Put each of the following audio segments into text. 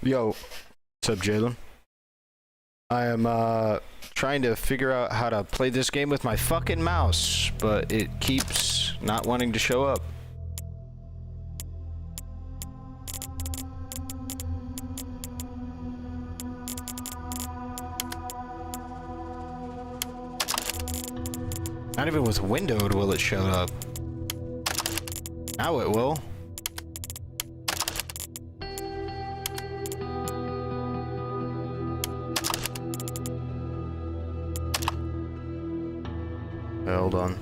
Yo, what's up, Jalen? I am trying to figure out how to play this game with my fucking mouse, but it keeps not wanting to show up. Not even with windowed will it show up. Now it will. Hold on.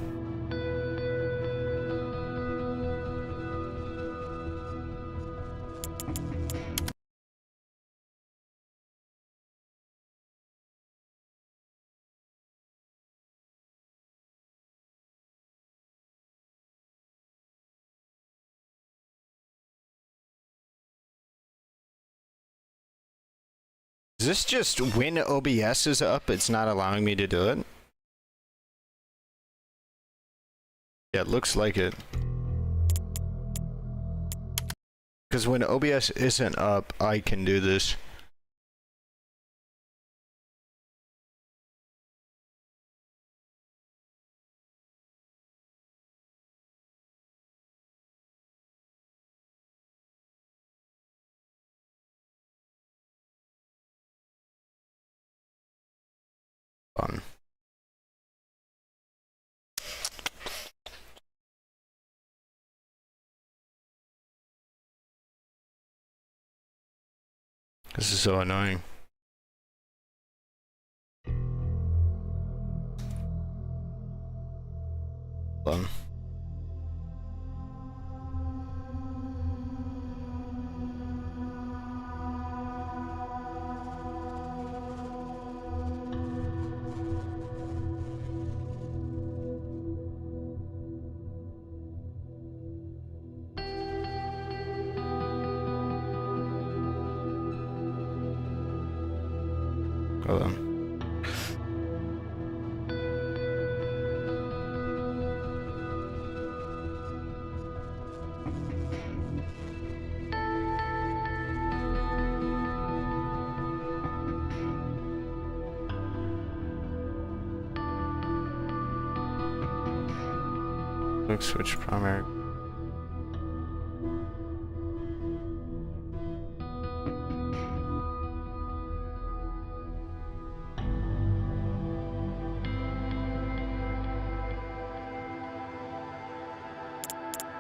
Is this just when OBS is up, it's not allowing me to do it? Yeah, it looks like it. Because when OBS isn't up, I can do this. Fun. This is so annoying. Fun. Hold on. Quick switch primary.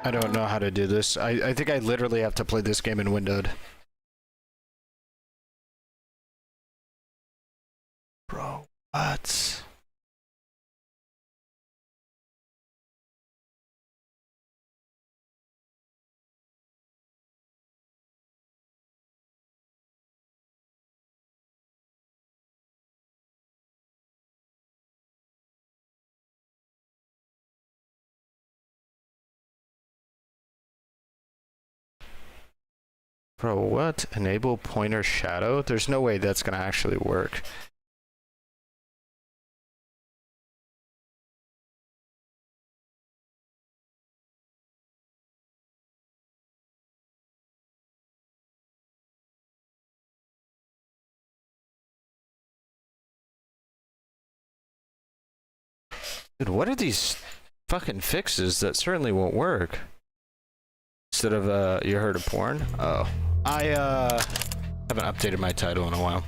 I don't know how to do this. I think I literally have to play this game in windowed. Bro, what? Bro, what? Enable pointer shadow? There's no way that's gonna actually work. Dude, what are these fucking fixes that certainly won't work? Instead of, you heard of porn? Oh. I, haven't updated my title in a while.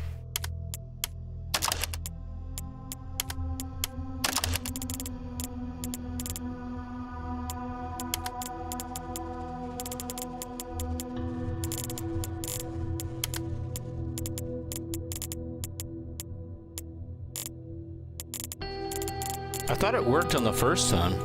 I thought it worked on the first time.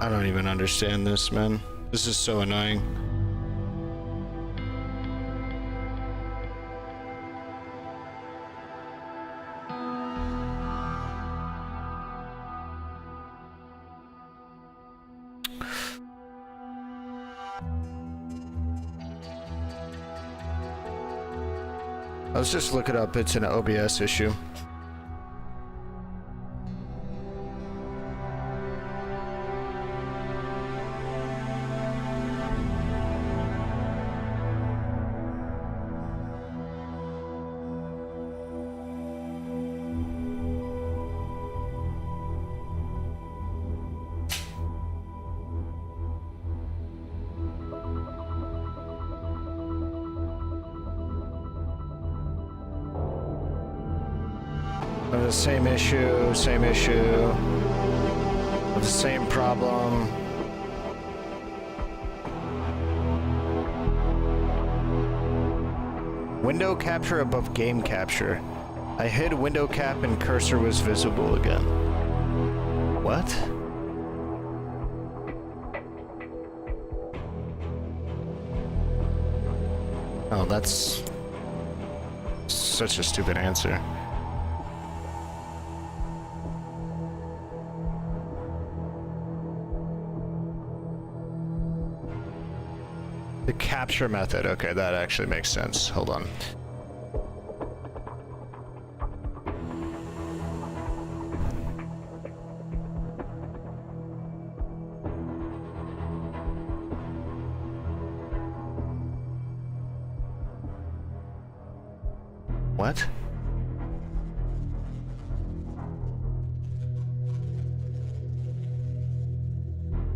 I don't even understand this, man. This is so annoying. Let's just look it up. It's an OBS issue. The same issue, same issue. The same problem. Window capture above game capture. I hid window cap and cursor was visible again. What? Oh, that's such a stupid answer. The capture method. Okay, that actually makes sense. Hold on. What?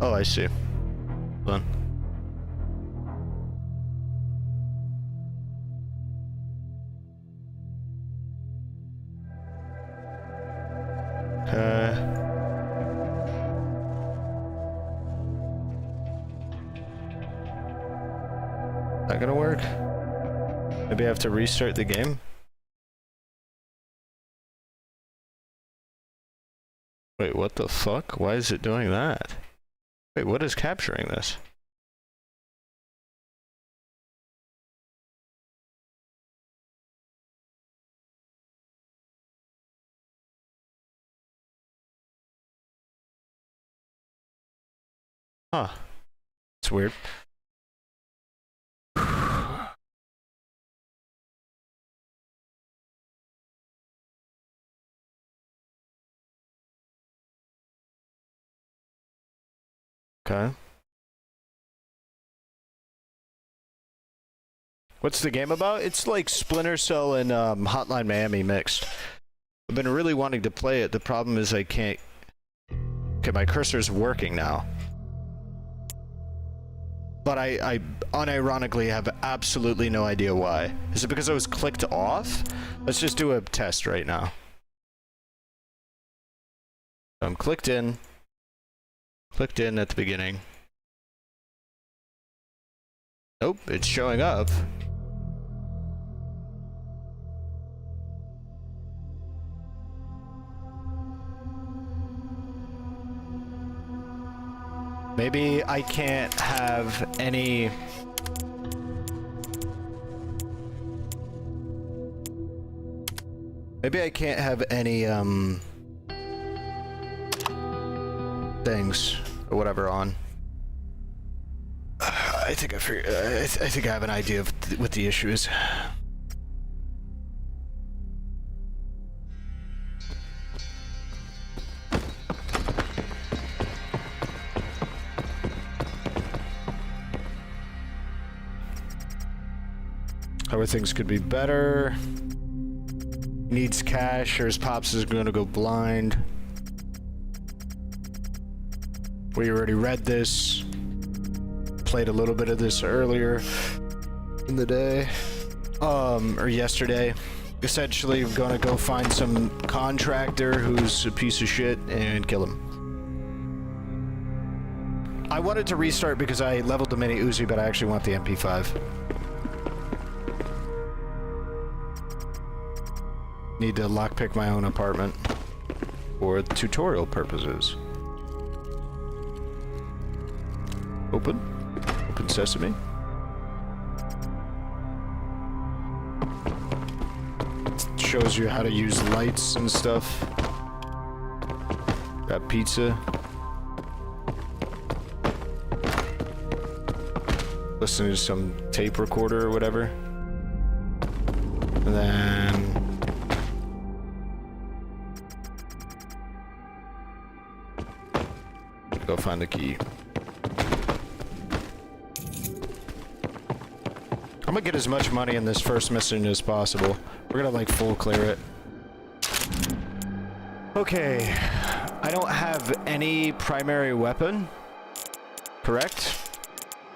Oh, I see. Hold on. Not gonna work? Maybe I have to restart the game? Wait, what the fuck? Why is it doing that? Wait, what is capturing this? Huh. It's weird. Okay. What's the game about? It's like Splinter Cell and Hotline Miami mixed. I've been really wanting to play it. The problem is I can't... Okay, my cursor's working now. But I unironically have absolutely no idea why. Is it because I was clicked off? Let's just do a test right now. I'm clicked in. Clicked in at the beginning. Nope, it's showing up. Maybe I can't have any... Maybe I can't have any, things or whatever on. I think I figured, I think I have an idea of what the issue is. How things could be better. Needs cash, or his pops is gonna go blind. We already read this. Played a little bit of this earlier in the day. Or yesterday. Essentially, we're gonna go find some contractor who's a piece of shit and kill him. I wanted to restart because I leveled the mini Uzi, but I actually want the MP5. Need to lockpick my own apartment for tutorial purposes. Open. Open sesame. It shows you how to use lights and stuff. Got pizza. Listening to some tape recorder or whatever. And then... go find the key. I'm gonna get as much money in this first mission as possible. We're gonna like full clear it. Okay, I don't have any primary weapon, correct?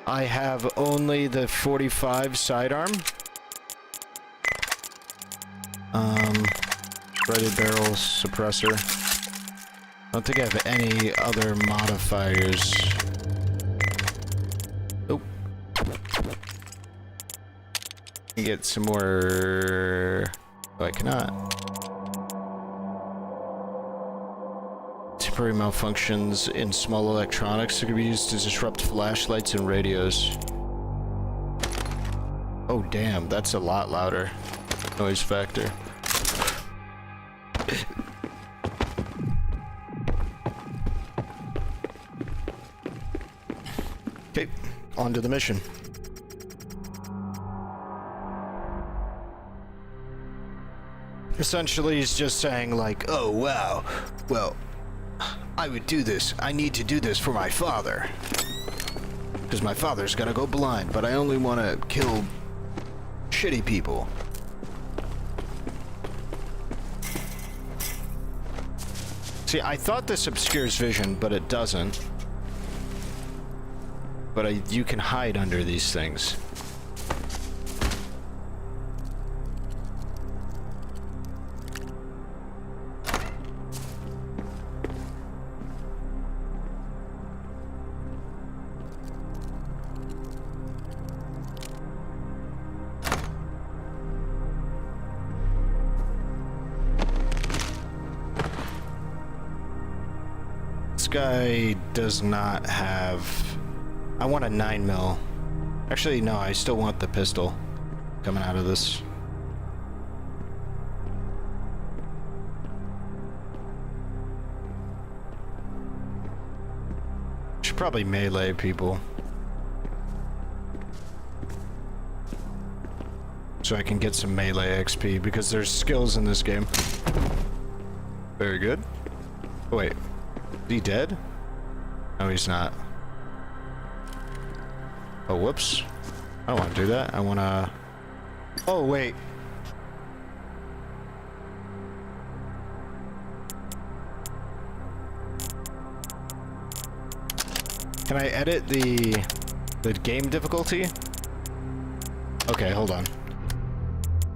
I have only the 45 sidearm. Ready barrel suppressor. I don't think I have any other modifiers. Nope. Can get some more... Oh, I cannot. Temporary malfunctions in small electronics that can be used to disrupt flashlights and radios. Oh damn, that's a lot louder. Noise factor. Okay, on to the mission. Essentially, he's just saying like, oh wow, well, I would do this. I need to do this for my father. Because my father's gonna go blind, but I only want to kill shitty people. See, I thought this obscures vision, but it doesn't. But you can hide under these things. This guy does not have... I want a 9mm. Actually, no, I still want the pistol coming out of this. Should probably melee people. So I can get some melee XP, because there's skills in this game. Very good. Oh, wait. Is he dead? No, he's not. Oh, whoops. I don't want to do that. I want to... Oh, wait. Can I edit the game difficulty? Okay, hold on.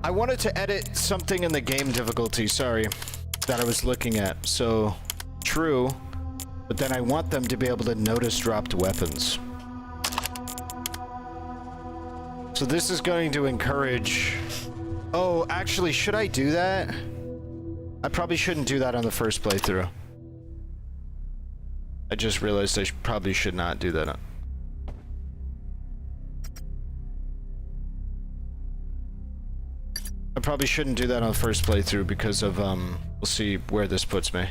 I wanted to edit something in the game difficulty, sorry, that I was looking at. So, true, but then I want them to be able to notice dropped weapons. So this is going to encourage... Oh, actually, should I do that? I probably shouldn't do that on the first playthrough. I just realized I probably should not do that. I probably shouldn't do that on the first playthrough because of, we'll see where this puts me.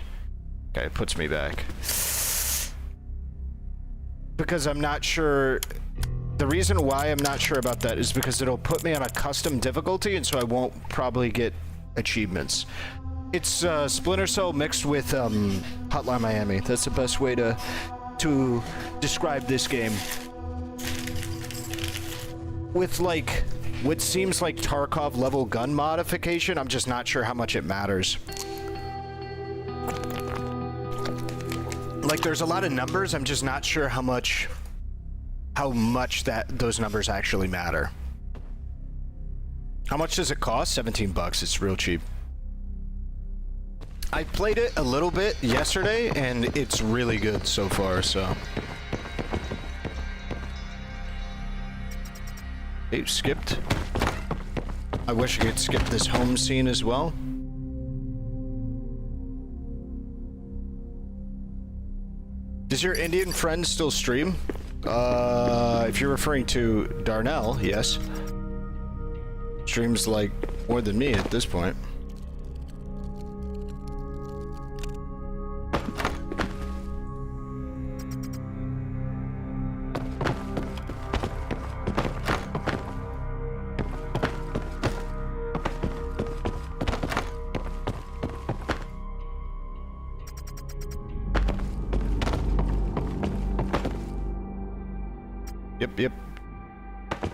Okay, it puts me back. Because I'm not sure... The reason why I'm not sure about that is because it'll put me on a custom difficulty, and so I won't probably get achievements. It's Splinter Cell mixed with Hotline Miami. That's the best way to describe this game. With like what seems like Tarkov level gun modification, I'm just not sure how much it matters. Like there's a lot of numbers, I'm just not sure how much those numbers actually matter. How much does it cost? 17 bucks. It's real cheap. I played it a little bit yesterday and it's really good so far, so. Hey, skipped. I wish I could skip this home scene as well. Does your Indian friend still stream? If you're referring to Darnell, yes. Streams like more than me at this point. Yep.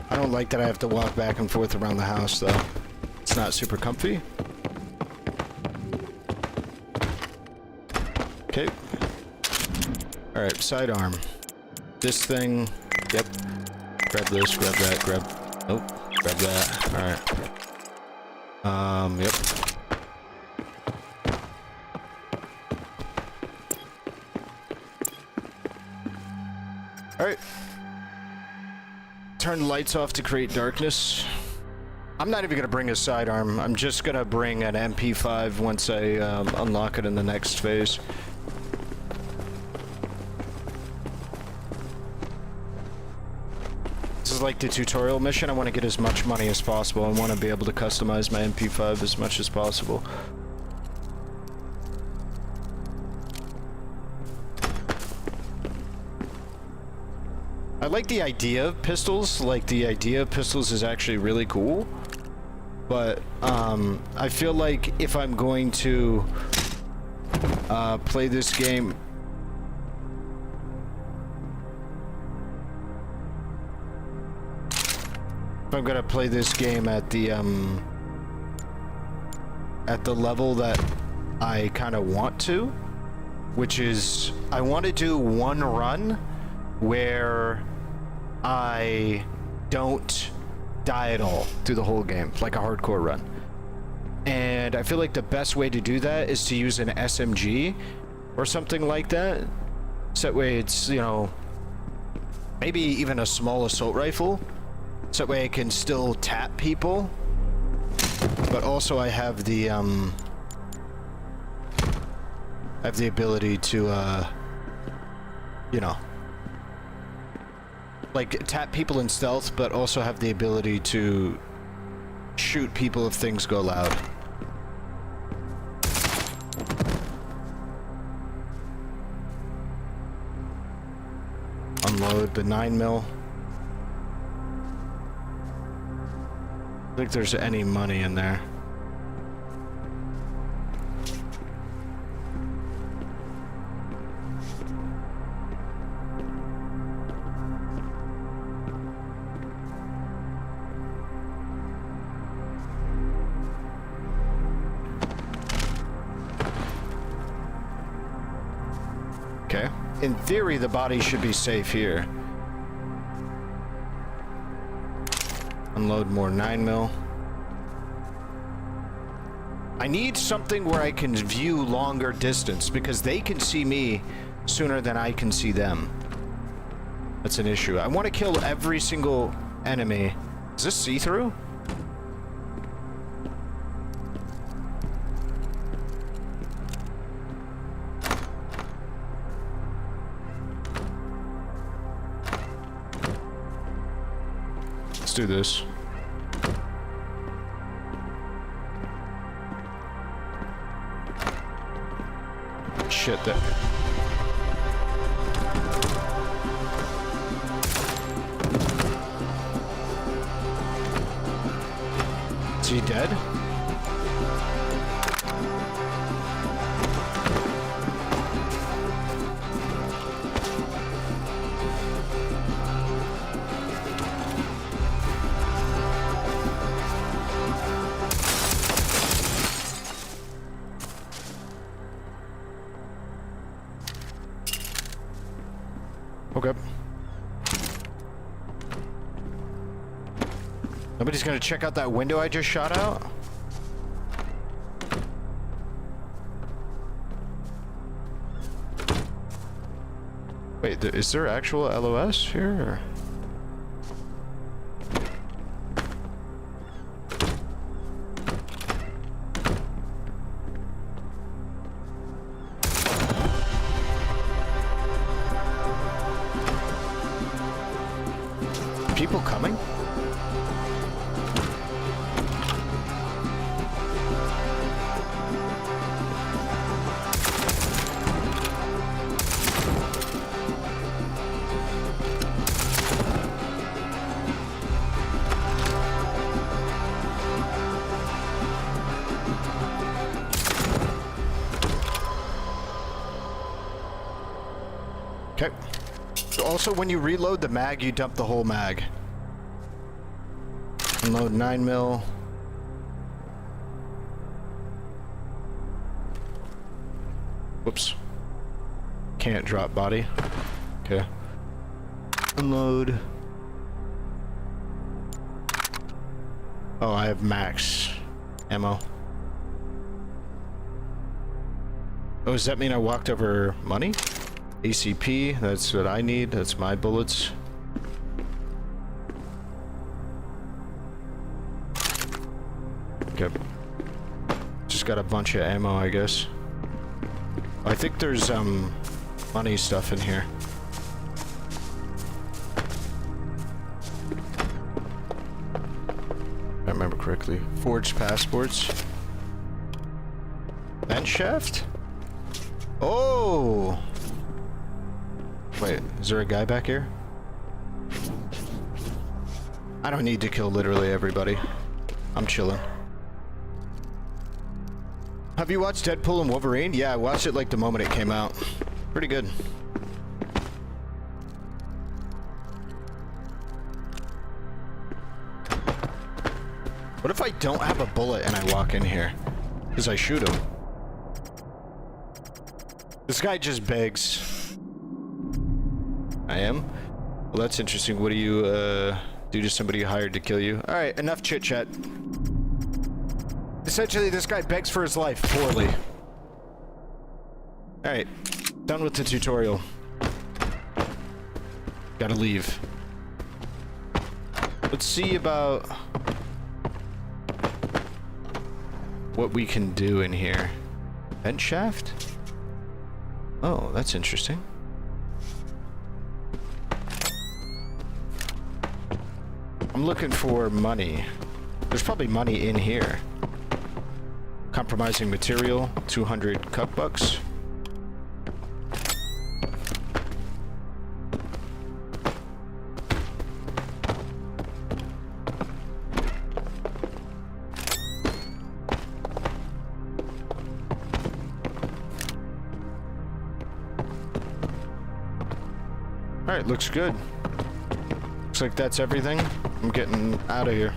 I don't like that I have to walk back and forth around the house, though. It's not super comfy. Okay. Alright, sidearm. This thing. Yep. Grab this, grab that, grab... Nope. Grab that. Alright. Yep. Alright. Turn the lights off to create darkness. I'm not even gonna bring a sidearm. I'm just gonna bring an MP5 once I unlock it in the next phase. This is like the tutorial mission. I want to get as much money as possible. I want to be able to customize my MP5 as much as possible. I like the idea of pistols. Like, the idea of pistols is actually really cool. But, I feel like if I'm going to, play this game... If I'm gonna play this game at the level that I kind of want to, which is, I want to do one run where I don't die at all through the whole game, like a hardcore run. And I feel like the best way to do that is to use an SMG or something like that. So that way it's, you know, maybe even a small assault rifle. So that way I can still tap people. But also I have the ability to, you know, like, tap people in stealth, but also have the ability to shoot people if things go loud. Unload the 9mm. I don't think there's any money in there. Okay. In theory, the body should be safe here. Unload more 9mm. I need something where I can view longer distance, because they can see me sooner than I can see them. That's an issue. I want to kill every single enemy. Is this see-through? Let's do this. Shit, that... Is he dead? Okay. Nobody's gonna check out that window I just shot out? Wait, is there actual LOS here? Or? People coming? Okay. Also, when you reload the mag, you dump the whole mag. Unload 9 mil. Whoops. Can't drop body. Okay. Unload. Oh, I have max ammo. Oh, does that mean I walked over money? ACP, that's what I need. That's my bullets. Okay. Just got a bunch of ammo, I guess. I think there's, money stuff in here. If I remember correctly. Forged passports. Vent shaft? Oh! Wait, is there a guy back here? I don't need to kill literally everybody. I'm chilling. Have you watched Deadpool and Wolverine? Yeah, I watched it like the moment it came out. Pretty good. What if I don't have a bullet and I walk in here? Because I shoot him. This guy just begs. I am? Well, that's interesting. What do you, do to somebody you hired to kill you? Alright, enough chit-chat. Essentially, this guy begs for his life, poorly. Alright, done with the tutorial. Gotta leave. Let's see about what we can do in here. Vent shaft? Oh, that's interesting. I'm looking for money. There's probably money in here. Compromising material, 200 cup bucks. Alright, looks good. Looks like that's everything. I'm getting out of here.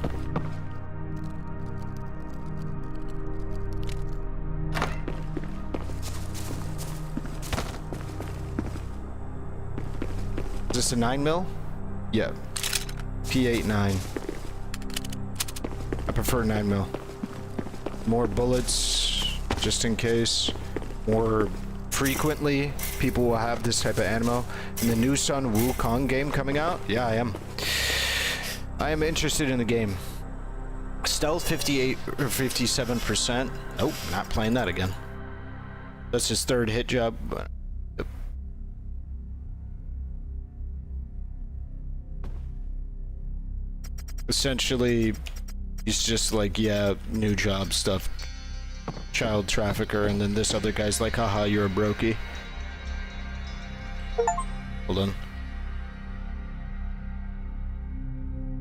Is this a 9 mil? Yeah. P89. I prefer 9 mil. More bullets, just in case. More frequently, people will have this type of ammo. And the new Sun Wukong game coming out? Yeah, I am. I am interested in the game. Stealth 58 or 57%. Nope, not playing that again. That's his third hit job. Essentially, he's just like, yeah, new job stuff. Child trafficker, and then this other guy's like, haha, you're a brokey. Hold on.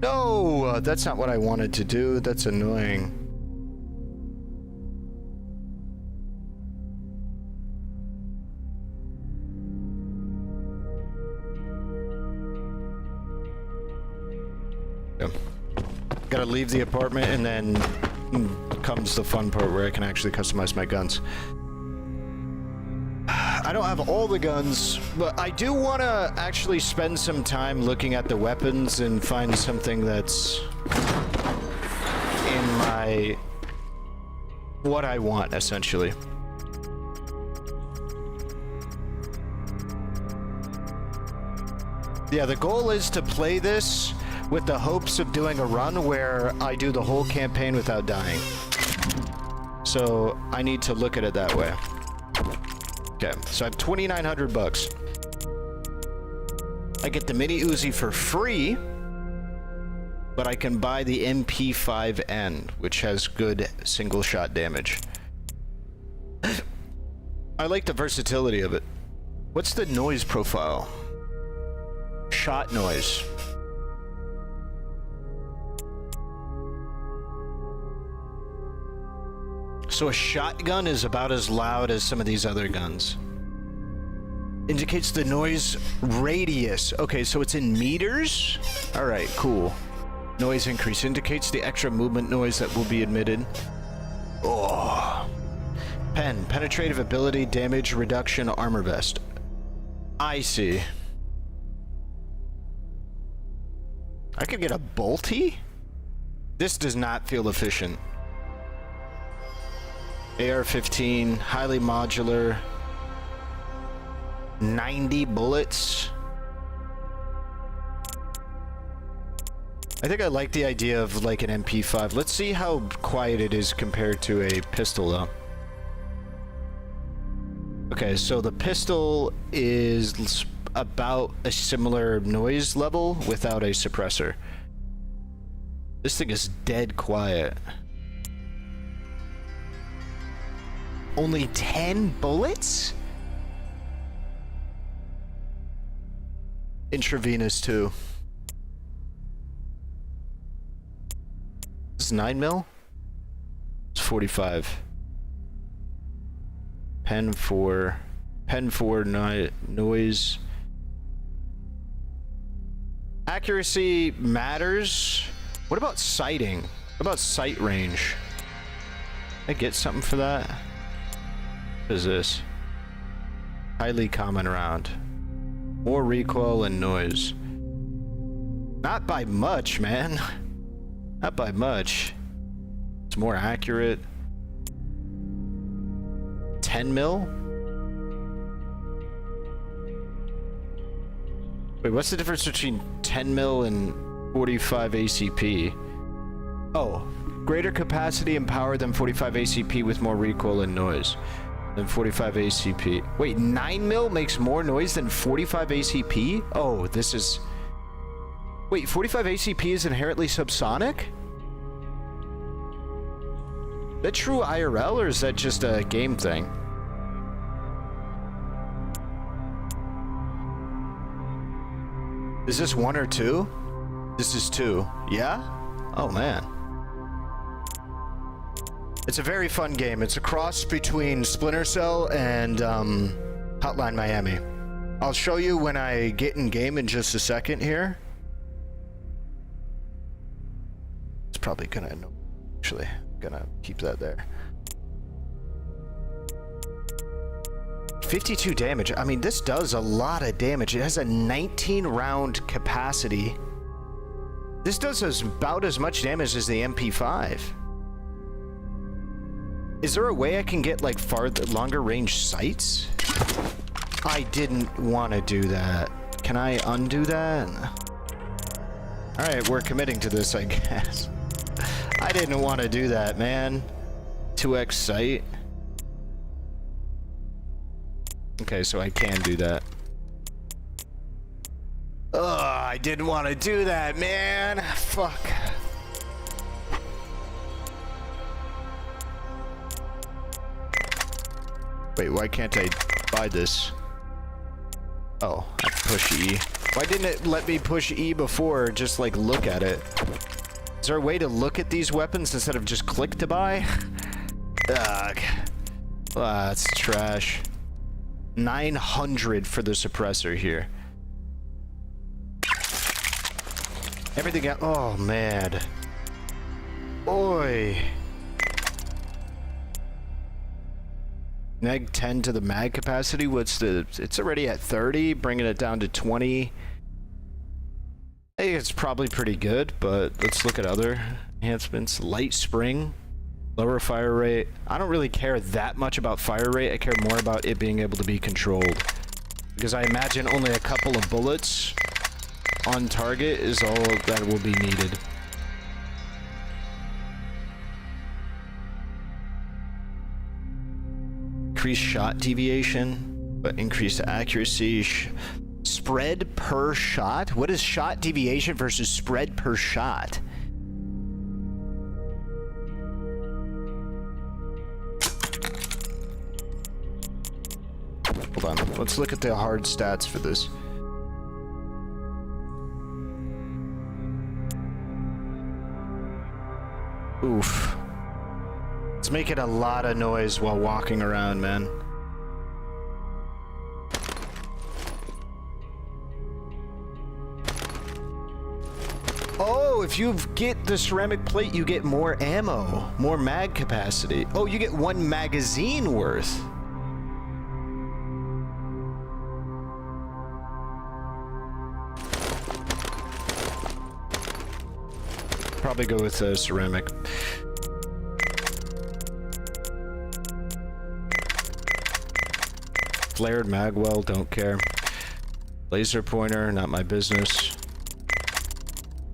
No, that's not what I wanted to do. That's annoying. Yeah. Gotta leave the apartment, and then comes the fun part where I can actually customize my guns. I don't have all the guns, but I do want to actually spend some time looking at the weapons and find something that's in my... what I want, essentially. Yeah, the goal is to play this with the hopes of doing a run where I do the whole campaign without dying. So I need to look at it that way. Okay, so I have 2,900 bucks. I get the mini Uzi for free, but I can buy the MP5N, which has good single shot damage. I like the versatility of it. What's the noise profile? Shot noise. So a shotgun is about as loud as some of these other guns. Indicates the noise radius. Okay, so it's in meters? All right, cool. Noise increase indicates the extra movement noise that will be emitted. Oh. Pen, penetrative ability, damage reduction, armor vest. I see. I could get a bolty? This does not feel efficient. AR-15, highly modular. 90 bullets. I think I like the idea of like an MP5. Let's see how quiet it is compared to a pistol though. Okay, so the pistol is about a similar noise level without a suppressor. This thing is dead quiet. Only 10 bullets? Intravenous too. This is 9 mil? It's 45. Pen 4 noise. Accuracy matters. What about sighting? What about sight range? Can I get something for that? What is this? Highly common round. More recoil and noise. Not by much, man. Not by much. It's more accurate. 10 mil? Wait, what's the difference between 10 mil and 45 ACP? Oh, greater capacity and power than 45 ACP with more recoil and noise than 45 ACP. Wait, 9 mil makes more noise than 45 ACP? Oh, this is... Wait, 45 ACP is inherently subsonic? Is that true IRL or is that just a game thing? Is this 1 or 2? This is 2. Yeah? Oh man. It's a very fun game. It's a cross between Splinter Cell and Hotline Miami. I'll show you when I get in game in just a second here. It's probably gonna... Actually, I'm gonna keep that there. 52 damage. I mean, this does a lot of damage. It has a 19 round capacity. This does about as much damage as the MP5. Is there a way I can get like longer range sights? I didn't want to do that. Can I undo that? Alright, we're committing to this, I guess. I didn't want to do that, man. 2x sight. Okay, so I can do that. Ugh, I didn't want to do that, man. Fuck. Wait, why can't I buy this? Oh, I push E. Why didn't it let me push E before? Just like look at it. Is there a way to look at these weapons instead of just click to buy? Ugh. Ah, that's trash. 900 for the suppressor here. Everything else. Oh man. Oi. Neg 10 to the mag capacity. What's the... It's already at 30, bringing it down to 20. I think it's probably pretty good, but let's look at other enhancements. Light spring, lower fire rate. I don't really care that much about fire rate. I care more about it being able to be controlled. Because I imagine only a couple of bullets on target is all that will be needed. Increased shot deviation, but increased accuracy. Spread per shot? What is shot deviation versus spread per shot? Hold on, let's look at the hard stats for this. Oof. It's making a lot of noise while walking around, man. Oh, if you get the ceramic plate, you get more ammo, more mag capacity. Oh, you get 1 magazine worth. Probably go with ceramic. Flared magwell, don't care. Laser pointer, not my business.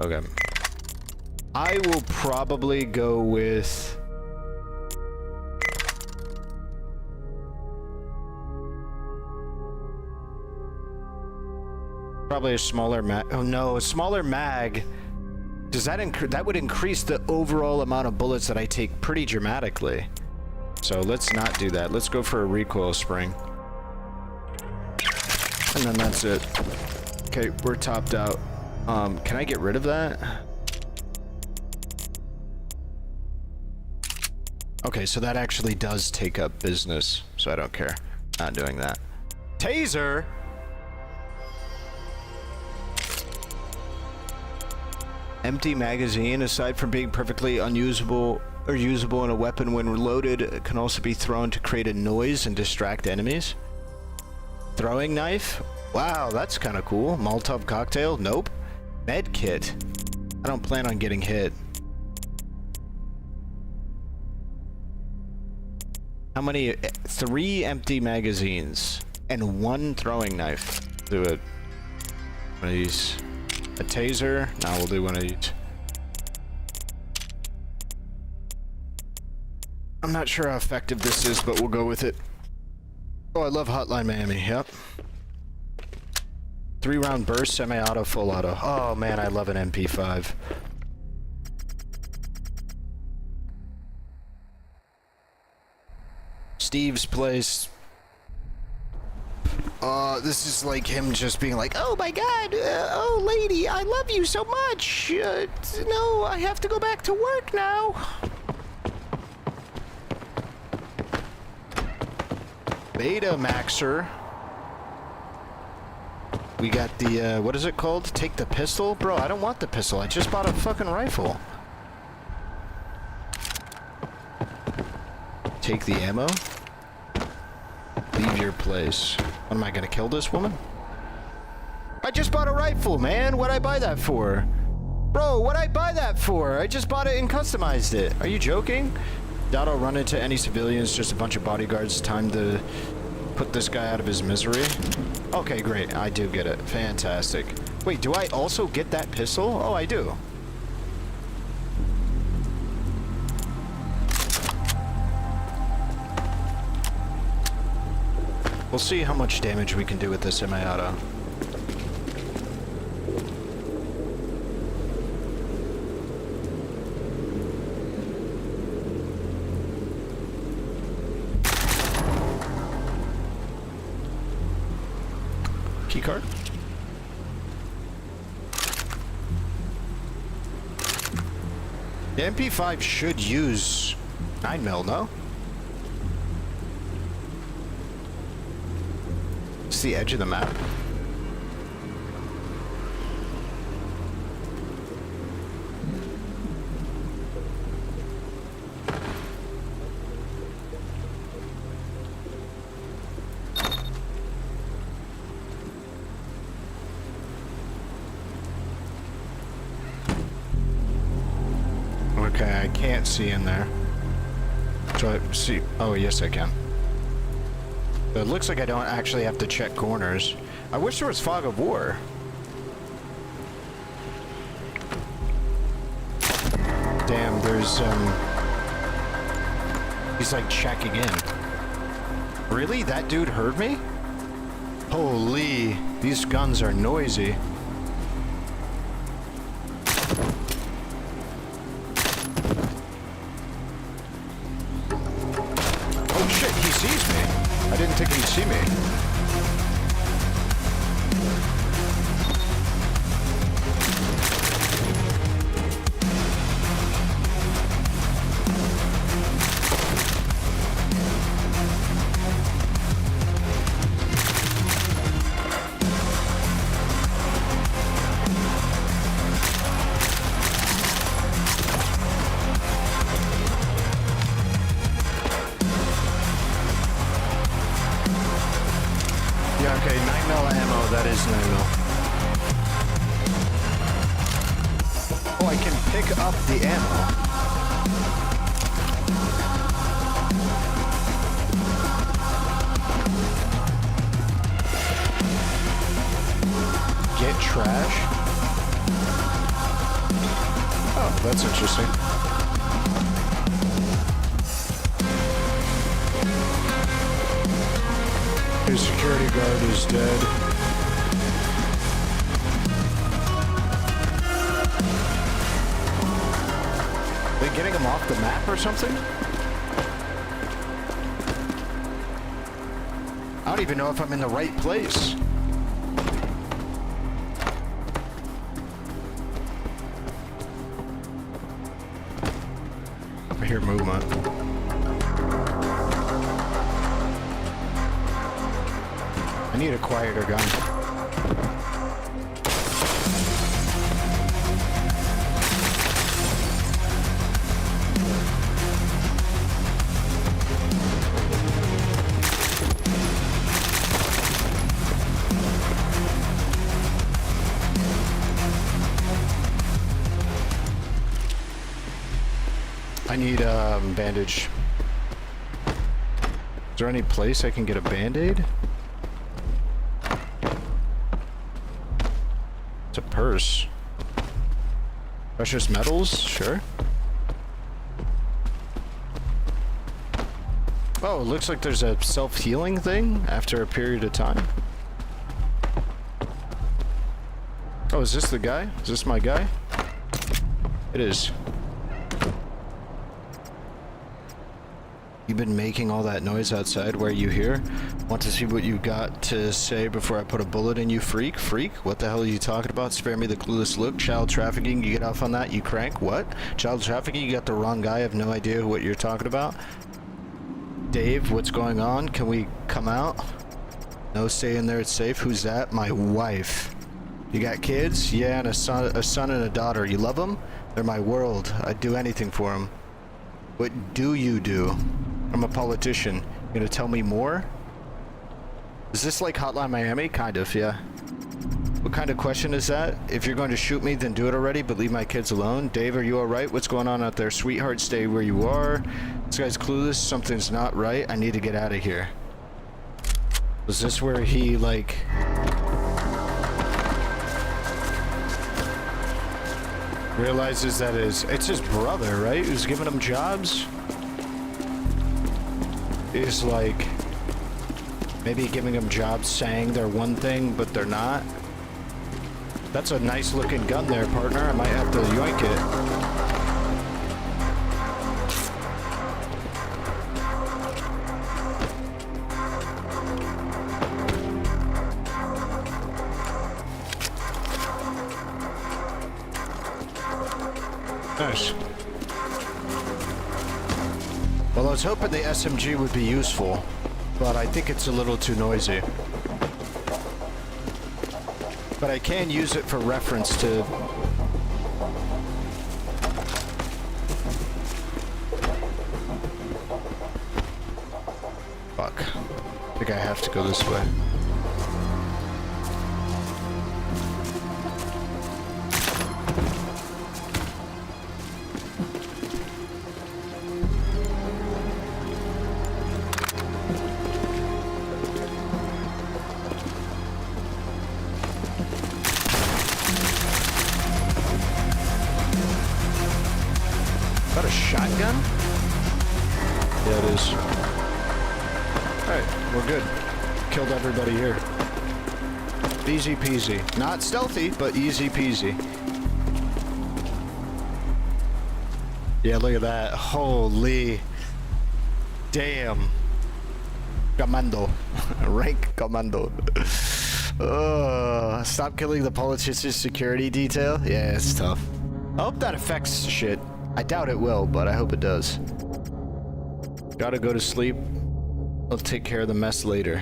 Okay. I will probably go with... probably a smaller mag. Oh no, a smaller mag. Does that that would increase the overall amount of bullets that I take pretty dramatically. So let's not do that. Let's go for a recoil spring. And then that's it. Okay, we're topped out. Can I get rid of that? Okay, so that actually does take up business, so I don't care. Not doing that. Taser! Empty magazine, aside from being perfectly unusable or usable in a weapon when reloaded, it can also be thrown to create a noise and distract enemies. Throwing knife? Wow, that's kind of cool. Molotov cocktail? Nope. Med kit? I don't plan on getting hit. How many? 3 empty magazines and 1 throwing knife. Do it. One of these. A taser? No, we'll do one of these. I'm not sure how effective this is, but we'll go with it. Oh, I love Hotline Miami. Yep. 3-round burst, semi-auto, full auto. Oh man, I love an MP5. Steve's place. This is like him just being like, oh my god, oh lady, I love you so much. No, I have to go back to work now. Beta Maxer. We got the, what is it called? Take the pistol? Bro, I don't want the pistol. I just bought a fucking rifle. Take the ammo. Leave your place. What, am I gonna kill this woman? I just bought a rifle, man. What'd I buy that for? Bro, what'd I buy that for? I just bought it and customized it. Are you joking? Doubt I'll run into any civilians, just a bunch of bodyguards. Time to put this guy out of his misery. Okay, great. I do get it. Fantastic. Wait, do I also get that pistol? Oh, I do. We'll see how much damage we can do with this semi-auto. Keycard? The MP5 should use 9mm, no? It's the edge of the map. Okay, I can't see in there. So I see. Oh, yes, I can. It looks like I don't actually have to check corners. I wish there was fog of war. Damn, there's he's like checking in. Really? That dude heard me? Holy, these guns are noisy. Oh shit, he sees me. I didn't think he'd see me. Okay, 9mm ammo, that is 9mm. Oh, I can pick up the ammo. Get trash? Oh, that's interesting. Your security guard is dead. Are they getting him off the map or something? I don't even know if I'm in the right place. I hear movement. I need a quieter gun. I need a bandage. Is there any place I can get a band-aid? It's a purse. Precious metals? Sure. Oh, it looks like there's a self-healing thing after a period of time. Oh, is this the guy? Is this my guy? It is. You've been making all that noise outside. Where are you here? Want to see what you got to say before I put a bullet in you, freak? Freak? What the hell are you talking about? Spare me the clueless look. Child trafficking, you get off on that, you crank? What? Child trafficking, you got the wrong guy. I have no idea what you're talking about. Dave, what's going on? Can we come out? No, stay in there, it's safe. Who's that? My wife. You got kids? Yeah, and a son and a daughter. You love them? They're my world. I'd do anything for them. What do you do? I'm a politician. You gonna tell me more? Is this like Hotline Miami? Kind of, yeah. What kind of question is that? If you're going to shoot me, then do it already, but leave my kids alone. Dave, are you alright? What's going on out there? Sweetheart, stay where you are. This guy's clueless. Something's not right. I need to get out of here. Was this where he, like... realizes that it's his brother, right? Who's giving him jobs? Is like maybe giving him jobs saying they're one thing but they're not. That's a nice looking gun there, partner. I might have to yoink it. Nice. Well, I was hoping the SMG would be useful, but I think it's a little too noisy. But I can use it for reference to... Fuck. I think I have to go this way. Is that a shotgun? Yeah, it is. Alright, we're good. Killed everybody here. Easy peasy. Not stealthy, but easy peasy. Yeah, look at that. Holy. Damn. Commando. Rank commando. Stop killing the politician's security detail? Yeah, it's tough. I hope that affects shit. I doubt it will, but I hope it does. Gotta go to sleep. I'll take care of the mess later.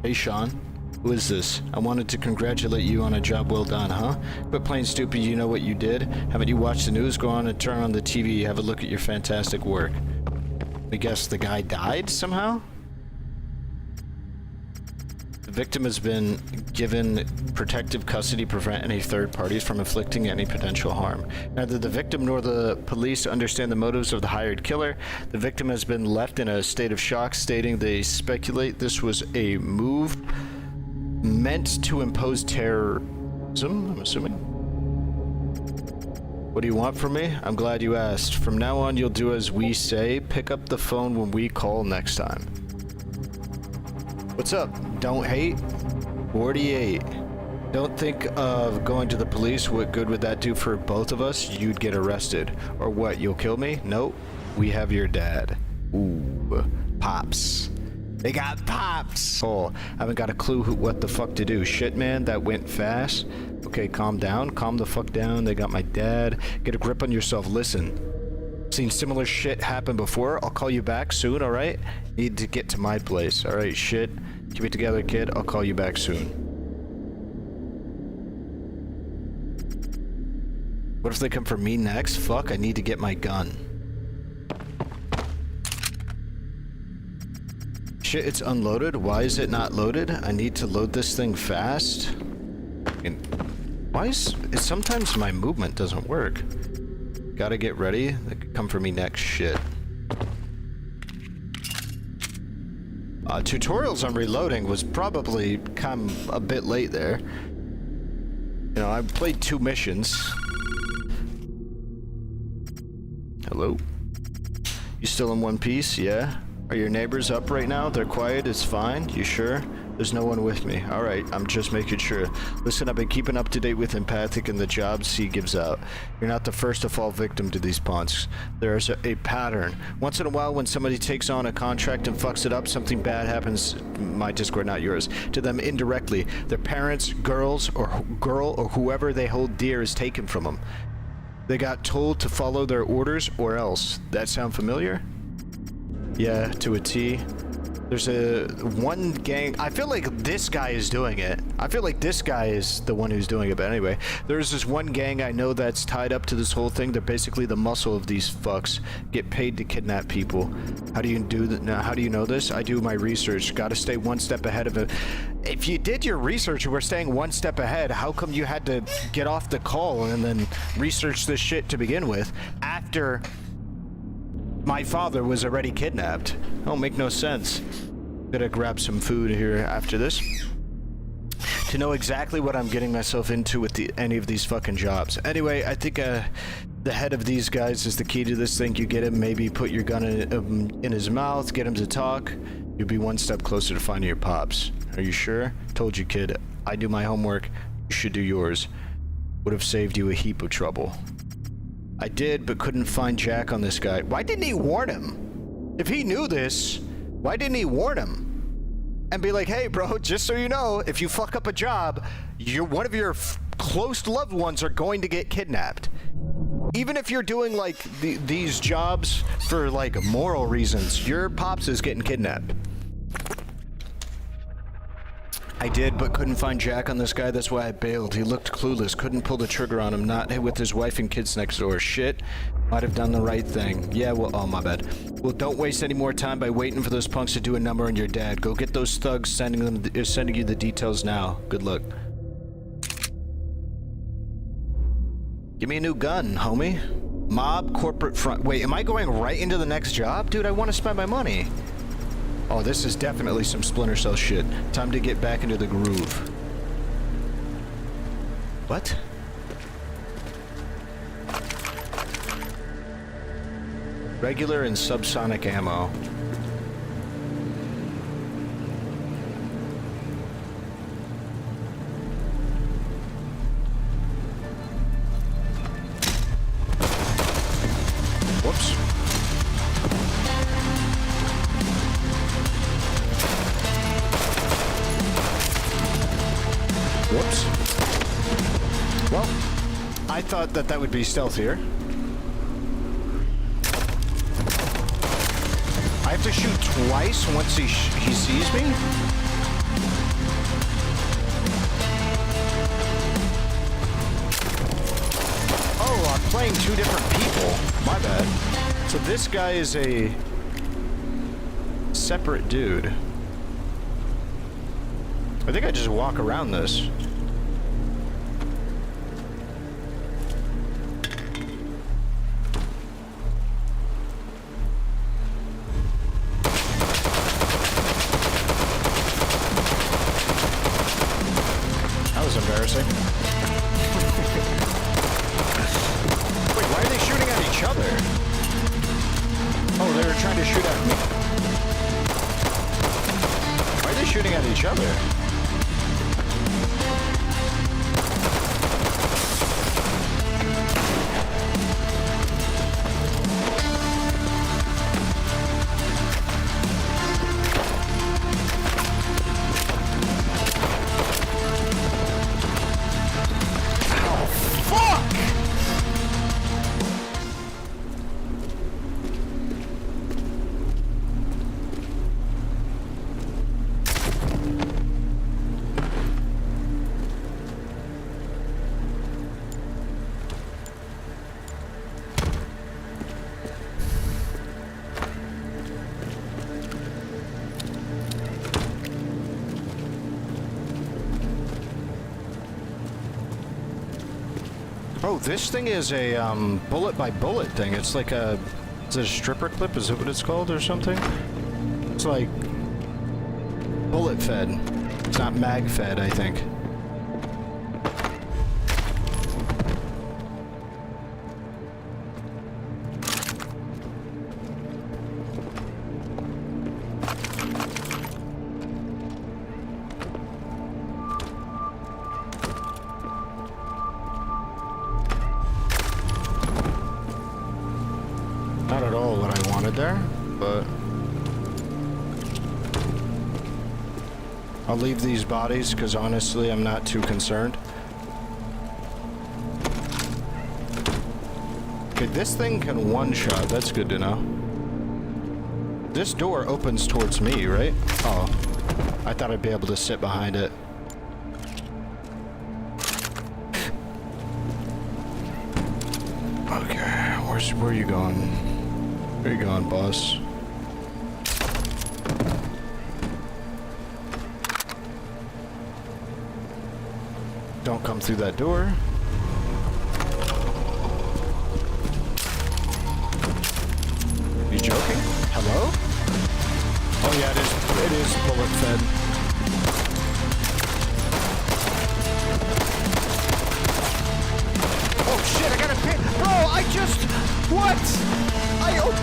Hey, Sean. Who is this? I wanted to congratulate you on a job well done, huh? Quit playing stupid, you know what you did? Haven't you watched the news? Go on and turn on the TV, have a look at your fantastic work. I guess the guy died somehow? The victim has been given protective custody to prevent any third parties from inflicting any potential harm. Neither the victim nor the police understand the motives of the hired killer. The victim has been left in a state of shock, stating they speculate this was a move meant to impose terrorism, I'm assuming. What do you want from me? I'm glad you asked. From now on, you'll do as we say. Pick up the phone when we call next time. What's up? Don't hate? 48. Don't think of going to the police. What good would that do for both of us? You'd get arrested. Or what, you'll kill me? Nope. We have your dad. Ooh. Pops. They got pops! Oh, I haven't got a clue what the fuck to do. Shit, man, that went fast. Okay, calm down. Calm the fuck down. They got my dad. Get a grip on yourself. Listen. Seen similar shit happen before. I'll call you back soon, alright? Need to get to my place. Alright, shit. Keep it together, kid. I'll call you back soon. What if they come for me next? Fuck, I need to get my gun. Shit, it's unloaded. Why is it not loaded? I need to load this thing fast. And why is it? Sometimes my movement doesn't work. Gotta get ready. They could come for me next. Shit. Tutorials on reloading was probably come a bit late there. You know, I played 2 missions. Hello? You still in one piece? Yeah? Are your neighbors up right now? They're quiet, it's fine? You sure? There's no one with me. Alright, I'm just making sure. Listen, I've been keeping up to date with Empathic and the jobs he gives out. You're not the first to fall victim to these punts. There's a pattern. Once in a while, when somebody takes on a contract and fucks it up, something bad happens, my Discord, not yours, to them indirectly. Their parents, girl, or whoever they hold dear is taken from them. They got told to follow their orders or else. That sound familiar? Yeah, to a T. There's one gang. I feel like this guy is doing it. I feel like this guy is the one who's doing it. But anyway, there's this one gang I know that's tied up to this whole thing. They're basically the muscle of these fucks. Get paid to kidnap people. How do you do that? Now, how do you know this? I do my research. Got to stay one step ahead of it. If you did your research and were staying one step ahead, how come you had to get off the call and then research this shit to begin with after my father was already kidnapped? Don't make no sense. Gonna grab some food here after this to know exactly what I'm getting myself into with any of these fucking jobs. Anyway, I think the head of these guys is the key to this thing. You get him, maybe put your gun in his mouth, get him to talk. You'll be one step closer to finding your pops. Are you sure? Told you, kid. I do my homework. You should do yours. Would have saved you a heap of trouble. I did, but couldn't find Jack on this guy. Why didn't he warn him? If he knew this, why didn't he warn him? And be like, hey, bro, just so you know, if you fuck up a job, one of your close loved ones are going to get kidnapped. Even if you're doing, like, these jobs for, like, moral reasons, your pops is getting kidnapped. I did, but couldn't find Jack on this guy. That's why I bailed. He looked clueless. Couldn't pull the trigger on him. Not with his wife and kids next door. Shit. Might have done the right thing. Yeah, well, oh, my bad. Well, don't waste any more time by waiting for those punks to do a number on your dad. Go get those thugs sending you the details now. Good luck. Give me a new gun, homie. Mob corporate front. Wait, am I going right into the next job? Dude, I want to spend my money. Oh, this is definitely some Splinter Cell shit. Time to get back into the groove. What? Regular and subsonic ammo. Whoops. Whoops. Well, I thought that would be stealthier. I have to shoot twice once he sees me? playing two different people. My bad. So this guy is a separate dude. I think I just walk around this. That was embarrassing. Wait, why are they shooting at each other? Oh, they were trying to shoot at me. Why are they shooting at each other? Oh, this thing is a bullet by bullet thing. It's like a, is it a stripper clip? Is that what it's called or something? It's like bullet fed. It's not mag fed, I think. Not at all what I wanted there, but I'll leave these bodies because honestly I'm not too concerned. Okay, this thing can one-shot, that's good to know. This door opens towards me, right? Oh, I thought I'd be able to sit behind it. Okay, where are you going? Where you going, boss? Don't come through that door. You joking? Hello? Oh yeah, it is bullet fed. Oh shit, I got a pin. Bro, I just... What?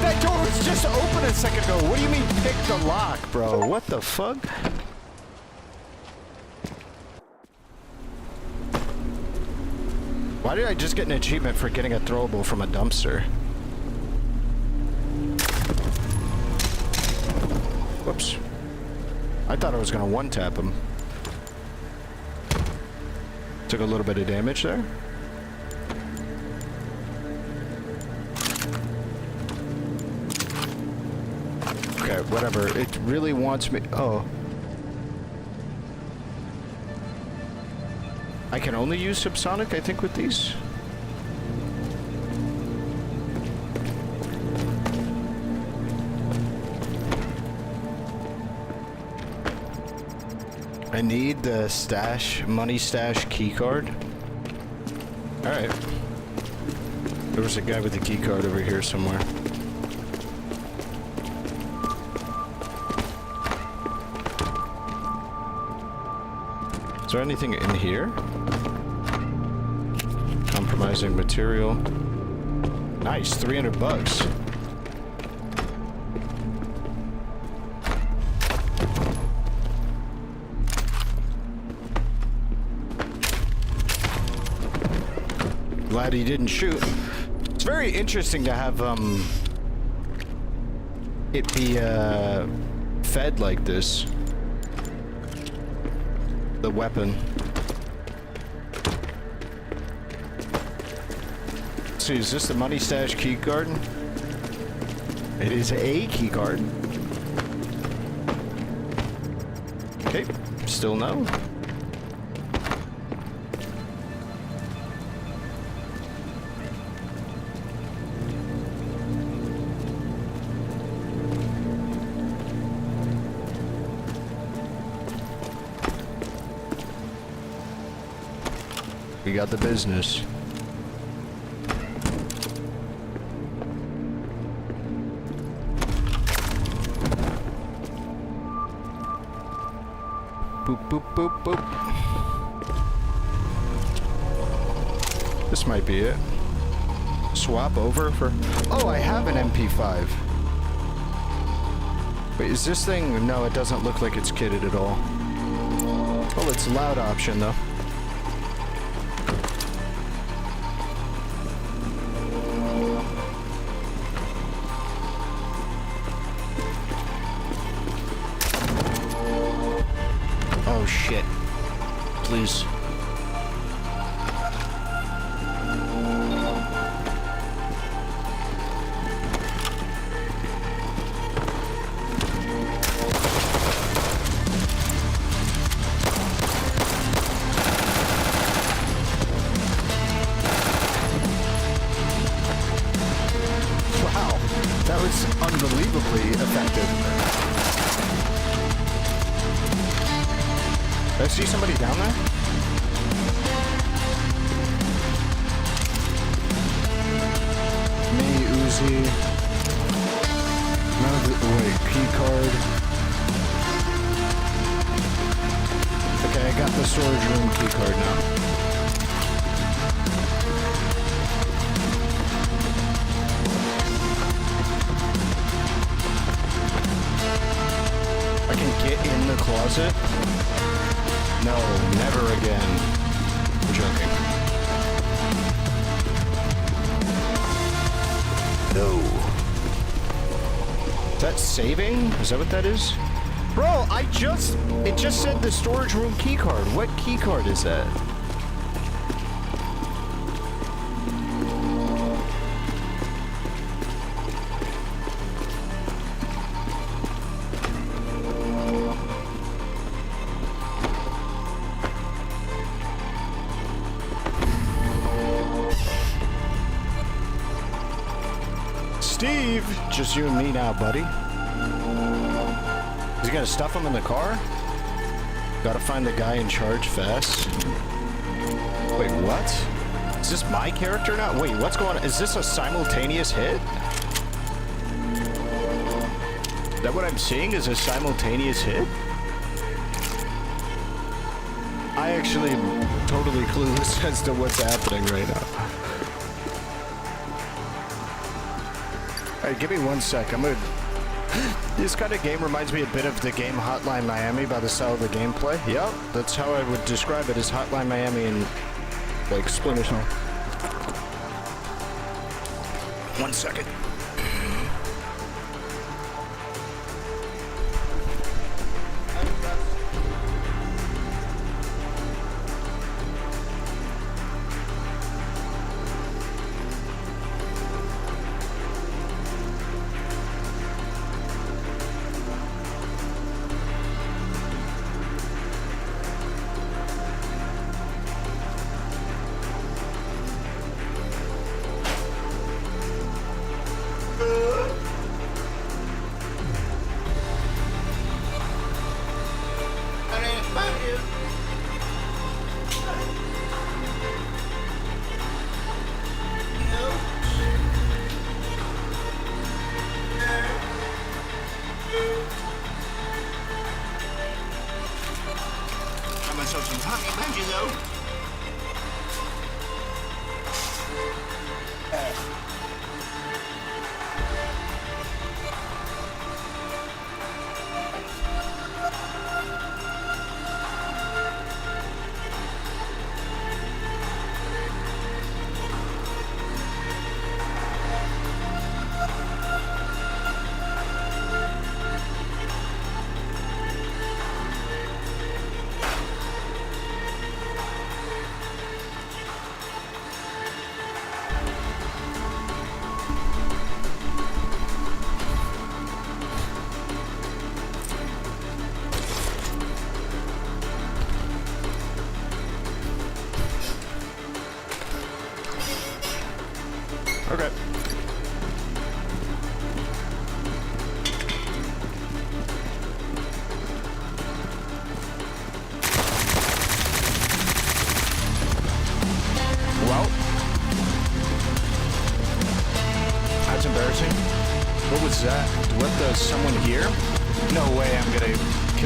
That door was just open a second ago. What do you mean pick the lock, bro? What the fuck? Why did I just get an achievement for getting a throwable from a dumpster? Whoops. I thought I was gonna one-tap him. Took a little bit of damage there. Okay, whatever. It really wants me... Oh. I can only use subsonic, I think, with these. I need the money stash key card. Alright. There was a guy with the key card over here somewhere. Is there anything in here? Compromising material. Nice, 300 bucks. Glad he didn't shoot. It's very interesting to have it be fed like this. The weapon. Let's see, is this the money stash key card? It is a key card. Okay, still no. We got the business. Boop, boop, boop, boop. This might be it. Swap over for... Oh, I have an MP5. Wait, is this thing... No, it doesn't look like it's kitted at all. Oh, it's a loud option, though. Oh, shit. Please. That was unbelievably effective. Did I see somebody down there? Mini Uzi. None of the... Wait, key card. Okay, I got the storage room key card now. I can get in the closet? No, never again. I'm joking. No. Is that saving? Is that what that is? Bro, it just said the storage room key card. What key card is that? Steve! Just you and me now, buddy. Is he gonna stuff him in the car? Gotta find the guy in charge fast. Wait, what? Is this my character now? Wait, what's going on? Is this a simultaneous hit? Is that what I'm seeing? Is a simultaneous hit? I actually am totally clueless as to what's happening right now. Alright, give me 1 sec. I'm gonna... This kind of game reminds me a bit of the game Hotline Miami by the style of the gameplay. Yep, that's how I would describe it, as Hotline Miami and, like, Splinter Cell. 1 second. Some honey bunches, though.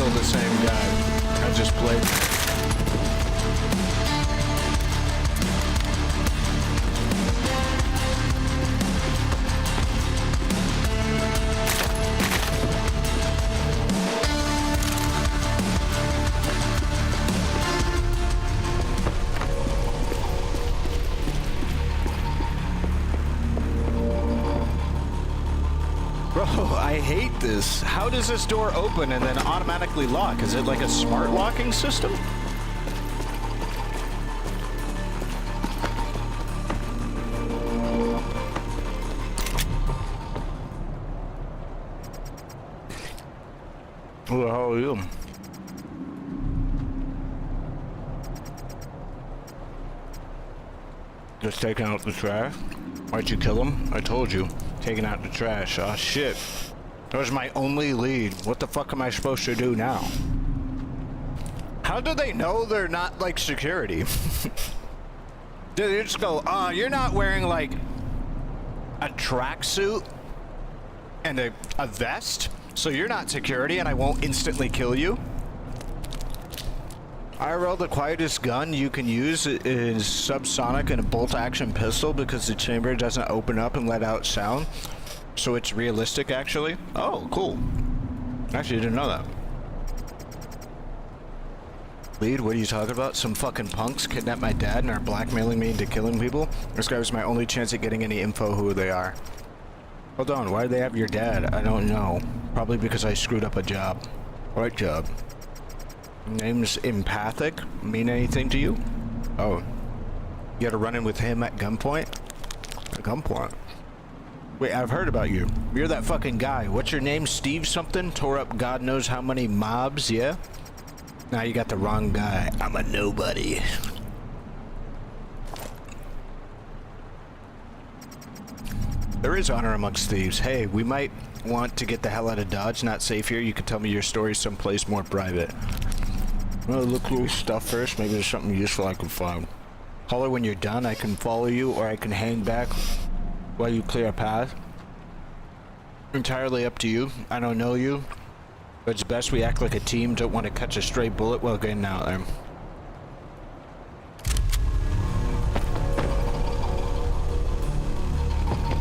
still the same guy. I just played. Bro, I hate this. How does this door open and then automatically lock? Is it like a smart locking system? Who the hell are you? Just taking out the trash? Why'd you kill him? I told you. Taking out the trash. Oh shit. That was my only lead. What the fuck am I supposed to do now? How do they know they're not like security? Do they just go, you're not wearing like a tracksuit and a vest? So you're not security and I won't instantly kill you? IRL, the quietest gun you can use is subsonic and a bolt-action pistol because the chamber doesn't open up and let out sound. So it's realistic, actually. Oh, cool. Actually, I didn't know that. Lead, what are you talking about? Some fucking punks kidnapped my dad and are blackmailing me into killing people? This guy was my only chance at getting any info who they are. Hold on, why do they have your dad? I don't know. Probably because I screwed up a job. What job? Name's Empathic. Mean anything to you? Oh. You had to run in with him at gunpoint? At gunpoint? Wait, I've heard about you. You're that fucking guy. What's your name? Steve something? Tore up God knows how many mobs, yeah? Now you got the wrong guy. I'm a nobody. There is honor amongst thieves. Hey, we might want to get the hell out of Dodge. Not safe here. You could tell me your story someplace more private. Well, look through stuff first. Maybe there's something useful I can find. Holler when you're done. I can follow you, or I can hang back while you clear a path. Entirely up to you. I don't know you, but it's best we act like a team. Don't want to catch a stray bullet while getting out there.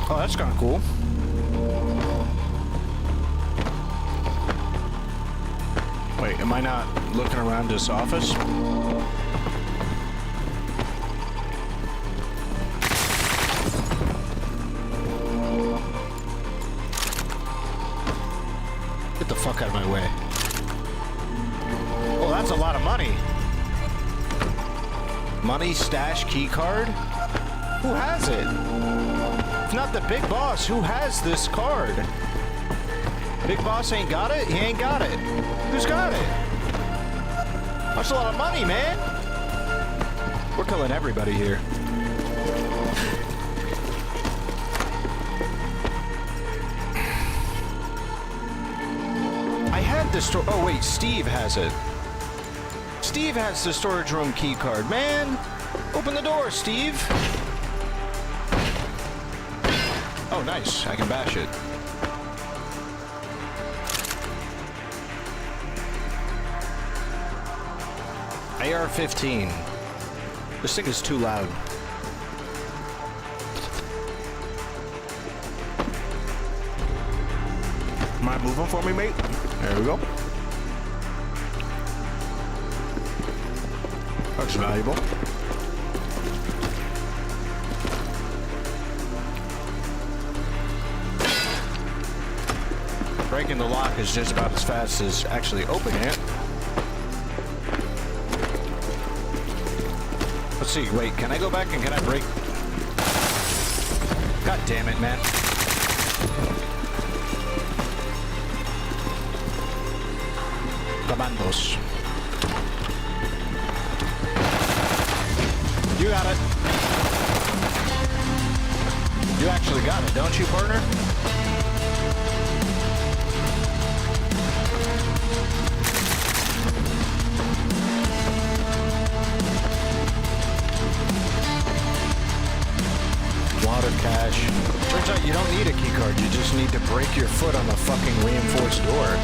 Oh, that's kind of cool. Wait, am I not looking around this office? Get the fuck out of my way. Oh, that's a lot of money. Money, stash, key card? Who has it? If not the big boss, who has this card? Big boss ain't got it? He ain't got it. Who's got it? That's a lot of money, man. We're killing everybody here. I had the store. Oh wait, Steve has it. Steve has the storage room key card. Man, open the door, Steve. Oh, nice. I can bash it. AR-15. This thing is too loud. Mind moving for me, mate? There we go. That's valuable. Breaking the lock is just about as fast as actually opening it. Let's see, wait, can I go back and can I break? God damn it, man. Commandos. You got it. You actually got it, don't you, partner? Water cache. Turns out you don't need a key card. You just need to break your foot on the fucking reinforced door.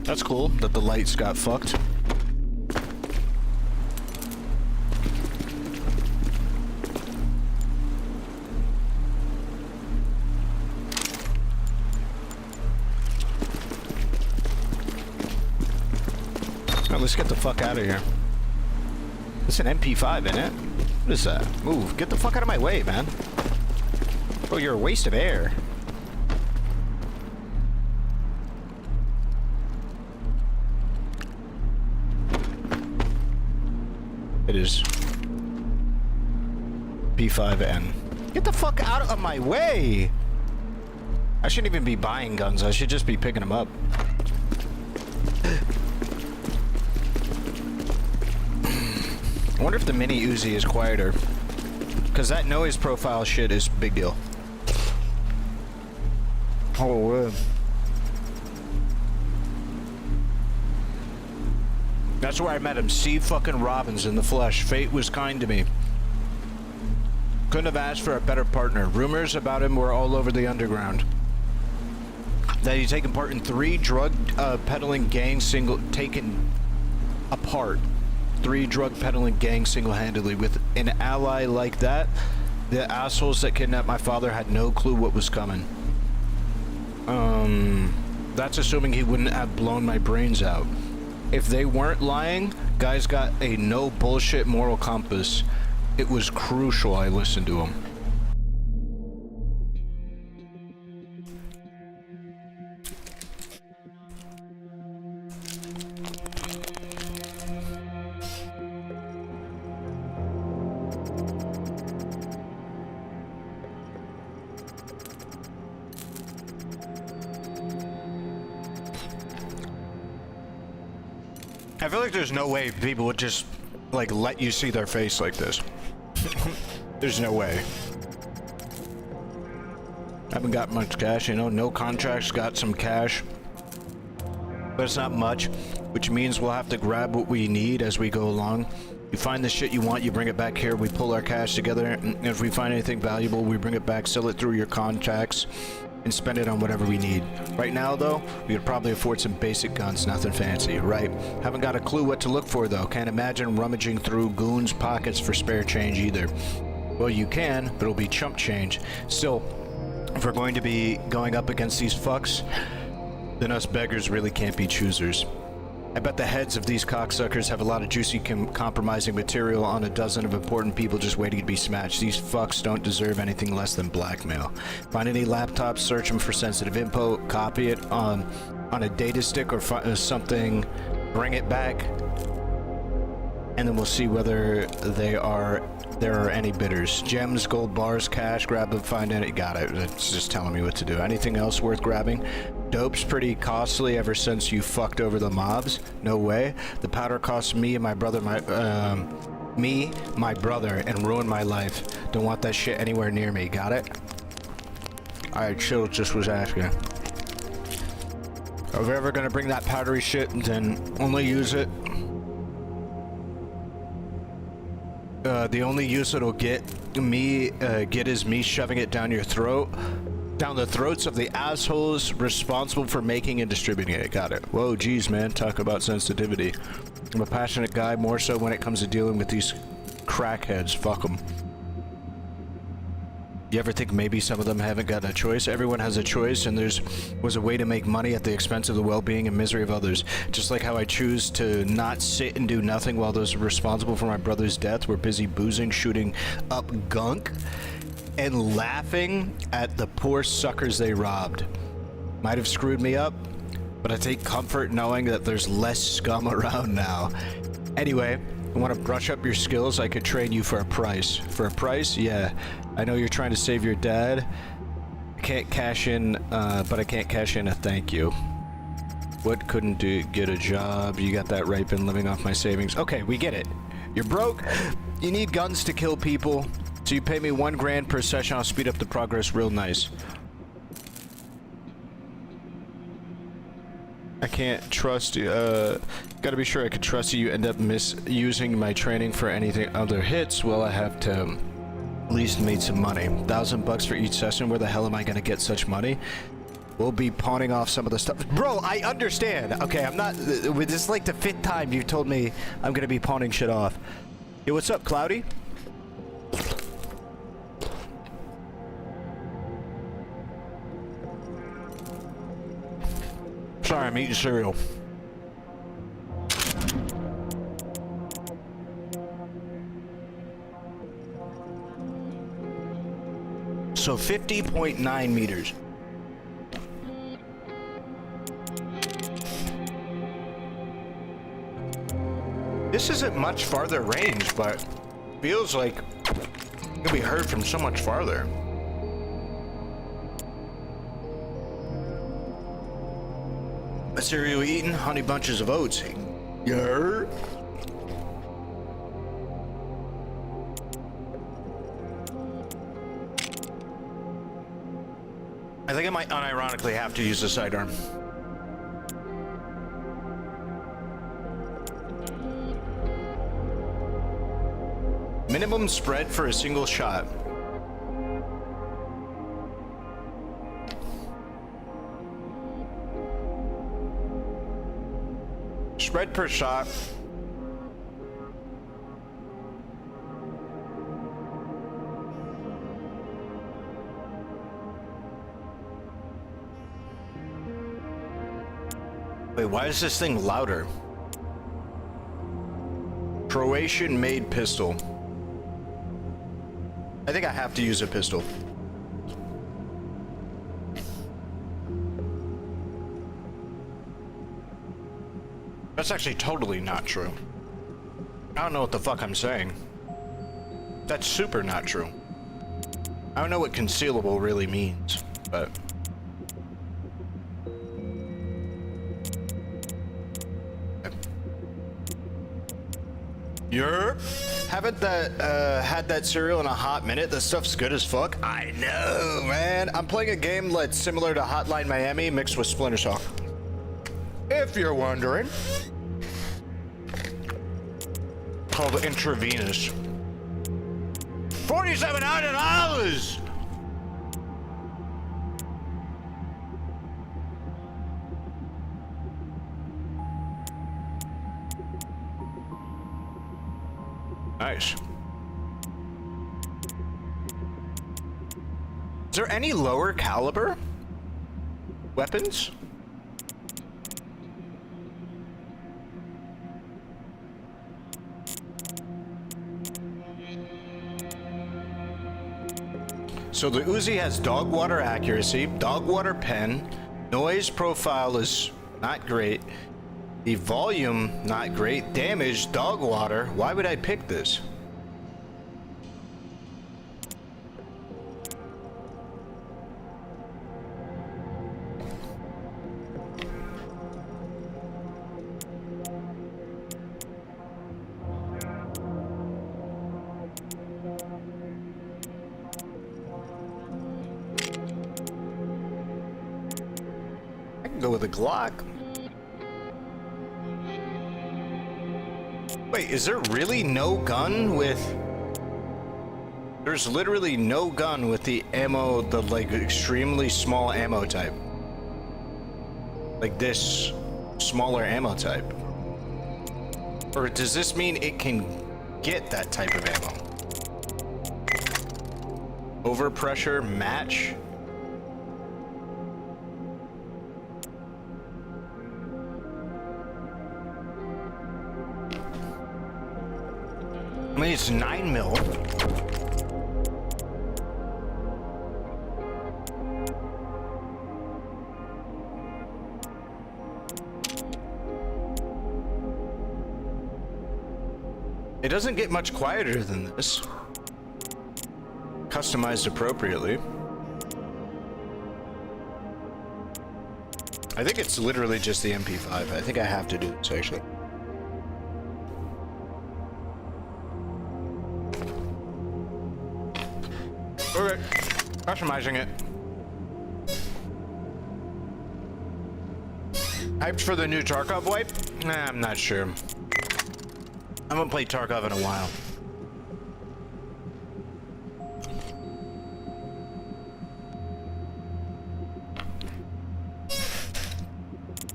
That's cool that the lights got fucked. Now, let's get the fuck out of here. It's an MP5, isn't it? What is that? Move. Get the fuck out of my way, man. Oh, you're a waste of air. It is P5N. Get the fuck out of my way! I shouldn't even be buying guns. I should just be picking them up. I wonder if the mini Uzi is quieter. Because that noise profile shit is big deal. Oh, that's where I met him. C. fucking Robbins in the flesh. Fate was kind to me. Couldn't have asked for a better partner. Rumors about him were all over the underground. That he'd taken part in 3 drug peddling gangs taken apart. 3 drug peddling gangs single-handedly. With an ally like that, the assholes that kidnapped my father had no clue what was coming. That's assuming he wouldn't have blown my brains out. If they weren't lying, guys got a no bullshit moral compass. It was crucial I listened to him. I feel like there's no way people would just, like, let you see their face like this. There's no way. I haven't got much cash, you know, no contracts, got some cash. But it's not much, which means we'll have to grab what we need as we go along. You find the shit you want, you bring it back here, we pull our cash together, and if we find anything valuable, we bring it back, sell it through your contacts, and spend it on whatever we need. Right now, though, we could probably afford some basic guns, nothing fancy, right? Haven't got a clue what to look for, though. Can't imagine rummaging through goons' pockets for spare change, either. Well, you can, but it'll be chump change. Still, if we're going to be going up against these fucks, then us beggars really can't be choosers. I bet the heads of these cocksuckers have a lot of juicy compromising material on a dozen of important people just waiting to be smashed. These fucks don't deserve anything less than blackmail. Find any laptops, search them for sensitive info, copy it on a data stick or something, bring it back, and then we'll see whether there are any bidders. Gems, gold bars, cash, grab them, find any. Got it. It's just telling me what to do. Anything else worth grabbing? Dope's pretty costly ever since you fucked over the mobs. No way. The powder cost me and my brother my brother and ruined my life. Don't want that shit anywhere near me. Got it? Alright, chill, just was asking. If we're ever gonna bring that powdery shit, then only use it. The only use it'll get is me shoving it down your throat. Down the throats of the assholes responsible for making and distributing it. Got it. Whoa, geez, man. Talk about sensitivity. I'm a passionate guy, more so when it comes to dealing with these crackheads. Fuck them. You ever think maybe some of them haven't got a choice? Everyone has a choice, and was a way to make money at the expense of the well-being and misery of others. Just like how I choose to not sit and do nothing while those responsible for my brother's death were busy boozing, shooting up gunk, and laughing at the poor suckers they robbed. Might have screwed me up, but I take comfort knowing that there's less scum around now. Anyway, I want to brush up your skills. I could train you for a price. For a price? Yeah. I know you're trying to save your dad. I can't cash in, but I can't cash in a thank you. What couldn't get a job? You got that right, been living off my savings. Okay, we get it. You're broke. You need guns to kill people. So you pay me $1 grand per session, I'll speed up the progress real nice. I can't trust you, gotta be sure I could trust you. You end up misusing my training for anything other hits. Well, I have to at least make some money. $1,000 for each session, where the hell am I gonna get such money? We'll be pawning off some of the stuff. Bro, I understand. Okay, I'm not... This is like the 5th time you told me I'm gonna be pawning shit off. Yo, what's up, Cloudy? Sorry, I'm eating cereal. So 50.9 meters. This isn't much farther range, but feels like it can be heard from so much farther. A cereal eaten, honey bunches of oats. Yer. I think I might unironically have to use the sidearm. Minimum spread for a single shot. Spread per shot. Wait, why is this thing louder? Croatian-made pistol. I think I have to use a pistol. That's actually totally not true. I don't know what the fuck I'm saying. That's super not true. I don't know what concealable really means, but... Yerp. Haven't had that cereal in a hot minute. The stuff's good as fuck. I know, man. I'm playing a game that's similar to Hotline Miami mixed with Splinter Cell. If you're wondering. Called Intravenous. $4,700! Nice. Is there any lower caliber weapons? So the Uzi has dog water accuracy, dog water pen, noise profile is not great. The volume, not great. Damage, dog water. Why would I pick this? I can go with a Glock. Wait, is there really no gun with... There's literally no gun with the ammo, the like extremely small ammo type. Like this smaller ammo type. Or does this mean it can get that type of ammo? Overpressure match? I mean, it's 9 mil. It doesn't get much quieter than this. Customized appropriately. I think it's literally just the MP5. I think I have to do this actually. Okay, customizing it. Hyped for the new Tarkov wipe? Nah, I'm not sure. I haven't played Tarkov in a while.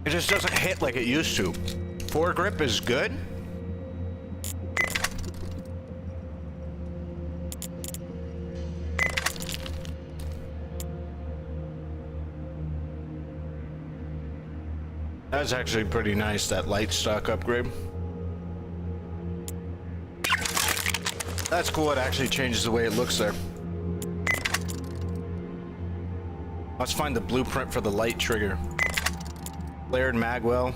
It just doesn't hit like it used to. Foregrip is good. That's actually pretty nice, that light stock upgrade. That's cool, it actually changes the way it looks there. Let's find the blueprint for the light trigger. Flared magwell.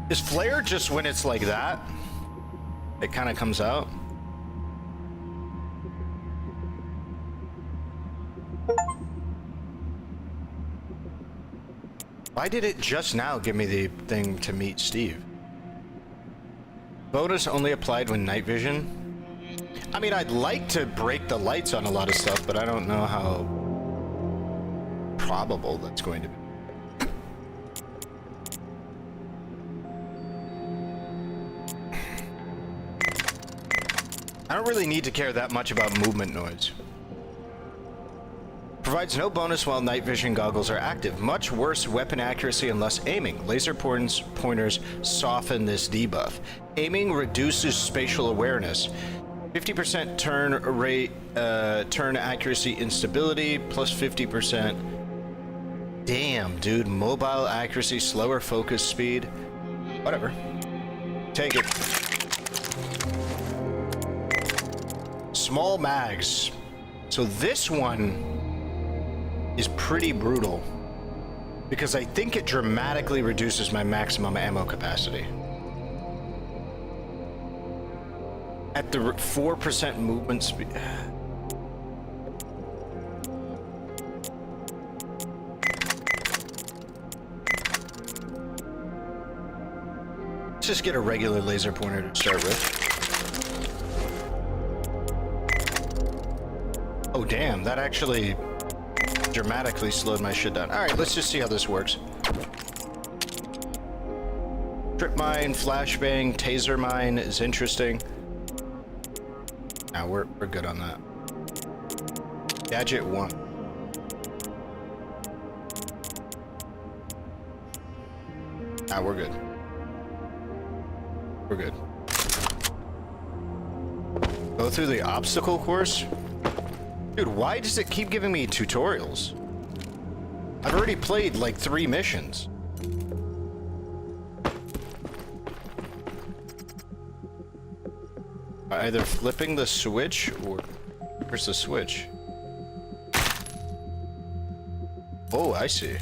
Is flare just when it's like that? It kind of comes out? Why did it just now give me the thing to meet Steve? Bonus only applied when night vision. I mean, I'd like to break the lights on a lot of stuff, but I don't know how probable that's going to be. I don't really need to care that much about movement noise. Provides no bonus while night vision goggles are active. Much worse weapon accuracy and less aiming. Laser pointers soften this debuff. Aiming reduces spatial awareness. 50% turn rate, turn accuracy instability, plus 50%. Damn, dude. Mobile accuracy, slower focus speed. Whatever. Take it. Small mags. So this one is pretty brutal because I think it dramatically reduces my maximum ammo capacity. At the 4% movement speed. Let's just get a regular laser pointer to start with. Oh damn, that actually dramatically slowed my shit down. Alright, let's just see how this works. Trip mine, flashbang, taser mine is interesting. Now we're good on that. Gadget 1. Now we're good. We're good. Go through the obstacle course? Dude, why does it keep giving me tutorials? I've already played like 3 missions. Either flipping the switch or... Where's the switch? Oh, I see.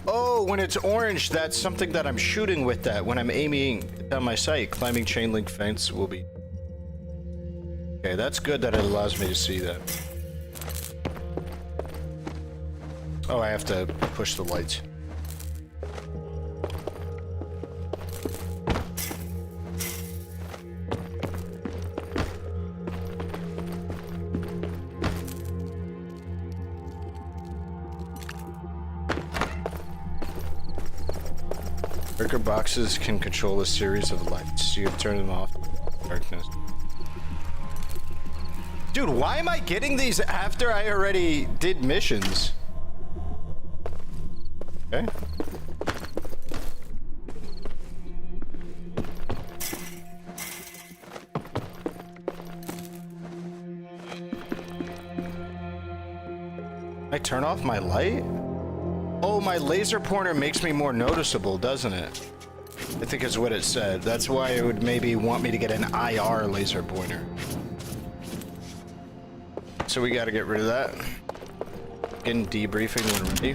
Oh, when it's orange, that's something that I'm shooting with that. When I'm aiming down my sight, climbing chain link fence will be... Okay, that's good that it allows me to see that. Oh, I have to push the lights. Breaker boxes can control a series of lights. You can turn them off in darkness. Dude, why am I getting these after I already did missions? Okay. I turn off my light? Oh, my laser pointer makes me more noticeable, doesn't it? I think is what it said. That's why it would maybe want me to get an IR laser pointer. So we gotta get rid of that. Begin debriefing when ready.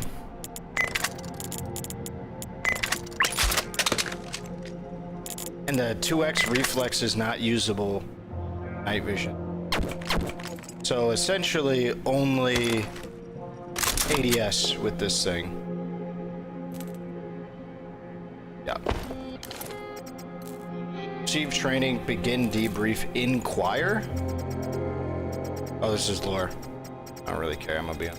And the 2x reflex is not usable night vision. So essentially only ADS with this thing. Yeah. Achieve training, begin debrief, inquire. Oh, this is lore. I don't really care, I'm gonna be on.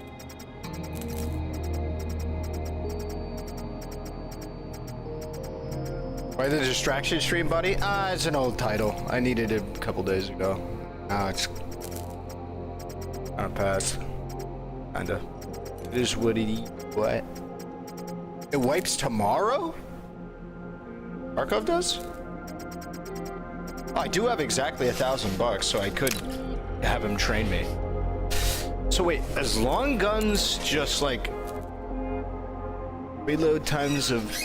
Why the distraction stream, buddy? Ah, it's an old title. I needed it a couple days ago. Now it's on a pass. Kinda. It is what it is. What? It wipes tomorrow? Markov does? Oh, I do have exactly $1,000, so I could have him train me. So wait, as long guns just like reload times of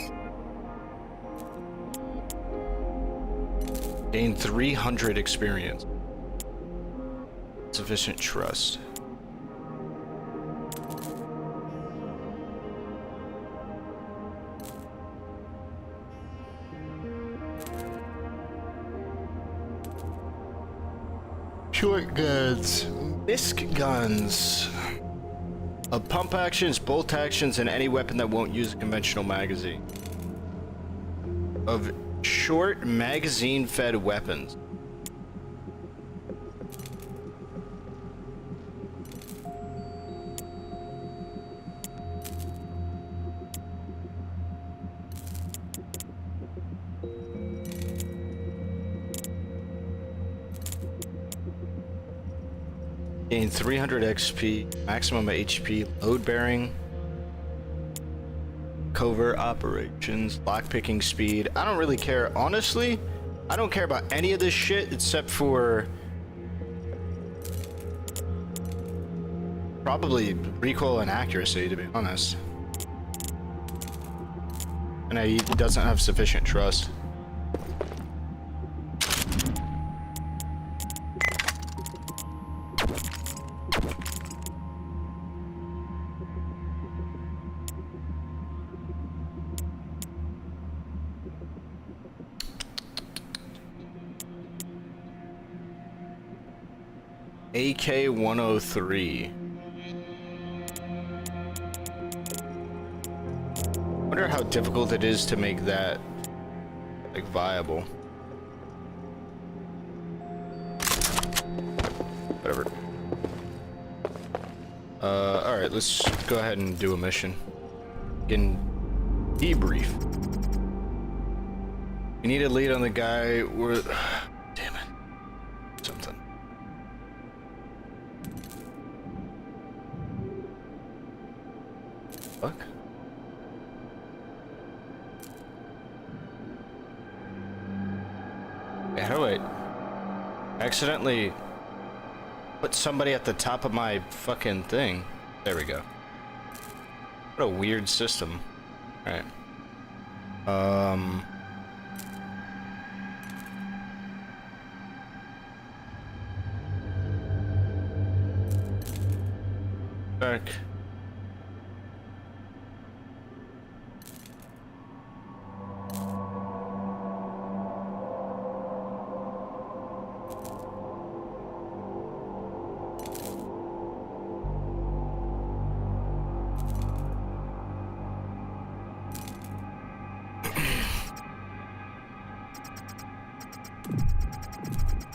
gain 300 experience. Sufficient trust. Short guns, misc guns, of pump actions, bolt actions, and any weapon that won't use a conventional magazine. Of short magazine-fed weapons. Gain 300 XP, maximum HP, load bearing, covert operations, lockpicking speed. I don't really care. Honestly, I don't care about any of this shit except for probably recoil and accuracy, to be honest. And he doesn't have sufficient trust. AK-103. Wonder how difficult it is to make that like viable. Whatever. All right, let's go ahead and do a mission. Again, debrief. You need a lead on the guy where. Damn it. Something. Fuck. Yeah, how do I accidentally put somebody at the top of my fucking thing? There we go. What a weird system. All right. Back.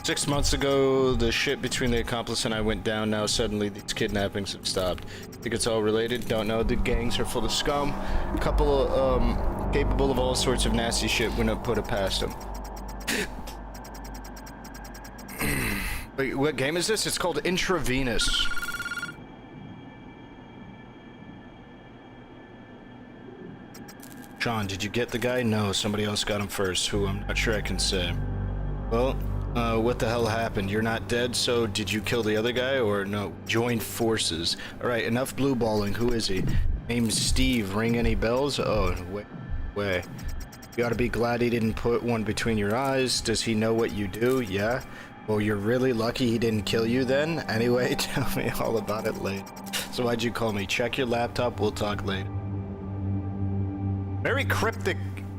6 months ago, the shit between the accomplice and I went down. Now suddenly these kidnappings have stopped. Think it's all related? Don't know. The gangs are full of scum. A couple of, capable of all sorts of nasty shit. Wouldn't put it past them. Wait, what game is this? It's called Intravenous. John, did you get the guy? No, somebody else got him first, who I'm not sure I can say. Well, what the hell happened? You're not dead, so did you kill the other guy, or no? Join forces. Alright, enough blue balling. Who is he? Name's Steve. Ring any bells? Oh, way. You ought to be glad he didn't put one between your eyes. Does he know what you do? Yeah? Well, you're really lucky he didn't kill you then. Anyway, tell me all about it later. So why'd you call me? Check your laptop, we'll talk later. Very cryptic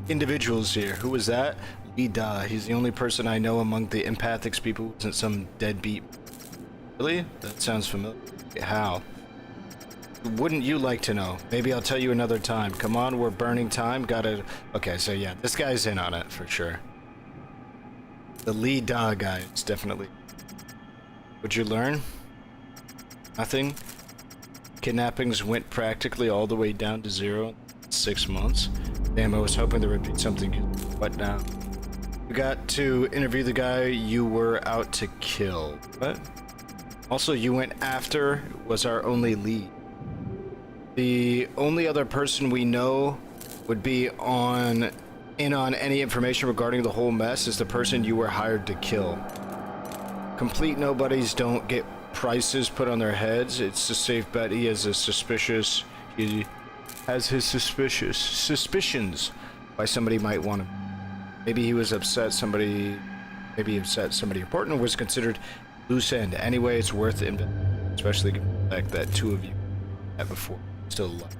individuals here. Who was that? Lee Da. He's the only person I know among the empathics people who isn't some deadbeat. Really? That sounds familiar. How? Wouldn't you like to know? Maybe I'll tell you another time. Come on, we're burning time. Gotta... Okay, so yeah, this guy's in on it for sure. The Lee Da guy is definitely... What'd you learn? Nothing? Kidnappings went practically all the way down to 0 in 6 months. Damn, I was hoping there would be something. What now? You got to interview the guy you were out to kill. What? Also, you went after was our only lead. The only other person we know would be in on any information regarding the whole mess is the person you were hired to kill. Complete nobodies don't get prices put on their heads. It's a safe bet he has his suspicions why somebody might want to. Maybe he was upset somebody important was considered loose end. Anyway, it's worth it, especially given the fact that two of you had before still alive.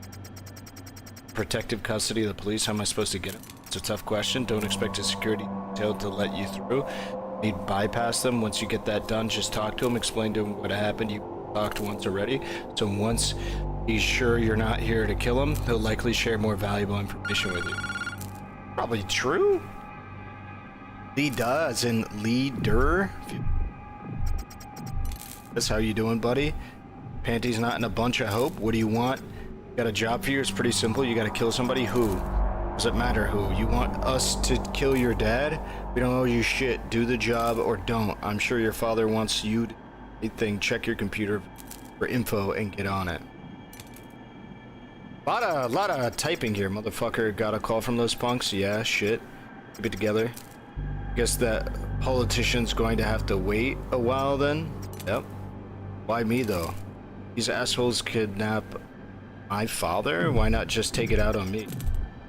Protective custody of the police, how am I supposed to get him? It's a tough question. Don't expect a security detail to let you through. You'd bypass them. Once you get that done, just talk to him, explain to him what happened. You talked once already, so once he's sure you're not here to kill him, he'll likely share more valuable information with you. Probably true. Leader, as in leader. That's how you doing, buddy? Panties not in a bunch of hope. What do you want? Got a job for you? It's pretty simple. You gotta kill somebody. Who? Does it matter who? You want us to kill your dad? We don't owe you shit. Do the job or don't. I'm sure your father wants you to do anything. Check your computer for info and get on it. Lot of typing here, motherfucker. Got a call from those punks? Yeah, shit. Keep it together. Guess that politician's going to have to wait a while then? Yep. Why me though? These assholes kidnap my father? Why not just take it out on me?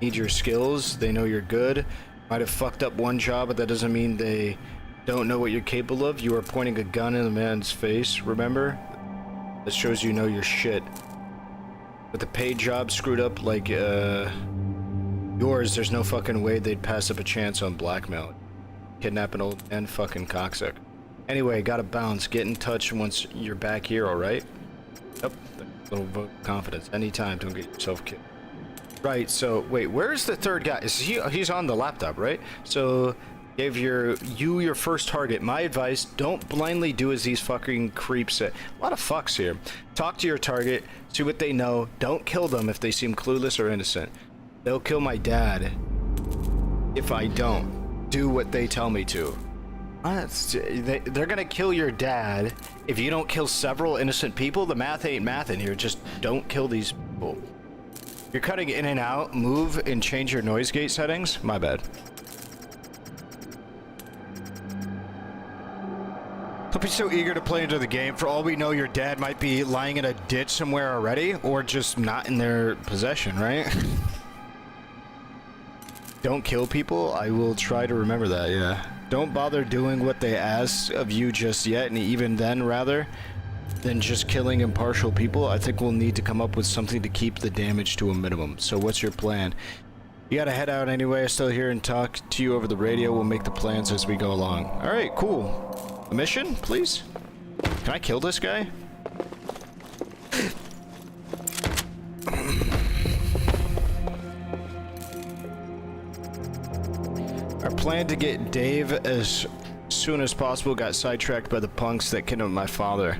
Need your skills, they know you're good. Might have fucked up one job, but that doesn't mean they don't know what you're capable of. You are pointing a gun in the man's face, remember? That shows you know your shit. With a paid job screwed up like yours, there's no fucking way they'd pass up a chance on blackmail. Kidnap an old man, fucking cocksucker. Anyway, gotta bounce. Get in touch once you're back here, alright? Yep, little vote of confidence. Anytime, don't get yourself killed. Right, so, wait, where's the third guy? He's on the laptop, right? So, gave your first target. My advice, don't blindly do as these fucking creeps say. A lot of fucks here. Talk to your target, see what they know. Don't kill them if they seem clueless or innocent. They'll kill my dad if I don't do what they tell me to. They're gonna kill your dad if you don't kill several innocent people. The math ain't mathin' here. Just don't kill these people. You're cutting in and out. Move and change your noise gate settings. My bad. Don't be so eager to play into the game. For all we know, your dad might be lying in a ditch somewhere already, or just not in their possession, right? Don't kill people. I will try to remember that, yeah. Don't bother doing what they ask of you just yet, and even then, rather than just killing impartial people, I think we'll need to come up with something to keep the damage to a minimum. So what's your plan? You gotta head out anyway. I still hear and talk to you over the radio. We'll make the plans as we go along. Alright, cool. A mission, please? Can I kill this guy? Our plan to get Dave as soon as possible got sidetracked by the punks that kidnapped my father.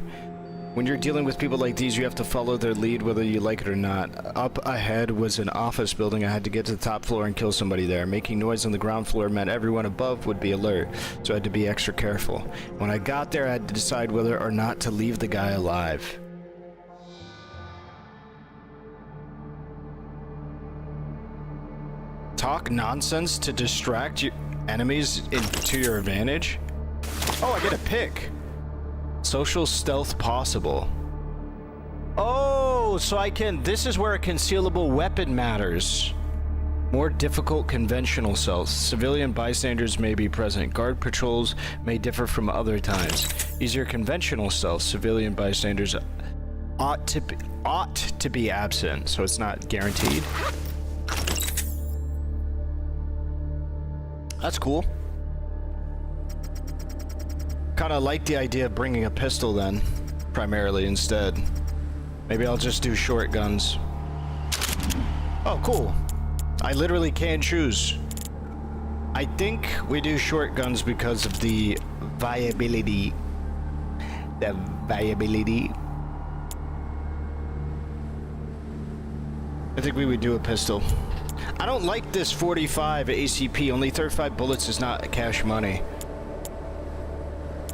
When you're dealing with people like these, you have to follow their lead whether you like it or not. Up ahead was an office building. I had to get to the top floor and kill somebody there. Making noise on the ground floor meant everyone above would be alert, so I had to be extra careful. When I got there, I had to decide whether or not to leave the guy alive. Talk nonsense to distract your enemies to your advantage? Oh, I get a pick. Social stealth possible. Oh, so I can... This is where a concealable weapon matters. More difficult conventional stealth. Civilian bystanders may be present. Guard patrols may differ from other times. Easier conventional stealth. Civilian bystanders ought to be absent, so it's not guaranteed. That's cool. Kind of like the idea of bringing a pistol then, primarily instead. Maybe I'll just do short guns. Oh, cool. I literally can choose. I think we do short guns because of the viability. The viability. I think we would do a pistol. I don't like this 45 ACP. Only 35 bullets is not cash money.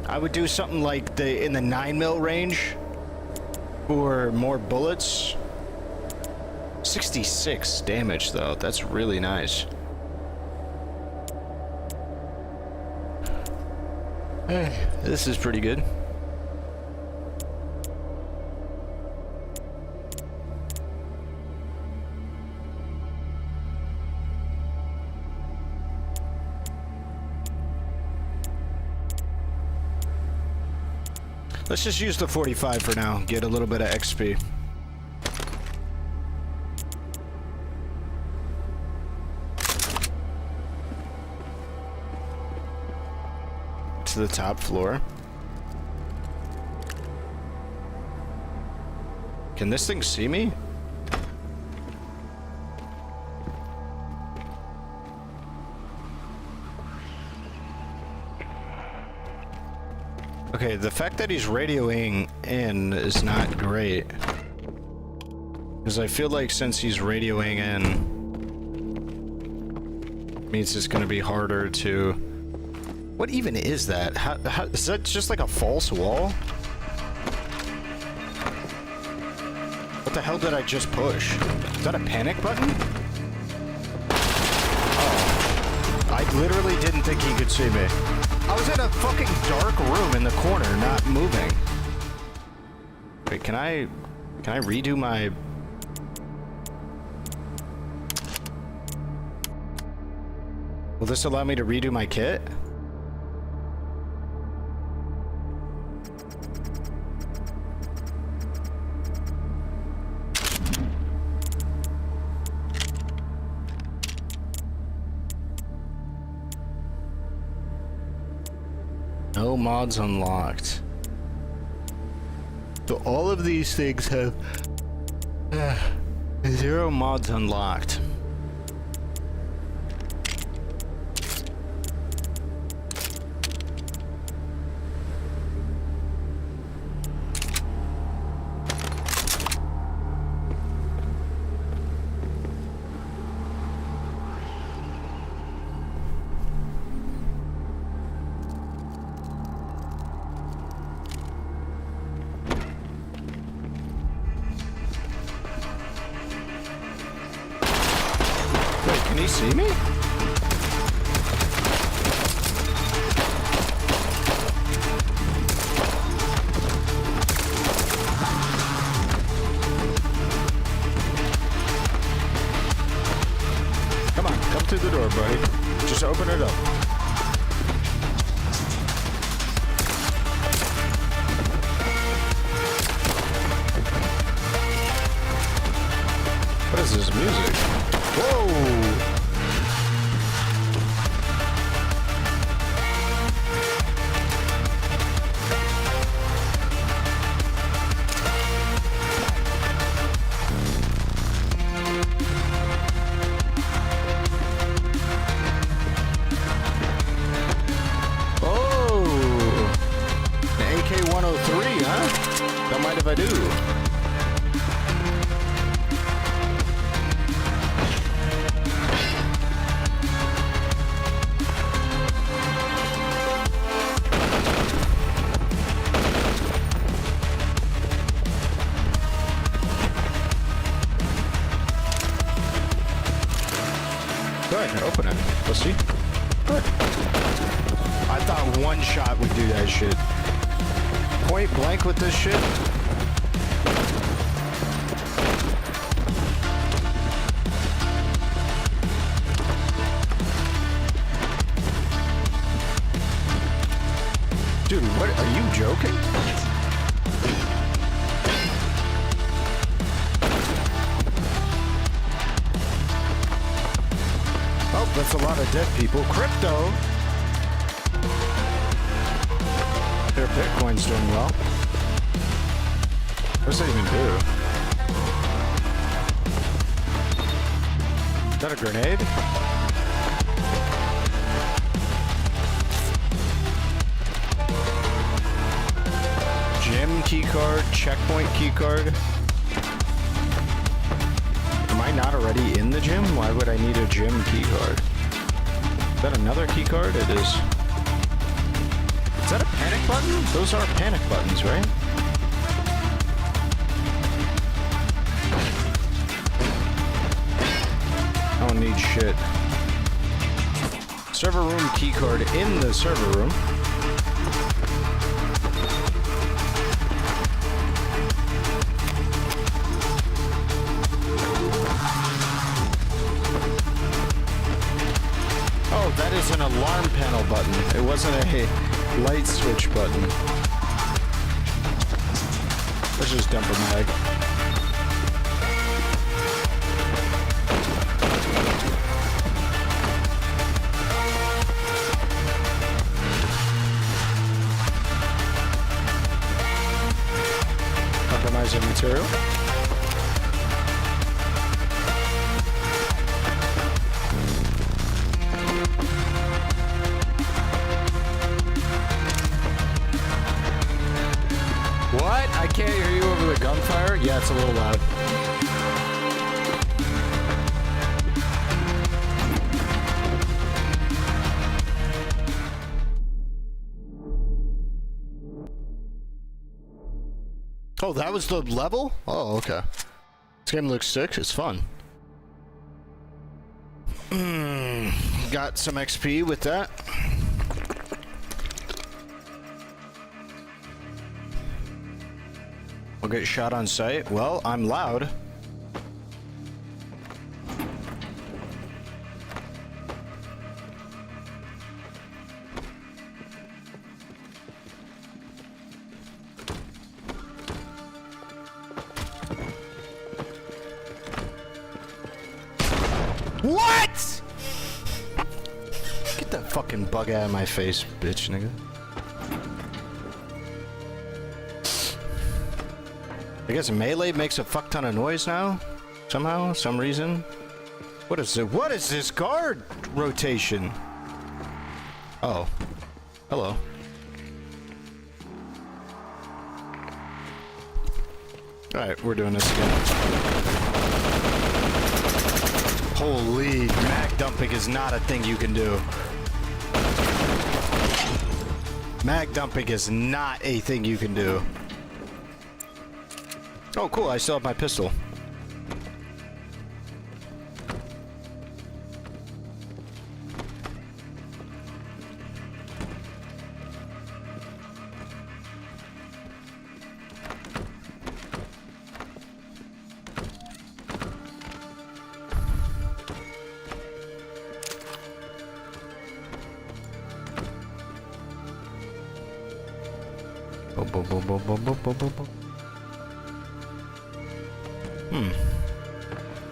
I would do something like in the 9mm range for more bullets. 66 damage though. That's really nice. This is pretty good. Let's just use the 45 for now. Get a little bit of XP. To the top floor. Can this thing see me? Okay, the fact that he's radioing in is not great. Because I feel like since he's radioing in, means it's going to be harder to... What even is that? How, is that just like a false wall? What the hell did I just push? Is that a panic button? Oh. I literally didn't think he could see me. I was in a fucking dark room in the corner, not moving. Wait, can I redo my... Will this allow me to redo my kit? No mods unlocked. So all of these things have 0 mods unlocked. Can he see me? Come on, come through the door, buddy. Just open it up. What is this music? Whoa! AK-103, huh? Don't mind if I do. Go ahead, open it. Let's see. Good. I thought one shot would do that shit. Point blank with this shit. Dude, what? Are you joking? Oh, that's a lot of dead people. Crypto! Their Bitcoin's doing well. What does that even do? Is that a grenade? Gym keycard, checkpoint keycard. Am I not already in the gym? Why would I need a gym keycard? Is that another keycard? It is. Is that a panic button? Those are panic buttons, right? don't need shit. Server room keycard in the server room. Oh, that is an alarm panel button. It wasn't a light switch button. Let's just dump a mag. Compromising material. What? I can't hear you over the gunfire? Yeah, it's a little loud. Oh, that was the level? Oh, okay. This game looks sick. It's fun. Got some XP with that. I'll get shot on sight. Well, I'm loud. What? Get that fucking bug out of my face, bitch, nigga. I guess melee makes a fuck ton of noise now? Somehow? Some reason? What is it? What is this guard rotation? Oh. Hello. Alright, we're doing this again. Holy, mag dumping is not a thing you can do. Mag dumping is not a thing you can do. Oh, cool, I still have my pistol.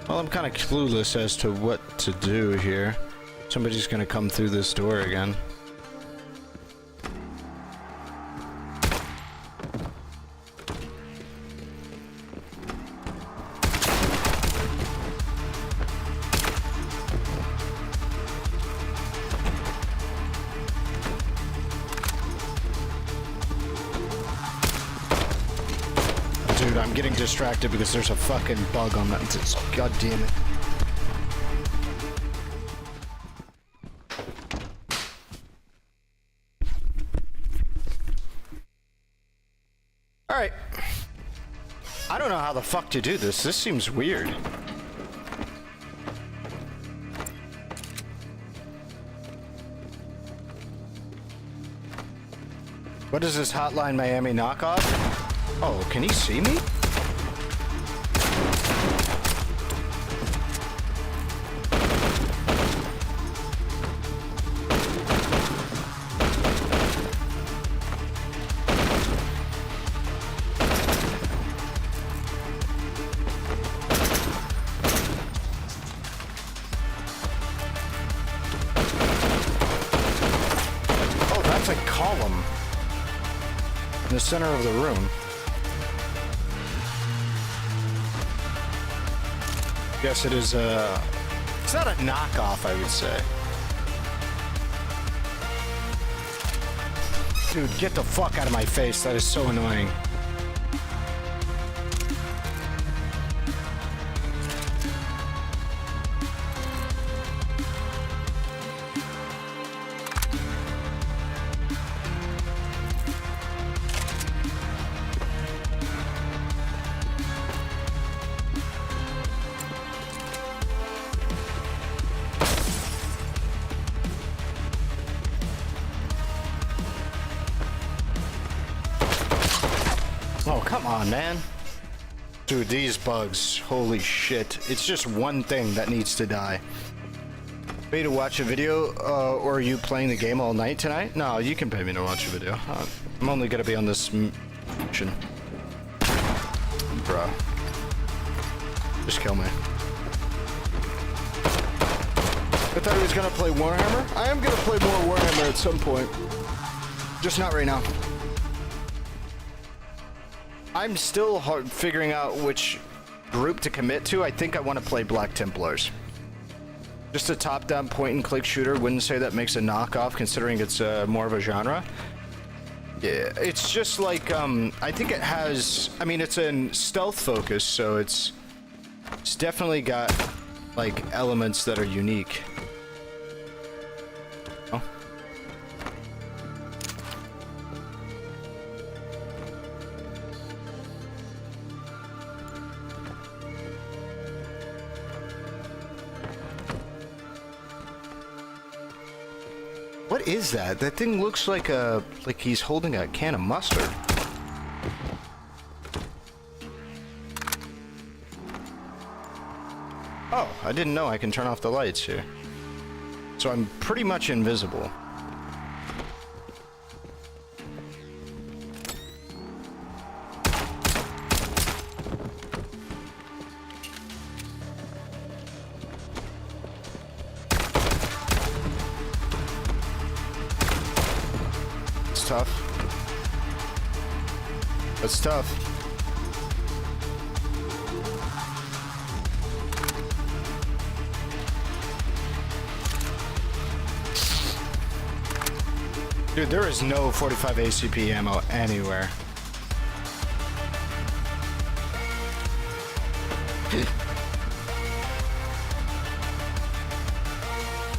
Well, I'm kind of clueless as to what to do here. Somebody's gonna come through this door again. Dude, I'm getting distracted because there's a fucking bug on that. God damn it. Alright. I don't know how the fuck to do this. This seems weird. What is this Hotline Miami knockoff? Oh, can he see me? Oh, that's a column in the center of the room. Guess it is it's not a knockoff, I would say. Dude, get the fuck out of my face. That is so annoying. on, man. Dude, these bugs, holy shit. It's just one thing that needs to die. Pay to watch a video, or are you playing the game all night tonight? No, you can pay me to watch a video. I'm only gonna be on this mission. Bruh. Just kill me. I thought he was gonna play Warhammer. I am gonna play more Warhammer at some point. Just not right now. I'm still figuring out which group to commit to. I think I want to play Black Templars. Just a top-down point-and-click shooter. Wouldn't say that makes a knockoff, considering it's more of a genre. Yeah, it's just like, I think it has... I mean, it's in stealth focus, so it's definitely got, like, elements that are unique. Oh. What is that? That thing looks like he's holding a can of mustard. Oh, I didn't know I can turn off the lights here. So I'm pretty much invisible. Tough. That's tough. Dude, there is no 45 ACP ammo anywhere.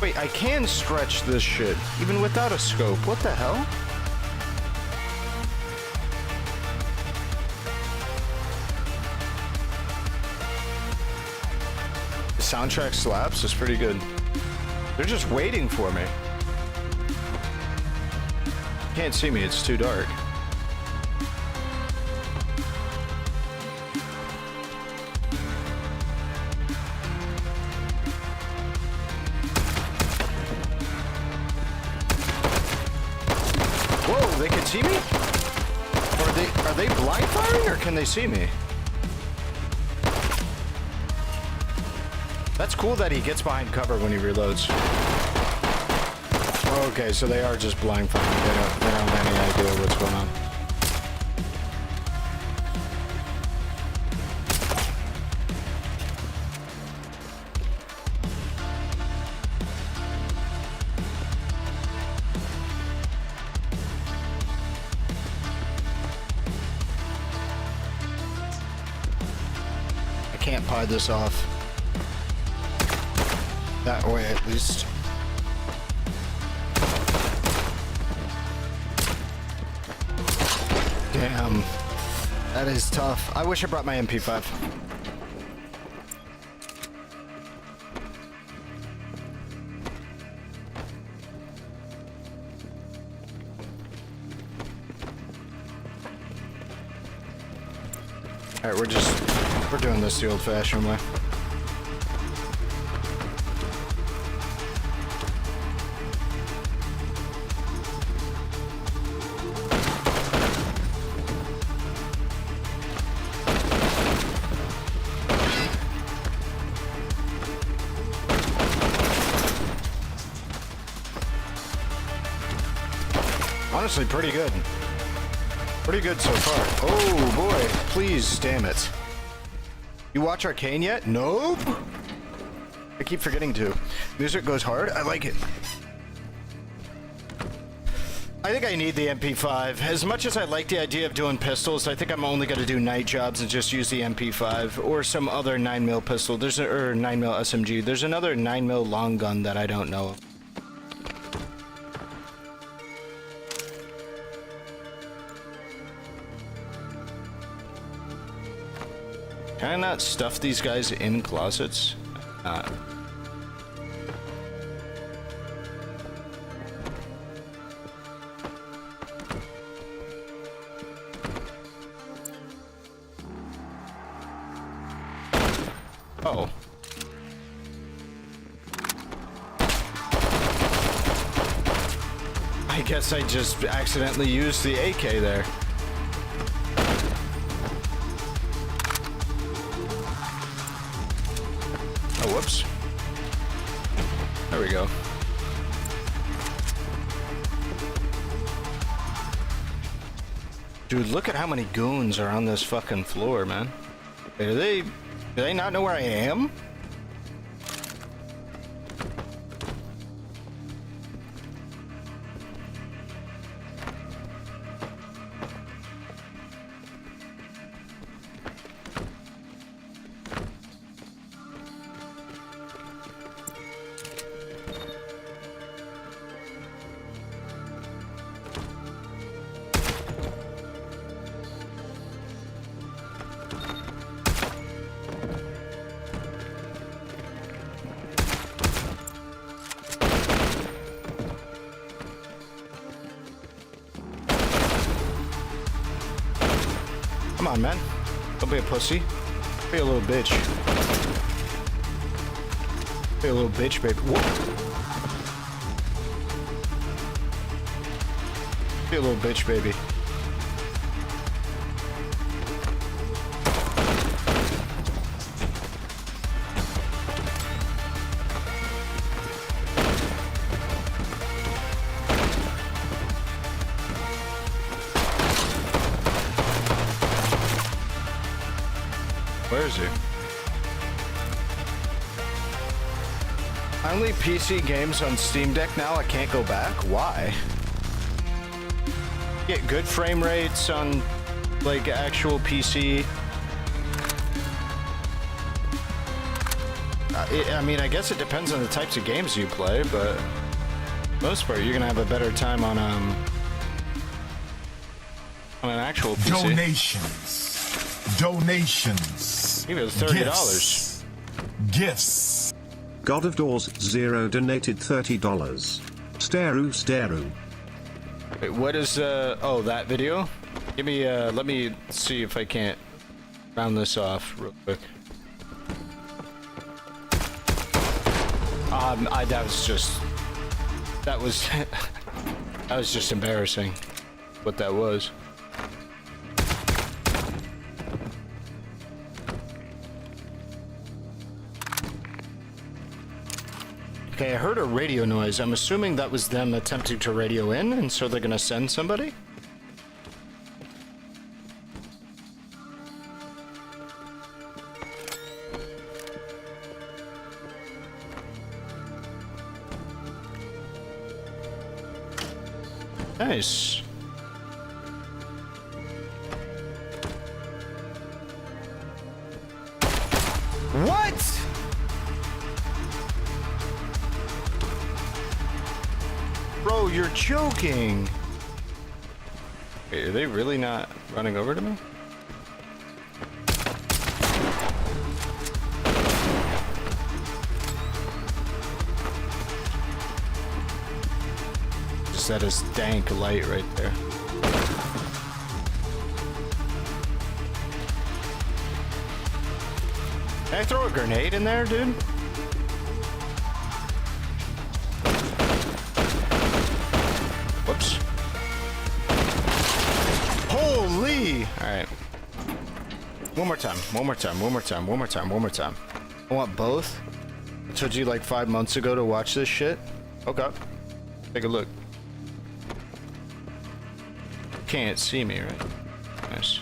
Wait, I can stretch this shit even without a scope. What the hell? Soundtrack slaps is pretty good. They're just waiting for me. Can't see me, it's too dark. Whoa, they can see me? Or are they blind firing or can they see me? That's cool that he gets behind cover when he reloads. Okay, so they are just blind firing. They don't have any idea what's going on. I can't pod this off. That way, at least. Damn. That is tough. I wish I brought my MP5. Alright, we're doing this the old-fashioned way. Honestly, pretty good. Pretty good so far. Oh boy, please, damn it. You watch Arcane yet? Nope. I keep forgetting to. Music goes hard. I like it. I think I need the MP5. As much as I like the idea of doing pistols, I think I'm only going to do night jobs and just use the MP5 or some other 9mm pistol. There's or 9mm SMG. There's another 9mm long gun that I don't know of. Can I not stuff these guys in closets? I guess I just accidentally used the AK there. Oh, whoops. There we go. Dude, look at how many goons are on this fucking floor, man. Do they not know where I am? Come on, man. Don't be a pussy. Be a little bitch. Be a little bitch, baby. Whoa. Be a little bitch, baby. Where is he? Only PC games on Steam Deck now. I can't go back. Why? Get good frame rates on like actual PC. I mean, I guess it depends on the types of games you play, but for the most part, you're gonna have a better time on an actual PC. Donations. Even if it's $30. Gifts. God of Doors 0 donated $30. Staru. Wait, what is oh, that video? Give me let me see if I can't round this off real quick. That was just embarrassing what that was. Okay, I heard a radio noise. I'm assuming that was them attempting to radio in, and so they're gonna send somebody? Nice. What? Bro, you're joking. Wait, are they really not running over to me? Just that is dank light right there. Can I throw a grenade in there, dude? Whoops. Holy! Alright. One more time. I want both. I told you like 5 months ago to watch this shit. Okay. Take a look. Can't see me, right? Nice.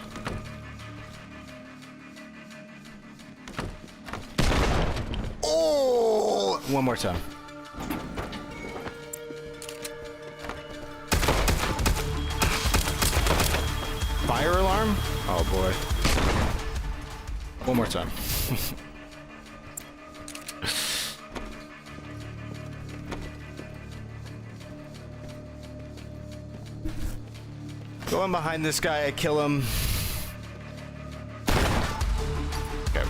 Oh! One more time. Fire alarm? Oh boy. One more time. Go in behind this guy, I kill him. Okay.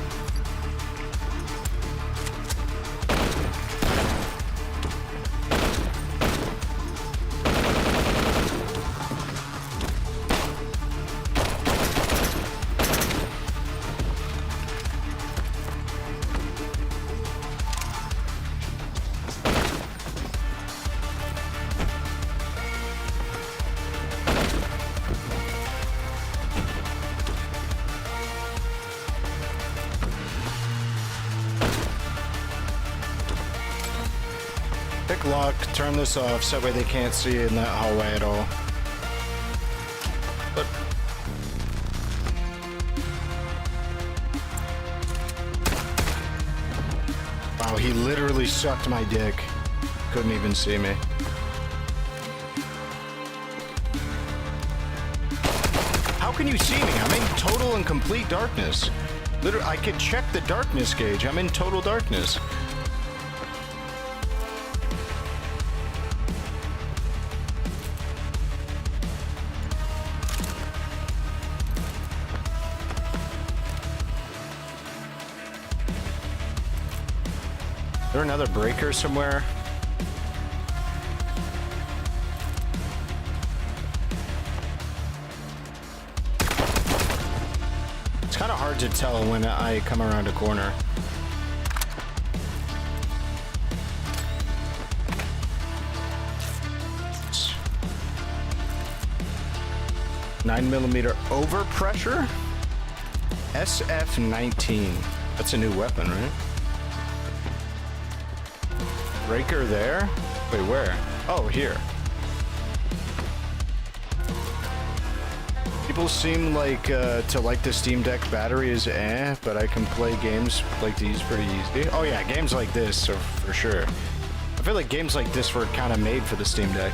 Pick lock, turn this off, so that way they can't see you in that hallway at all. But wow, he literally sucked my dick. Couldn't even see me. How can you see me? I'm in total and complete darkness. Literally, I could check the darkness gauge. I'm in total darkness. Is there another breaker somewhere? It's kind of hard to tell when I come around a corner. "9mm overpressure? SF-19. That's a new weapon, right? Breaker there? Wait, where? Oh, here. People seem like to like the Steam Deck battery is but I can play games like these pretty easy. Oh yeah, games like this, so for sure. I feel like games like this were kind of made for the Steam Deck.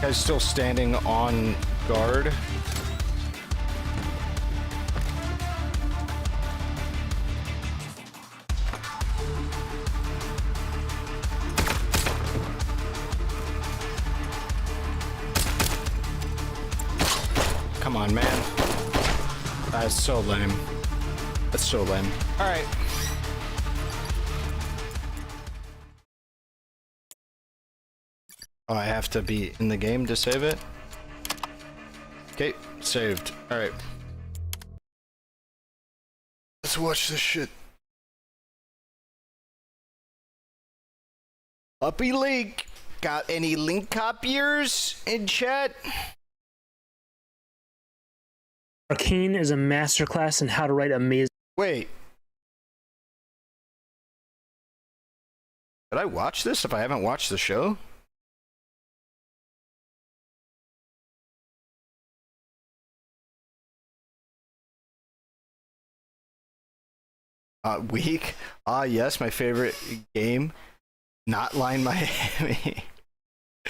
Guy's still standing on guard. Come on, man. That's so lame. That's so lame. All right. Oh, I have to be in the game to save it? Okay, saved. Alright. Let's watch this shit. Uppy Link! Got any link copiers in chat? Arcane is a masterclass in how to write amazing. Wait. Did I watch this if I haven't watched the show? Weak. Yes, my favorite game. Not Line Miami.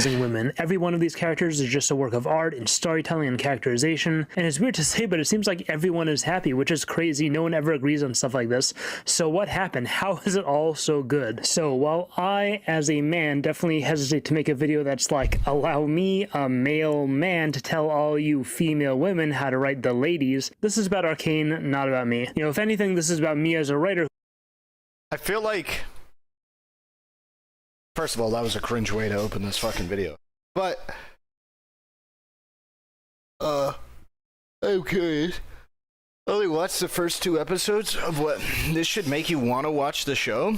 Women. Every one of these characters is just a work of art and storytelling and characterization, and it's weird to say, but it seems like everyone is happy, which is crazy. No one ever agrees on stuff like this. So what happened? How is it all so good? So while I, as a man, definitely hesitate to make a video that's like, allow me, a male man, to tell all you female women how to write the ladies, this is about Arcane, not about me. You know, if anything, this is about me as a writer. I feel like... First of all, that was a cringe way to open this fucking video. But... I'm curious. I only watched the first 2 episodes of what this should make you want to watch the show.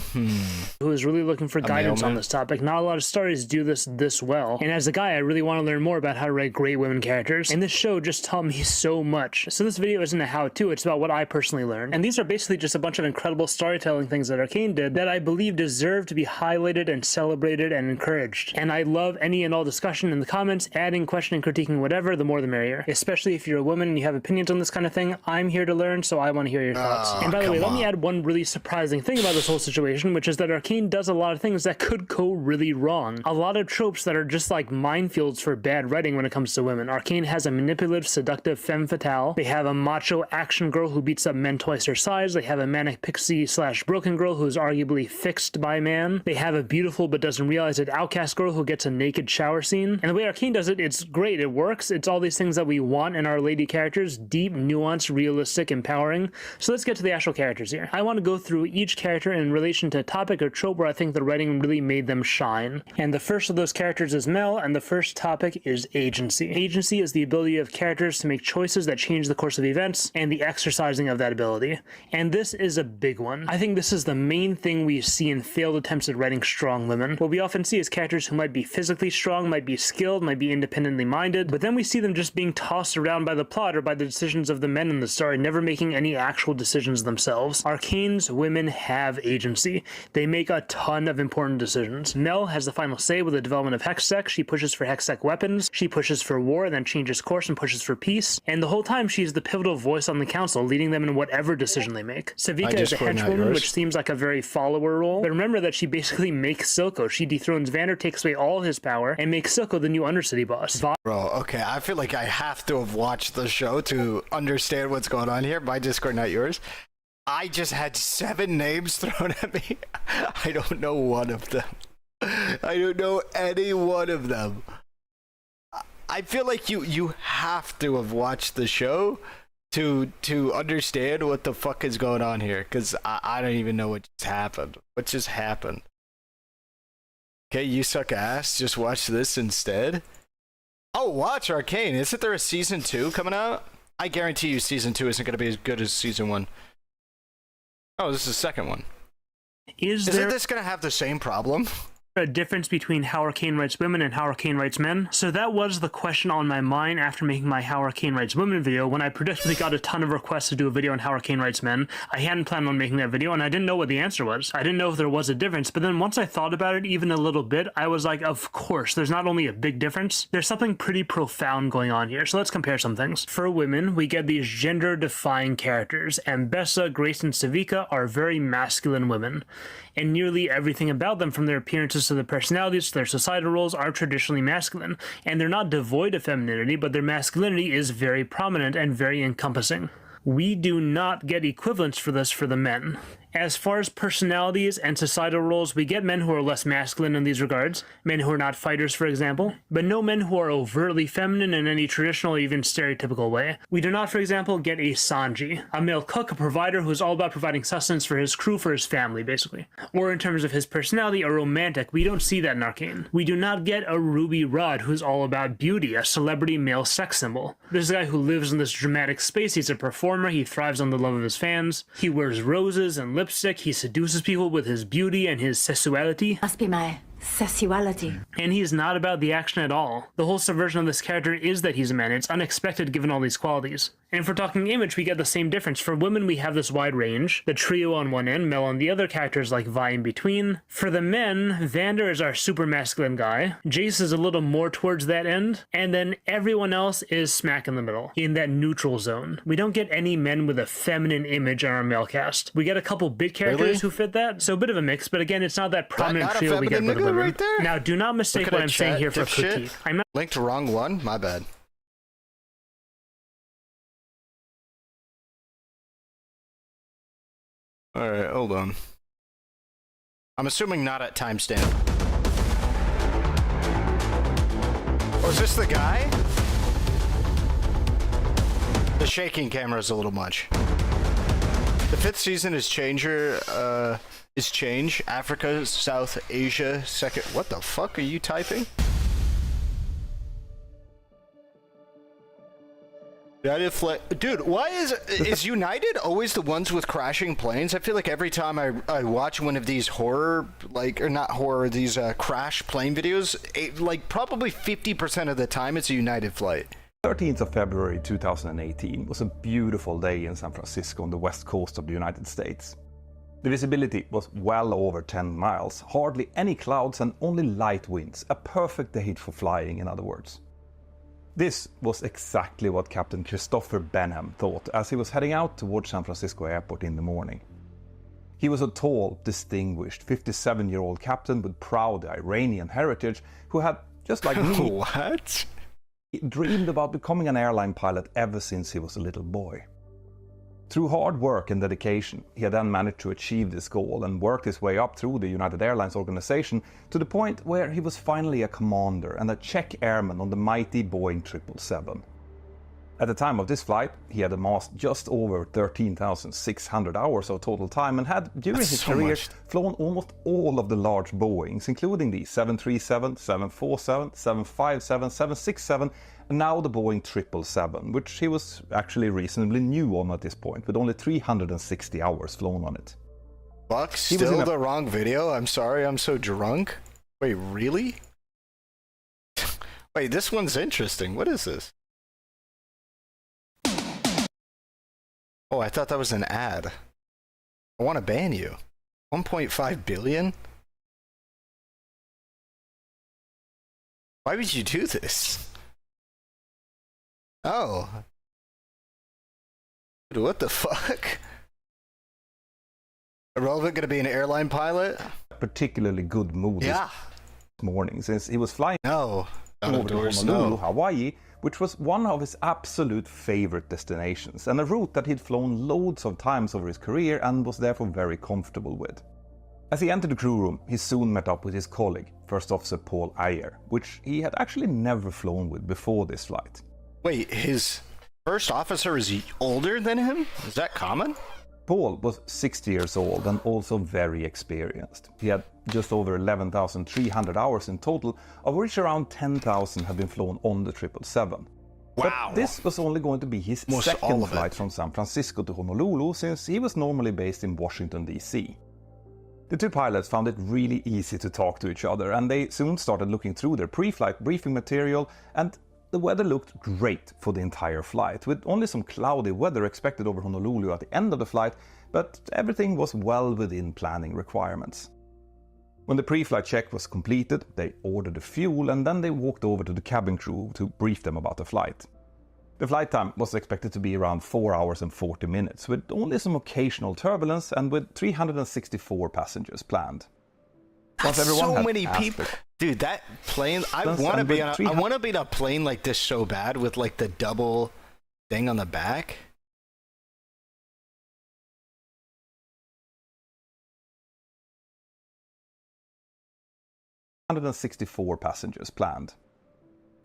Who is really looking for guidance on this topic. Not a lot of stories do this well. And as a guy, I really want to learn more about how to write great women characters. And this show just taught me so much. So this video isn't a how-to, it's about what I personally learned. And these are basically just a bunch of incredible storytelling things that Arcane did that I believe deserve to be highlighted and celebrated and encouraged. And I love any and all discussion in the comments, adding, questioning, critiquing, whatever, the more the merrier. Especially if you're a woman and you have opinions on this kind of thing, I'm here to learn, so I want to hear your thoughts. And by the way, let me add one really surprising thing about this whole situation, which is that Arcane does a lot of things that could go really wrong. A lot of tropes that are just like minefields for bad writing when it comes to women. Arcane has a manipulative, seductive femme fatale. They have a macho action girl who beats up men twice her size. They have a manic pixie / broken girl who is arguably fixed by man. They have a beautiful but doesn't realize it outcast girl who gets a naked shower scene. And the way Arcane does it, it's great. It works. It's all these things that we want in our lady characters. Deep, nuanced, realistic realistic, empowering. So let's get to the actual characters here. I want to go through each character in relation to topic or trope where I think the writing really made them shine. And the first of those characters is Mel, and the first topic is agency. Agency is the ability of characters to make choices that change the course of events and the exercising of that ability. And this is a big one. I think this is the main thing we see in failed attempts at writing strong women. What we often see is characters who might be physically strong, might be skilled, might be independently minded, but then we see them just being tossed around by the plot or by the decisions of the men in the story, never making any actual decisions themselves. Arcane's women have agency. They make a ton of important decisions. Mel has the final say with the development of Hextech. She pushes for Hextech weapons, she pushes for war and then changes course and pushes for peace, and the whole time she's the pivotal voice on the council, leading them in whatever decision they make. Savika is a henchwoman, which seems like a very follower role, but remember that she basically makes Silco. She dethrones Vander, takes away all his power, and makes Silco the new Undercity boss. Bro, okay, I feel like I have to have watched the show to understand what's going on here. My Discord, not yours. I just had 7 names thrown at me. I don't know one of them. I don't know any one of them. I feel like you have to have watched the show to understand what the fuck is going on here, because I don't even know what just happened. What just happened? Okay, you suck ass. Just watch this instead. Oh, watch Arcane. Isn't there a season 2 coming out? I guarantee you season 2 isn't going to be as good as season 1. Oh, this is the second one. Isn't this going to have the same problem? A difference between how Arcane writes women and how Arcane writes men? So that was the question on my mind after making my How Arcane Writes Women video, when I predictably got a ton of requests to do a video on How Arcane Writes Men. I hadn't planned on making that video, and I didn't know what the answer was. I didn't know if there was a difference, but then once I thought about it even a little bit, I was like, of course, there's not only a big difference, there's something pretty profound going on here. So let's compare some things. For women, we get these gender-defying characters. Ambessa, Grace, and Savika are very masculine women, and nearly everything about them, from their appearances to their personalities to their societal roles, are traditionally masculine, and they're not devoid of femininity, but their masculinity is very prominent and very encompassing. We do not get equivalents for this for the men. As far as personalities and societal roles, we get men who are less masculine in these regards, men who are not fighters, for example, but no men who are overtly feminine in any traditional or even stereotypical way. We do not, for example, get a Sanji, a male cook, a provider who's all about providing sustenance for his crew, for his family, basically. Or in terms of his personality, a romantic. We don't see that in Arcane. We do not get a Ruby Rod who's all about beauty, a celebrity male sex symbol. This is a guy who lives in this dramatic space. He's a performer, he thrives on the love of his fans, he wears roses and lipstick, he seduces people with his beauty and his sexuality. Must be my sexuality. And he's not about the action at all. The whole subversion of this character is that he's a man. It's unexpected given all these qualities. And if we're talking image, we get the same difference. For women, we have this wide range. The trio on one end, Mel on the other, characters like Vi in between. For the men, Vander is our super masculine guy. Jace is a little more towards that end. And then everyone else is smack in the middle, in that neutral zone. We don't get any men with a feminine image on our male cast. We get a couple big characters who fit that, so a bit of a mix, but again, it's not that prominent trio we get with women. Right there? Now, do not mistake what I'm saying here for critique. I'm not linked to wrong one. My bad. All right, hold on. I'm assuming not at timestamp. Oh, is this the guy? The shaking camera is a little much. The 5th season is Change. Africa, South Asia, second. What the fuck are you typing? Dude, why is United always the ones with crashing planes? I feel like every time I watch one of these horror, or not horror, these crash plane videos, like probably 50% of the time it's a United flight. 13th of February 2018 was a beautiful day in San Francisco on the west coast of the United States. The visibility was well over 10 miles, hardly any clouds and only light winds, a perfect day for flying, in other words. This was exactly what Captain Christopher Benham thought as he was heading out towards San Francisco Airport in the morning. He was a tall, distinguished 57-year-old captain with proud Iranian heritage who had, just like me, what? dreamed about becoming an airline pilot ever since he was a little boy. Through hard work and dedication, he had then managed to achieve this goal and worked his way up through the United Airlines organization to the point where he was finally a commander and a check airman on the mighty Boeing 777. At the time of this flight, he had amassed just over 13,600 hours of total time and had, during his career, flown almost all of the large Boeings, including the 737, 747, 757, 767, and now the Boeing 777, which he was actually reasonably new on at this point, with only 360 hours flown on it. Fuck, still the wrong video? I'm sorry, I'm so drunk. Wait, really? Wait, this one's interesting. What is this? Oh, I thought that was an ad. I want to ban you. 1.5 billion? Why would you do this? Oh. Dude, what the fuck? Ahrelevant gonna be an airline pilot? Particularly good mood this morning, since he was flying over to Honolulu, Hawaii, which was one of his absolute favorite destinations, and a route that he'd flown loads of times over his career and was therefore very comfortable with. As he entered the crew room, he soon met up with his colleague, First Officer Paul Ayer, which he had actually never flown with before this flight. Wait, his first officer is older than him? Is that common? Paul was 60 years old and also very experienced. He had just over 11,300 hours in total, of which around 10,000 had been flown on the 777. Wow! But this was only going to be his second flight from San Francisco to Honolulu, since he was normally based in Washington, D.C. The two pilots found it really easy to talk to each other, and they soon started looking through their pre-flight briefing material, and the weather looked great for the entire flight, with only some cloudy weather expected over Honolulu at the end of the flight, but everything was well within planning requirements. When the pre-flight check was completed, they ordered the fuel and then they walked over to the cabin crew to brief them about the flight. The flight time was expected to be around 4 hours and 40 minutes, with only some occasional turbulence and with 364 passengers planned. That's so many people. Dude, that plane, I want to be on a plane like this so bad, with like the double thing on the back. ...164 passengers planned.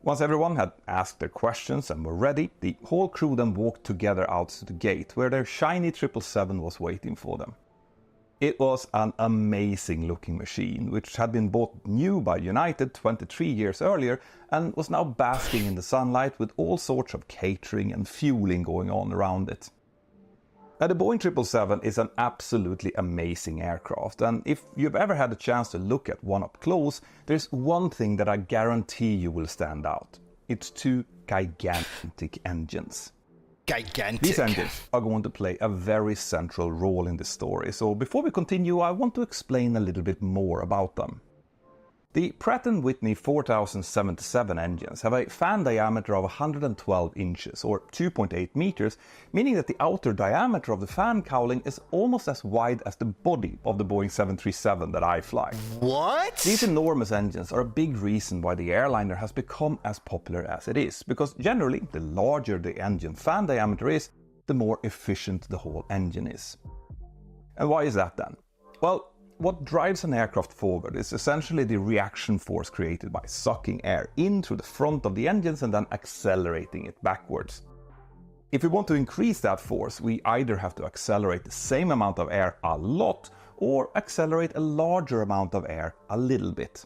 Once everyone had asked their questions and were ready, the whole crew then walked together out to the gate, where their shiny 777 was waiting for them. It was an amazing looking machine, which had been bought new by United 23 years earlier and was now basking in the sunlight with all sorts of catering and fueling going on around it. Now, the Boeing 777 is an absolutely amazing aircraft, and if you've ever had a chance to look at one up close, there's one thing that I guarantee you will stand out. It's two gigantic engines. Gigantic. These engines are going to play a very central role in this story, so before we continue, I want to explain a little bit more about them. The Pratt & Whitney 4077 engines have a fan diameter of 112 inches, or 2.8 meters, meaning that the outer diameter of the fan cowling is almost as wide as the body of the Boeing 737 that I fly. What? These enormous engines are a big reason why the airliner has become as popular as it is, because generally, the larger the engine fan diameter is, the more efficient the whole engine is. And why is that then? Well, what drives an aircraft forward is essentially the reaction force created by sucking air in through the front of the engines and then accelerating it backwards. If we want to increase that force, we either have to accelerate the same amount of air a lot or accelerate a larger amount of air a little bit.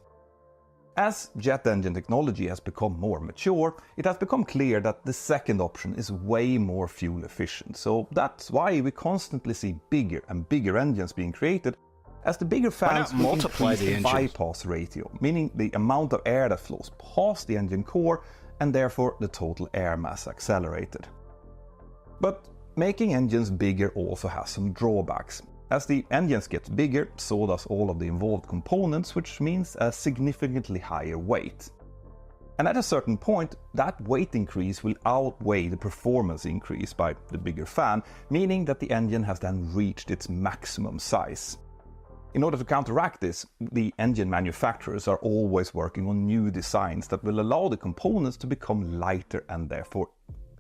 As jet engine technology has become more mature, it has become clear that the second option is way more fuel efficient, so that's why we constantly see bigger and bigger engines being created, as the bigger fans multiply the bypass ratio, meaning the amount of air that flows past the engine core and therefore the total air mass accelerated. But making engines bigger also has some drawbacks. As the engines get bigger, so does all of the involved components, which means a significantly higher weight. And at a certain point, that weight increase will outweigh the performance increase by the bigger fan, meaning that the engine has then reached its maximum size. In order to counteract this, the engine manufacturers are always working on new designs that will allow the components to become lighter and therefore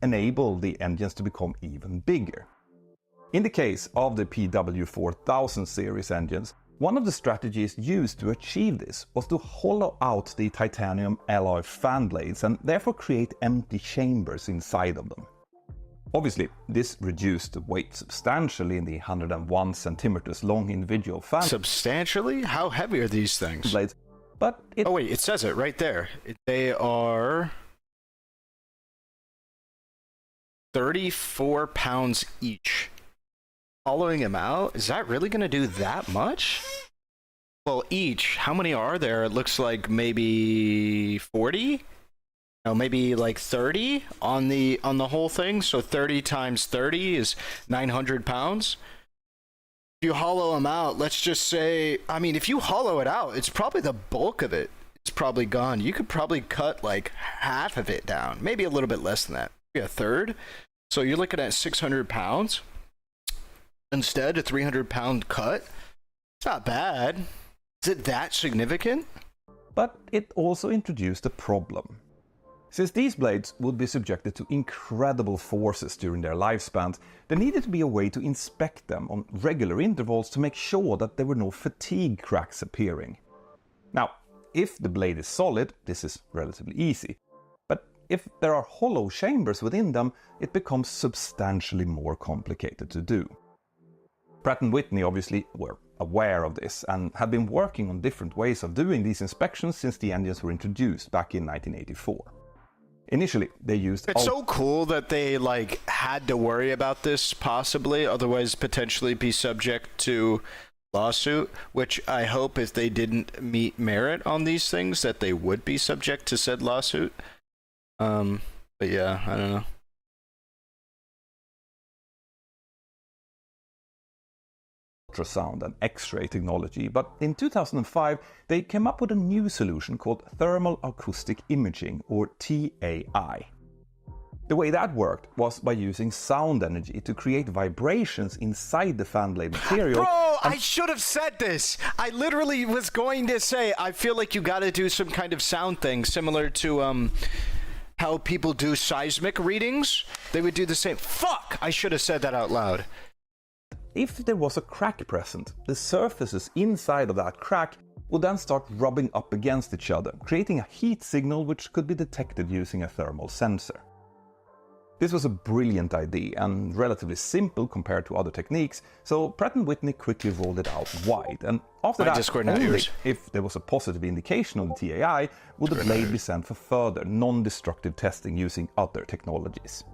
enable the engines to become even bigger. In the case of the PW4000 series engines, one of the strategies used to achieve this was to hollow out the titanium alloy fan blades and therefore create empty chambers inside of them. Obviously, this reduced the weight substantially in the 101 centimeters long individual fan Substantially? How heavy are these things? blades, but it Oh wait, it says it right there. They are 34 pounds each. Hollowing them out? Is that really going to do that much? Well, each. How many are there? It looks like maybe 40? No, maybe like 30 on the whole thing. So 30 times 30 is 900 pounds. If you hollow them out, let's just say, I mean, if you hollow it out, it's probably the bulk of it. It's probably gone. You could probably cut like half of it down, maybe a little bit less than that, maybe a third. So you're looking at 600 pounds instead, a 300-pound cut. It's not bad. Is it that significant? But it also introduced a problem. Since these blades would be subjected to incredible forces during their lifespans, there needed to be a way to inspect them on regular intervals to make sure that there were no fatigue cracks appearing. Now, if the blade is solid, this is relatively easy. But if there are hollow chambers within them, it becomes substantially more complicated to do. Pratt & Whitney obviously were aware of this and had been working on different ways of doing these inspections since the engines were introduced back in 1984. Initially, they used... It's so cool that they like had to worry about this possibly, otherwise potentially be subject to lawsuit, which I hope if they didn't meet merit on these things that they would be subject to said lawsuit. But yeah, I don't know. Ultrasound and X-ray technology, but in 2005 they came up with a new solution called thermal acoustic imaging, or TAI. The way that worked was by using sound energy to create vibrations inside the fan blade material. Bro, I should have said this. I literally was going to say, I feel like you got to do some kind of sound thing similar to how people do seismic readings. They would do the same. Fuck! I should have said that out loud. If there was a crack present, the surfaces inside of that crack would then start rubbing up against each other, creating a heat signal which could be detected using a thermal sensor. This was a brilliant idea and relatively simple compared to other techniques, so Pratt & Whitney quickly rolled it out wide, and after that, only if there was a positive indication of the TAI would the blade be sent for further non-destructive testing using other technologies.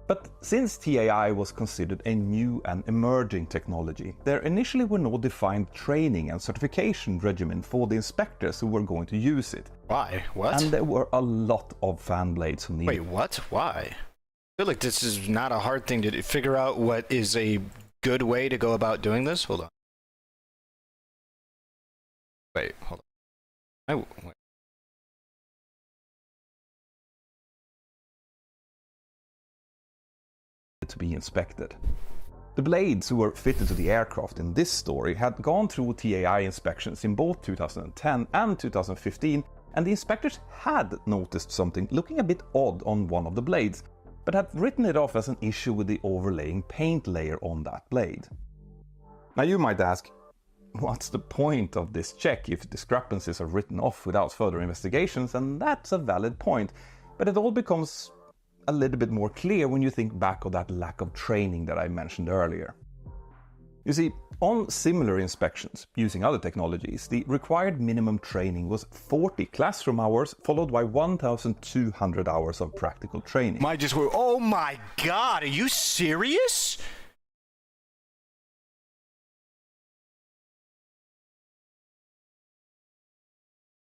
But since TAI was considered a new and emerging technology, there initially were no defined training and certification regimen for the inspectors who were going to use it. Why? What? And there were a lot of fan blades who needed... Wait, what? Why? I feel like this is not a hard thing to figure out what is a good way to go about doing this. Hold on. Wait, hold on. Wait. To be inspected. The blades who were fitted to the aircraft in this story had gone through TAI inspections in both 2010 and 2015, and the inspectors had noticed something looking a bit odd on one of the blades, but had written it off as an issue with the overlaying paint layer on that blade. Now you might ask, what's the point of this check if discrepancies are written off without further investigations? And that's a valid point, but it all becomes a little bit more clear when you think back of that lack of training that I mentioned earlier. You see, on similar inspections using other technologies, the required minimum training was 40 classroom hours followed by 1,200 hours of practical training. Oh my god, are you serious?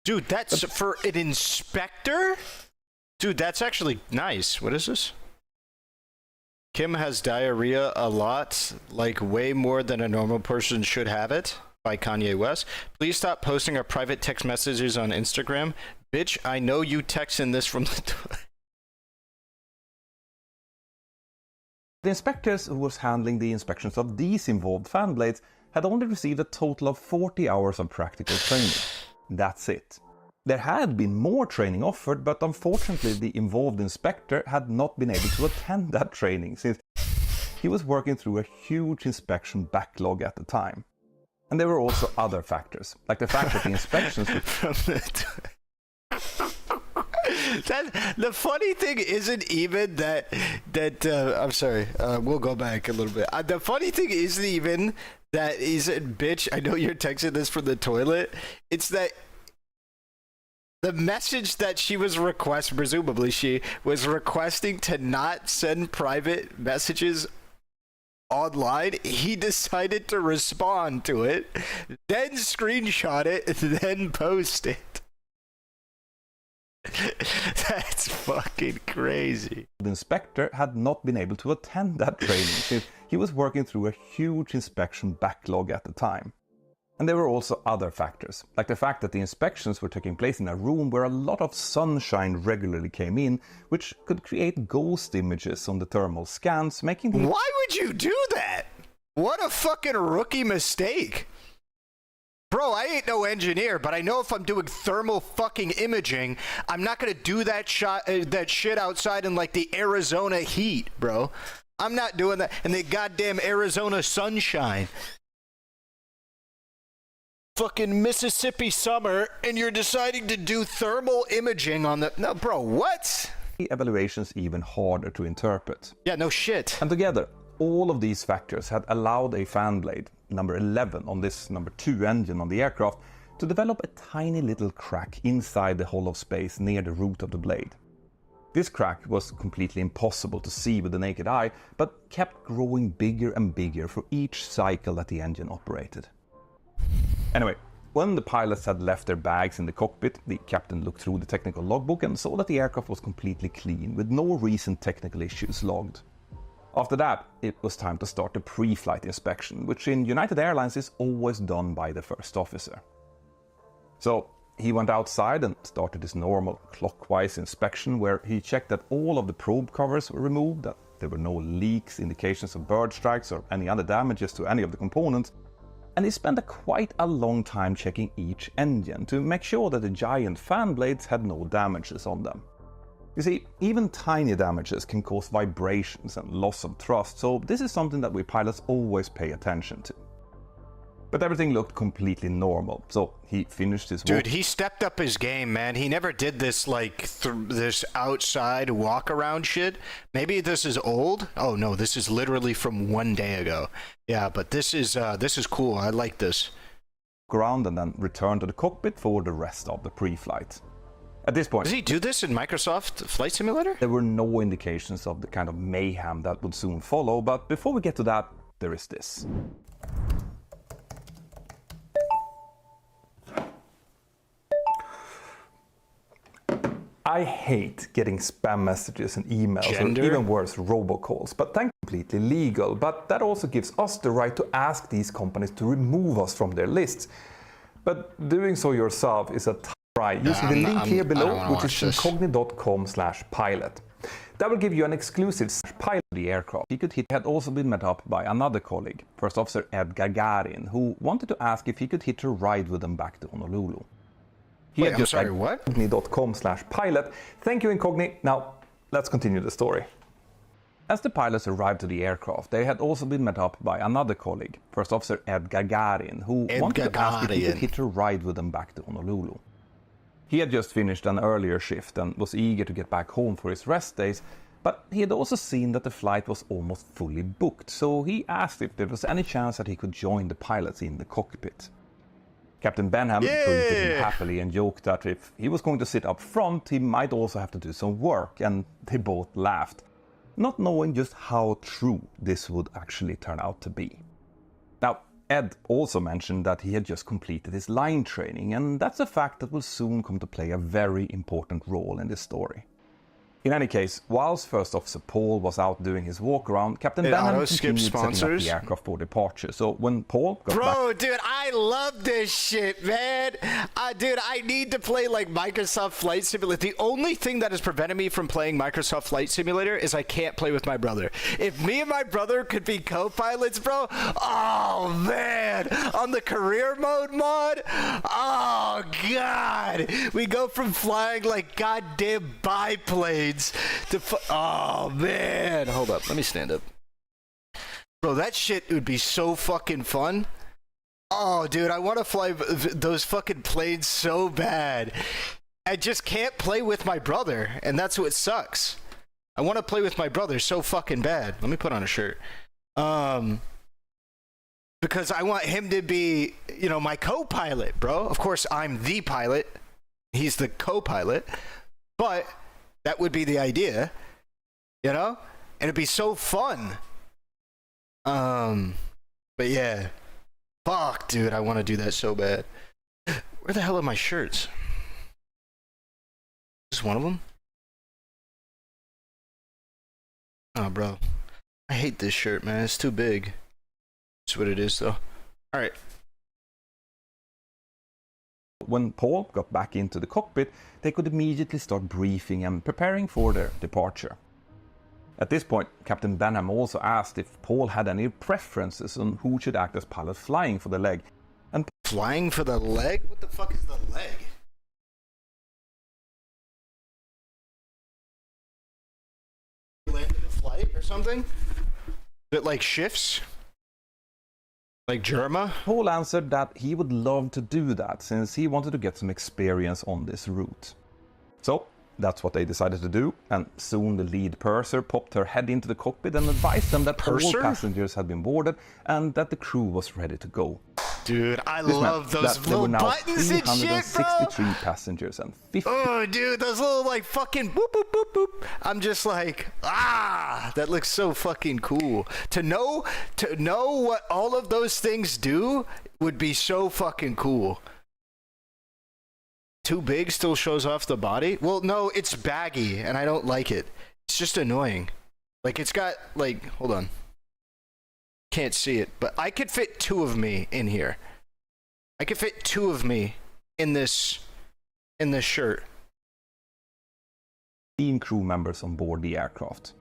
Dude, that's for an inspector? Dude, that's actually nice. What is this? Kim has diarrhea a lot, like way more than a normal person should have it, by Kanye West. Please stop posting our private text messages on Instagram. Bitch, I know you texting this from the... The inspectors who was handling the inspections of these involved fan blades had only received a total of 40 hours of practical training. That's it. There had been more training offered, but unfortunately the involved inspector had not been able to attend that training since he was working through a huge inspection backlog at the time. And there were also other factors, like the fact that the inspections... The funny thing isn't even that I'm sorry. We'll go back a little bit. The funny thing isn't even that he's a bitch. I know you're texting this from the toilet. It's that the message that she was presumably she was requesting to not send private messages online. He decided to respond to it, then screenshot it, then post it. That's fucking crazy. The inspector had not been able to attend that training since he was working through a huge inspection backlog at the time. And there were also other factors, like the fact that the inspections were taking place in a room where a lot of sunshine regularly came in, which could create ghost images on the thermal scans, making the... Why would you do that? What a fucking rookie mistake. Bro, I ain't no engineer, but I know if I'm doing thermal fucking imaging, I'm not gonna do that shit outside in like the Arizona heat, bro. I'm not doing that in the goddamn Arizona sunshine. Fucking Mississippi summer, and you're deciding to do thermal imaging on the... No, bro, what? Evaluations even harder to interpret. Yeah, no shit. And together, all of these factors had allowed a fan blade, number 11 on this number 2 engine on the aircraft, to develop a tiny little crack inside the hollow space near the root of the blade. This crack was completely impossible to see with the naked eye, but kept growing bigger and bigger for each cycle that the engine operated. Anyway, when the pilots had left their bags in the cockpit, the captain looked through the technical logbook and saw that the aircraft was completely clean, with no recent technical issues logged. After that, it was time to start the pre-flight inspection, which in United Airlines is always done by the first officer. So he went outside and started his normal clockwise inspection, where he checked that all of the probe covers were removed, that there were no leaks, indications of bird strikes or any other damages to any of the components, and he spent quite a long time checking each engine to make sure that the giant fan blades had no damages on them. You see, even tiny damages can cause vibrations and loss of thrust, so this is something that we pilots always pay attention to. But everything looked completely normal, so he finished his walk. Dude, he stepped up his game, man. He never did this, like, this outside walk-around shit. Maybe this is old? Oh, no, this is literally from 1 day ago. Yeah, but this is cool. I like this. Around and then returned to the cockpit for the rest of the pre-flight. At this point... Does he do this in Microsoft Flight Simulator? There were no indications of the kind of mayhem that would soon follow, but before we get to that, there is this. I hate getting spam messages and emails, or even worse, robocalls, but thankfully completely legal. But that also gives us the right to ask these companies to remove us from their lists. But doing so yourself is a tough try using the link here below, which is incogni.com/pilot. That will give you an exclusive pilot of the aircraft. He had also been met up by another colleague, First Officer Ed Gagarin, who wanted to ask if he could hitch a ride with them back to Honolulu. Wait, I'm sorry, what? Incogni.com/pilot. Thank you, Incogni. Now, let's continue the story. As the pilots arrived to the aircraft, they had also been met up by another colleague, First Officer Ed Gagarin, who wanted to ask if he could hitch a ride with them back to Honolulu. He had just finished an earlier shift and was eager to get back home for his rest days, but he had also seen that the flight was almost fully booked, so he asked if there was any chance that he could join the pilots in the cockpit. Captain Benham greeted him happily and joked that if he was going to sit up front, he might also have to do some work, and they both laughed, not knowing just how true this would actually turn out to be. Now, Ed also mentioned that he had just completed his line training, and that's a fact that will soon come to play a very important role in this story. In any case, whilst First Officer Paul was out doing his walk-around, Captain Benham continued setting up the aircraft for departure. So when Paul got back... Dude, I love this shit, man. Dude, I need to play, like, Microsoft Flight Simulator. The only thing that has prevented me from playing Microsoft Flight Simulator is I can't play with my brother. If me and my brother could be co-pilots, bro, oh, man. On the career mode mod, oh, God. We go from flying, like, goddamn biplanes to oh man, hold up, let me stand up, bro. That shit would be so fucking fun. Oh dude, I want to fly those fucking planes so bad. I just can't play with my brother, and that's what sucks. I want to play with my brother so fucking bad. Let me put on a shirt. Because I want him to be, you know, my co-pilot, bro. Of course, I'm the pilot. He's the co-pilot. But that would be the idea, you know? And it'd be so fun. But yeah. Fuck, dude, I want to do that so bad. Where the hell are my shirts? Is this one of them? Oh, bro. I hate this shirt, man. It's too big. That's what it is, though. All right. When Paul got back into the cockpit, they could immediately start briefing and preparing for their departure. At this point, Captain Benham also asked if Paul had any preferences on who should act as pilot flying for the leg. And Flying for the leg? What the fuck is the leg? Landed a flight or something? That like shifts? Like Germa? Paul answered that he would love to do that since he wanted to get some experience on this route. So that's what they decided to do, and soon the lead purser popped her head into the cockpit and advised them that all passengers had been boarded and that the crew was ready to go. Dude, I This love meant those that there were little now buttons and shit, bro! 363 passengers and 50... Oh, dude, those little like fucking boop, boop, boop, boop. I'm just like, that looks so fucking cool. To know what all of those things do would be so fucking cool. Too big still shows off the body? Well, no, it's baggy and I don't like it. It's just annoying. Like it's got like, hold on. Can't see it, but I could fit two of me in here. I could fit two of me in this shirt. 15 crew members on board the aircraft.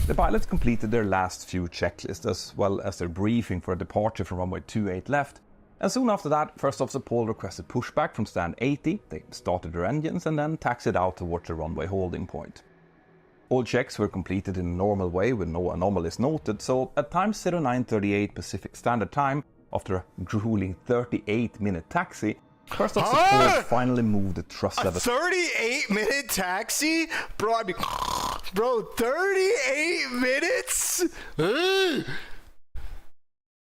The pilots completed their last few checklists as well as their briefing for a departure from runway 28 left, and soon after that, First Officer Paul requested pushback from stand 80, they started their engines and then taxied out towards the runway holding point. All checks were completed in a normal way with no anomalies noted, so at time 0938 Pacific Standard Time, after a grueling 38-minute taxi, First Officer Paul finally moved the thrust lever. 38-minute taxi? Bro, 38 minutes?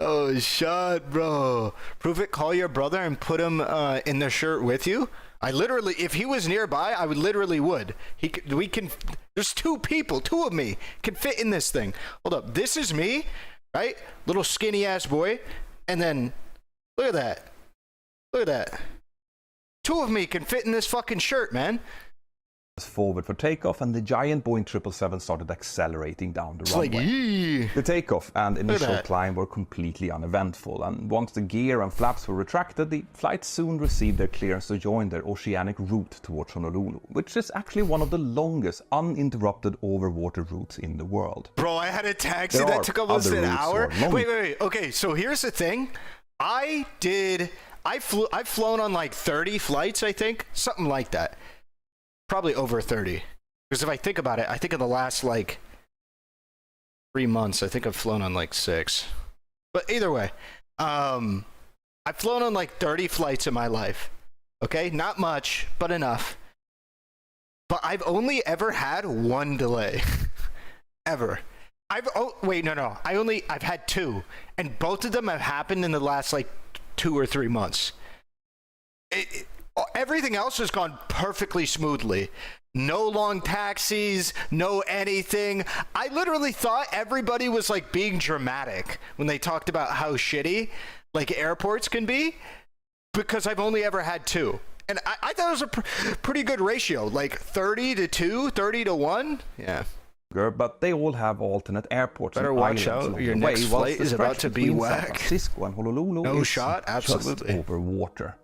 Oh, shut, bro. Prove it, call your brother and put him in the shirt with you? I literally, if he was nearby, I would literally would. There's two people, two of me, can fit in this thing. Hold up, this is me, right? Little skinny ass boy. And then, look at that. Look at that. Two of me can fit in this fucking shirt, man. Forward for takeoff, and the giant Boeing 777 started accelerating down the runway. Like, the takeoff and initial climb were completely uneventful, and once the gear and flaps were retracted, the flight soon received their clearance to join their oceanic route towards Honolulu, which is actually one of the longest uninterrupted overwater routes in the world. Bro, I had a taxi that took almost an hour. Wait. Okay, so here's the thing. I've flown on like 30 flights, I think, something like that. Probably over 30. Because if I think about it, I think in the last like 3 months, I think I've flown on like 6. But either way, I've flown on like 30 flights in my life. Okay, not much, but enough. But I've only ever had one delay. Ever. I've had 2, and both of them have happened in the last like 2 or 3 months. Everything else has gone perfectly smoothly. No long taxis, no anything. I literally thought everybody was like being dramatic when they talked about how shitty like airports can be, because I've only ever had 2. And I thought it was a pretty good ratio, like 30 to 2, 30 to 1. Yeah. But they all have alternate airports. Better watch out. Your next flight is about to be whack. San Francisco and Honolulu no shot, absolutely. Just over water.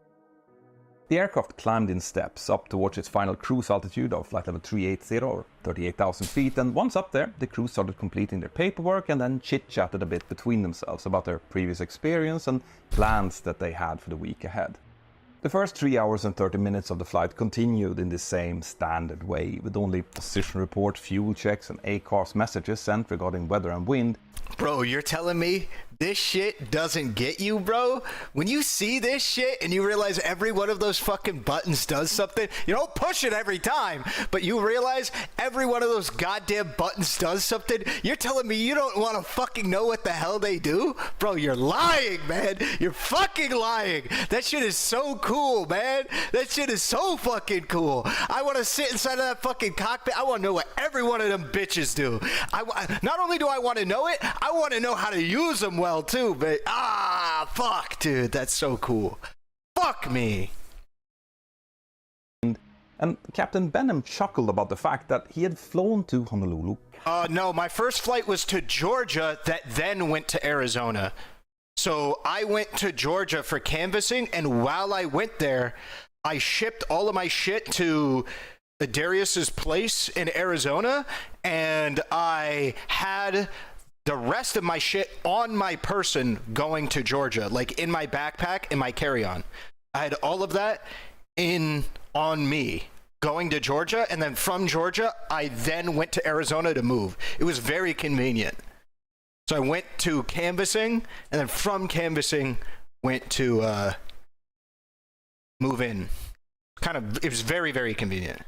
The aircraft climbed in steps up towards its final cruise altitude of flight level 380 or 38,000 feet, and once up there, the crew started completing their paperwork and then chit-chatted a bit between themselves about their previous experience and plans that they had for the week ahead. The first 3 hours and 30 minutes of the flight continued in the same standard way, with only position report, fuel checks and ACARS messages sent regarding weather and wind, Bro, you're telling me this shit doesn't get you, bro? When you see this shit and you realize every one of those fucking buttons does something, you don't push it every time, but you realize every one of those goddamn buttons does something, you're telling me you don't want to fucking know what the hell they do? Bro, you're lying, man. You're fucking lying. That shit is so cool, man. That shit is so fucking cool. I want to sit inside of that fucking cockpit. I want to know what every one of them bitches do. Not only do I want to know it, I want to know how to use them well too, but fuck, dude, that's so cool. Fuck me. And Captain Benham chuckled about the fact that he had flown to Honolulu. No, my first flight was to Georgia that then went to Arizona. So I went to Georgia for canvassing, and while I went there, I shipped all of my shit to Darius's place in Arizona, and I had the rest of my shit on my person going to Georgia, like in my backpack, in my carry-on. I had all of that on me going to Georgia, and then from Georgia, I then went to Arizona to move. It was very convenient. So I went to canvassing, and then from canvassing, went to move in. It was very, very convenient.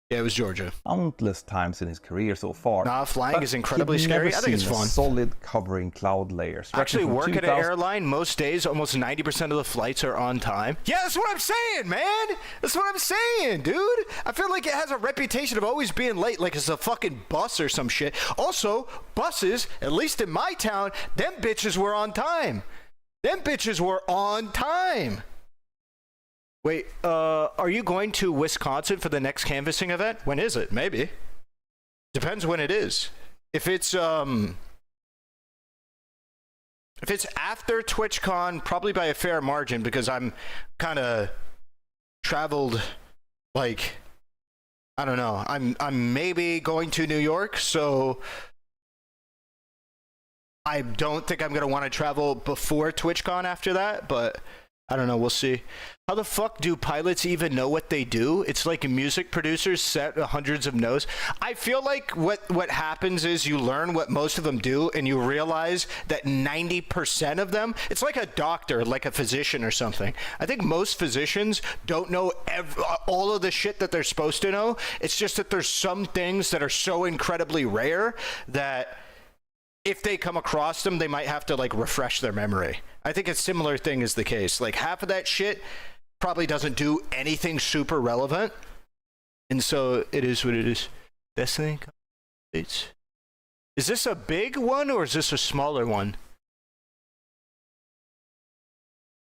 Yeah, it was Georgia. Countless times in his career so far. Nah, flying is incredibly scary. I think it's fun. Solid covering cloud layers. Actually, work at an airline, most days, almost 90% of the flights are on time. Yeah, that's what I'm saying, man. That's what I'm saying, dude. I feel like it has a reputation of always being late, like it's a fucking bus or some shit. Also, buses, at least in my town, them bitches were on time. Them bitches were on time. Wait, are you going to Wisconsin for the next canvassing event? When is it? Maybe. Depends when it is. If it's after TwitchCon, probably by a fair margin, because I'm kind of traveled, like, I don't know. I'm maybe going to New York, so I don't think I'm going to want to travel before TwitchCon after that, but I don't know. We'll see. How the fuck do pilots even know what they do? It's like music producers set hundreds of notes. I feel like what happens is you learn what most of them do, and you realize that 90% of them, it's like a doctor, like a physician or something. I think most physicians don't know all of the shit that they're supposed to know. It's just that there's some things that are so incredibly rare that if they come across them, they might have to like refresh their memory. I think a similar thing is the case. Like half of that shit probably doesn't do anything super relevant. And so it is what it is. Destiny? Is this a big one or is this a smaller one?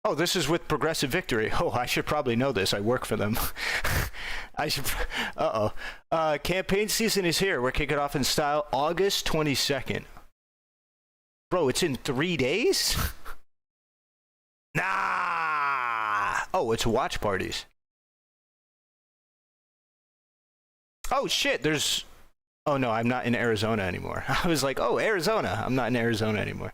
Oh, this is with Progressive Victory. Oh, I should probably know this. I work for them. I should. Campaign season is here. We're kicking off in style August 22nd. Bro, it's in 3 days? Nah! Oh, it's watch parties. Oh, shit, there's... Oh, no, I'm not in Arizona anymore. I was like, oh, Arizona. I'm not in Arizona anymore.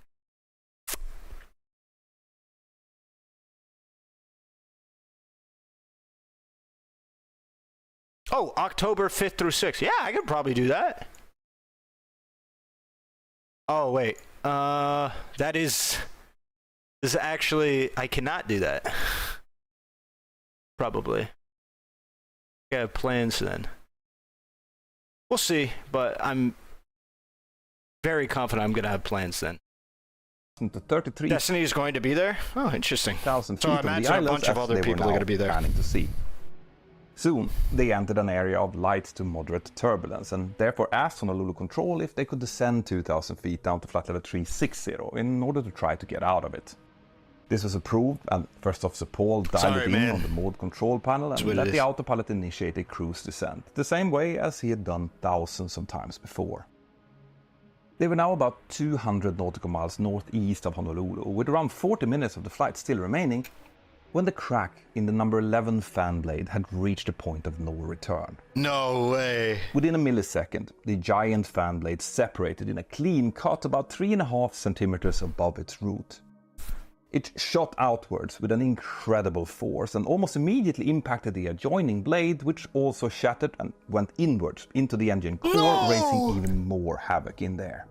Oh, October 5th through 6th. Yeah, I could probably do that. Oh, wait. That is actually, I cannot do that. Probably. I have plans then. We'll see, but I'm very confident I'm going to have plans then. The 33 Destiny is going to be there? Oh, interesting. So I imagine a bunch of other people are going to be there. Planning to see. Soon, they entered an area of light to moderate turbulence and therefore asked Honolulu Control if they could descend 2,000 feet down to flight level 360 in order to try to get out of it. This was approved, and First Officer Paul dialed in on the mode control panel and let the autopilot initiate a cruise descent, the same way as he had done thousands of times before. They were now about 200 nautical miles northeast of Honolulu, with around 40 minutes of the flight still remaining, when the crack in the number 11 fan blade had reached a point of no return. No way! Within a millisecond, the giant fan blade separated in a clean cut about 3.5 centimeters above its root. It shot outwards with an incredible force and almost immediately impacted the adjoining blade, which also shattered and went inwards into the engine core, raising even more havoc in there.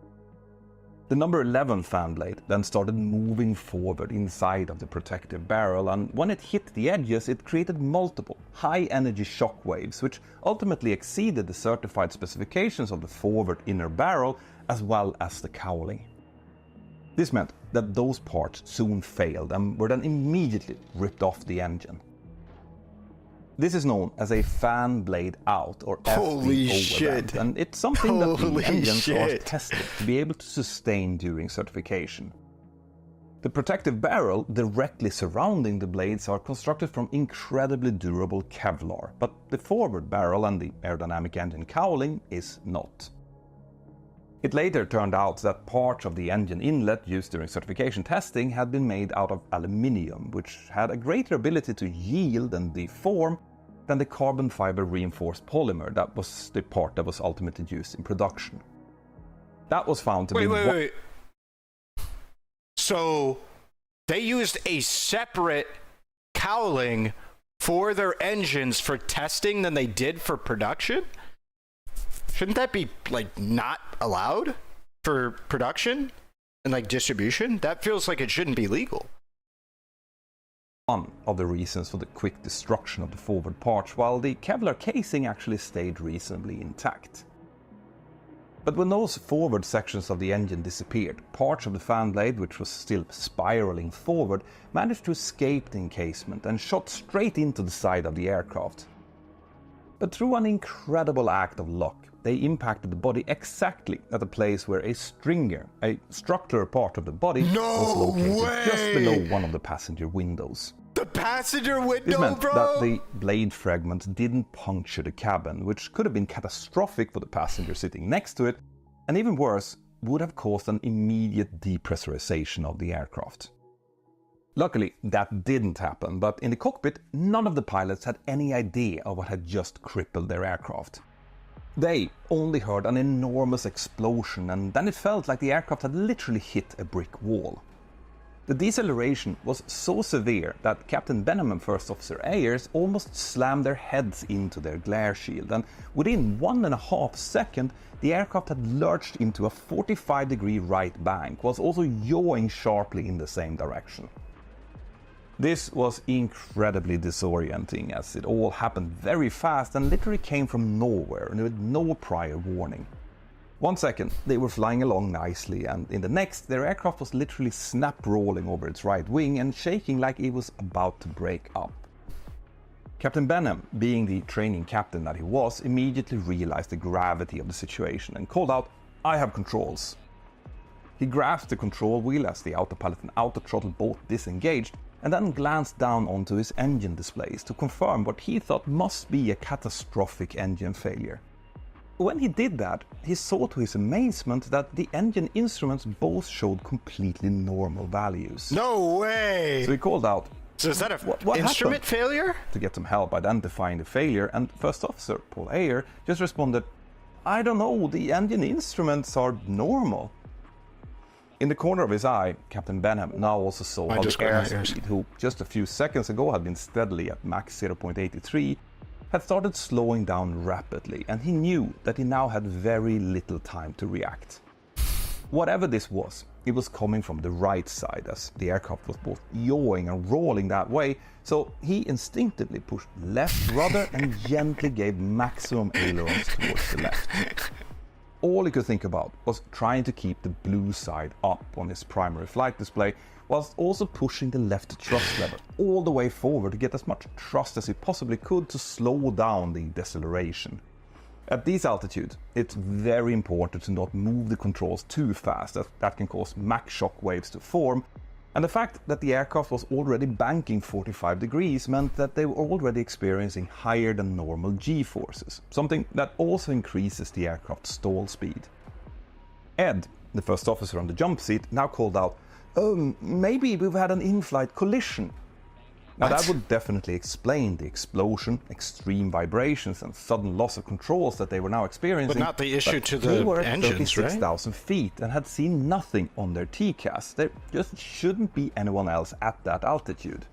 The number 11 fan blade then started moving forward inside of the protective barrel, and when it hit the edges it created multiple high-energy shock waves which ultimately exceeded the certified specifications of the forward inner barrel as well as the cowling. This meant that those parts soon failed and were then immediately ripped off the engine. This is known as a fan blade out or Holy FBO shit. event, and it's something that the Holy engines are shit. tested to be able to sustain during certification. The protective barrel directly surrounding the blades are constructed from incredibly durable Kevlar, but the forward barrel and the aerodynamic engine cowling is not. It later turned out that parts of the engine inlet used during certification testing had been made out of aluminium, which had a greater ability to yield and deform than the carbon fiber reinforced polymer that was the part that was ultimately used in production. That was found to be... Wait. So they used a separate cowling for their engines for testing than they did for production? Shouldn't that be, like, not allowed for production and, like, distribution? That feels like it shouldn't be legal. One of the reasons for the quick destruction of the forward parts, while the Kevlar casing actually stayed reasonably intact. But when those forward sections of the engine disappeared, parts of the fan blade, which was still spiraling forward, managed to escape the encasement and shot straight into the side of the aircraft. But through an incredible act of luck, they impacted the body exactly at the place where a stringer, a structural part of the body, was located just below one of the passenger windows. The passenger This window, meant bro? that the blade fragments didn't puncture the cabin, which could have been catastrophic for the passenger sitting next to it, and even worse, would have caused an immediate depressurization of the aircraft. Luckily, that didn't happen, but in the cockpit, none of the pilots had any idea of what had just crippled their aircraft. They only heard an enormous explosion, and then it felt like the aircraft had literally hit a brick wall. The deceleration was so severe that Captain Benham and First Officer Ayers almost slammed their heads into their glare shield, and within 1.5 seconds, the aircraft had lurched into a 45-degree right bank, whilst also yawing sharply in the same direction. This was incredibly disorienting, as it all happened very fast and literally came from nowhere and with no prior warning. 1 second, they were flying along nicely, and in the next, their aircraft was literally snap-rolling over its right wing and shaking like it was about to break up. Captain Benham, being the training captain that he was, immediately realized the gravity of the situation and called out, "I have controls." He grasped the control wheel as the autopilot and autothrottle both disengaged, and then glanced down onto his engine displays to confirm what he thought must be a catastrophic engine failure. When he did that, he saw to his amazement that the engine instruments both showed completely normal values. No way! So he called out, So is that a What instrument happened? failure? to get some help identifying the failure, and First Officer Paul Ayer just responded, "I don't know, the engine instruments are normal." In the corner of his eye, Captain Benham now also saw how the airspeed, who just a few seconds ago had been steadily at Mach 0.83, had started slowing down rapidly, and he knew that he now had very little time to react. Whatever this was, it was coming from the right side, as the aircraft was both yawing and rolling that way, so he instinctively pushed left rudder and gently gave maximum ailerons towards the left. All he could think about was trying to keep the blue side up on his primary flight display, whilst also pushing the left thrust lever all the way forward to get as much thrust as he possibly could to slow down the deceleration. At this altitude, it's very important to not move the controls too fast, as that can cause Mach shock waves to form, and the fact that the aircraft was already banking 45 degrees meant that they were already experiencing higher than normal G-forces, something that also increases the aircraft's stall speed. Ed, the first officer on the jump seat, now called out, "Maybe we've had an in-flight collision." Now that would definitely explain the explosion, extreme vibrations and sudden loss of controls that they were now experiencing. But not the issue to they the were at engines, right? 36,000 feet and had seen nothing on their TCAS. There just shouldn't be anyone else at that altitude.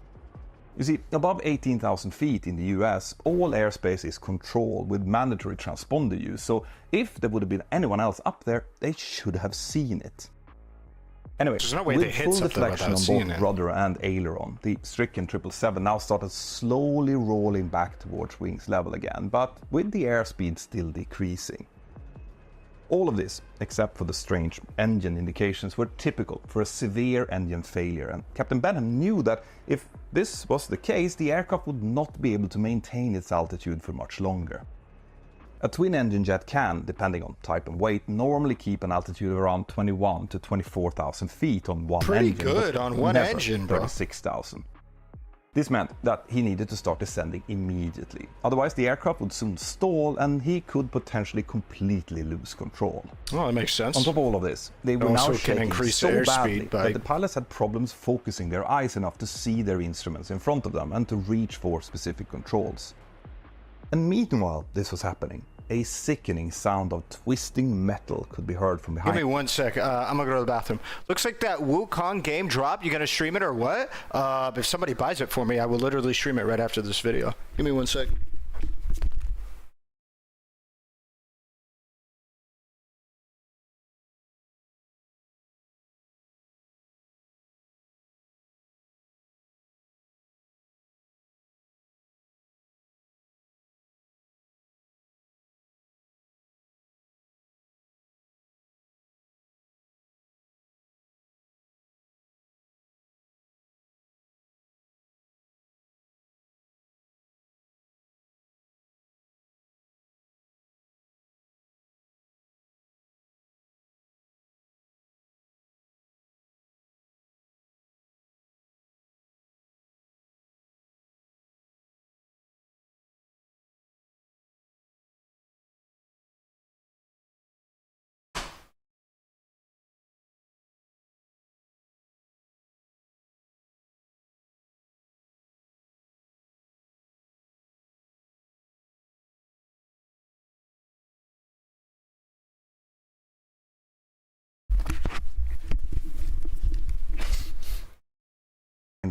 You see, above 18,000 feet in the US, all airspace is controlled with mandatory transponder use, so if there would have been anyone else up there, they should have seen it. Anyway, There's no way they with hit full something deflection without on seeing both it. rudder and aileron, the stricken 777 now started slowly rolling back towards wings level again, but with the airspeed still decreasing. All of this, except for the strange engine indications, were typical for a severe engine failure, and Captain Benham knew that if this was the case, the aircraft would not be able to maintain its altitude for much longer. A twin-engine jet can, depending on type and weight, normally keep an altitude of around 21 to 24,000 feet on one Pretty engine. good but on one never engine, bro. 36,000. This meant that he needed to start descending immediately. Otherwise, the aircraft would soon stall and he could potentially completely lose control. Well, that makes sense. On top of all of this, they were Also now can shaking increase so the badly airspeed by- that the pilots had problems focusing their eyes enough to see their instruments in front of them and to reach for specific controls. And meanwhile this was happening, a sickening sound of twisting metal could be heard from behind. Give me 1 sec. I'm gonna go to the bathroom. Looks like that Wukong game dropped. You gonna stream it or what? If somebody buys it for me, I will literally stream it right after this video. Give me 1 sec.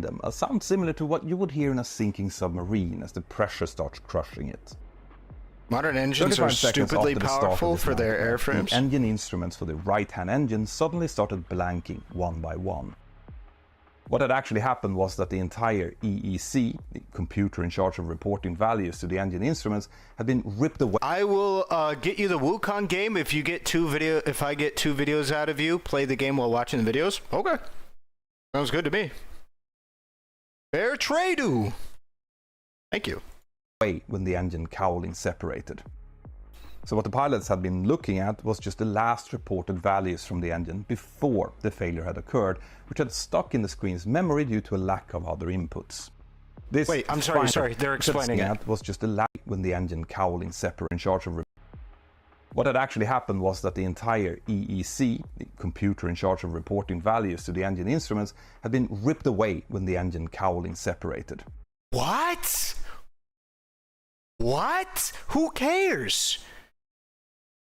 them, a sound similar to what you would hear in a sinking submarine as the pressure starts crushing it. Modern engines are 35 seconds stupidly after the start of powerful this for their nightmare, airframes. the engine instruments for the right-hand engine suddenly started blanking one by one. What had actually happened was that the entire EEC, the computer in charge of reporting values to the engine instruments, had been ripped away. I will get you the Wukong game if you get if I get 2 videos out of you. Play the game while watching the videos. Okay, sounds good to me. Fair trade. Thank you. When the engine cowling separated. So what the pilots had been looking at was just the last reported values from the engine before the failure had occurred, which had stuck in the screen's memory due to a lack of other inputs. This Wait, I'm sorry, they're explaining it. Was just a when the engine cowling separated in charge of. What had actually happened was that the entire EEC, the computer in charge of reporting values to the engine instruments, had been ripped away when the engine cowling separated. What? What? Who cares?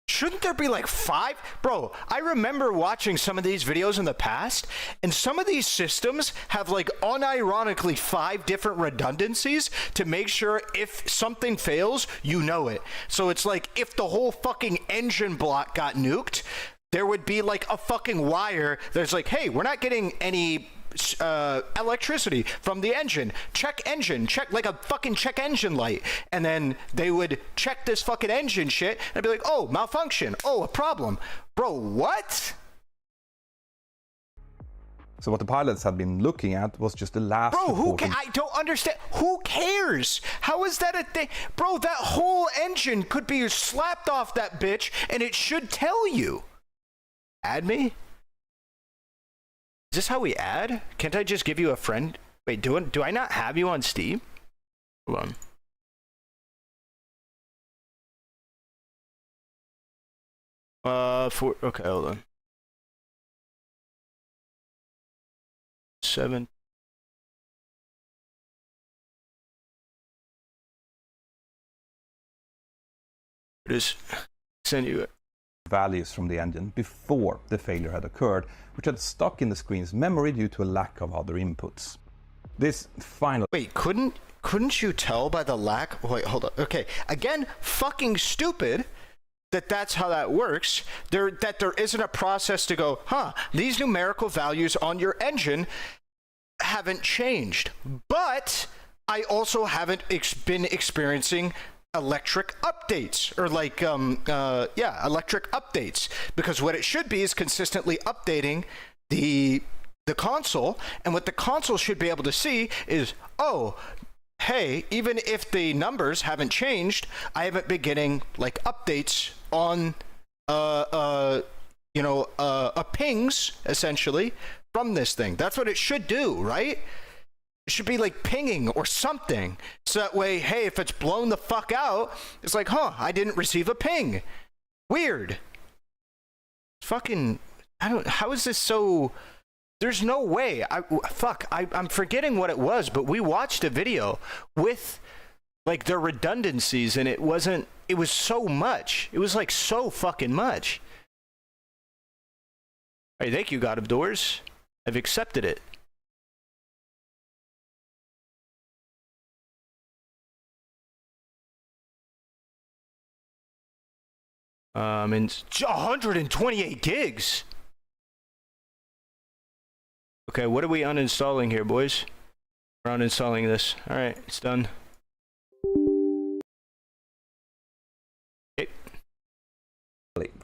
Shouldn't there be like 5? Bro, I remember watching some of these videos in the past, and some of these systems have like unironically 5 different redundancies to make sure if something fails, you know it. So it's like if the whole fucking engine block got nuked, there would be like a fucking wire that's like, hey, we're not getting any electricity from the engine. Check like a fucking check engine light. And then they would check this fucking engine shit and be like, oh, malfunction. Oh, a problem. Bro, what? So what the pilots had been looking at was just the last. Bro, I don't understand. Who cares? How is that a thing? Bro, that whole engine could be slapped off that bitch and it should tell you. Add me? Is this how we add? Can't I just give you a friend? Wait, do I not have you on Steam? Hold on. Okay, hold on. 7. Just send you it. Values from the engine before the failure had occurred, which had stuck in the screen's memory due to a lack of other inputs. This final. Wait, couldn't you tell by the lack? Wait, hold on. Okay, again, fucking stupid. that that's how that works. That there isn't a process to go, these numerical values on your engine haven't changed. But I also haven't been experiencing electric updates, or like electric updates, because what it should be is consistently updating the console, and what the console should be able to see is, oh, hey, even if the numbers haven't changed, I haven't been getting like updates on pings essentially from this thing. That's what it should do, right? It should be like pinging or something. So that way, hey, if it's blown the fuck out, it's like, I didn't receive a ping. Weird. Fucking, how is this so... There's no way. I'm forgetting what it was, but we watched a video with like their redundancies, and it was so much. It was like so fucking much. Hey, thank you, God of Doors. I've accepted it. And 128 gigs. Okay, what are we uninstalling here, boys? We're uninstalling this. All right, it's done.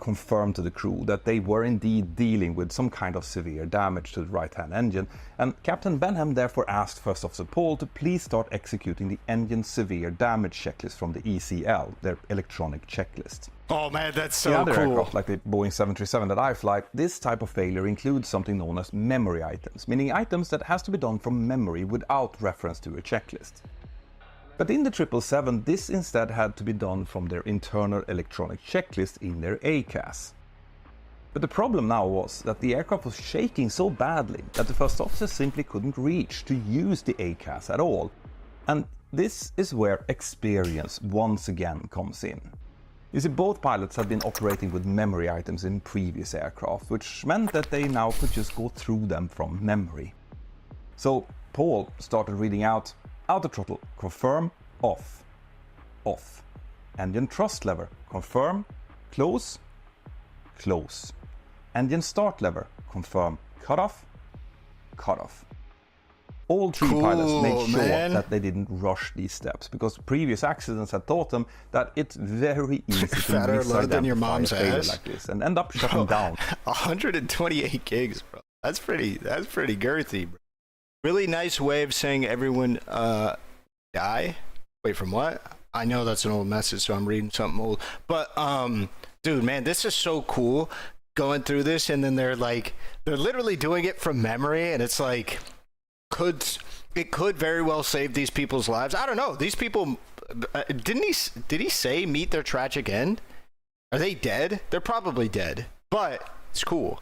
Confirmed to the crew that they were indeed dealing with some kind of severe damage to the right-hand engine, and Captain Benham therefore asked First Officer Paul to please start executing the engine severe damage checklist from the ECL, their electronic checklist. Oh man, that's so In other cool. aircraft like the Boeing 737 that I fly, this type of failure includes something known as memory items, meaning items that has to be done from memory without reference to a checklist. But in the 777, this instead had to be done from their internal electronic checklist in their ACAS. But the problem now was that the aircraft was shaking so badly that the first officer simply couldn't reach to use the ACAS at all. And this is where experience once again comes in. You see, both pilots had been operating with memory items in previous aircraft, which meant that they now could just go through them from memory. So Paul started reading out: outer throttle, confirm, off, off. Engine thrust lever, confirm, close, close. Engine start lever, confirm, cut off, cut off. All three pilots made sure that they didn't rush these steps, because previous accidents had taught them that it's very easy to misidentify a failure like this and end up shutting down. 128 gigs, bro. That's pretty girthy, bro. Really nice way of saying everyone die. Wait, from what? I know that's an old message, so I'm reading something old. But dude, man, this is so cool going through this, and then they're literally doing it from memory, and it's like it could very well save these people's lives. I don't know. These people did he say meet their tragic end? Are they dead? They're probably dead, but it's cool.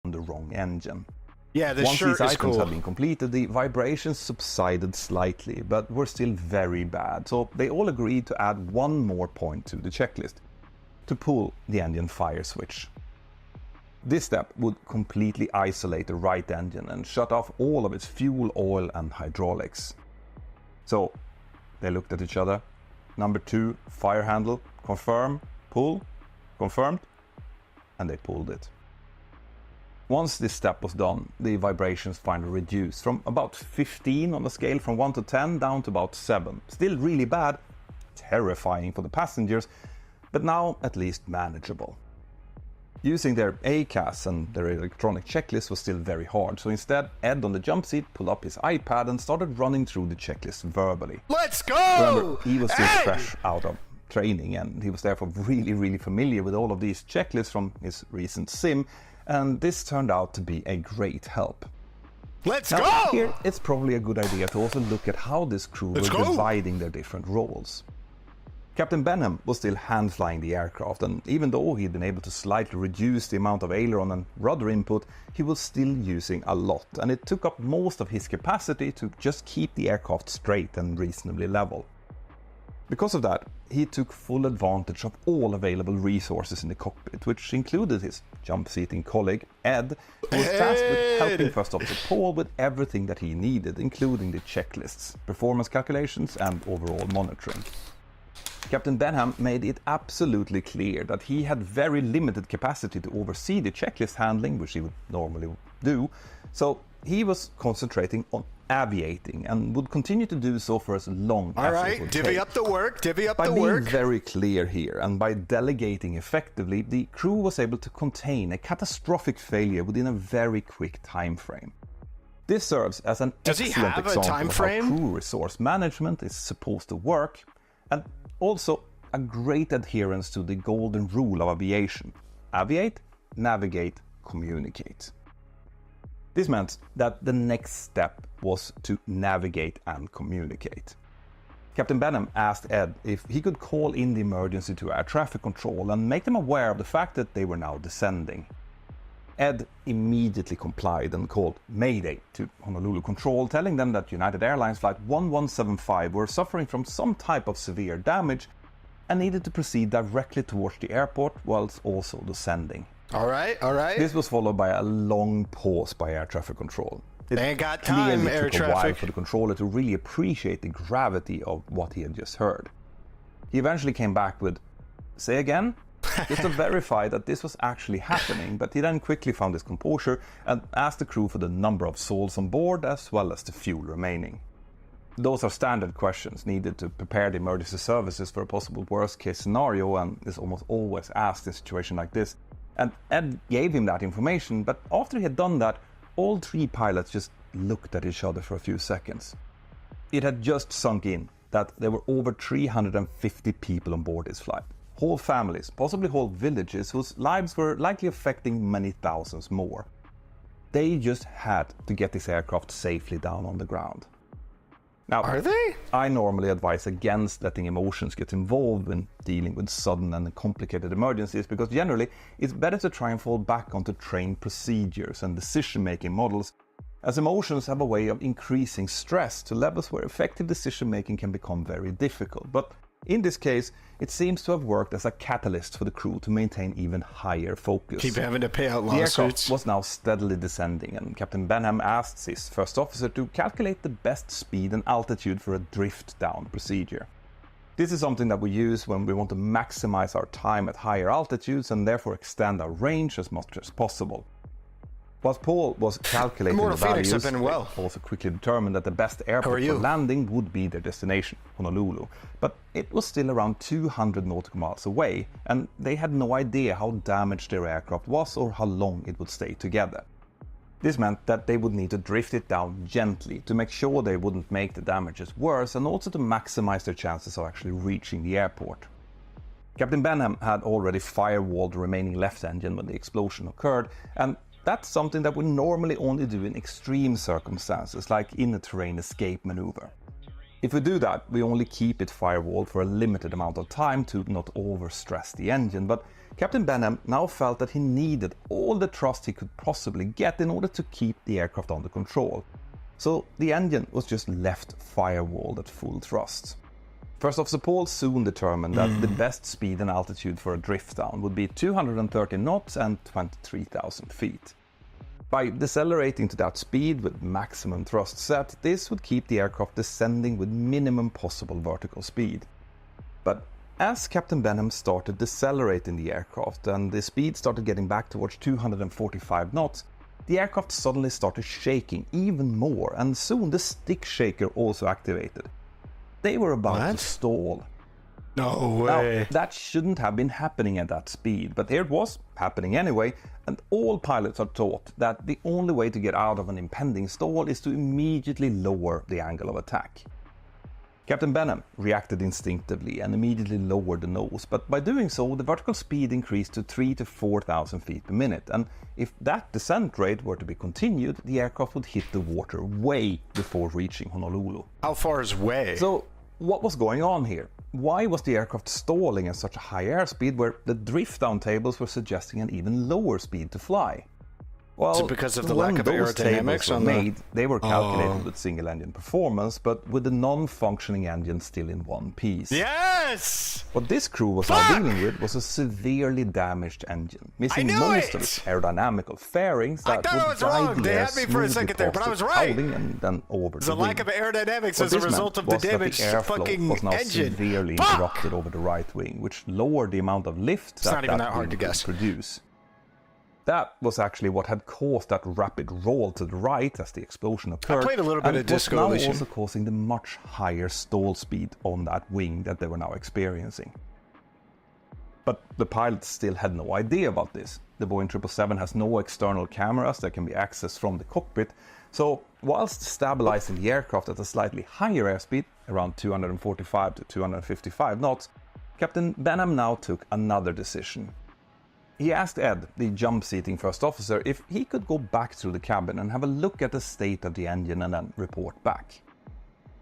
On the wrong engine. Yeah, this Once shirt these is items cool. had been completed, the vibrations subsided slightly, but were still very bad, so they all agreed to add one more point to the checklist: to pull the engine fire switch. This step would completely isolate the right engine and shut off all of its fuel, oil and hydraulics. So they looked at each other. Number 2, fire handle, confirm, pull, confirmed, and they pulled it. Once this step was done, the vibrations finally reduced from about 15 on a scale from 1 to 10 down to about 7. Still really bad, terrifying for the passengers, but now at least manageable. Using their ACAS and their electronic checklist was still very hard, so instead Ed on the jump seat pulled up his iPad and started running through the checklist verbally. Let's go! Remember, he was still fresh out of training, and he was therefore really familiar with all of these checklists from his recent sim, and this turned out to be a great help. Let's Now, go! here it's probably a good idea to also look at how this crew were dividing their different roles. Captain Benham was still hand-flying the aircraft, and even though he'd been able to slightly reduce the amount of aileron and rudder input, he was still using a lot, and it took up most of his capacity to just keep the aircraft straight and reasonably level. Because of that, he took full advantage of all available resources in the cockpit, which included his jump-seating colleague, Ed, who was tasked with helping First Officer Paul with everything that he needed, including the checklists, performance calculations and overall monitoring. Captain Benham made it absolutely clear that he had very limited capacity to oversee the checklist handling, which he would normally do, so he was concentrating on aviating and would continue to do so for as long as it would take. Divvy up the work, By being very clear here and by delegating effectively, the crew was able to contain a catastrophic failure within a very quick time frame. This serves as an excellent example of how crew resource management is supposed to work, and also a great adherence to the golden rule of aviation: aviate, navigate, communicate. This meant that the next step was to navigate and communicate. Captain Benham asked Ed if he could call in the emergency to air traffic control and make them aware of the fact that they were now descending. Ed immediately complied and called Mayday to Honolulu Control, telling them that United Airlines Flight 1175 were suffering from some type of severe damage and needed to proceed directly towards the airport whilst also descending. All right. This was followed by a long pause by air traffic control. It ain't got time, air took a while traffic. for the controller to really appreciate the gravity of what he had just heard. He eventually came back with, "Say again?" just to verify that this was actually happening, but he then quickly found his composure and asked the crew for the number of souls on board as well as the fuel remaining. Those are standard questions needed to prepare the emergency services for a possible worst-case scenario, and is almost always asked in a situation like this. And Ed gave him that information, but after he had done that, all three pilots just looked at each other for a few seconds. It had just sunk in that there were over 350 people on board this flight. Whole families, possibly whole villages, whose lives were likely affecting many thousands more. They just had to get this aircraft safely down on the ground. Now, are they? I normally advise against letting emotions get involved when dealing with sudden and complicated emergencies, because generally it's better to try and fall back onto trained procedures and decision-making models, as emotions have a way of increasing stress to levels where effective decision-making can become very difficult. But in this case, it seems to have worked as a catalyst for the crew to maintain even higher focus. Keep having to pay out The lawsuits. aircraft was now steadily descending, and Captain Benham asked his first officer to calculate the best speed and altitude for a drift-down procedure. This is something that we use when we want to maximize our time at higher altitudes and therefore extend our range as much as possible. Whilst Paul was calculating the values, they also quickly determined that the best airport for landing would be their destination, Honolulu. But it was still around 200 nautical miles away, and they had no idea how damaged their aircraft was or how long it would stay together. This meant that they would need to drift it down gently to make sure they wouldn't make the damages worse, and also to maximize their chances of actually reaching the airport. Captain Benham had already firewalled the remaining left engine when the explosion occurred, and that's something that we normally only do in extreme circumstances, like in a terrain escape maneuver. If we do that, we only keep it firewalled for a limited amount of time to not overstress the engine, but Captain Benham now felt that he needed all the thrust he could possibly get in order to keep the aircraft under control. So the engine was just left firewalled at full thrust. First Officer Paul soon determined that the best speed and altitude for a drift down would be 230 knots and 23,000 feet. By decelerating to that speed with maximum thrust set, this would keep the aircraft descending with minimum possible vertical speed. But as Captain Benham started decelerating the aircraft and the speed started getting back towards 245 knots, the aircraft suddenly started shaking even more, and soon the stick shaker also activated. They were about to stall. No way. Now, that shouldn't have been happening at that speed, but here it was, happening anyway, and all pilots are taught that the only way to get out of an impending stall is to immediately lower the angle of attack. Captain Benham reacted instinctively and immediately lowered the nose, but by doing so, the vertical speed increased to 3,000 to 4,000 feet per minute, and if that descent rate were to be continued, the aircraft would hit the water way before reaching Honolulu. How far is way? So, what was going on here? Why was the aircraft stalling at such a high airspeed where the drift-down tables were suggesting an even lower speed to fly? Well, Is it because of the when lack of those aerodynamics tables were on made, they were calculated Oh. with single-engine performance, but with the non-functioning engine still in one piece. Yes! What this crew was now dealing with was a severely damaged engine, missing knew most it! of its aerodynamical fairings I that thought I would was wrong. guide the They air had me for a smoothly second there, but I past was its right. housing and then over There's the a lack wing. of aerodynamics What as a this result meant of the was that damaged airflow fucking was now engine. severely Fuck! interrupted over the right wing, which lowered the amount of lift It's not even that hard wing to could guess. produce. That was actually what had caused that rapid roll to the right as the explosion occurred. played a little bit and of Disco was now Elysium. also causing the much higher stall speed on that wing that they were now experiencing. But the pilots still had no idea about this. The Boeing 777 has no external cameras that can be accessed from the cockpit, so whilst stabilizing the aircraft at a slightly higher airspeed, around 245 to 255 knots, Captain Benham now took another decision. He asked Ed, the jump-seating first officer, if he could go back through the cabin and have a look at the state of the engine and then report back.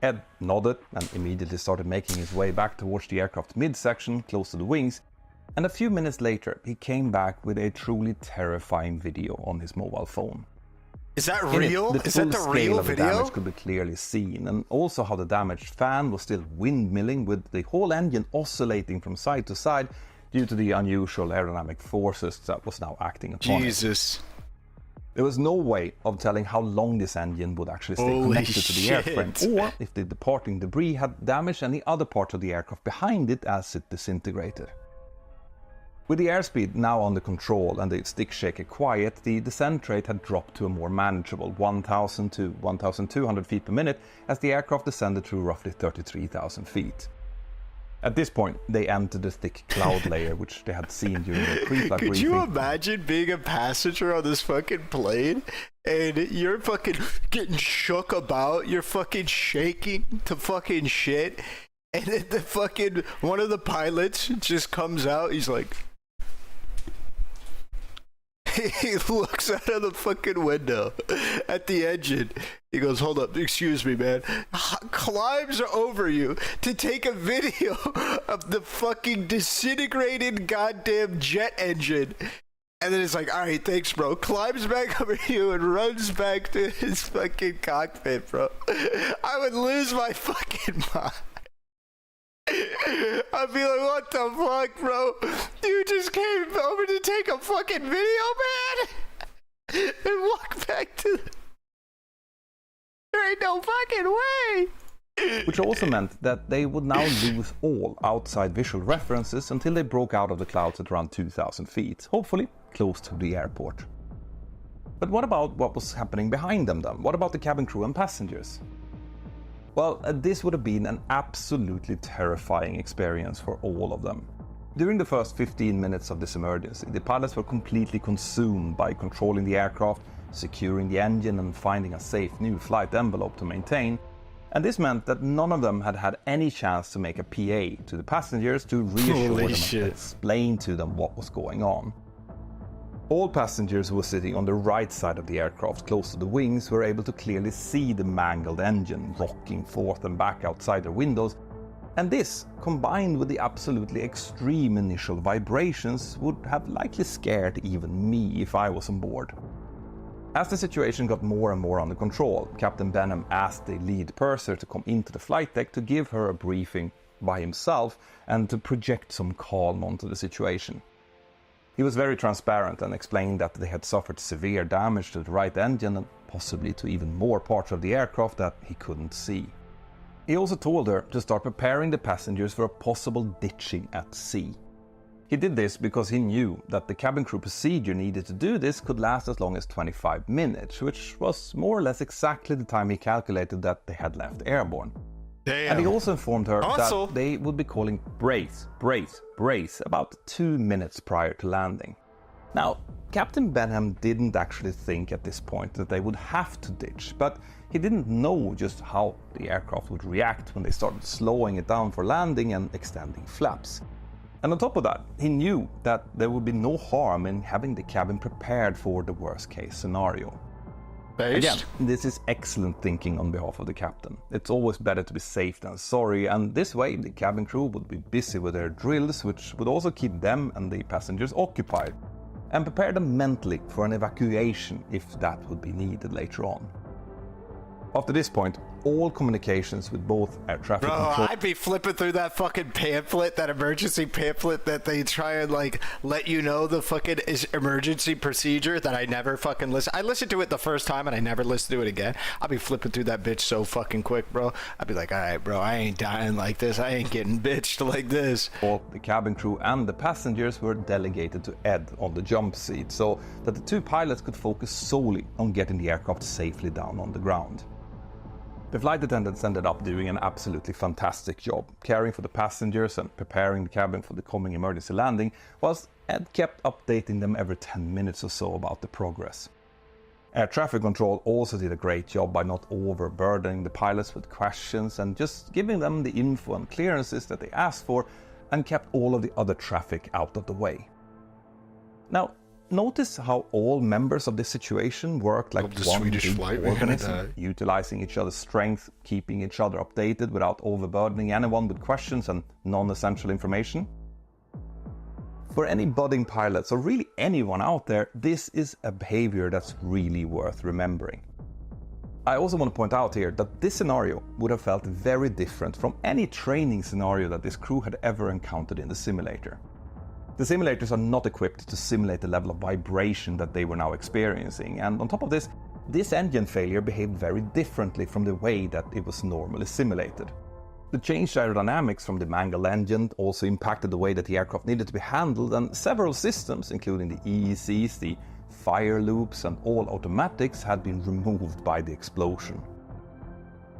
Ed nodded and immediately started making his way back towards the aircraft's midsection, close to the wings, and a few minutes later he came back with a truly terrifying video on his mobile phone. Is that In it, real? the Is full that the scale real of the video? damage could be clearly seen, and also how the damaged fan was still windmilling with the whole engine oscillating from side to side due to the unusual aerodynamic forces that was now acting upon it. Jesus. There was no way of telling how long this engine would actually stay Holy connected to the shit. airframe, or if the departing debris had damaged any other parts of the aircraft behind it as it disintegrated. With the airspeed now under control and the stick shaker quiet, the descent rate had dropped to a more manageable 1,000 to 1,200 feet per minute as the aircraft descended through roughly 33,000 feet. At this point, they entered the thick cloud layer which they had seen during the pre-flight Could briefing. you imagine being a passenger on this fucking plane and you're fucking getting shook about, you're fucking shaking to fucking shit, and then the fucking one of the pilots just comes out, he's like, he looks out of the fucking window at the engine. He goes, hold up, excuse me, man. Climbs over you to take a video of the fucking disintegrated goddamn jet engine. And then it's like, all right, thanks, bro. Climbs back over you and runs back to his fucking cockpit, bro. I would lose my fucking mind. I'd be like, what the fuck, bro? You just came over to take a fucking video, man? And walk back to the... There ain't no fucking way! Which also meant that they would now lose all outside visual references until they broke out of the clouds at around 2,000 feet, hopefully close to the airport. But what about what was happening behind them then? What about the cabin crew and passengers? Well, this would have been an absolutely terrifying experience for all of them. During the first 15 minutes of this emergency, the pilots were completely consumed by controlling the aircraft, securing the engine and finding a safe new flight envelope to maintain, and this meant that none of them had had any chance to make a PA to the passengers to reassure them and explain to them what was going on. All passengers who were sitting on the right side of the aircraft close to the wings were able to clearly see the mangled engine rocking forth and back outside their windows, and this, combined with the absolutely extreme initial vibrations, would have likely scared even me if I was on board. As the situation got more and more under control, Captain Benham asked the lead purser to come into the flight deck to give her a briefing by himself and to project some calm onto the situation. He was very transparent and explained that they had suffered severe damage to the right engine and possibly to even more parts of the aircraft that he couldn't see. He also told her to start preparing the passengers for a possible ditching at sea. He did this because he knew that the cabin crew procedure needed to do this could last as long as 25 minutes, which was more or less exactly the time he calculated that they had left airborne. Damn. And he also informed her Also, that they would be calling brace, brace, brace about 2 minutes prior to landing. Now, Captain Benham didn't actually think at this point that they would have to ditch, but he didn't know just how the aircraft would react when they started slowing it down for landing and extending flaps. And on top of that, he knew that there would be no harm in having the cabin prepared for the worst case scenario. Again, this is excellent thinking on behalf of the captain. It's always better to be safe than sorry, and this way the cabin crew would be busy with their drills, which would also keep them and the passengers occupied. and prepare them mentally for an evacuation if that would be needed later on. After this point, all communications with both air traffic control... I'd be flipping through that fucking pamphlet, that emergency pamphlet that they try and, like, let you know the fucking emergency procedure that I never fucking listen. I listened to it the first time and I never listened to it again. I'd be flipping through that bitch so fucking quick, bro. I'd be like, all right, bro, I ain't dying like this. I ain't getting bitched like this. Both the cabin crew and the passengers were delegated to Ed on the jump seat so that the two pilots could focus solely on getting the aircraft safely down on the ground. The flight attendants ended up doing an absolutely fantastic job, caring for the passengers and preparing the cabin for the coming emergency landing, whilst Ed kept updating them every 10 minutes or so about the progress. Air traffic control also did a great job by not overburdening the pilots with questions and just giving them the info and clearances that they asked for, and kept all of the other traffic out of the way. Now, notice how all members of this situation worked like one big organism, utilizing each other's strength, keeping each other updated without overburdening anyone with questions and non-essential information. For any budding pilots, or really anyone out there, this is a behavior that's really worth remembering. I also want to point out here that this scenario would have felt very different from any training scenario that this crew had ever encountered in the simulator. The simulators are not equipped to simulate the level of vibration that they were now experiencing, and on top of this, this engine failure behaved very differently from the way that it was normally simulated. The changed aerodynamics from the mangled engine also impacted the way that the aircraft needed to be handled, and several systems, including the EECs, the fire loops and all automatics, had been removed by the explosion.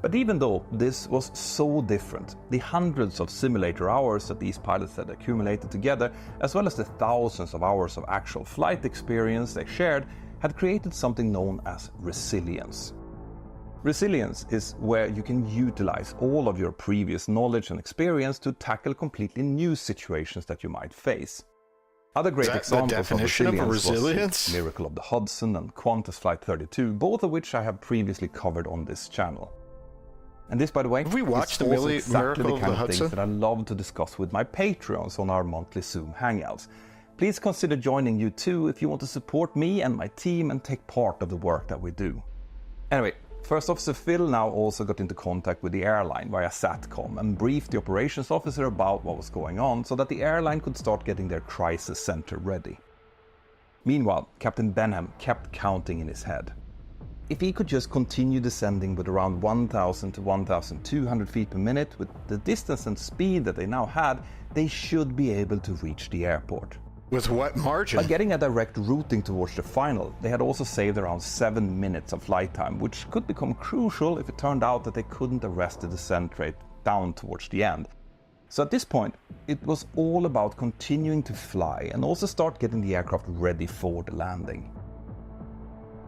But even though this was so different, the hundreds of simulator hours that these pilots had accumulated together, as well as the thousands of hours of actual flight experience they shared, had created something known as resilience. Resilience is where you can utilize all of your previous knowledge and experience to tackle completely new situations that you might face. Other great examples of resilience was Miracle of the Hudson and Qantas Flight 32, both of which I have previously covered on this channel. And this, by the way, we watched the exactly Miracle the kind of the of things Hudson that I love to discuss with my Patreons on our monthly Zoom Hangouts. Please consider joining you too if you want to support me and my team and take part of the work that we do. Anyway, First Officer Phil now also got into contact with the airline via SATCOM and briefed the operations officer about what was going on so that the airline could start getting their crisis center ready. Meanwhile, Captain Benham kept counting in his head. If he could just continue descending with around 1,000 to 1,200 feet per minute with the distance and speed that they now had, they should be able to reach the airport. With what margin? By getting a direct routing towards the final, they had also saved around 7 minutes of flight time, which could become crucial if it turned out that they couldn't arrest the descent rate down towards the end. So at this point, it was all about continuing to fly and also start getting the aircraft ready for the landing.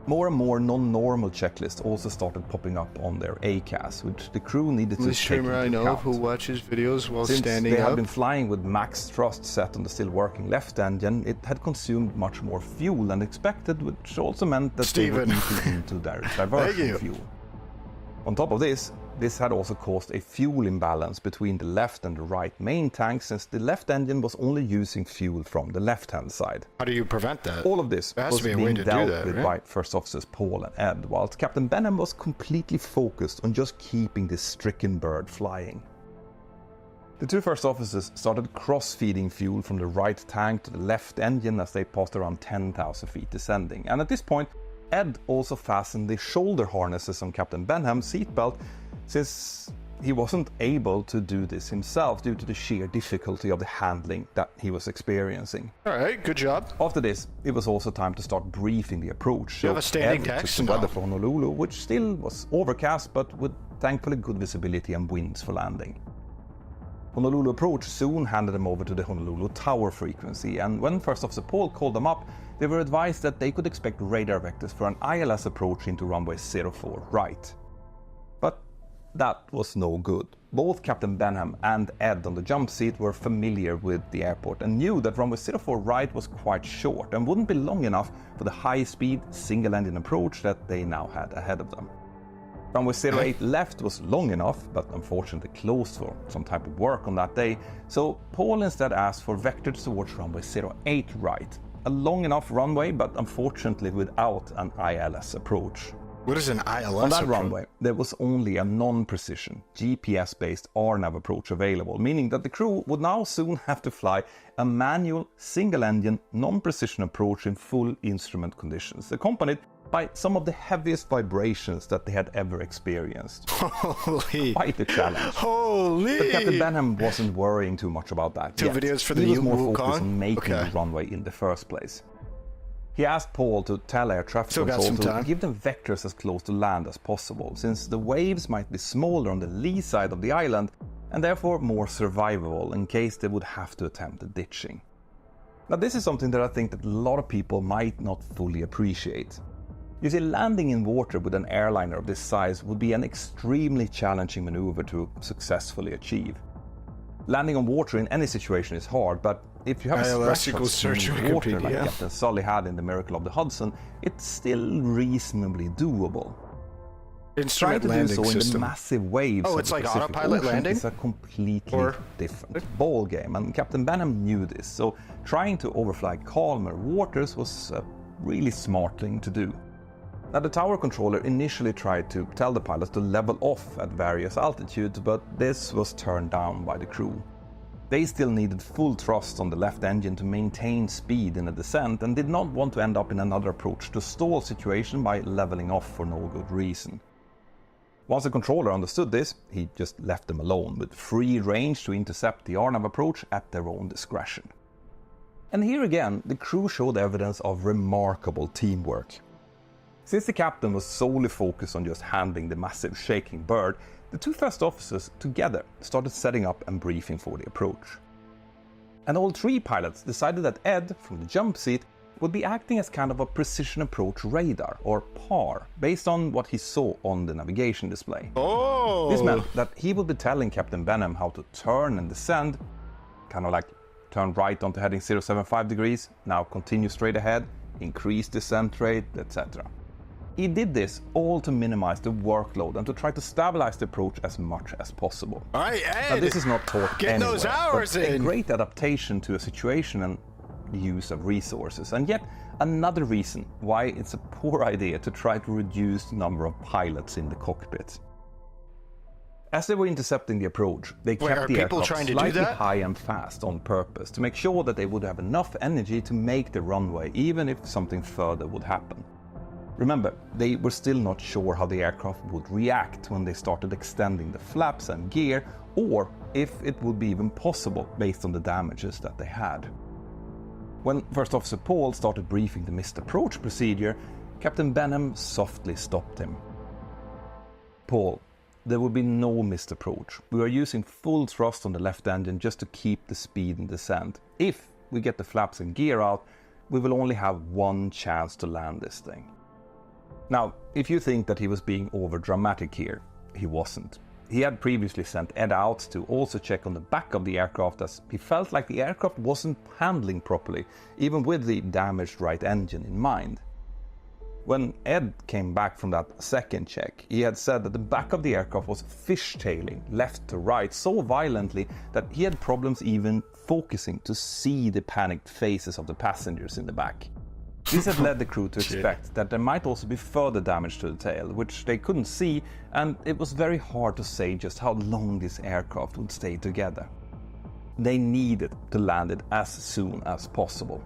More and more non-normal checklists also started popping up on their ACAS, which the crew needed to take into streamer I know account. who watches videos while Since standing they up. had been flying with max thrust set on the still working left engine, it had consumed much more fuel than expected, which also meant that they were eating into their diversion fuel. On top of this had also caused a fuel imbalance between the left and the right main tanks, since the left engine was only using fuel from the left-hand side. How do you prevent that? All of this was being dealt with by First Officers Paul and Ed, whilst Captain Benham was completely focused on just keeping this stricken bird flying. The two first officers started cross-feeding fuel from the right tank to the left engine as they passed around 10,000 feet descending, and at this point Ed also fastened the shoulder harnesses on Captain Benham's seatbelt, since he wasn't able to do this himself due to the sheer difficulty of the handling that he was experiencing. Alright, good job. After this, it was also time to start briefing the approach. You have a standing Ed text took the weather for Honolulu, which still was overcast but with thankfully good visibility and winds for landing. Honolulu approach soon handed them over to the Honolulu tower frequency, and when First Officer Paul called them up, they were advised that they could expect radar vectors for an ILS approach into runway 04 right. But that was no good. Both Captain Benham and Ed on the jump seat were familiar with the airport and knew that runway 04 right was quite short and wouldn't be long enough for the high-speed, single-engine approach that they now had ahead of them. Runway 08 left was long enough, but unfortunately closed for some type of work on that day, so Paul instead asked for vectors towards runway 08 right, a long enough runway, but unfortunately without an ILS approach. What is an ILS On that approach? runway, there was only a non-precision, GPS-based RNAV approach available, meaning that the crew would now soon have to fly a manual, single-engine, non-precision approach in full instrument conditions, accompanied by some of the heaviest vibrations that they had ever experienced. Holy. Quite a challenge. Holy. But Captain Benham wasn't worrying too much about that Two yet. videos for the He was more Wukong? focused on making Okay. the runway in the first place. He asked Paul to tell air traffic Still got control some to time. give them vectors as close to land as possible, since the waves might be smaller on the lee side of the island and therefore more survivable in case they would have to attempt a ditching. Now this is something that I think that a lot of people might not fully appreciate. You see, landing in water with an airliner of this size would be an extremely challenging maneuver to successfully achieve. Landing on water in any situation is hard, but if you have a ILS stretch of equals search smooth water like Wikipedia. Captain Sully had in The Miracle of the Hudson, it's still reasonably doable. Trying Instrument to do landing so in the system. massive waves Oh, of it's the like Pacific autopilot Ocean landing? is a completely Or- different ball game, and Captain Benham knew this, so trying to overfly calmer waters was a really smart thing to do. Now, the tower controller initially tried to tell the pilots to level off at various altitudes, but this was turned down by the crew. They still needed full thrust on the left engine to maintain speed in a descent and did not want to end up in another approach to stall situation by leveling off for no good reason. Once the controller understood this, he just left them alone with free range to intercept the RNAV approach at their own discretion. And here again, the crew showed evidence of remarkable teamwork. Since the captain was solely focused on just handling the massive shaking bird, the two first officers together started setting up and briefing for the approach. And all three pilots decided that Ed, from the jump seat, would be acting as kind of a precision approach radar, or PAR, based on what he saw on the navigation display. Oh. This meant that he would be telling Captain Benham how to turn and descend, kind of like turn right onto heading 075 degrees, now continue straight ahead, increase descent rate, etc. He did this all to minimize the workload and to try to stabilize the approach as much as possible. All right, Ed. Now, this is not taught Getting anywhere, those hours but a in. great adaptation to a situation and the use of resources, and yet another reason why it's a poor idea to try to reduce the number of pilots in the cockpit. As they were intercepting the approach, they Wait, kept are the people aircraft trying to do slightly that? high and fast on purpose to make sure that they would have enough energy to make the runway even if something further would happen. Remember, they were still not sure how the aircraft would react when they started extending the flaps and gear, or if it would be even possible based on the damages that they had. When First Officer Paul started briefing the missed approach procedure, Captain Benham softly stopped him. Paul, there will be no missed approach. We are using full thrust on the left engine just to keep the speed in descent. If we get the flaps and gear out, we will only have one chance to land this thing. Now, if you think that he was being over-dramatic here, he wasn't. He had previously sent Ed out to also check on the back of the aircraft, as he felt like the aircraft wasn't handling properly, even with the damaged right engine in mind. When Ed came back from that second check, he had said that the back of the aircraft was fishtailing left to right so violently that he had problems even focusing to see the panicked faces of the passengers in the back. This had led the crew to expect that there might also be further damage to the tail, which they couldn't see, and it was very hard to say just how long this aircraft would stay together. They needed to land it as soon as possible.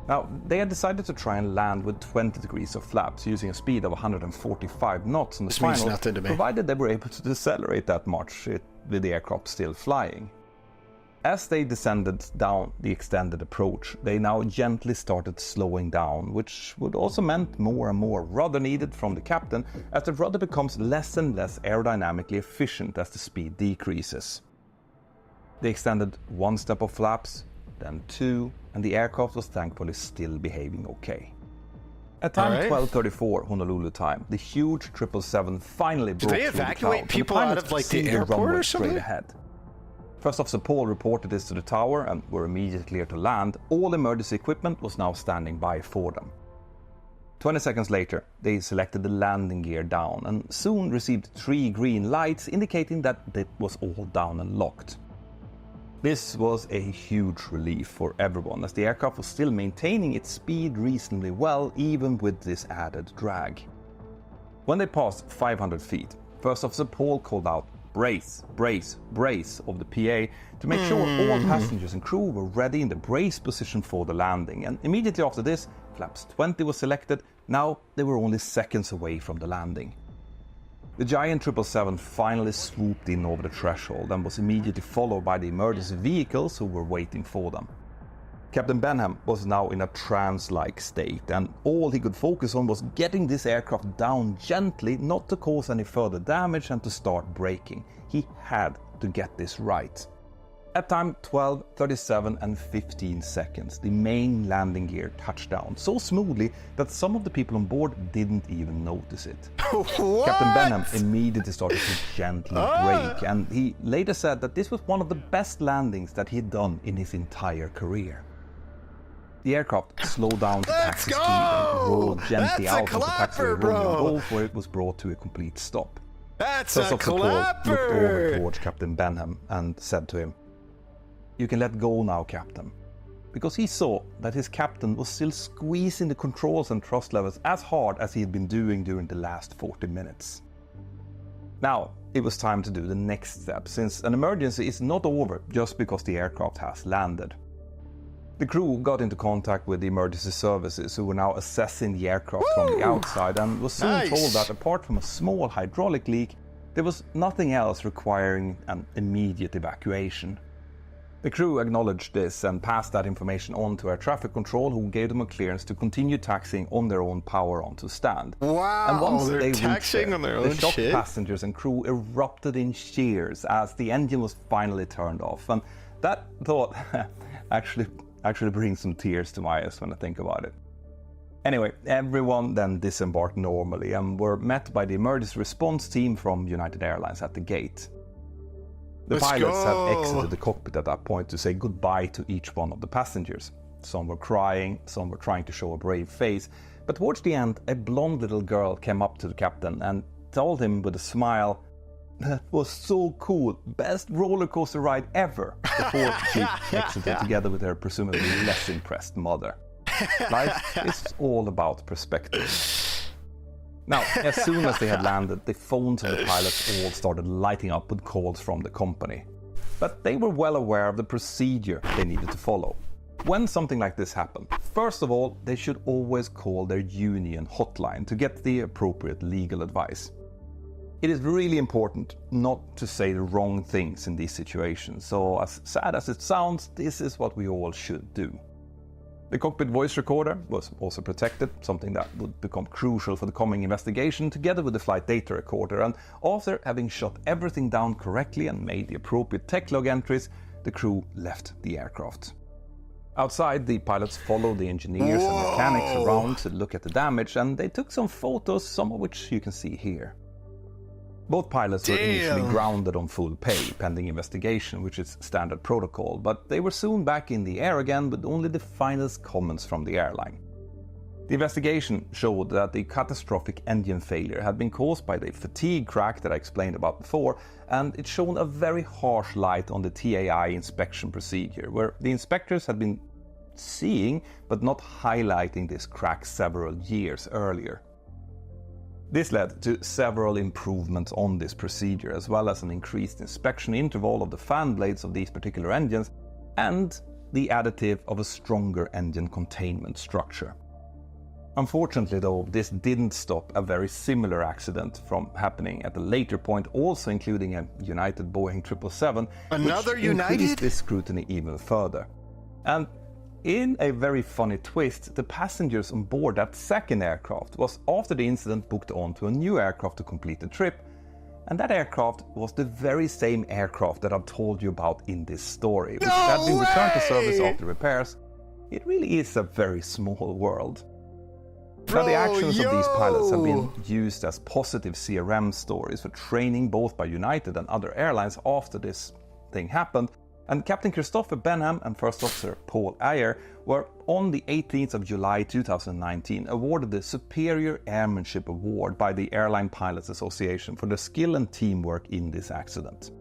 Now, they had decided to try and land with 20 degrees of flaps using a speed of 145 knots on the This means final, nothing to me. provided they were able to decelerate that much with the aircraft still flying. As they descended down the extended approach, they now gently started slowing down, which would also meant more and more rudder needed from the captain, as the rudder becomes less and less aerodynamically efficient as the speed decreases. They extended one step of flaps, then two, and the aircraft was thankfully still behaving okay. At time All right. 12:34 Honolulu time, the huge 777 finally broke they through the evacuate clouds, and the people out pilots of, like, could see the airport runway or straight something? ahead. First Officer Paul reported this to the tower and were immediately clear to land. All emergency equipment was now standing by for them. 20 seconds later, they selected the landing gear down and soon received 3 green lights indicating that it was all down and locked. This was a huge relief for everyone, as the aircraft was still maintaining its speed reasonably well, even with this added drag. When they passed 500 feet, First Officer Paul called out, "Brace, brace, brace," of the PA to make sure all passengers and crew were ready in the brace position for the landing, and immediately after this, flaps 20 was selected. Now they were only seconds away from the landing. The giant 777 finally swooped in over the threshold and was immediately followed by the emergency vehicles who were waiting for them. Captain Benham was now in a trance-like state, and all he could focus on was getting this aircraft down gently, not to cause any further damage and to start braking. He had to get this right. At time 12:37 and 15 seconds, the main landing gear touched down so smoothly that some of the people on board didn't even notice it. Captain Benham immediately started to gently brake, and he later said that this was one of the best landings that he had done in his entire career. The aircraft slowed down to taxi speed and rolled gently out onto taxiway Romeo Golf, where it was brought to a complete stop. That's First a Officer Paul looked over clapper! towards Captain Benham and said to him, "You can let go now, Captain," because he saw that his captain was still squeezing the controls and thrust levels as hard as he had been doing during the last 40 minutes. Now, it was time to do the next step, since an emergency is not over just because the aircraft has landed. The crew got into contact with the emergency services, who were now assessing the aircraft from the outside, and was soon told that apart from a small hydraulic leak, there was nothing else requiring an immediate evacuation. The crew acknowledged this and passed that information on to air traffic control, who gave them a clearance to continue taxiing on their own power onto stand. Wow, And once they're they reached taxiing there, on their the own shocked shit? passengers and crew erupted in cheers as the engine was finally turned off. And that thought actually brings some tears to my eyes when I think about it. Anyway, everyone then disembarked normally and were met by the emergency response team from United Airlines at the gate. The pilots had exited the cockpit at that point to say goodbye to each one of the passengers. Some were crying, some were trying to show a brave face, but towards the end, a blonde little girl came up to the captain and told him with a smile, "That was so cool, best roller coaster ride ever," before she exited together with her presumably less impressed mother. Life is all about perspective. Now, as soon as they had landed, the phones of the pilots all started lighting up with calls from the company. But they were well aware of the procedure they needed to follow. When something like this happened, first of all, they should always call their union hotline to get the appropriate legal advice. It is really important not to say the wrong things in these situations, so as sad as it sounds, this is what we all should do. The cockpit voice recorder was also protected, something that would become crucial for the coming investigation, together with the flight data recorder, and after having shut everything down correctly and made the appropriate tech log entries, the crew left the aircraft. Outside, the pilots followed the engineers and mechanics around to look at the damage, and they took some photos, some of which you can see here. Both pilots were initially grounded on full pay, pending investigation, which is standard protocol, but they were soon back in the air again with only the finest comments from the airline. The investigation showed that the catastrophic engine failure had been caused by the fatigue crack that I explained about before, and it shone a very harsh light on the TAI inspection procedure, where the inspectors had been seeing but not highlighting this crack several years earlier. This led to several improvements on this procedure, as well as an increased inspection interval of the fan blades of these particular engines, and the additive of a stronger engine containment structure. Unfortunately though, this didn't stop a very similar accident from happening at a later point, also including a United Boeing 777, Another which United? increased this scrutiny even further. And in a very funny twist, the passengers on board that second aircraft was after the incident booked onto a new aircraft to complete the trip, and that aircraft was the very same aircraft that I've told you about in this story, which had been returned to service after repairs. It really is a very small world. Now, the actions of these pilots have been used as positive CRM stories for training both by United and other airlines after this thing happened, and Captain Christopher Benham and First Officer Paul Ayer were on the 18th of July 2019 awarded the Superior Airmanship Award by the Airline Pilots Association for their skill and teamwork in this accident.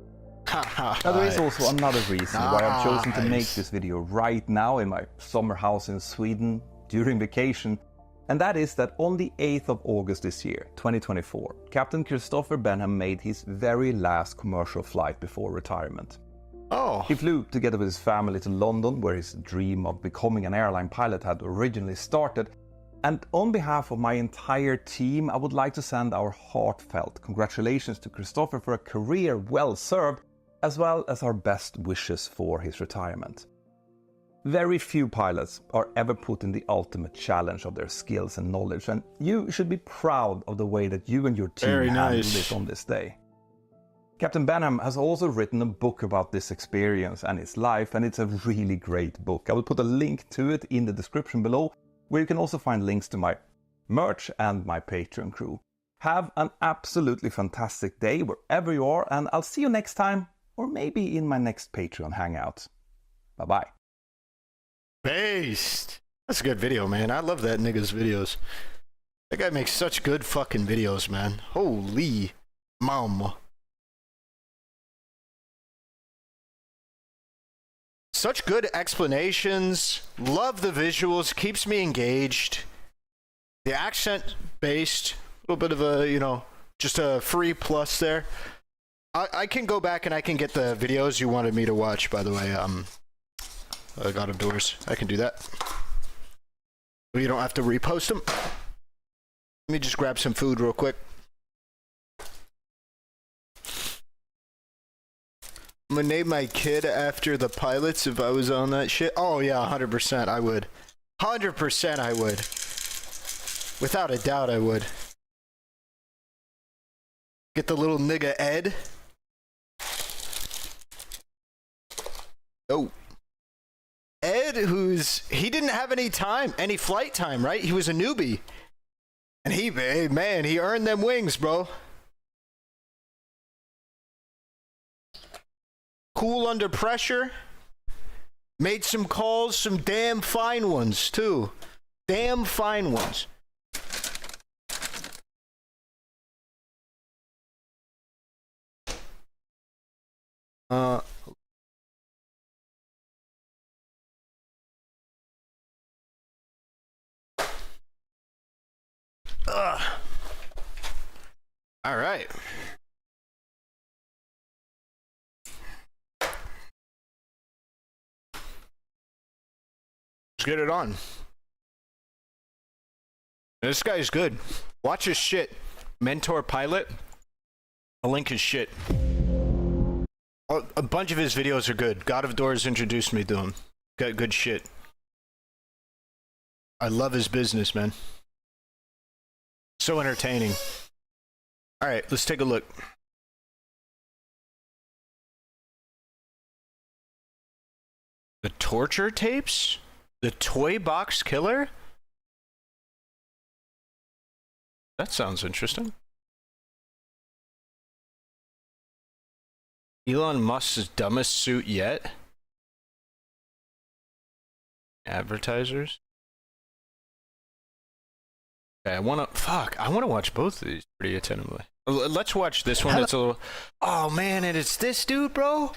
Now there is also another reason why I've chosen to make this video right now in my summer house in Sweden during vacation, and that is that on the 8th of August this year, 2024, Captain Christopher Benham made his very last commercial flight before retirement. Oh. He flew together with his family to London, where his dream of becoming an airline pilot had originally started. And on behalf of my entire team, I would like to send our heartfelt congratulations to Christopher for a career well served, as well as our best wishes for his retirement. Very few pilots are ever put in the ultimate challenge of their skills and knowledge, and you should be proud of the way that you and your team handled it on this day. Captain Benham has also written a book about this experience and his life, and it's a really great book. I will put a link to it in the description below, where you can also find links to my merch and my Patreon crew. Have an absolutely fantastic day wherever you are, and I'll see you next time, or maybe in my next Patreon hangout. Bye-bye. Based. That's a good video, man. I love that nigga's videos. That guy makes such good fucking videos, man. Holy mama. Such good explanations. Love the visuals. Keeps me engaged. The accent based. A little bit of a, you know, just a free plus there. I can go back and I can get the videos you wanted me to watch, by the way. God of Doors. I can do that. You don't have to repost them. Let me just grab some food real quick. I'm gonna name my kid after the pilots if I was on that shit. Oh yeah, 100% I would. 100% I would. Without a doubt I would. Get the little nigga Ed. Oh. Ed, he didn't have any flight time, right? He was a newbie. And he earned them wings, bro. Cool under pressure. Made some calls, some damn fine ones, too. Damn fine ones. All right. Let's get it on. This guy's good. Watch his shit. Mentor Pilot. I'll link his shit. A bunch of his videos are good. God of Doors introduced me to him. Got good shit. I love his business, man. So entertaining. Alright, let's take a look. The torture tapes? The toy box killer? That sounds interesting. Elon Musk's dumbest suit yet? Advertisers? Okay, I wanna watch both of these pretty attentively. Let's watch this one. That's a little. Oh man, and it's this dude, bro.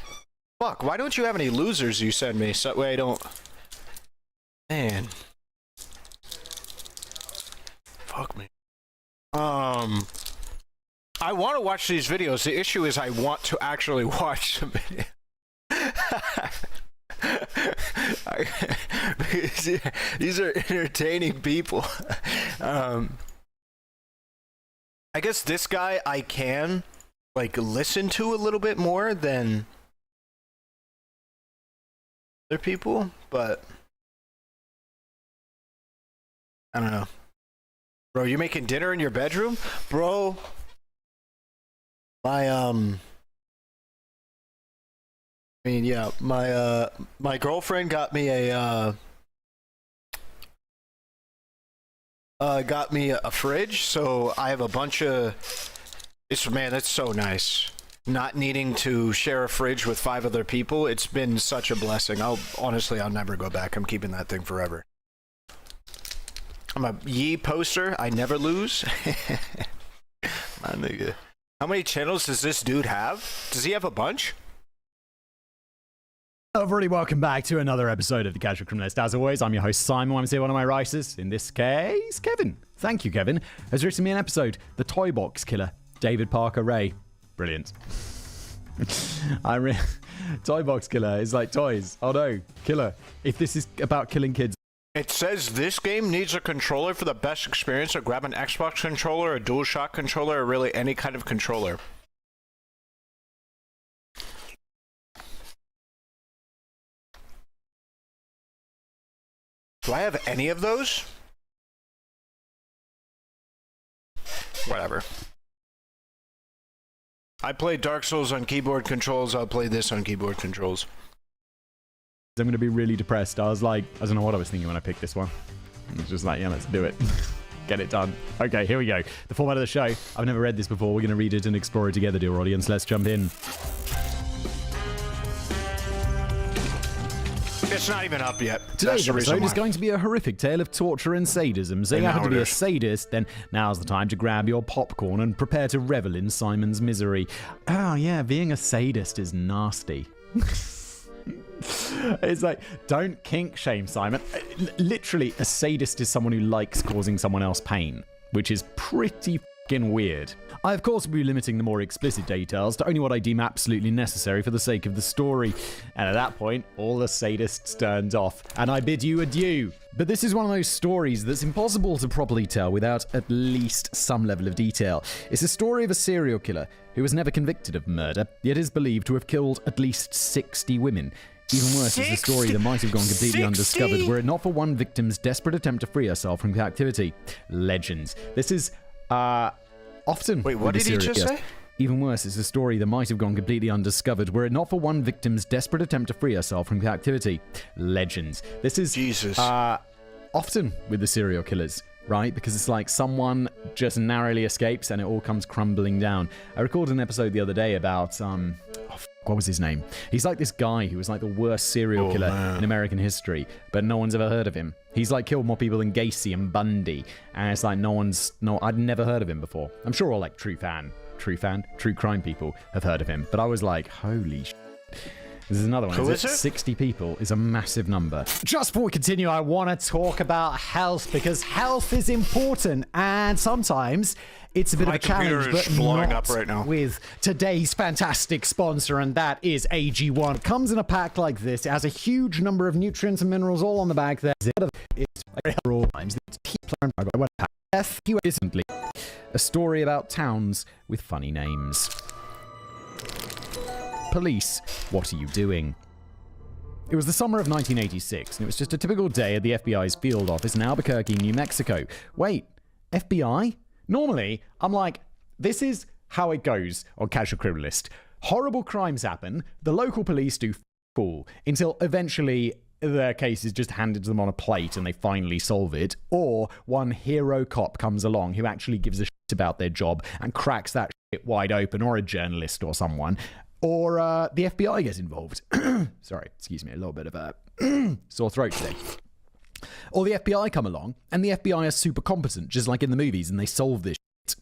Fuck, why don't you have any losers you send me? So way I don't. Man. Fuck me. I want to watch these videos. The issue is I want to actually watch the video. These are entertaining people. I guess this guy I can like listen to a little bit more than other people, but I don't know. Bro, you making dinner in your bedroom? Bro, my my girlfriend got me a fridge, so I have a bunch of. That's so nice. Not needing to share a fridge with 5 other people, it's been such a blessing. I'll never go back. I'm keeping that thing forever. I'm a Yee poster. I never lose. My nigga. How many channels does this dude have? Does he have a bunch? Hello everybody, welcome back to another episode of The Casual Criminalist. As always, I'm your host Simon. I'm here one of my writers, in this case, Kevin. Thank you, Kevin, has written me an episode, The Toy Box Killer, David Parker Ray. Brilliant. Toy Box Killer is like toys. Oh no, killer. If this is about killing kids. It says this game needs a controller for the best experience, so grab an Xbox controller, a DualShock controller, or really any kind of controller. Do I have any of those? Whatever. I play Dark Souls on keyboard controls, I'll play this on keyboard controls. I'm going to be really depressed. I was like, I don't know what I was thinking when I picked this one. I was just like, yeah, let's do it. Get it done. Okay, here we go. The format of the show. I've never read this before. We're going to read it and explore it together, dear audience. Let's jump in. It's not even up yet. Today's episode is going to be a horrific tale of torture and sadism. So you happen to be a sadist, then now's the time to grab your popcorn and prepare to revel in Simon's misery. Oh yeah, being a sadist is nasty. It's like, don't kink shame, Simon. Literally, a sadist is someone who likes causing someone else pain, which is pretty fucking weird. I, of course, will be limiting the more explicit details to only what I deem absolutely necessary for the sake of the story. And at that point, all the sadists turned off, and I bid you adieu. But this is one of those stories that's impossible to properly tell without at least some level of detail. It's a story of a serial killer who was never convicted of murder, yet is believed to have killed at least 60 women. Even worse is the story that might have gone completely undiscovered were it not for one victim's desperate attempt to free herself from captivity. Legends. This is, often... Wait, what did he just say? Even worse is the story that might have gone completely undiscovered were it not for one victim's desperate attempt to free herself from captivity. Legends. This is... Jesus. Often with the serial killers, right? Because it's like someone just narrowly escapes and it all comes crumbling down. I recorded an episode the other day about, what was his name? He's like this guy who was like the worst serial killer in American history, but no one's ever heard of him. He's like killed more people than Gacy and Bundy, and it's like I'd never heard of him before. I'm sure all like true crime people have heard of him, but I was like, holy shit. This is another one. Who is it? 60 people is a massive number. Just before we continue, I want to talk about health, because health is important, and sometimes it's a bit of a challenge, but blowing not up right now. With today's fantastic sponsor, and that is AG1. It comes in a pack like this. It has a huge number of nutrients and minerals all on the back there. It's all times. A story about towns with funny names. Police, what are you doing? It was the summer of 1986, and it was just a typical day at the FBI's field office in Albuquerque, New Mexico. Wait, FBI? Normally, I'm like, this is how it goes on Casual Criminalist. Horrible crimes happen, the local police do all, until eventually their case is just handed to them on a plate and they finally solve it, or one hero cop comes along who actually gives a shit about their job and cracks that shit wide open, or a journalist or someone. Or the FBI gets involved. Sorry, excuse me, a little bit of a sore throat today. Or the FBI come along, and the FBI are super competent, just like in the movies, and they solve this shit.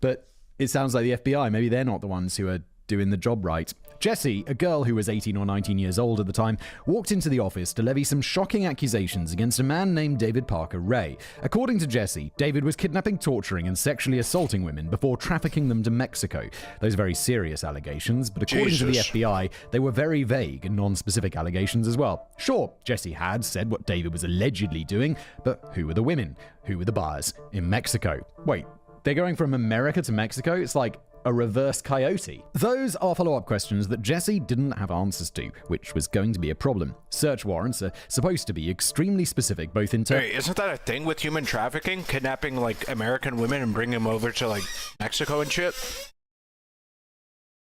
But it sounds like the FBI, maybe they're not the ones who are doing the job right. Jessie, a girl who was 18 or 19 years old at the time, walked into the office to levy some shocking accusations against a man named David Parker Ray. According to Jessie, David was kidnapping, torturing, and sexually assaulting women before trafficking them to Mexico. Those are very serious allegations, but according to the FBI, they were very vague and non-specific allegations as well. Sure, Jessie had said what David was allegedly doing, but who were the women? Who were the buyers? In Mexico. Wait, they're going from America to Mexico? It's like a reverse coyote. Those are follow-up questions that Jessie didn't have answers to, which was going to be a problem. Search warrants are supposed to be extremely specific, both in terms... Hey, isn't that a thing with human trafficking? Kidnapping, like, American women and bringing them over to, like, Mexico and shit?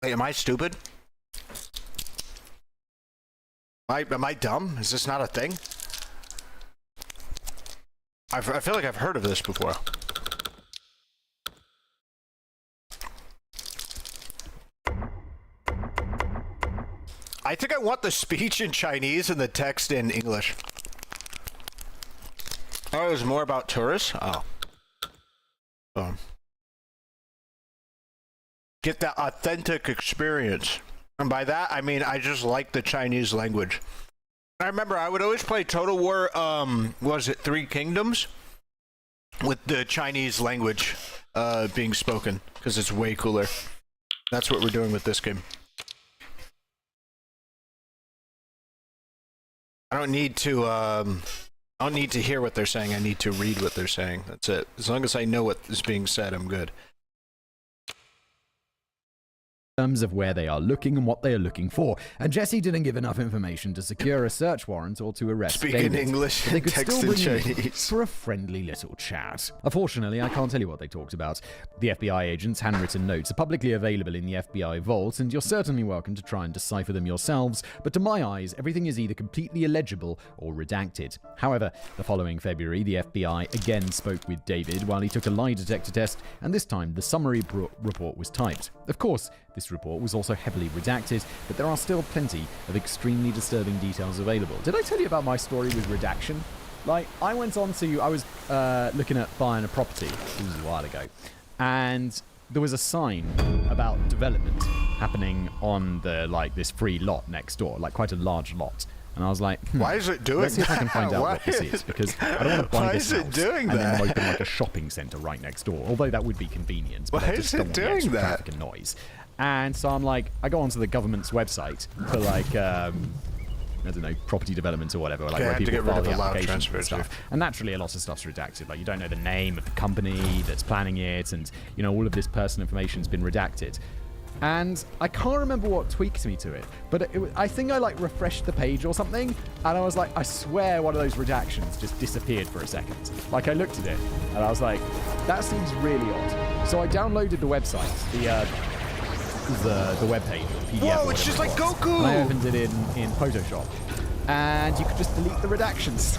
Wait, am I stupid? Am I dumb? Is this not a thing? I feel like I've heard of this before. I think I want the speech in Chinese and the text in English. Oh, it was more about tourists? Oh. Get that authentic experience. And by that, I mean I just like the Chinese language. I remember I would always play Total War, was it Three Kingdoms? With the Chinese language being spoken, because it's way cooler. That's what we're doing with this game. I don't need to hear what they're saying. I need to read what they're saying. That's it. As long as I know what is being said, I'm good. Terms of where they are looking and what they are looking for, and Jesse didn't give enough information to secure a search warrant or to arrest Speaking David. English, They could text still in bring him Chinese. for a friendly little chat. Unfortunately, I can't tell you what they talked about. The FBI agent's handwritten notes are publicly available in the FBI vault, and you're certainly welcome to try and decipher them yourselves, but to my eyes, everything is either completely illegible or redacted. However, the following February, the FBI again spoke with David while he took a lie detector test, and this time the summary report was typed. Of course, this report was also heavily redacted, but there are still plenty of extremely disturbing details available. Did I tell you about my story with redaction? Like, I was looking at buying a property, this was a while ago, and there was a sign about development happening on this free lot next door, like quite a large lot. And I was like, why is it doing let's see if I can that? find out Why what this is, because I don't want to buy Why this is it house doing and that? then open like a shopping centre right next door. Although that would be convenient, but Why I just is don't it want the doing extra that? traffic and noise. And so I'm like, I go onto the government's website for like, I don't know, property development or whatever, like Okay, I where have to people get rid file of the the loud applications and transfers, stuff. And naturally, a lot of stuff's redacted. Like, you don't know the name of the company that's planning it, and you know all of this personal information's been redacted. And I can't remember what tweaked me to it, but I think I like refreshed the page or something, and I was like, I swear one of those redactions just disappeared for a second. Like, I looked at it, and I was like, that seems really odd. So I downloaded the website, the web page, the PDF. Whoa, it's just like Goku! And I opened it in Photoshop, and you could just delete the redactions.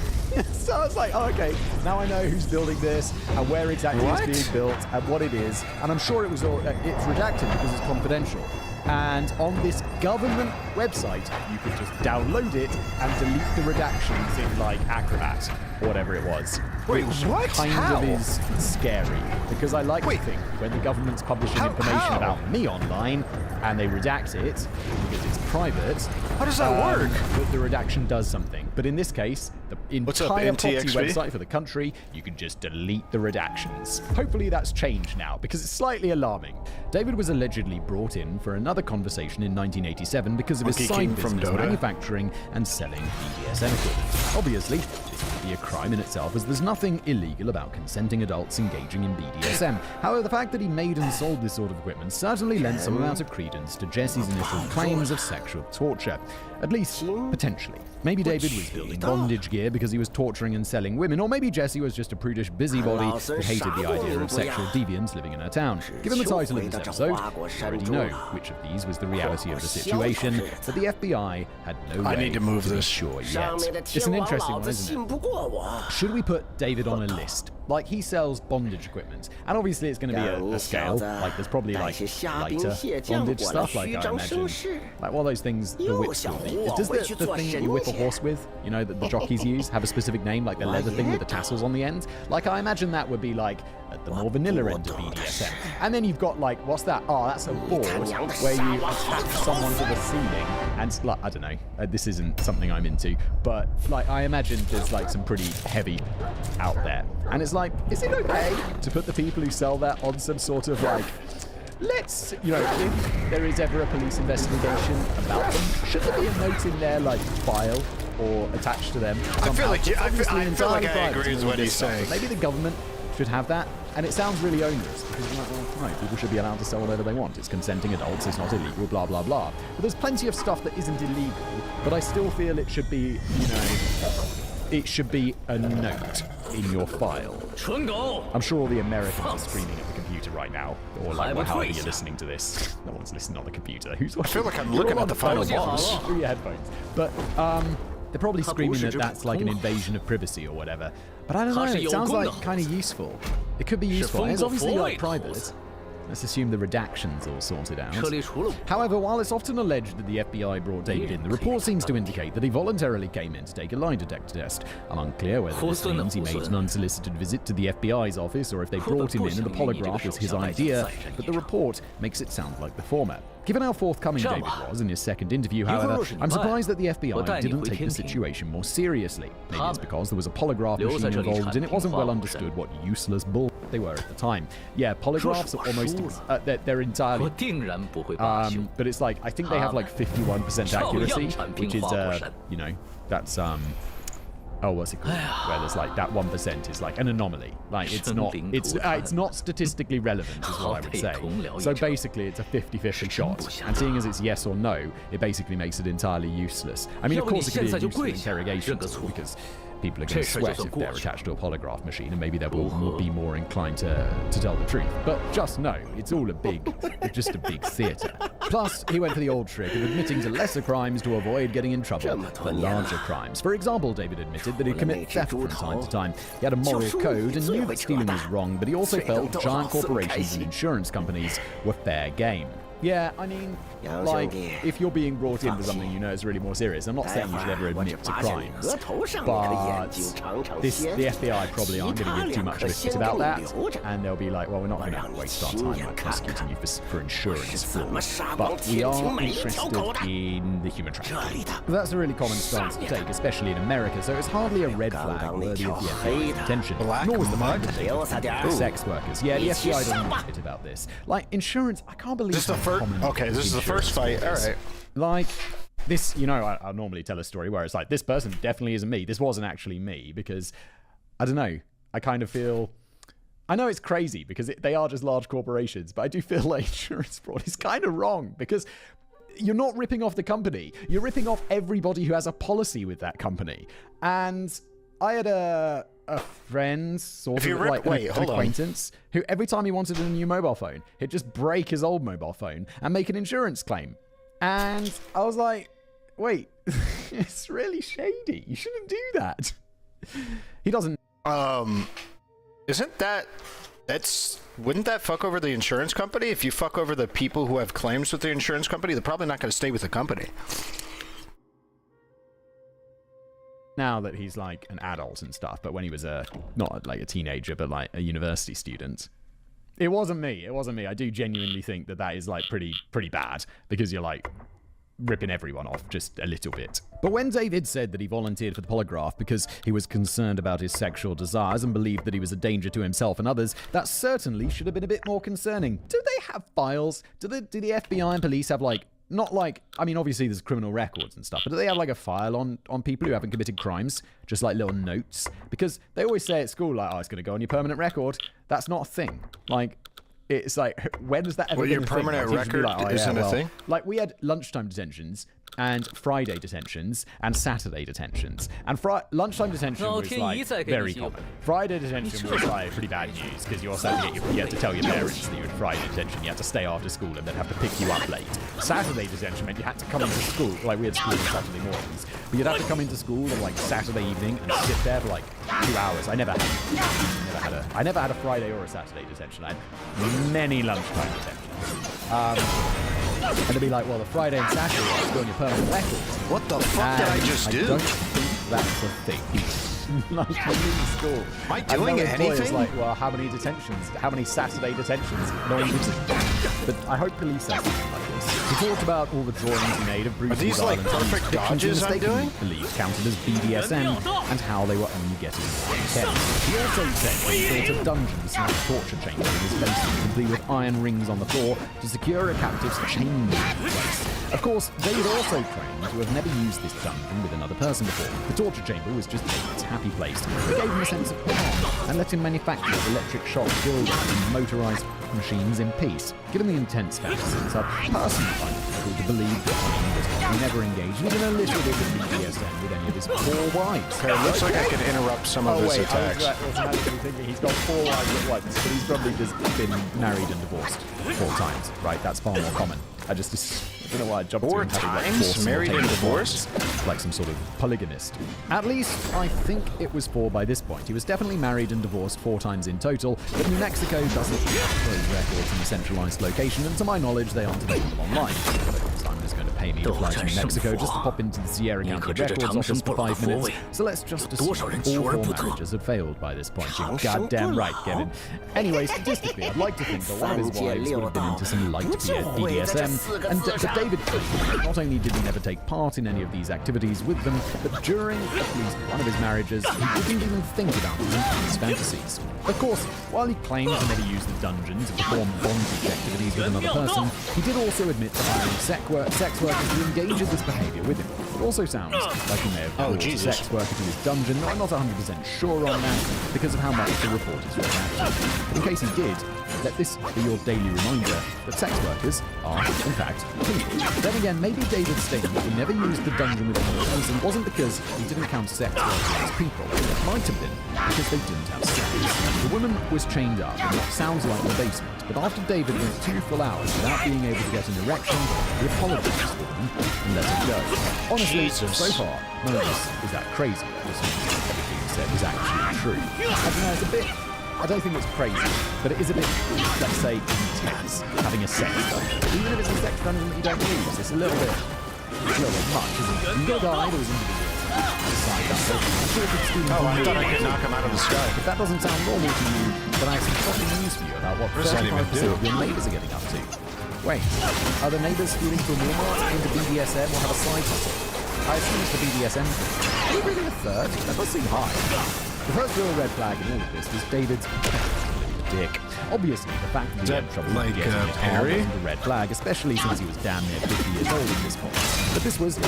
So I was like, oh, okay, now I know who's building this and where exactly it's being built and what it is. And I'm sure it's redacted because it's confidential. And on this government website, you could just download it and delete the redactions in like Acrobat or whatever it was. Wait, which what? kind How? of is scary, because I like to think when the government's publishing information how? about me online and they redact it because it's private. How does that work? That the redaction does something. But in this case, the What's up, entire property NTXV? website for the country, you can just delete the redactions. Hopefully that's changed now, because it's slightly alarming. David was allegedly brought in for another conversation in 1987 because of his Monkey side King from business Dota. manufacturing and selling BDSM equipment. Obviously, this would be a crime in itself, as there's nothing illegal about consenting adults engaging in BDSM. However, the fact that he made and sold this sort of equipment certainly lent some amount of credence to Jesse's initial claims of sexual torture. At least, potentially. Maybe David was building bondage gear because he was torturing and selling women, or maybe Jesse was just a prudish busybody who hated the idea of sexual deviants living in her town. Given the title of this episode, you already know which of these was the reality of the situation, but the FBI had no way I need to move be this. sure yet. It's an interesting one, isn't it? Should we put David on a list? Like, he sells bondage equipment, and obviously it's going to be a scale. Like, there's probably like lighter bondage stuff, like I imagine, like all those things the whips will be. Does the thing that you whip a horse with, you know, that the jockeys use, have a specific name, like the leather thing with the tassels on the end? Like, I imagine that would be like at the more vanilla end of BDSM. And then you've got like, what's that? Oh, that's a board where you attach someone to the ceiling, and like, I don't know, this isn't something I'm into, but like, I imagine there's like some pretty heavy out there. And it's like, is it okay to put the people who sell that on some sort of like, let's, you know, if there is ever a police investigation about them, should there be a note in there like file or attached to them? I feel like It's obviously I feel like I entirely agree private with to what all this he's stuff, saying. but maybe the government should have that. And it sounds really onerous, because you're like, well, no, people should be allowed to sell whatever they want. It's consenting adults, it's not illegal, blah, blah, blah. But there's plenty of stuff that isn't illegal, but I still feel it should be, you know, it should be a note in your file. I'm sure all the Americans are screaming at the computer right now, or like, well, however you're listening to this. No one's listening on the computer. Who's watching? I feel like I'm You're looking all at the on final phone, boss. through your headphones. But they're probably screaming that that's like an invasion of privacy or whatever. But I don't know, it sounds like kind of useful. It could be useful. And it's obviously like private. Let's assume the redaction's all sorted out. However, while it's often alleged that the FBI brought David in, the report seems to indicate that he voluntarily came in to take a lie detector test. I'm unclear whether this means he made an unsolicited visit to the FBI's office or if they brought him in and the polygraph was his idea, but the report makes it sound like the former. Given how forthcoming David was in his second interview, however, I'm surprised that the FBI didn't take the situation more seriously. Maybe it's because there was a polygraph machine involved and it wasn't well understood what useless bull they were at the time. Yeah, polygraphs are almost, they're entirely, but it's like, I think they have like 51% accuracy, which is, you know, that's, oh, what's it called? Where there's like that 1% is like an anomaly. Like it's not statistically relevant, is what I would say. So basically, it's a 50-50 shot. And seeing as it's yes or no, it basically makes it entirely useless. I mean, of course, it could be a useful interrogation tool because people are going to sweat if they're attached to a polygraph machine, and maybe they will be more inclined to tell the truth. But just know, it's all just a big theatre. Plus, he went for the old trick of admitting to lesser crimes to avoid getting in trouble for larger crimes. For example, David admitted that he'd commit theft from time to time. He had a moral code and knew that stealing was wrong, but he also felt giant corporations and insurance companies were fair game. Yeah, I mean, like, if you're being brought in for something you know is really more serious, I'm not saying you should ever admit to crimes, but the FBI probably aren't going to give too much of a shit about that, and they'll be like, well, we're not going to waste our time like prosecuting you for insurance fraud, but we are interested in the human trafficking. That's a really common stance to take, especially in America, so it's hardly a red flag worthy of the FBI's attention, nor was the fact that sex workers. Yeah, the FBI doesn't know shit about this. Like, insurance, I can't believe okay, this is the first fight. All right. Like, this, you know, I'll normally tell a story where it's like, this person definitely isn't me. This wasn't actually me because, I don't know, I kind of feel... I know it's crazy because they are just large corporations, but I do feel like insurance fraud is kind of wrong because you're not ripping off the company. You're ripping off everybody who has a policy with that company. And I had a friend, sort of like an acquaintance, who every time he wanted a new mobile phone, he'd just break his old mobile phone and make an insurance claim. And I was like, wait, it's really shady. You shouldn't do that. He doesn't. Isn't wouldn't that fuck over the insurance company? If you fuck over the people who have claims with the insurance company, they're probably not going to stay with the company. Now that he's like an adult and stuff, but when he was not like a teenager, but like a university student, it wasn't me. I do genuinely think that is like pretty bad because you're like ripping everyone off just a little bit. But when David said that he volunteered for the polygraph because he was concerned about his sexual desires and believed that he was a danger to himself and others, that certainly should have been a bit more concerning. Do they have files? Do the FBI and police have like, not like, I mean, obviously there's criminal records and stuff, but do they have like a file on people who haven't committed crimes? Just like little notes? Because they always say at school, like, oh, it's going to go on your permanent record. That's not a thing. Like, it's like, when does that ever been a thing? Well, your permanent record isn't a thing? Like, we had lunchtime detentions and Friday detentions and Saturday detentions. And lunchtime detention was like very common. Friday detention was like pretty bad news because you also had to tell your parents that you had Friday detention. You had to stay after school and then have to pick you up late. Saturday detention meant you had to come into school. Like, we had school on Saturday mornings, but you'd have to come into school on like Saturday evening and sit there for like 2 hours. I never had a Friday or a Saturday detention. I had many lunchtime detentions. And they'd be like, well, the Friday and Saturday is going on your permanent record. What the fuck did I just do? I don't think that's a thing. Like, when you're in school. Am I doing anything? Like, well, how many detentions? How many Saturday detentions? No one gives it. But I hope police have something like this. He talked about all the drawings he made of Bruce. Are these like perfect dodges I'm doing? Believed counted as BDSM and how they were only getting 10. He also said he built a dungeon/torture chamber in his basement, complete with iron rings on the floor to secure a captive's chained place. Of course, David also claimed to have never used this dungeon with another person before. The torture chamber was just David's happy place. It gave him a sense of calm and let him manufacture electric shock buildings and motorized machines in peace. Given the intense fantasies, I personally find it difficult to believe that he never engaged even a little bit of BDSM with any of his 4 wives. Okay, it looks like I could interrupt some of his attacks. I was actually thinking he's got 4 wives at once, but he's probably just been married and divorced 4 times, right? That's far more common. I don't know why I jumped 4 to him times? Like married and divorced? Like some sort of polygamist. At least, I think it was 4 by this point. He was definitely married and divorced 4 times in total, but New Mexico doesn't keep those records in a centralized location, and to my knowledge, they aren't available online. anyone is going to pay me to fly to New Mexico just to pop into the Sierra County Records office for 5 minutes, so let's just assume all 4 marriages had failed by this point. You're goddamn right, Kevin. Anyway, statistically, I'd like to think that one of his wives would have been into some light BDSM, and but David claimed not only did he never take part in any of these activities with them, but during at least one of his marriages, he didn't even think about these fantasies. Of course, while he claimed to never use the dungeon to perform bondage activities with another person, he did also admit to hiring sex workers to engage in this behavior with him. It also sounds like he may have brought a sex worker to his dungeon. I'm not 100% sure on that because of how much the report is retracted. In case he did, let this be your daily reminder that sex workers are, in fact, people. Then again, maybe David's statement that he never used the dungeon with another person wasn't because he didn't count sex workers as people. It might have been because they didn't have sex. The woman was chained up in what sounds like the basement, but after David went 2 full hours without being able to get an erection, he apologized for them and let it go. Honestly, so far, none of this is that crazy. Everything he said is actually true. I don't know, it's a bit... I don't think it's crazy, but it is a bit, let's say, intense, having a sex dungeon. Even if it's a sex dungeon that you don't use, it's a little bit much, isn't it? You've got a guy that was individual. I thought I could knock him out of the sky. If that doesn't sound normal to you, then I have some shocking news for you about what 35% of your neighbours are getting up to. Wait, are the neighbours stealing from Walmart into BDSM or have a side hustle? I assume it's the BDSM. Are you really a third? That does seem high. The first real red flag in all of this was David's dick. Obviously, the fact that he had trouble like, getting it Perry? wasn't a red flag, especially since he was damn near 50 years old at this point. But this was in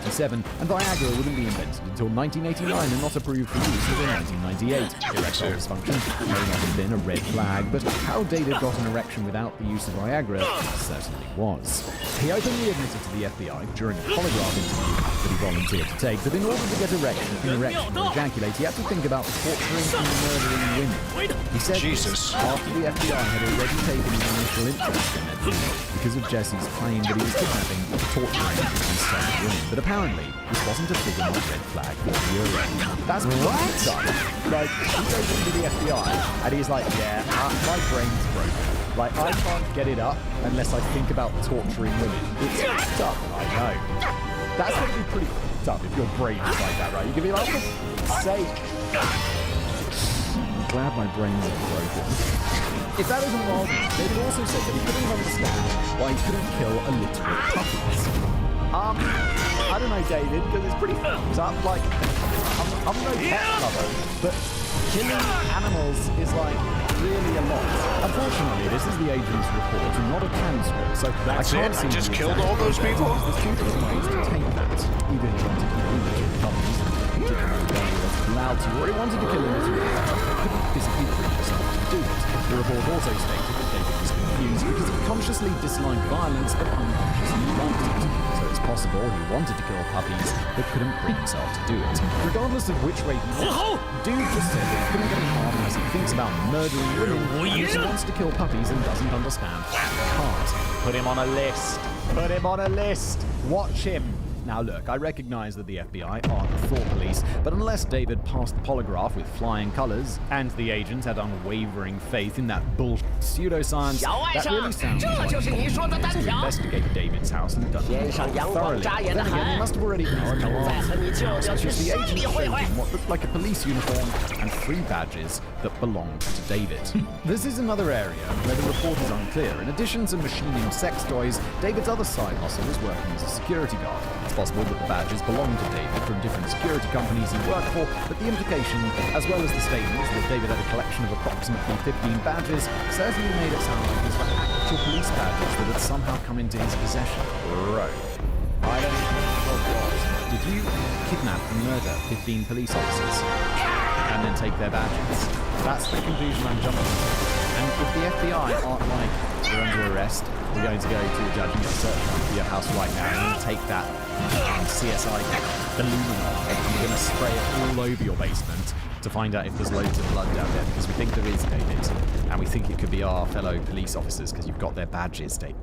1987, and Viagra wouldn't be invented until 1989 and not approved for use until 1998. Erectile dysfunction may not have been a red flag, but how David got an erection without the use of Viagra certainly was. He openly admitted to the FBI during a polygraph interview that he volunteered to take that in order to get an erection or ejaculate, he had to think about torturing and murdering women. He said this after the FBI had already taken an initial interest in it because of Jesse's claim that he was kidnapping, torturing, and selling women. But apparently, this wasn't a big enough red flag for the Euro. That's what? Like, he goes into the FBI, and he's like, yeah, my brain's broken. Like, I can't get it up unless I think about torturing women. It's tough, I know. That's going to be pretty tough if your brain is like that, right? You can be like, for fuck's sake. I'm glad my brain's broken. If that isn't wrong, David also said that he couldn't understand why he couldn't kill a literal puppies. I don't know, David, because it's pretty fucked up. Like, I'm no pet lover, but killing animals is like really a lot. Unfortunately, this is the agent's report and not a transcript, so I can't see. I just killed all those people? There's two different ways to take that. Either he wanted to kill literal puppies, allowed to, or he wanted to kill a literal puppy, but couldn't physically bring himself to do it. The report also stated that David was confused because he consciously disliked violence but unconsciously liked it. So it's possible he wanted to kill puppies but couldn't bring himself to do it. Regardless of which way he went, dude just said that he couldn't get harm unless he thinks about murdering women and he wants to kill puppies and doesn't understand why he can't. Put him on a list. Put him on a list. Watch him. Now look, I recognize that the FBI aren't the thought police, but unless David passed the polygraph with flying colors, and the agents had unwavering faith in that bullshit pseudoscience, that really sounds like to investigate David's house and done it thoroughly. Then again, he must have already used commands, because the agent showed him what looked like a police uniform and 3 badges that belonged to David. This is another area where the report is unclear. In addition to machining sex toys, David's other side hustle was working as a security guard. It's possible that the badges belonged to David from different security companies he worked for, but the implication, as well as the statements that David had a collection of approximately 15 badges, certainly made it sound like these were actual police badges that had somehow come into his possession. Bro, I don't know. Did you kidnap and murder 15 police officers and then take their badges? That's the conclusion I'm jumping to. And if the FBI aren't like, you're under arrest, we're going to go to the judge and get a search warrant for your house right now, and you take that CSI balloon off, and you're going to spray it all over your basement to find out if there's loads of blood down there, because we think there is, David, and we think it could be our fellow police officers because you've got their badges, David.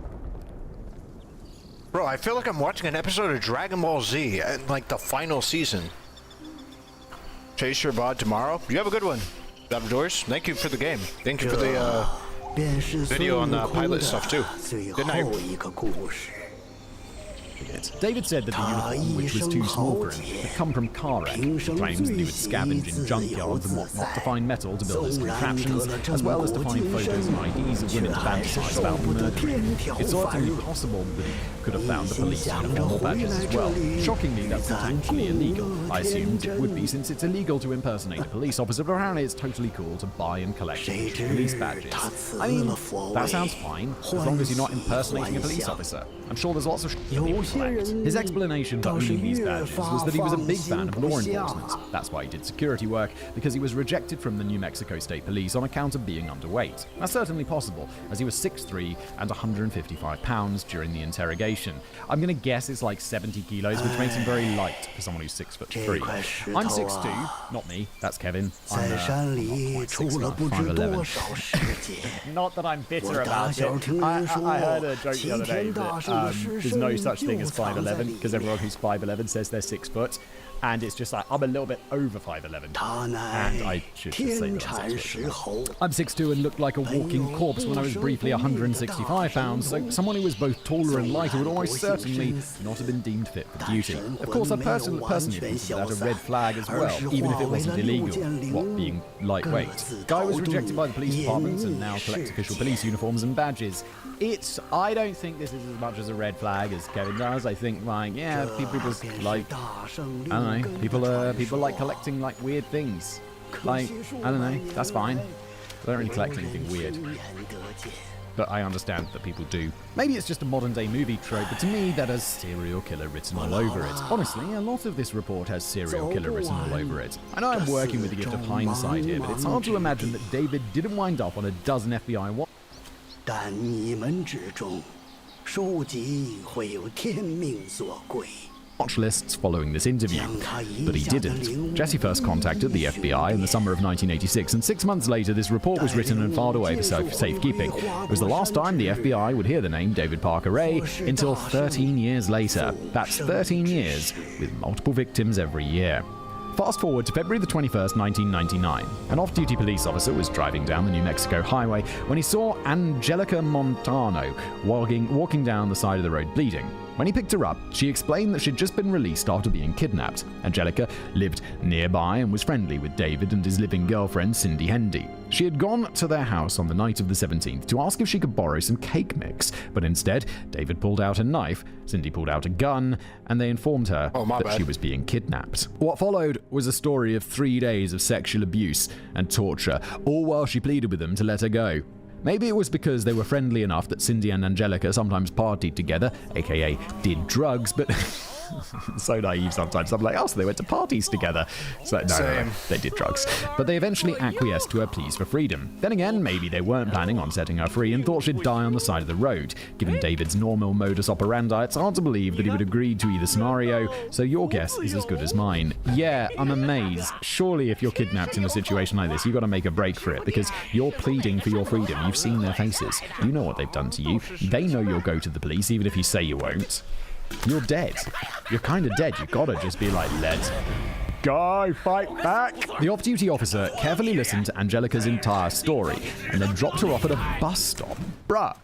Bro, I feel like I'm watching an episode of Dragon Ball Z, like the final season. Chase your bod tomorrow. You have a good one. Out of doors. Thank you for the game. Thank you for the video on the pilot stuff too. Good night. exactly it. David said that the uniform, which was too small for him, had come from car wreck. He claims that he would scavenge in junkyards and whatnot to find metal to build his contraptions, as well as to find photos and IDs of women to fantasize about murdering. It's certainly possible that he could have found the police uniform or badges as well. Shockingly, that's not actually illegal. I assumed it would be, since it's illegal to impersonate a police officer, but apparently it's totally cool to buy and collect police badges. I mean, that sounds fine, as long as you're not impersonating a police officer. I'm sure there's lots of shit people collect. His explanation for owning these badges was that he was a big fan of law enforcement. That's why he did security work, because he was rejected from the New Mexico State Police on account of being underweight. That's certainly possible, as he was 6'3" and 155 pounds during the interrogation. I'm gonna guess it's like 70 kilos, which makes him very light for someone who's 6'3". I'm 6'2", not me, that's Kevin. I'm not quite 6'9", 5'11". Not that I'm bitter about it. I heard a joke the other day that there's no such thing as 5'11", because everyone who's 5'11" says they're 6 foot. And it's just like, I'm a little bit over 5'11", and I should just say that I'm 6'2". I'm 6'2" and looked like a walking corpse when I was briefly 165 pounds, so someone who was both taller and lighter would almost certainly not have been deemed fit for duty. Of course, I personally consider that a red flag as well, even if it wasn't illegal, what being lightweight. Guy was rejected by the police department and now collects official police uniforms and badges. I don't think this is as much as a red flag as Kevin does. I think, like, yeah, people like, I don't know, people like collecting like weird things. Like, I don't know, that's fine. I don't really collect anything weird, but I understand that people do. Maybe it's just a modern day movie trope, but to me that has serial killer written all over it. Honestly, a lot of this report has serial killer written all over it. I know I'm working with the gift of hindsight here, but it's hard to imagine that David didn't wind up on a dozen FBI watch lists following this interview. But he didn't. Jesse first contacted the FBI in the summer of 1986, and 6 months later this report was written and filed away for safekeeping. It was the last time the FBI would hear the name David Parker Ray until 13 years later. That's 13 years with multiple victims every year. Fast forward to February the 21st, 1999. An off-duty police officer was driving down the New Mexico highway when he saw Angelica Montano walking down the side of the road bleeding. When he picked her up, she explained that she'd just been released after being kidnapped. Angelica lived nearby and was friendly with David and his living girlfriend, Cindy Hendy. She had gone to their house on the night of the 17th to ask if she could borrow some cake mix, but instead, David pulled out a knife, Cindy pulled out a gun, and they informed her that she was being kidnapped. What followed was a story of 3 days of sexual abuse and torture, all while she pleaded with them to let her go. Maybe it was because they were friendly enough that Cindy and Angelica sometimes partied together, aka did drugs, but so naive sometimes. I'm like, oh, so they went to parties together. So no, they did drugs. But they eventually acquiesced to her pleas for freedom. Then again, maybe they weren't planning on setting her free and thought she'd die on the side of the road. Given David's normal modus operandi, it's hard to believe that he would agree to either scenario, so your guess is as good as mine. Yeah, I'm amazed. Surely if you're kidnapped in a situation like this, you've got to make a break for it, because you're pleading for your freedom. You've seen their faces. You know what they've done to you. They know you'll go to the police, even if you say you won't. You're dead. You're kind of dead. You've got to just be like, let's go, fight back. The off-duty officer carefully listened to Angelica's entire story and then dropped her off at a bus stop. Bruh.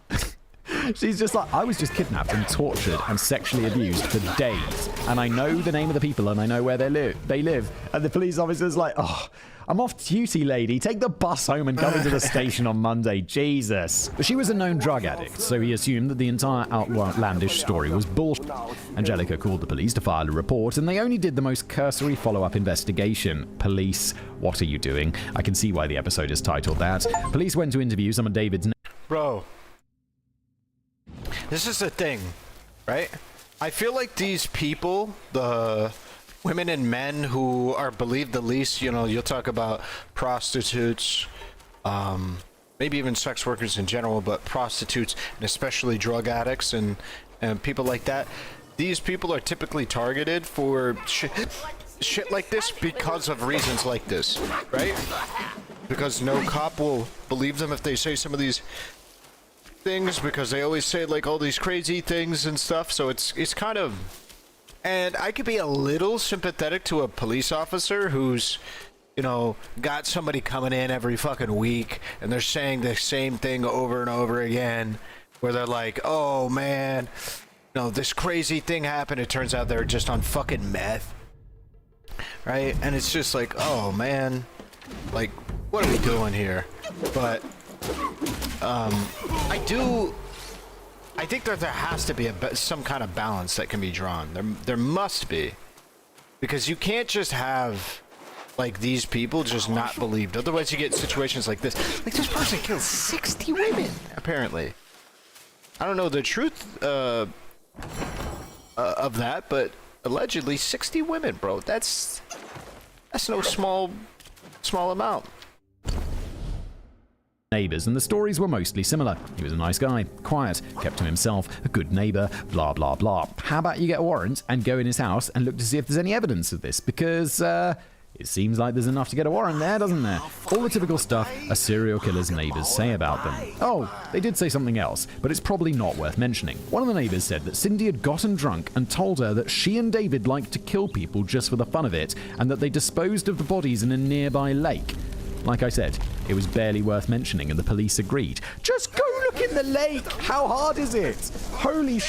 She's just like, I was just kidnapped and tortured and sexually abused for days. And I know the name of the people and I know where they live. And the police officer's like, oh, I'm off duty, lady. Take the bus home and come into the station on Monday. Jesus. But she was a known drug addict, so he assumed that the entire outlandish story was bullshit. Angelica called the police to file a report, and they only did the most cursory follow-up investigation. Police, what are you doing? I can see why the episode is titled that. Police went to interview some of David's... Bro. This is the thing, right? I feel like these people, the women and men who are believed the least, you know, you'll talk about prostitutes, maybe even sex workers in general, but prostitutes and especially drug addicts and people like that. These people are typically targeted for shit like this because of reasons like this, right? Because no cop will believe them if they say some of these things, because they always say like all these crazy things and stuff. So it's kind of, and I could be a little sympathetic to a police officer who's, you know, got somebody coming in every fucking week and they're saying the same thing over and over again, where they're like, oh man, no, this crazy thing happened. It turns out they're just on fucking meth. Right? And it's just like, oh man, like, what are we doing here? But, I think that there has to be some kind of balance that can be drawn. There must be. Because you can't just have, like, these people just not believed. Otherwise you get situations like this. Like, this person killed 60 women, apparently. I don't know the truth, of that, but allegedly 60 women, bro. That's no small amount. Neighbors, and the stories were mostly similar. He was a nice guy, quiet, kept to himself, a good neighbor, blah blah blah. How about you get a warrant and go in his house and look to see if there's any evidence of this? Because it seems like there's enough to get a warrant there, doesn't there? All the typical stuff a serial killer's neighbors say about them. Oh, they did say something else, but it's probably not worth mentioning. One of the neighbors said that Cindy had gotten drunk and told her that she and David liked to kill people just for the fun of it, and that they disposed of the bodies in a nearby lake. Like I said, it was barely worth mentioning, and the police agreed. Just go look in the lake! How hard is it? Holy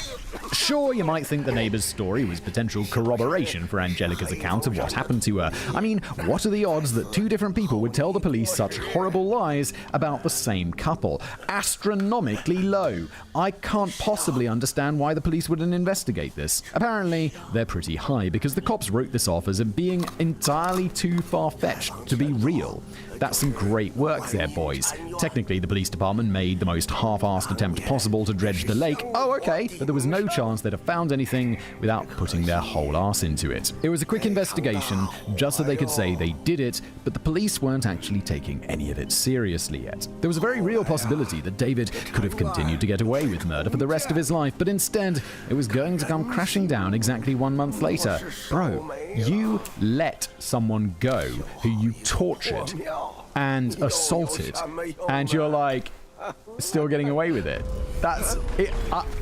Sure, you might think the neighbor's story was potential corroboration for Angelica's account of what happened to her. I mean, what are the odds that two different people would tell the police such horrible lies about the same couple? Astronomically low. I can't possibly understand why the police wouldn't investigate this. Apparently, they're pretty high because the cops wrote this off as being entirely too far-fetched to be real. That's some great work there, boys. Technically, the police department made the most half-assed attempt possible to dredge the lake. Oh, okay, but there was no chance they'd have found anything without putting their whole arse into it. It was a quick investigation, just so they could say they did it, but the police weren't actually taking any of it seriously yet. There was a very real possibility that David could have continued to get away with murder for the rest of his life, but instead, it was going to come crashing down exactly 1 month later. Bro, you let someone go who you tortured and assaulted, and you're like, still getting away with it. That's it.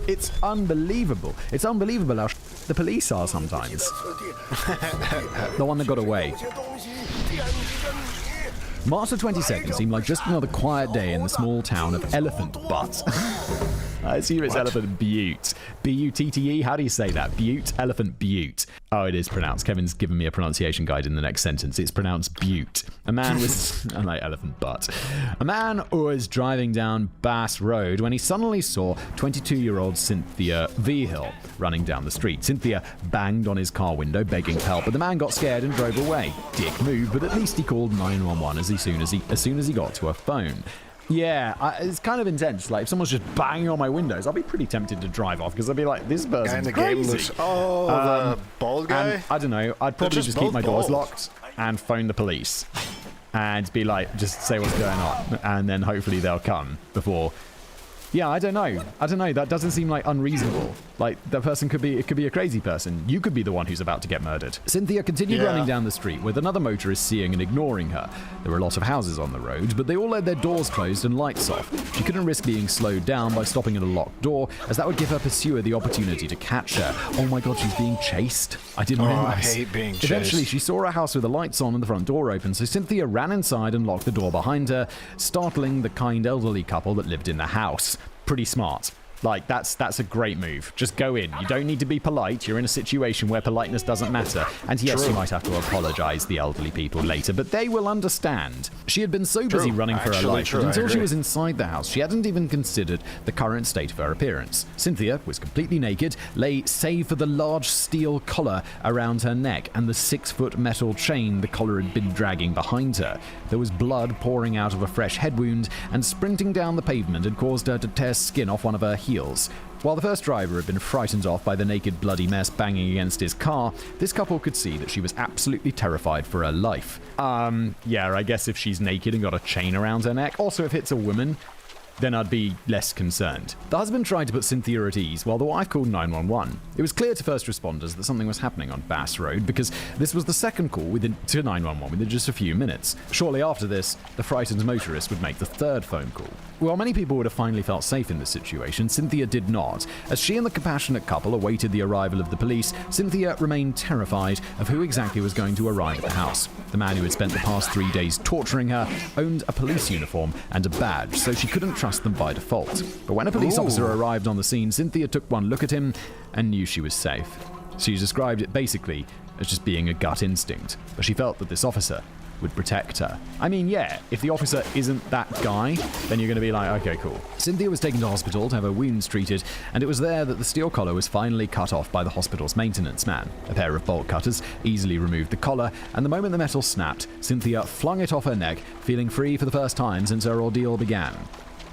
It's unbelievable. It's unbelievable how the police are sometimes. The one that got away. March the 22nd seemed like just another quiet day in the small town of Elephant Butte. I assume it's Elephant Butte. B-U-T-T-E? How do you say that? Butte? Elephant Butte. Oh, it is pronounced. Kevin's given me a pronunciation guide in the next sentence. It's pronounced Butte. A man was... I like Elephant Butte. A man was driving down Bass Road when he suddenly saw 22-year-old Cynthia Vigil running down the street. Cynthia banged on his car window, begging for help, but the man got scared and drove away. Dick move, but at least he called 911 as soon as he got to a phone. Yeah, it's kind of intense. Like, if someone's just banging on my windows, I'll be pretty tempted to drive off because I'll be like, this person's crazy. The bald guy? And, I don't know. I'd probably just keep my doors locked and phone the police and be like, just say what's going on, and then hopefully they'll come before. Yeah, I don't know. That doesn't seem like unreasonable. Like, that person could be a crazy person. You could be the one who's about to get murdered. Cynthia continued running down the street with another motorist seeing and ignoring her. There were a lot of houses on the road, but they all had their doors closed and lights off. She couldn't risk being slowed down by stopping at a locked door, as that would give her pursuer the opportunity to catch her. Oh my god, she's being chased. I didn't realize. I hate being chased. Eventually, she saw a house with the lights on and the front door open, so Cynthia ran inside and locked the door behind her, startling the kind elderly couple that lived in the house. Pretty smart. Like, that's a great move. Just go in. You don't need to be polite. You're in a situation where politeness doesn't matter. And yes, you might have to apologize the elderly people later, but they will understand. She had been so busy running for her life that until she was inside the house, she hadn't even considered the current state of her appearance. Cynthia was completely naked, lay save for the large steel collar around her neck and the 6-foot metal chain the collar had been dragging behind her. There was blood pouring out of a fresh head wound, and sprinting down the pavement had caused her to tear skin off one of her heels. While the first driver had been frightened off by the naked bloody mess banging against his car, this couple could see that she was absolutely terrified for her life. Yeah, I guess if she's naked and got a chain around her neck, also if it's a woman, then I'd be less concerned. The husband tried to put Cynthia at ease while the wife called 911. It was clear to first responders that something was happening on Bass Road because this was the second call to 911 within just a few minutes. Shortly after this, the frightened motorist would make the third phone call. While many people would have finally felt safe in this situation, Cynthia did not. As she and the compassionate couple awaited the arrival of the police, Cynthia remained terrified of who exactly was going to arrive at the house. The man who had spent the past 3 days torturing her owned a police uniform and a badge, so she couldn't trust them by default. But when a police officer arrived on the scene, Cynthia took one look at him and knew she was safe. She described it basically as just being a gut instinct, but she felt that this officer would protect her. I mean, yeah, if the officer isn't that guy, then you're going to be like, okay, cool. Cynthia was taken to hospital to have her wounds treated, and it was there that the steel collar was finally cut off by the hospital's maintenance man. A pair of bolt cutters easily removed the collar, and the moment the metal snapped, Cynthia flung it off her neck, feeling free for the first time since her ordeal began.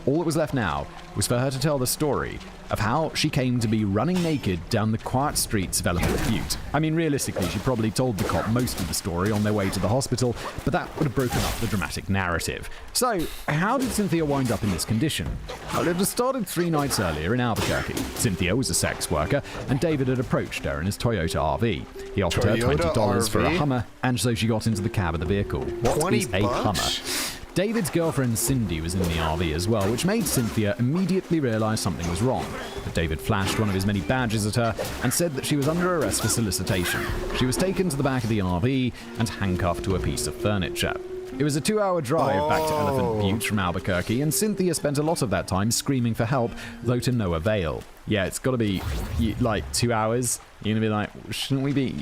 All that was left now was for her to tell the story of how she came to be running naked down the quiet streets of Elephant Butte. I mean, realistically, she probably told the cop most of the story on their way to the hospital, but that would have broken up the dramatic narrative. So, how did Cynthia wind up in this condition? Well, it had started 3 nights earlier in Albuquerque. Cynthia was a sex worker, and David had approached her in his Toyota RV. He offered her $20 for a Hummer, and so she got into the cab of the vehicle. What is a Hummer? David's girlfriend Cindy was in the RV as well, which made Cynthia immediately realize something was wrong. But David flashed one of his many badges at her and said that she was under arrest for solicitation. She was taken to the back of the RV and handcuffed to a piece of furniture. It was a 2-hour drive back to Elephant Butte from Albuquerque, and Cynthia spent a lot of that time screaming for help, though to no avail. Yeah, it's got to be, like, 2 hours. You're going to be like, shouldn't we be...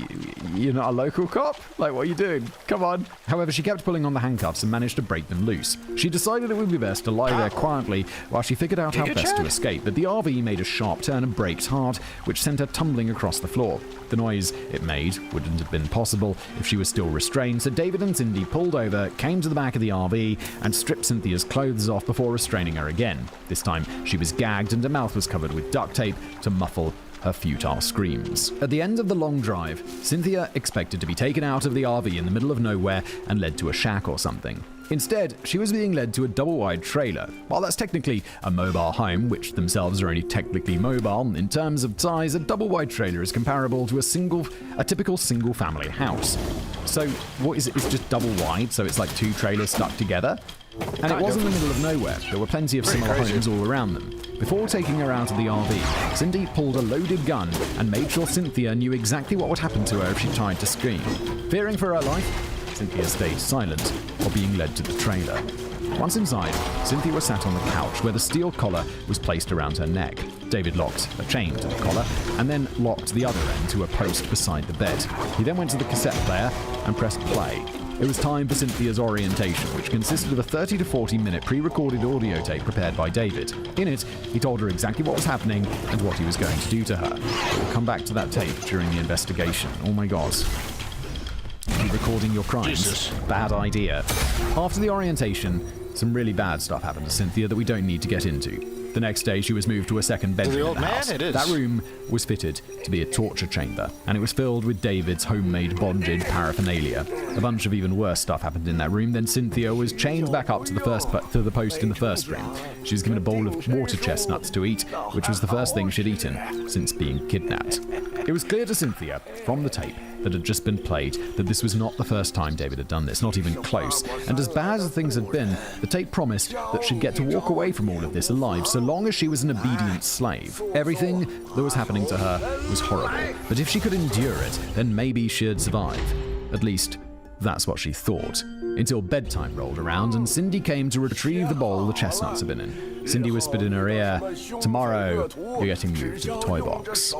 You're not a local cop? Like, what are you doing? Come on. However, she kept pulling on the handcuffs and managed to break them loose. She decided it would be best to lie there quietly while she figured out how best to escape, but the RV made a sharp turn and braked hard, which sent her tumbling across the floor. The noise it made wouldn't have been possible if she was still restrained, so David and Cindy pulled over, came to the back of the RV, and stripped Cynthia's clothes off before restraining her again. This time, she was gagged and her mouth was covered with duct tape to muffle her futile screams. At the end of the long drive, Cynthia expected to be taken out of the RV in the middle of nowhere and led to a shack or something. Instead, she was being led to a double-wide trailer. While that's technically a mobile home, which themselves are only technically mobile, in terms of size, a double-wide trailer is comparable to a typical single-family house. So, what is it? It's just double-wide, so it's like 2 trailers stuck together? And it wasn't in the middle of nowhere. There were plenty of similar homes all around them. Before taking her out of the RV, Cindy pulled a loaded gun and made sure Cynthia knew exactly what would happen to her if she tried to scream. Fearing for her life, Cynthia stayed silent while being led to the trailer. Once inside, Cynthia was sat on the couch where the steel collar was placed around her neck. David locked a chain to the collar and then locked the other end to a post beside the bed. He then went to the cassette player and pressed play. It was time for Cynthia's orientation, which consisted of a 30 to 40 minute pre-recorded audio tape prepared by David. In it, he told her exactly what was happening and what he was going to do to her. We'll come back to that tape during the investigation. Oh my god. You recording your crimes? Jesus. Bad idea. After the orientation, some really bad stuff happened to Cynthia that we don't need to get into. The next day, she was moved to a second bedroom in the house. That room was fitted to be a torture chamber, and it was filled with David's homemade bondage paraphernalia. A bunch of even worse stuff happened in that room. Then Cynthia was chained back up to the post in the first room. She was given a bowl of water chestnuts to eat, which was the first thing she'd eaten since being kidnapped. It was clear to Cynthia from the tape that had just been played that this was not the first time David had done this, not even close. And as bad as things had been, the tape promised that she'd get to walk away from all of this alive so long as she was an obedient slave. Everything that was happening to her was horrible, but if she could endure it, then maybe she'd survive. At least, that's what she thought. Until bedtime rolled around and Cindy came to retrieve the bowl the chestnuts had been in. Cindy whispered in her ear, "Tomorrow, you're getting moved to the toy box."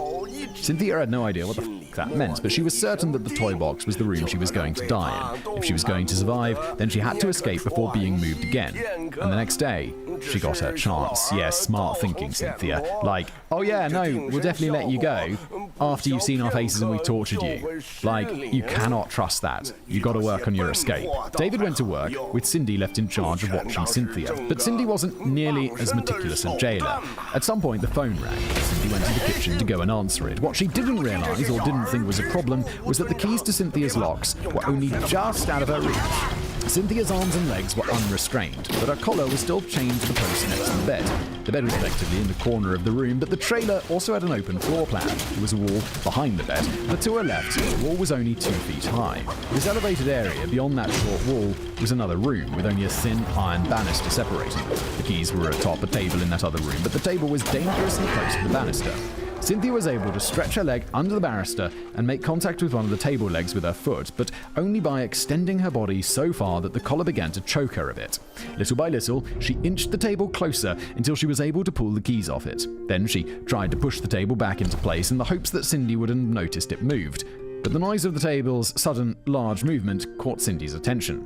Cynthia had no idea what the f*** that meant, but she was certain that the toy box was the room she was going to die in. If she was going to survive, then she had to escape before being moved again. And the next day, she got her chance. Yes, smart thinking, Cynthia. Like, oh yeah, no, we'll definitely let you go after you've seen our faces and we've tortured you. Like, you cannot trust that. You got to work on your escape. David went to work, with Cindy left in charge of watching Cynthia. But Cindy wasn't nearly as meticulous a jailer. At some point, the phone rang. Cindy went to the kitchen to go and answer it. What she didn't realise, or didn't think was a problem, was that the keys to Cynthia's locks were only just out of her reach. Cynthia's arms and legs were unrestrained, but her collar was still chained to the post next to the bed. The bed was effectively in the corner of the room, but the trailer also had an open floor plan. There was a wall behind the bed, but to her left, the wall was only 2 feet high. This elevated area beyond that short wall was another room with only a thin iron banister separating them. The keys were atop a table in that other room, but the table was dangerously close to the banister. Cynthia was able to stretch her leg under the banister and make contact with one of the table legs with her foot, but only by extending her body so far that the collar began to choke her a bit. Little by little, she inched the table closer until she was able to pull the keys off it. Then she tried to push the table back into place in the hopes that Cindy wouldn't have noticed it moved. But the noise of the table's sudden, large movement caught Cindy's attention.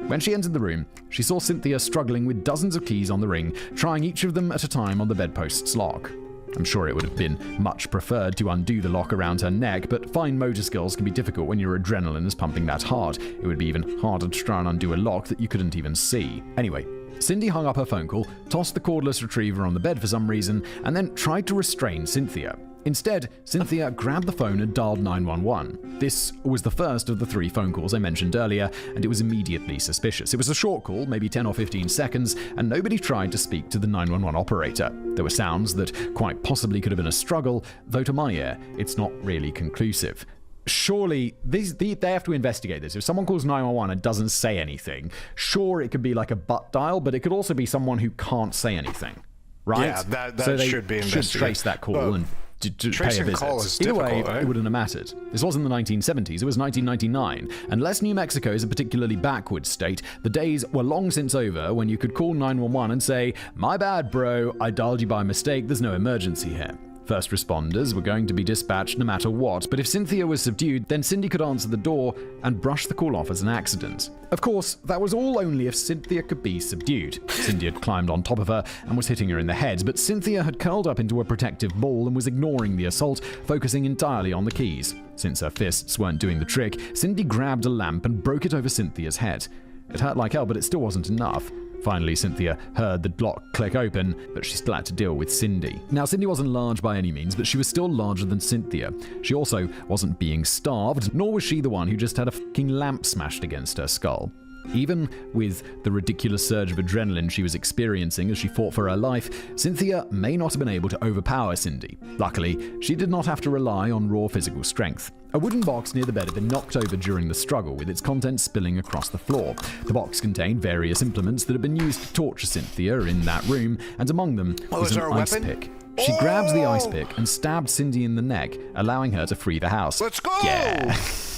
When she entered the room, she saw Cynthia struggling with dozens of keys on the ring, trying each of them at a time on the bedpost's lock. I'm sure it would have been much preferred to undo the lock around her neck, but fine motor skills can be difficult when your adrenaline is pumping that hard. It would be even harder to try and undo a lock that you couldn't even see. Anyway, Cindy hung up her phone call, tossed the cordless retriever on the bed for some reason, and then tried to restrain Cynthia. Instead, Cynthia grabbed the phone and dialed 911. This was the first of the 3 phone calls I mentioned earlier, and it was immediately suspicious. It was a short call, maybe 10 or 15 seconds, and nobody tried to speak to the 911 operator. There were sounds that quite possibly could have been a struggle, though to my ear, it's not really conclusive. Surely, they have to investigate this. If someone calls 911 and doesn't say anything, sure, it could be like a butt dial, but it could also be someone who can't say anything, right? Yeah, that so they should be investigated. should trace that call and to pay a visit. Call is Either way, difficult, right? it wouldn't have mattered. This wasn't the 1970s, it was 1999. Unless New Mexico is a particularly backward state, the days were long since over when you could call 911 and say, "My bad, bro, I dialed you by mistake, there's no emergency here." First responders were going to be dispatched no matter what, but if Cynthia was subdued, then Cindy could answer the door and brush the call off as an accident. Of course, that was all only if Cynthia could be subdued. Cindy had climbed on top of her and was hitting her in the head, but Cynthia had curled up into a protective ball and was ignoring the assault, focusing entirely on the keys. Since her fists weren't doing the trick, Cindy grabbed a lamp and broke it over Cynthia's head. It hurt like hell, but it still wasn't enough. Finally, Cynthia heard the lock click open, but she still had to deal with Cindy. Now, Cindy wasn't large by any means, but she was still larger than Cynthia. She also wasn't being starved, nor was she the one who just had a fucking lamp smashed against her skull. Even with the ridiculous surge of adrenaline she was experiencing as she fought for her life, Cynthia may not have been able to overpower Cindy. Luckily, she did not have to rely on raw physical strength. A wooden box near the bed had been knocked over during the struggle, with its contents spilling across the floor. The box contained various implements that had been used to torture Cynthia in that room, and among them was an ice pick. She grabbed the ice pick and stabbed Cindy in the neck, allowing her to flee the house. Let's go! Yeah.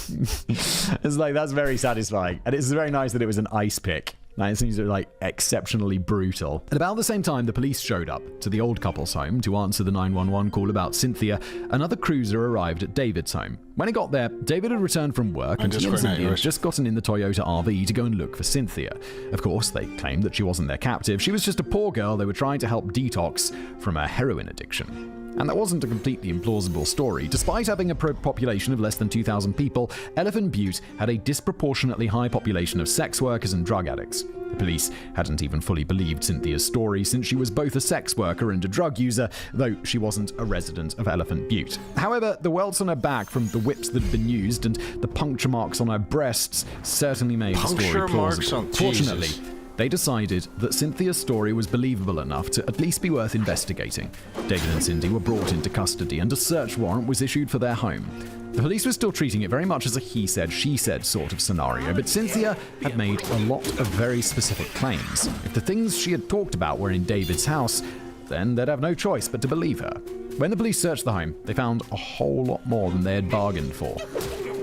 It's like, that's very satisfying. And it's very nice that it was an ice pick. Like, it seems like exceptionally brutal. At about the same time, the police showed up to the old couple's home to answer the 911 call about Cynthia. Another cruiser arrived at David's home. When it got there, David had returned from work and he and Cynthia had just gotten in the Toyota RV to go and look for Cynthia. Of course, they claimed that she wasn't their captive. She was just a poor girl they were trying to help detox from her heroin addiction. And that wasn't a completely implausible story. Despite having a population of less than 2,000 people, Elephant Butte had a disproportionately high population of sex workers and drug addicts. The police hadn't even fully believed Cynthia's story, since she was both a sex worker and a drug user, though she wasn't a resident of Elephant Butte. However, the welts on her back from the whips that had been used and the puncture marks on her breasts certainly made the story plausible. Fortunately, they decided that Cynthia's story was believable enough to at least be worth investigating. David and Cindy were brought into custody and a search warrant was issued for their home. The police were still treating it very much as a he said, she said sort of scenario, but Cynthia had made a lot of very specific claims. If the things she had talked about were in David's house, then they'd have no choice but to believe her. When the police searched the home, they found a whole lot more than they had bargained for.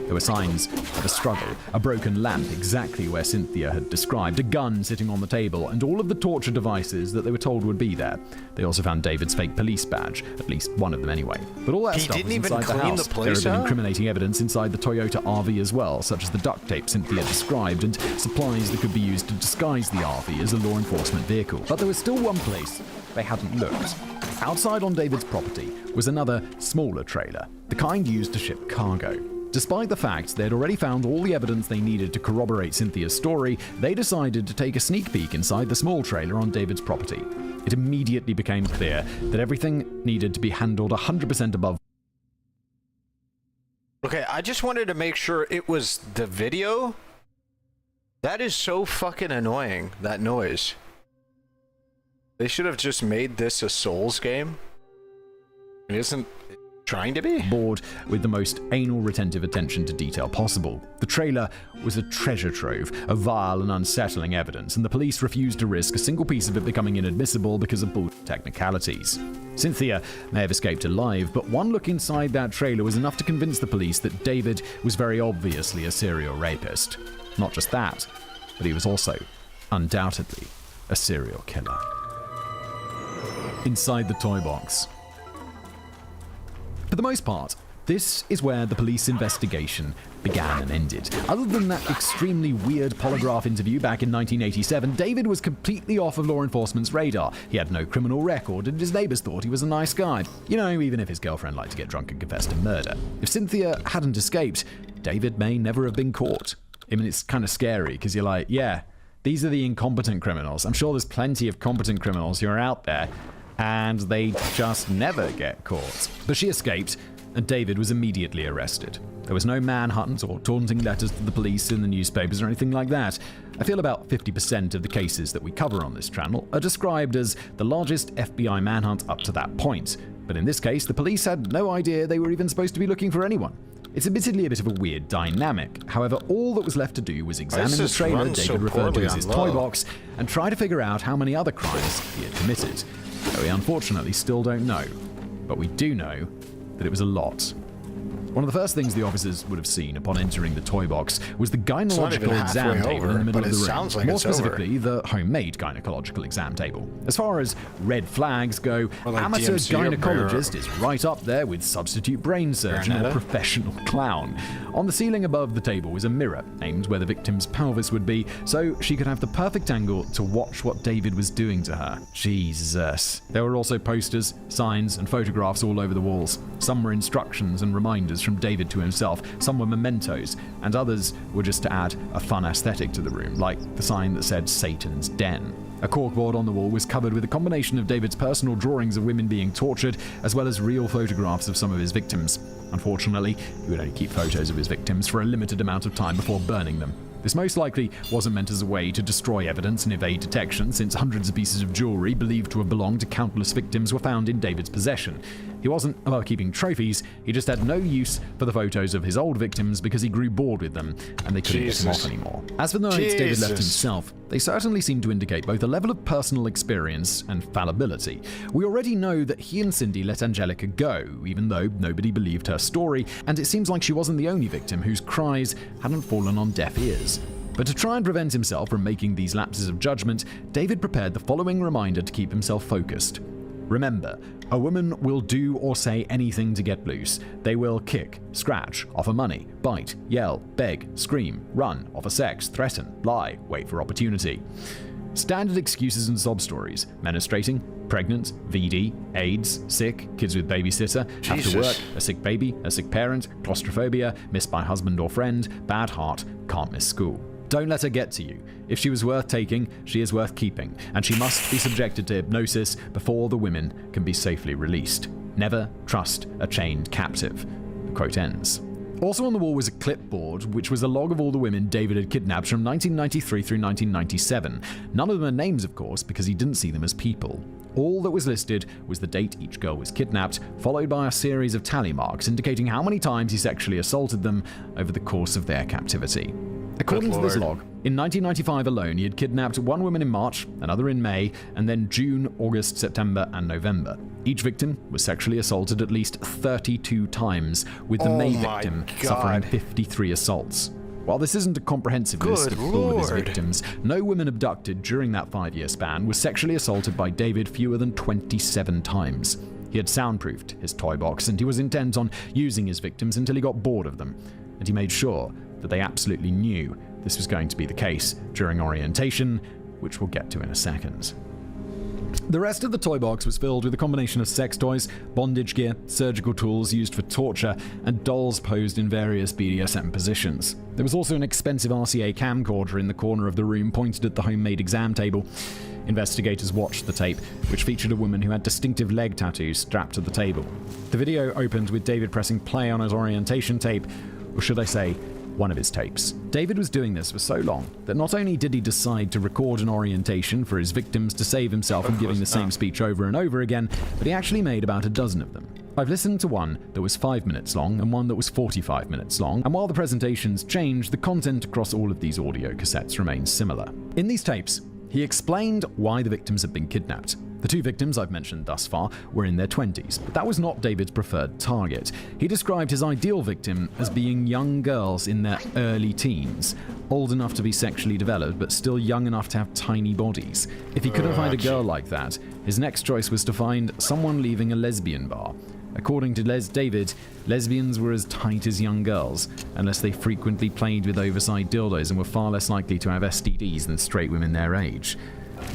There were signs of a struggle, a broken lamp exactly where Cynthia had described, a gun sitting on the table, and all of the torture devices that they were told would be there. They also found David's fake police badge, at least one of them anyway. But all that stuff was inside the house. There had been incriminating evidence inside the Toyota RV as well, such as the duct tape Cynthia described and supplies that could be used to disguise the RV as a law enforcement vehicle. But there was still one place they hadn't looked. Outside on David's property was another, smaller trailer, the kind used to ship cargo. Despite the fact they'd already found all the evidence they needed to corroborate Cynthia's story, they decided to take a sneak peek inside the small trailer on David's property. It immediately became clear that everything needed to be handled 100% above. Okay, I just wanted to make sure it was the video That is so fucking annoying, that noise. They should have just made this a Souls game. It isn't trying to be. Board with the most anal retentive attention to detail possible. The trailer was a treasure trove of vile and unsettling evidence, and the police refused to risk a single piece of it becoming inadmissible because of bullshit technicalities. Cynthia may have escaped alive, but one look inside that trailer was enough to convince the police that David was very obviously a serial rapist. Not just that, but he was also, undoubtedly, a serial killer. Inside the toy box. For the most part, this is where the police investigation began and ended. Other than that extremely weird polygraph interview back in 1987, David was completely off of law enforcement's radar. He had no criminal record, and his neighbors thought he was a nice guy. You know, even if his girlfriend liked to get drunk and confess to murder. If Cynthia hadn't escaped, David may never have been caught. I mean, it's kind of scary, because you're like, yeah, these are the incompetent criminals. I'm sure there's plenty of competent criminals who are out there, and they just never get caught. But she escaped, and David was immediately arrested. There was no manhunt or taunting letters to the police in the newspapers or anything like that. I feel about 50% of the cases that we cover on this channel are described as the largest FBI manhunt up to that point. But in this case, the police had no idea they were even supposed to be looking for anyone. It's admittedly a bit of a weird dynamic. However, all that was left to do was examine the trailer David referred to as his toy box and try to figure out how many other crimes he had committed. Though we unfortunately still don't know. But we do know that it was a lot. One of the first things the officers would have seen upon entering the toy box was the gynecological exam table in the middle of the room. More specifically, the homemade gynecological exam table. As far as red flags go, amateur gynecologist is right up there with substitute brain surgeon or professional clown. On the ceiling above the table was a mirror aimed where the victim's pelvis would be, so she could have the perfect angle to watch what David was doing to her. Jesus. There were also posters, signs, and photographs all over the walls. Some were instructions and reminders from David to himself, some were mementos, and others were just to add a fun aesthetic to the room, like the sign that said Satan's Den. A corkboard on the wall was covered with a combination of David's personal drawings of women being tortured, as well as real photographs of some of his victims. Unfortunately, he would only keep photos of his victims for a limited amount of time before burning them. This most likely wasn't meant as a way to destroy evidence and evade detection, since hundreds of pieces of jewelry believed to have belonged to countless victims were found in David's possession. He wasn't about keeping trophies, he just had no use for the photos of his old victims because he grew bored with them and they couldn't get him off anymore. As for the nights David left himself, they certainly seem to indicate both a level of personal experience and fallibility. We already know that he and Cindy let Angelica go, even though nobody believed her story, and it seems like she wasn't the only victim whose cries hadn't fallen on deaf ears. But to try and prevent himself from making these lapses of judgment, David prepared the following reminder to keep himself focused. Remember, a woman will do or say anything to get loose. They will kick, scratch, offer money, bite, yell, beg, scream, run, offer sex, threaten, lie, wait for opportunity. Standard excuses and sob stories: menstruating, pregnant, VD, AIDS, sick, kids with babysitter, have to work, a sick baby, a sick parent, claustrophobia, missed by husband or friend, bad heart, can't miss school. Don't let her get to you. If she was worth taking, she is worth keeping, and she must be subjected to hypnosis before the women can be safely released. Never trust a chained captive. The quote ends. Also on the wall was a clipboard, which was a log of all the women David had kidnapped from 1993 through 1997. None of them are names, of course, because he didn't see them as people. All that was listed was the date each girl was kidnapped, followed by a series of tally marks indicating how many times he sexually assaulted them over the course of their captivity. According to this log, in 1995 alone, he had kidnapped one woman in March, another in May, and then June, August, September, and November. Each victim was sexually assaulted at least 32 times, with the May victim suffering 53 assaults. While this isn't a comprehensive list of all of his victims, no woman abducted during that 5-year span was sexually assaulted by David fewer than 27 times. He had soundproofed his toy box, and he was intent on using his victims until he got bored of them. And he made sure that they absolutely knew this was going to be the case during orientation, which we'll get to in a second. The rest of the toy box was filled with a combination of sex toys, bondage gear, surgical tools used for torture, and dolls posed in various BDSM positions. There was also an expensive RCA camcorder in the corner of the room pointed at the homemade exam table. Investigators watched the tape, which featured a woman who had distinctive leg tattoos strapped to the table. The video opened with David pressing play on his orientation tape, or should I say, one of his tapes. David was doing this for so long that not only did he decide to record an orientation for his victims to save himself from giving the same speech over and over again, but he actually made about a dozen of them. I've listened to one that was 5 minutes long and one that was 45 minutes long, and while the presentations changed, the content across all of these audio cassettes remains similar. In these tapes, he explained why the victims had been kidnapped. The two victims I've mentioned thus far were in their 20s, but that was not David's preferred target. He described his ideal victim as being young girls in their early teens, old enough to be sexually developed, but still young enough to have tiny bodies. If he couldn't find a girl like that, his next choice was to find someone leaving a lesbian bar. According to David, lesbians were as tight as young girls, unless they frequently played with oversized dildos and were far less likely to have STDs than straight women their age.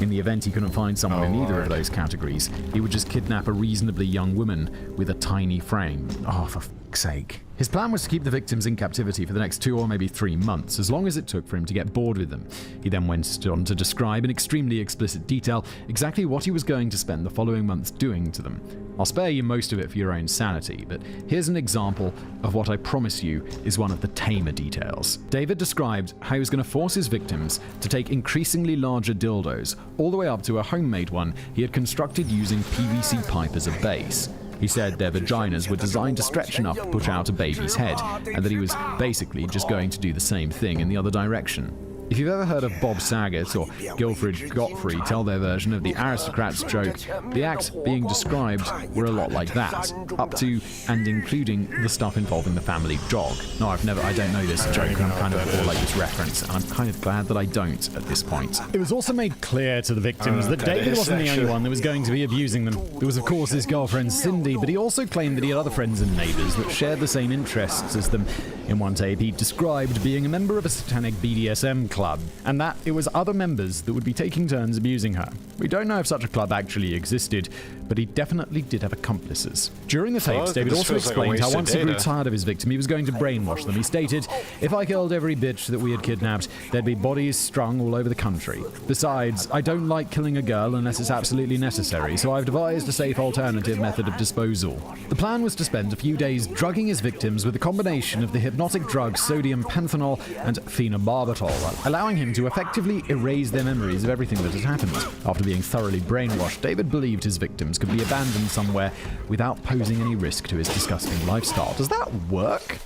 In the event he couldn't find someone in either of those categories, he would just kidnap a reasonably young woman with a tiny frame. Oh, for fuck's sake. His plan was to keep the victims in captivity for the next 2 or maybe 3 months, as long as it took for him to get bored with them. He then went on to describe in extremely explicit detail exactly what he was going to spend the following months doing to them. I'll spare you most of it for your own sanity, but here's an example of what I promise you is one of the tamer details. David described how he was going to force his victims to take increasingly larger dildos, all the way up to a homemade one he had constructed using PVC pipe as a base. He said their vaginas were designed to stretch enough to push out a baby's head, and that he was basically just going to do the same thing in the other direction. If you've ever heard of Bob Saget or Gilfred Gottfried tell their version of the aristocrat's joke, the acts being described were a lot like that, up to and including the stuff involving the family dog. No, I don't know this joke, and I'm kind of all like this reference, and I'm kind of glad that I don't at this point. It was also made clear to the victims that David wasn't the only one that was going to be abusing them. There was of course his girlfriend Cindy, but he also claimed that he had other friends and neighbours that shared the same interests as them. In one tape, he described being a member of a satanic BDSM club, and that it was other members that would be taking turns abusing her. We don't know if such a club actually existed, but he definitely did have accomplices. During the tapes, David also explained how once he grew tired of his victim, he was going to brainwash them. He stated, "If I killed every bitch that we had kidnapped, there'd be bodies strung all over the country. Besides, I don't like killing a girl unless it's absolutely necessary, so I've devised a safe alternative method of disposal." The plan was to spend a few days drugging his victims with a combination of the hypnotic drugs sodium pentanol and phenobarbital, allowing him to effectively erase their memories of everything that had happened. After being thoroughly brainwashed, David believed his victims could be abandoned somewhere without posing any risk to his disgusting lifestyle. Does that work?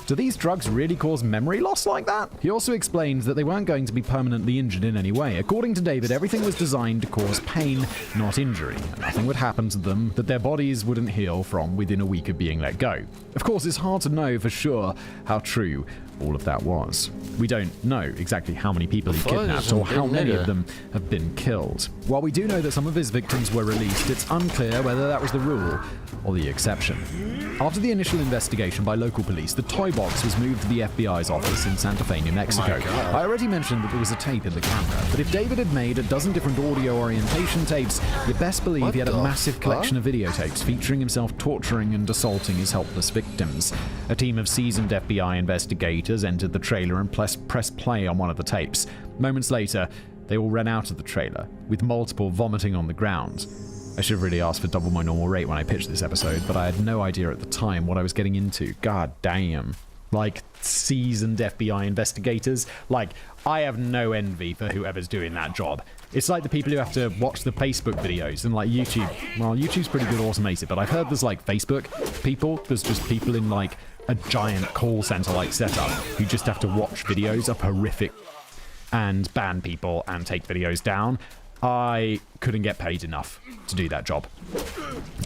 Do these drugs really cause memory loss like that? He also explained that they weren't going to be permanently injured in any way. According to David, everything was designed to cause pain, not injury, and nothing would happen to them that their bodies wouldn't heal from within a week of being let go. Of course, it's hard to know for sure how true all of that was. We don't know exactly how many people he kidnapped or how many of them have been killed. While we do know that some of his victims were released, it's unclear whether that was the rule or the exception. After the initial investigation by local police, the toy box was moved to the FBI's office in Santa Fe, New Mexico. I already mentioned that there was a tape in the camera, but if David had made a dozen different audio orientation tapes, you best believe he had a massive collection of videotapes featuring himself torturing and assaulting his helpless victims. A team of seasoned FBI investigators entered the trailer and pressed play on one of the tapes. Moments later, they all ran out of the trailer, with multiple vomiting on the ground. I should have really asked for double my normal rate when I pitched this episode, but I had no idea at the time what I was getting into. God damn. Like, seasoned FBI investigators. Like, I have no envy for whoever's doing that job. It's like the people who have to watch the Facebook videos and like YouTube. Well, YouTube's pretty good automated, but I've heard there's like Facebook people. There's just people in like a giant call center like setup who just have to watch videos of horrific and ban people and take videos down. I couldn't get paid enough to do that job.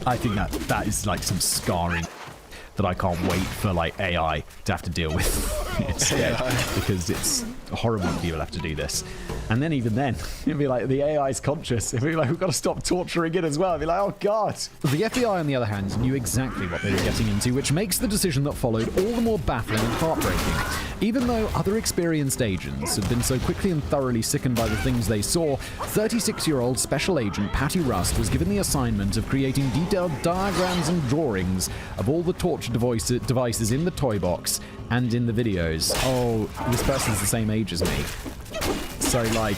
I think that is like some scarring that I can't wait for like AI to have to deal with instead, because it's horrible that people have to do this. And then even then, it'd be like the AI's conscious. It'd be like, we've got to stop torturing it as well. It'd be like, oh god. The FBI, on the other hand, knew exactly what they were getting into, which makes the decision that followed all the more baffling and heartbreaking. Even though other experienced agents had been so quickly and thoroughly sickened by the things they saw, 36-year-old Special Agent Patty Rust was given the assignment of creating detailed diagrams and drawings of all the torture devices in the toy box and in the videos. Oh, this person's the same age as me. So, like,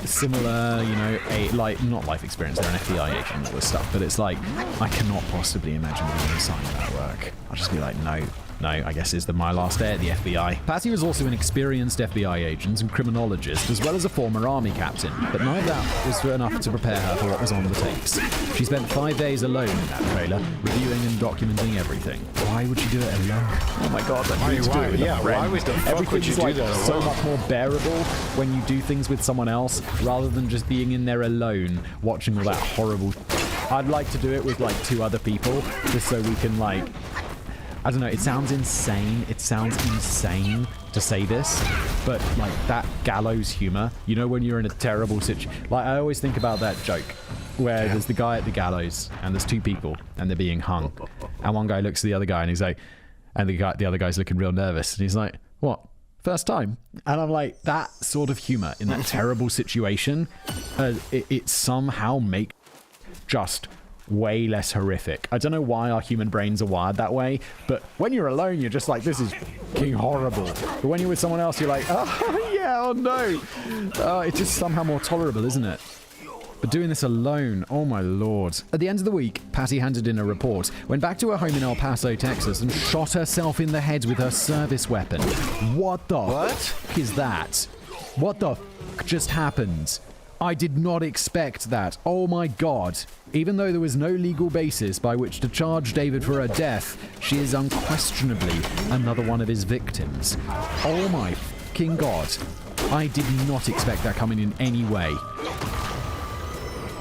similar, you know, like, not life experience, they're an FBI agent and all this stuff, but it's like, I cannot possibly imagine being assigned that work. I'll just be like, no, No, I guess is my last day at the FBI. Patty was also an experienced FBI agent and criminologist, as well as a former army captain, but none of that was enough to prepare her for what was on the tapes. She spent 5 days alone in that trailer, reviewing and documenting everything. Why would she do it alone? Oh my god, that needs to do it with a friend. Why would the fuck would you do that alone? So much more bearable when you do things with someone else, rather than just being in there alone, watching all that horrible... I'd like to do it with, like, 2 other people, just so we can, like... I don't know, it sounds insane. It sounds insane to say this, but, like, that gallows humor, you know, when you're in a terrible situation... Like, I always think about that joke, where there's the guy at the gallows, and there's 2 people, and they're being hung. And one guy looks at the other guy, and he's like... And the other guy's looking real nervous, and he's like, what? First time? And I'm like, that sort of humor in that terrible situation, it somehow makes just way less horrific. I don't know why our human brains are wired that way, but when you're alone, you're just like, this is fucking horrible. But when you're with someone else, you're like, oh yeah, oh no. It's just somehow more tolerable, isn't it? But doing this alone, oh my lord. At the end of the week, Patty handed in a report, went back to her home in El Paso, Texas, and shot herself in the head with her service weapon. What the fuck is that? What the fuck just happened? I did not expect that. Oh my god. Even though there was no legal basis by which to charge David for her death, she is unquestionably another one of his victims. Oh my fucking god. I did not expect that coming in any way.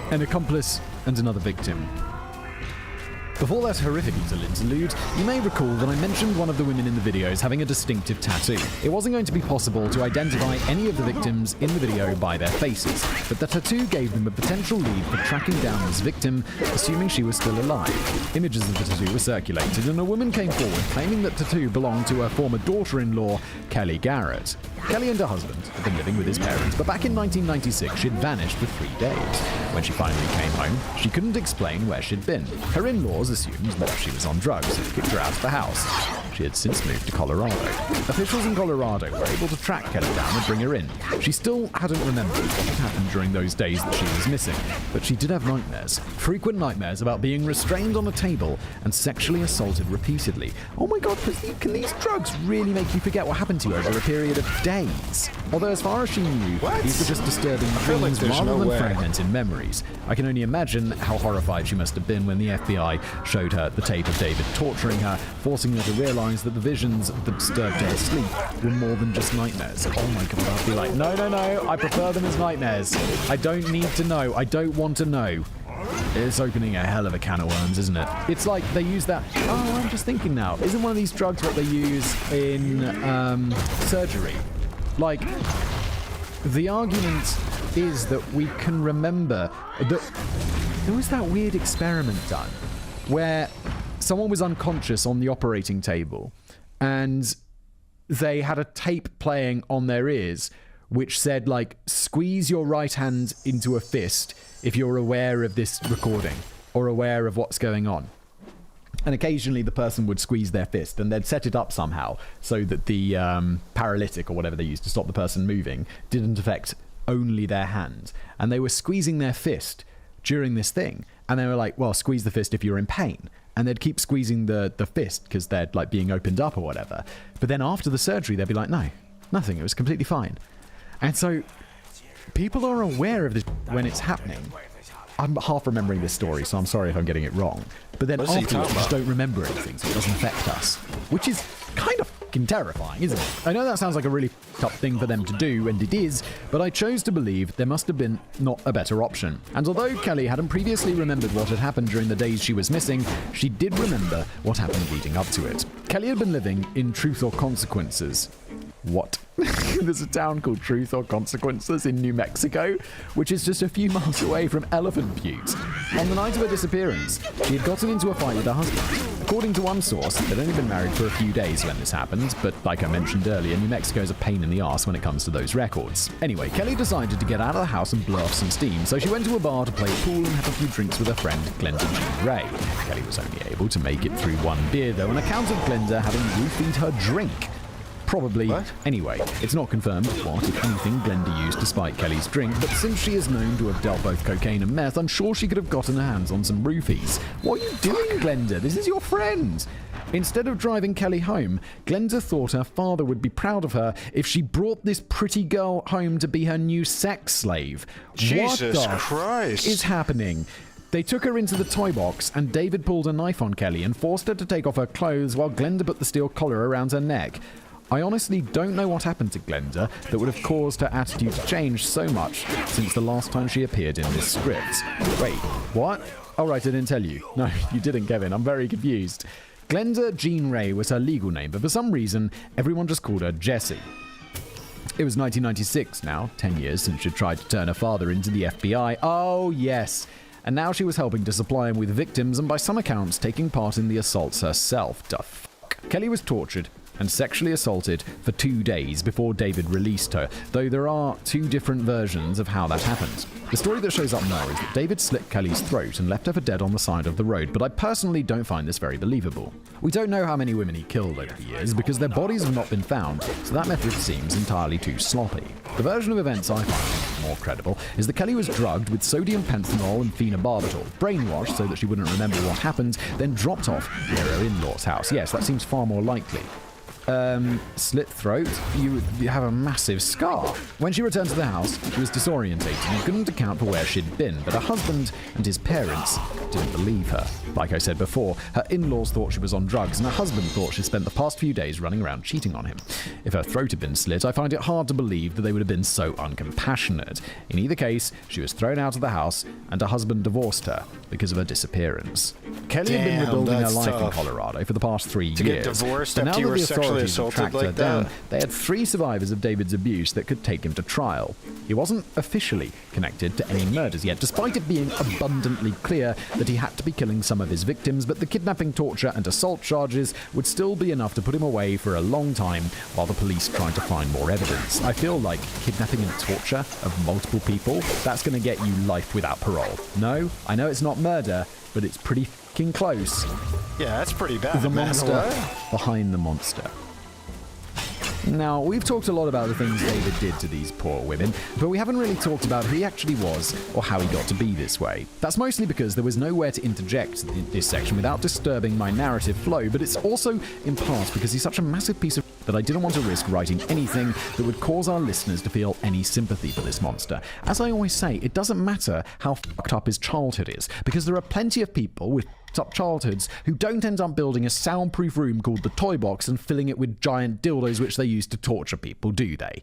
An accomplice and another victim. Before that horrific little interlude, you may recall that I mentioned one of the women in the video as having a distinctive tattoo. It wasn't going to be possible to identify any of the victims in the video by their faces, but the tattoo gave them a potential lead for tracking down this victim, assuming she was still alive. Images of the tattoo were circulated, and a woman came forward claiming that tattoo belonged to her former daughter-in-law, Kelly Garrett. Kelly and her husband had been living with his parents, but back in 1996 she'd vanished for 3 days. When she finally came home, she couldn't explain where she'd been. Her in-laws assumed that she was on drugs and kicked her out of the house. She had since moved to Colorado. Officials in Colorado were able to track Kelly down and bring her in. She still hadn't remembered what had happened during those days that she was missing, but she did have nightmares. Frequent nightmares about being restrained on a table and sexually assaulted repeatedly. Oh my god, can these drugs really make you forget what happened to you over a period of days? Although as far as she knew, these were just disturbing dreams rather than fragmented memories. I can only imagine how horrified she must have been when the FBI showed her the tape of David torturing her, forcing her to realize that the visions that disturbed her sleep were more than just nightmares. Oh my god, I'd be like, no, I prefer them as nightmares. I don't need to know. I don't want to know. It's opening a hell of a can of worms, isn't it? It's like they use that... Oh, I'm just thinking now. Isn't one of these drugs what they use in surgery? Like, the argument is that we can remember that there was that weird experiment done where someone was unconscious on the operating table and they had a tape playing on their ears which said, like, squeeze your right hand into a fist if you're aware of this recording or aware of what's going on. And occasionally the person would squeeze their fist and they'd set it up somehow so that the paralytic or whatever they used to stop the person moving didn't affect only their hand. And they were squeezing their fist during this thing. And they were like, well, squeeze the fist if you're in pain. And they'd keep squeezing the fist because they're like being opened up or whatever. But then after the surgery, they'd be like, no, nothing. It was completely fine. And so people are aware of this when it's happening. I'm half remembering this story, so I'm sorry if I'm getting it wrong. But then afterwards, we just don't remember anything, so it doesn't affect us. Which is kind of fucking terrifying, isn't it? I know that sounds like a really tough thing for them to do, and it is, but I chose to believe there must have been not a better option. And although Kelly hadn't previously remembered what had happened during the days she was missing, she did remember what happened leading up to it. Kelly had been living in Truth or Consequences. What? There's a town called Truth or Consequences in New Mexico, which is just a few miles away from Elephant Butte. On the night of her disappearance, she had gotten into a fight with her husband. According to one source, they'd only been married for a few days when this happened, but like I mentioned earlier, New Mexico is a pain in the arse when it comes to those records. Anyway, Kelly decided to get out of the house and blow off some steam, so she went to a bar to play pool and have a few drinks with her friend Glenda Jean Ray. Kelly was only able to make it through one beer, though, on account of Glenda having roofied her drink. Probably. What? Anyway, it's not confirmed what, if anything, Glenda used to spike Kelly's drink, but since she is known to have dealt both cocaine and meth, I'm sure she could have gotten her hands on some roofies. What are you doing, Glenda? This is your friend. Instead of driving Kelly home, Glenda thought her father would be proud of her if she brought this pretty girl home to be her new sex slave. Jesus what the Christ is happening? They took her into the toy box, and David pulled a knife on Kelly and forced her to take off her clothes while Glenda put the steel collar around her neck. I honestly don't know what happened to Glenda that would have caused her attitude to change so much since the last time she appeared in this script. Wait, what? Oh right, I didn't tell you. No, you didn't, Kevin. I'm very confused. Glenda Jean Ray was her legal name, but for some reason, everyone just called her Jessie. It was 1996 now, 10 years since she tried to turn her father into the FBI. Oh, yes. And now she was helping to supply him with victims and by some accounts taking part in the assaults herself. Da fuck. Kelly was tortured and sexually assaulted for 2 days before David released her, though there are 2 different versions of how that happened. The story that shows up now is that David slit Kelly's throat and left her for dead on the side of the road, but I personally don't find this very believable. We don't know how many women he killed over the years because their bodies have not been found, so that method seems entirely too sloppy. The version of events I find more credible is that Kelly was drugged with sodium pentanol and phenobarbital, brainwashed so that she wouldn't remember what happened, then dropped off near her in-law's house. Yes, that seems far more likely. Slit throat, you have a massive scar. When she returned to the house, she was disorientated and couldn't account for where she'd been, but her husband and his parents didn't believe her. Like I said before, her in-laws thought she was on drugs, and her husband thought she spent the past few days running around cheating on him. If her throat had been slit, I find it hard to believe that they would have been so uncompassionate. In either case, she was thrown out of the house, and her husband divorced her because of her disappearance. Kelly had been rebuilding her life in Colorado for the past 3 years. To get divorced but after now you were that the sexually authorities had assaulted tracked her like down, that? they had 3 survivors of David's abuse that could take him to trial. He wasn't officially connected to any murders yet, despite it being abundantly clear that he had to be killing some of his victims, but the kidnapping, torture, and assault charges would still be enough to put him away for a long time while the police tried to find more evidence. I feel like kidnapping and torture of multiple people, that's going to get you life without parole. No, I know it's not murder, but it's pretty fucking close. Yeah, that's pretty bad. The man. monster What? behind the monster. Now, we've talked a lot about the things David did to these poor women, but we haven't really talked about who he actually was or how he got to be this way. That's mostly because there was nowhere to interject in this section without disturbing my narrative flow, but it's also in part because he's such a massive piece of that I didn't want to risk writing anything that would cause our listeners to feel any sympathy for this monster. As I always say, it doesn't matter how fucked up his childhood is, because there are plenty of people with up childhoods who don't end up building a soundproof room called the toy box and filling it with giant dildos which they use to torture people, do they?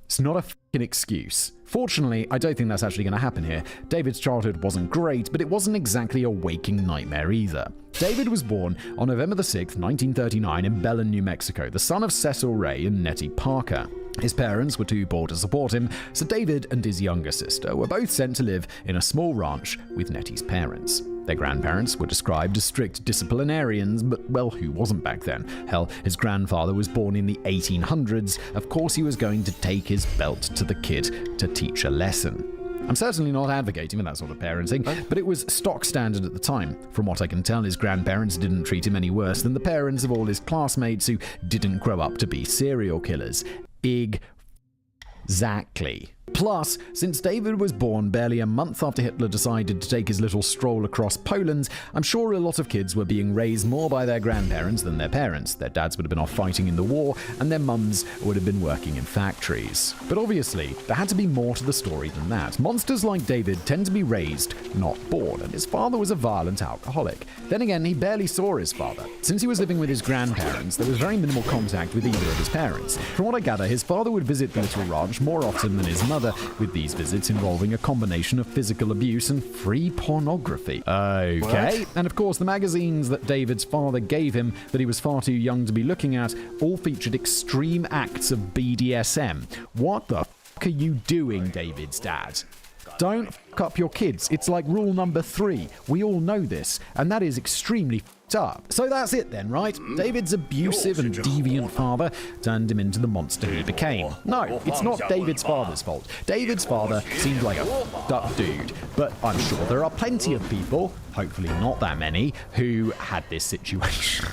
It's not a fucking excuse. Fortunately, I don't think that's actually going to happen here. David's childhood wasn't great, but it wasn't exactly a waking nightmare either. David was born on November the 6th, 1939 in Belen, New Mexico, the son of Cecil Ray and Nettie Parker. His parents were too poor to support him, so David and his younger sister were both sent to live in a small ranch with Nettie's parents. Their grandparents were described as strict disciplinarians, but, well, who wasn't back then? Hell, his grandfather was born in the 1800s. Of course he was going to take his belt to the kid to teach a lesson. I'm certainly not advocating for that sort of parenting, but it was stock standard at the time. From what I can tell, his grandparents didn't treat him any worse than the parents of all his classmates who didn't grow up to be serial killers. Exactly. Plus, since David was born barely a month after Hitler decided to take his little stroll across Poland, I'm sure a lot of kids were being raised more by their grandparents than their parents. Their dads would have been off fighting in the war, and their mums would have been working in factories. But obviously, there had to be more to the story than that. Monsters like David tend to be raised, not born, and his father was a violent alcoholic. Then again, he barely saw his father. Since he was living with his grandparents, there was very minimal contact with either of his parents. From what I gather, his father would visit the little ranch more often than his mother, with these visits involving a combination of physical abuse and free pornography. Okay. What? And of course, the magazines that David's father gave him that he was far too young to be looking at all featured extreme acts of BDSM. What the fuck are you doing, David's dad? Don't fuck up your kids. It's like rule number 3. We all know this, and that is extremely fucked up. So that's it then, right? David's abusive and deviant father turned him into the monster he became. No, it's not David's father's fault. David's father seemed like a fucked up dude, but I'm sure there are plenty of people, hopefully not that many, who had this situation.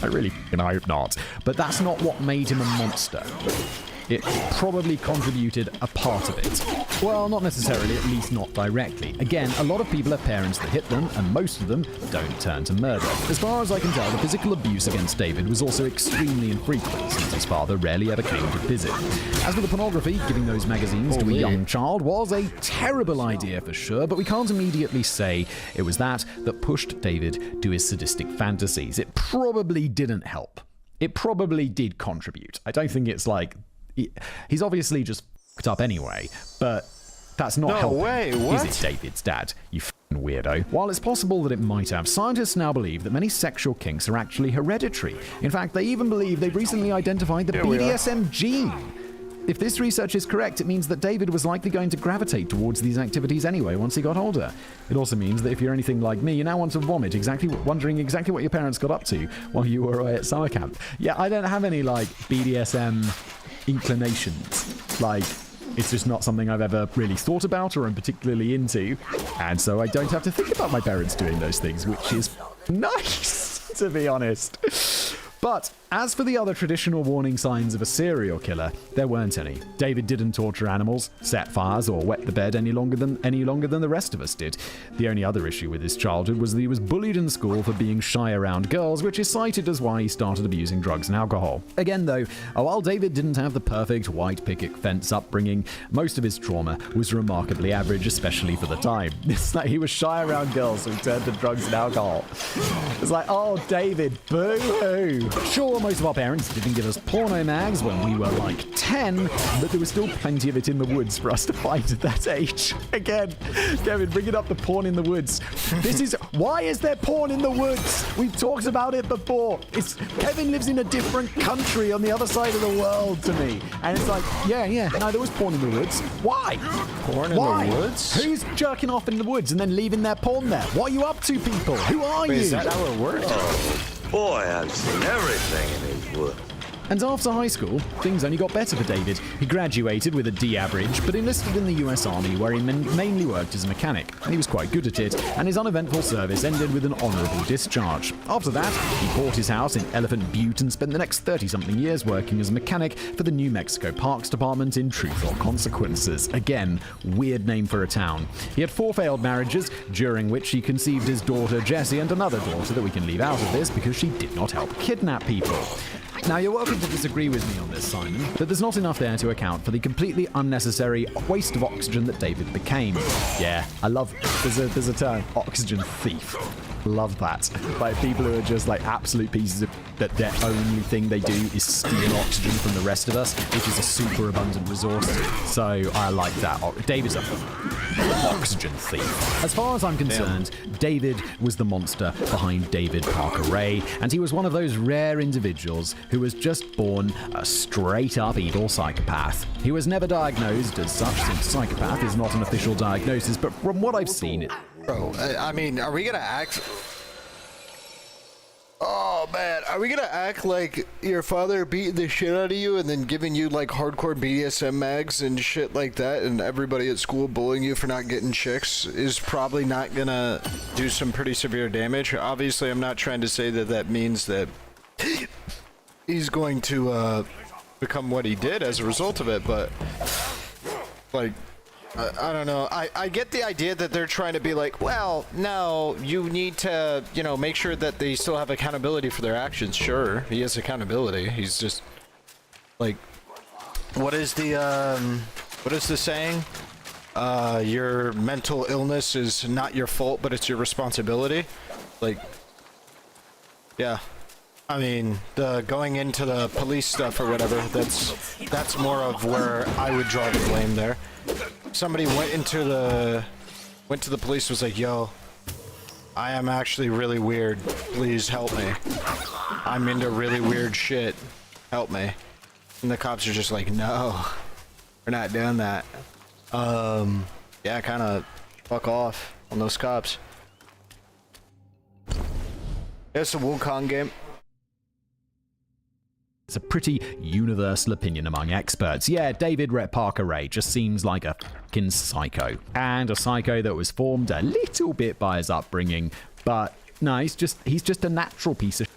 I really hope not. But that's not what made him a monster. it probably contributed a part of it. Well, not necessarily, at least not directly. Again, a lot of people have parents that hit them, and most of them don't turn to murder. As far as I can tell, the physical abuse against David was also extremely infrequent, since his father rarely ever came to visit. As for the pornography, giving those magazines to a young child was a terrible idea for sure, but we can't immediately say it was that pushed David to his sadistic fantasies. It probably didn't help. It probably did contribute. I don't think it's like... He's obviously just fucked up anyway, but that's not helping. No way, what? Is it David's dad, you f***ing weirdo? While it's possible that it might have, scientists now believe that many sexual kinks are actually hereditary. In fact, they even believe they've recently identified the BDSM gene. If this research is correct, it means that David was likely going to gravitate towards these activities anyway once he got older. It also means that if you're anything like me, you now want to vomit, wondering exactly what your parents got up to while you were away at summer camp. Yeah, I don't have any, like, BDSM inclinations. Like, it's just not something I've ever really thought about or am particularly into. And so I don't have to think about my parents doing those things, which is nice, to be honest. But as for the other traditional warning signs of a serial killer, there weren't any. David didn't torture animals, set fires, or wet the bed any longer than the rest of us did. The only other issue with his childhood was that he was bullied in school for being shy around girls, which is cited as why he started abusing drugs and alcohol. Again, though, while David didn't have the perfect white picket fence upbringing, most of his trauma was remarkably average, especially for the time. It's like he was shy around girls, so he turned to drugs and alcohol. It's like, oh, David, boo-hoo. Sure, most of our parents didn't give us porno mags when we were like 10, but there was still plenty of it in the woods for us to find at that age. Again, Kevin, bringing up the porn in the woods. Why is there porn in the woods? We've talked about it before. Kevin lives in a different country on the other side of the world to me. And it's like, yeah, no, there was porn in the woods. Why? Porn in the woods? Who's jerking off in the woods and then leaving their porn there? What are you up to, people? Who are you? Is that how it works? Boy, I've seen everything in his wood. And after high school, things only got better for David. He graduated with a D average, but enlisted in the US Army, where he mainly worked as a mechanic. And he was quite good at it, and his uneventful service ended with an honourable discharge. After that, he bought his house in Elephant Butte and spent the next 30-something years working as a mechanic for the New Mexico Parks Department in Truth or Consequences. Again, weird name for a town. He had 4 failed marriages, during which he conceived his daughter Jessie and another daughter that we can leave out of this because she did not help kidnap people. Now, you're welcome to disagree with me on this, Simon, but there's not enough there to account for the completely unnecessary waste of oxygen that David became. Yeah, I love... There's a term, oxygen thief. Love that. Like, people who are just, like, absolute pieces of... that their only thing they do is steal oxygen from the rest of us, which is a super abundant resource. So, I like that. David's a oxygen thief. As far as I'm concerned, David was the monster behind David Parker Ray, and he was one of those rare individuals who was just born a straight-up evil psychopath. He was never diagnosed as such, since psychopath is not an official diagnosis, but from what I've seen... Bro, I mean, are we gonna act... Oh, man, are we gonna act like your father beating the shit out of you and then giving you, like, hardcore BDSM mags and shit like that, and everybody at school bullying you for not getting chicks is probably not gonna do some pretty severe damage? Obviously, I'm not trying to say that that means that he's going to become what he did as a result of it, but, like... I don't know. I get the idea that they're trying to be like, well, no, you need to, you know, make sure that they still have accountability for their actions. Sure, he has accountability. He's just, like, what is the saying? Your mental illness is not your fault, but it's your responsibility. Like, yeah. I mean, the going into the police stuff or whatever, that's more of where I would draw the blame there. Somebody went to the police, was like, yo, I am actually really weird. Please help me. I'm into really weird shit. Help me. And the cops are just like, no, we're not doing that. Yeah, kind of fuck off on those cops. It's a Wukong game. It's a pretty universal opinion among experts. Yeah, David Rhett Parker Ray just seems like a fucking psycho. And a psycho that was formed a little bit by his upbringing. But no, he's just a natural piece of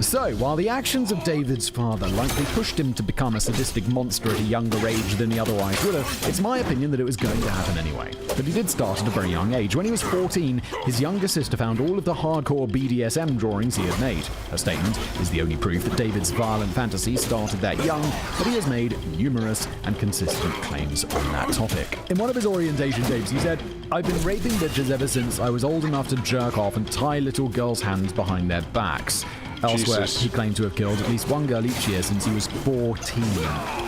So, while the actions of David's father likely pushed him to become a sadistic monster at a younger age than he otherwise would have, it's my opinion that it was going to happen anyway. But he did start at a very young age. When he was 14, his younger sister found all of the hardcore BDSM drawings he had made. Her statement is the only proof that David's violent fantasy started that young, but he has made numerous and consistent claims on that topic. In one of his orientation tapes, he said, "I've been raping bitches ever since I was old enough to jerk off and tie little girls' hands behind their backs." Elsewhere, Jesus. he claimed to have killed at least one girl each year since he was 14.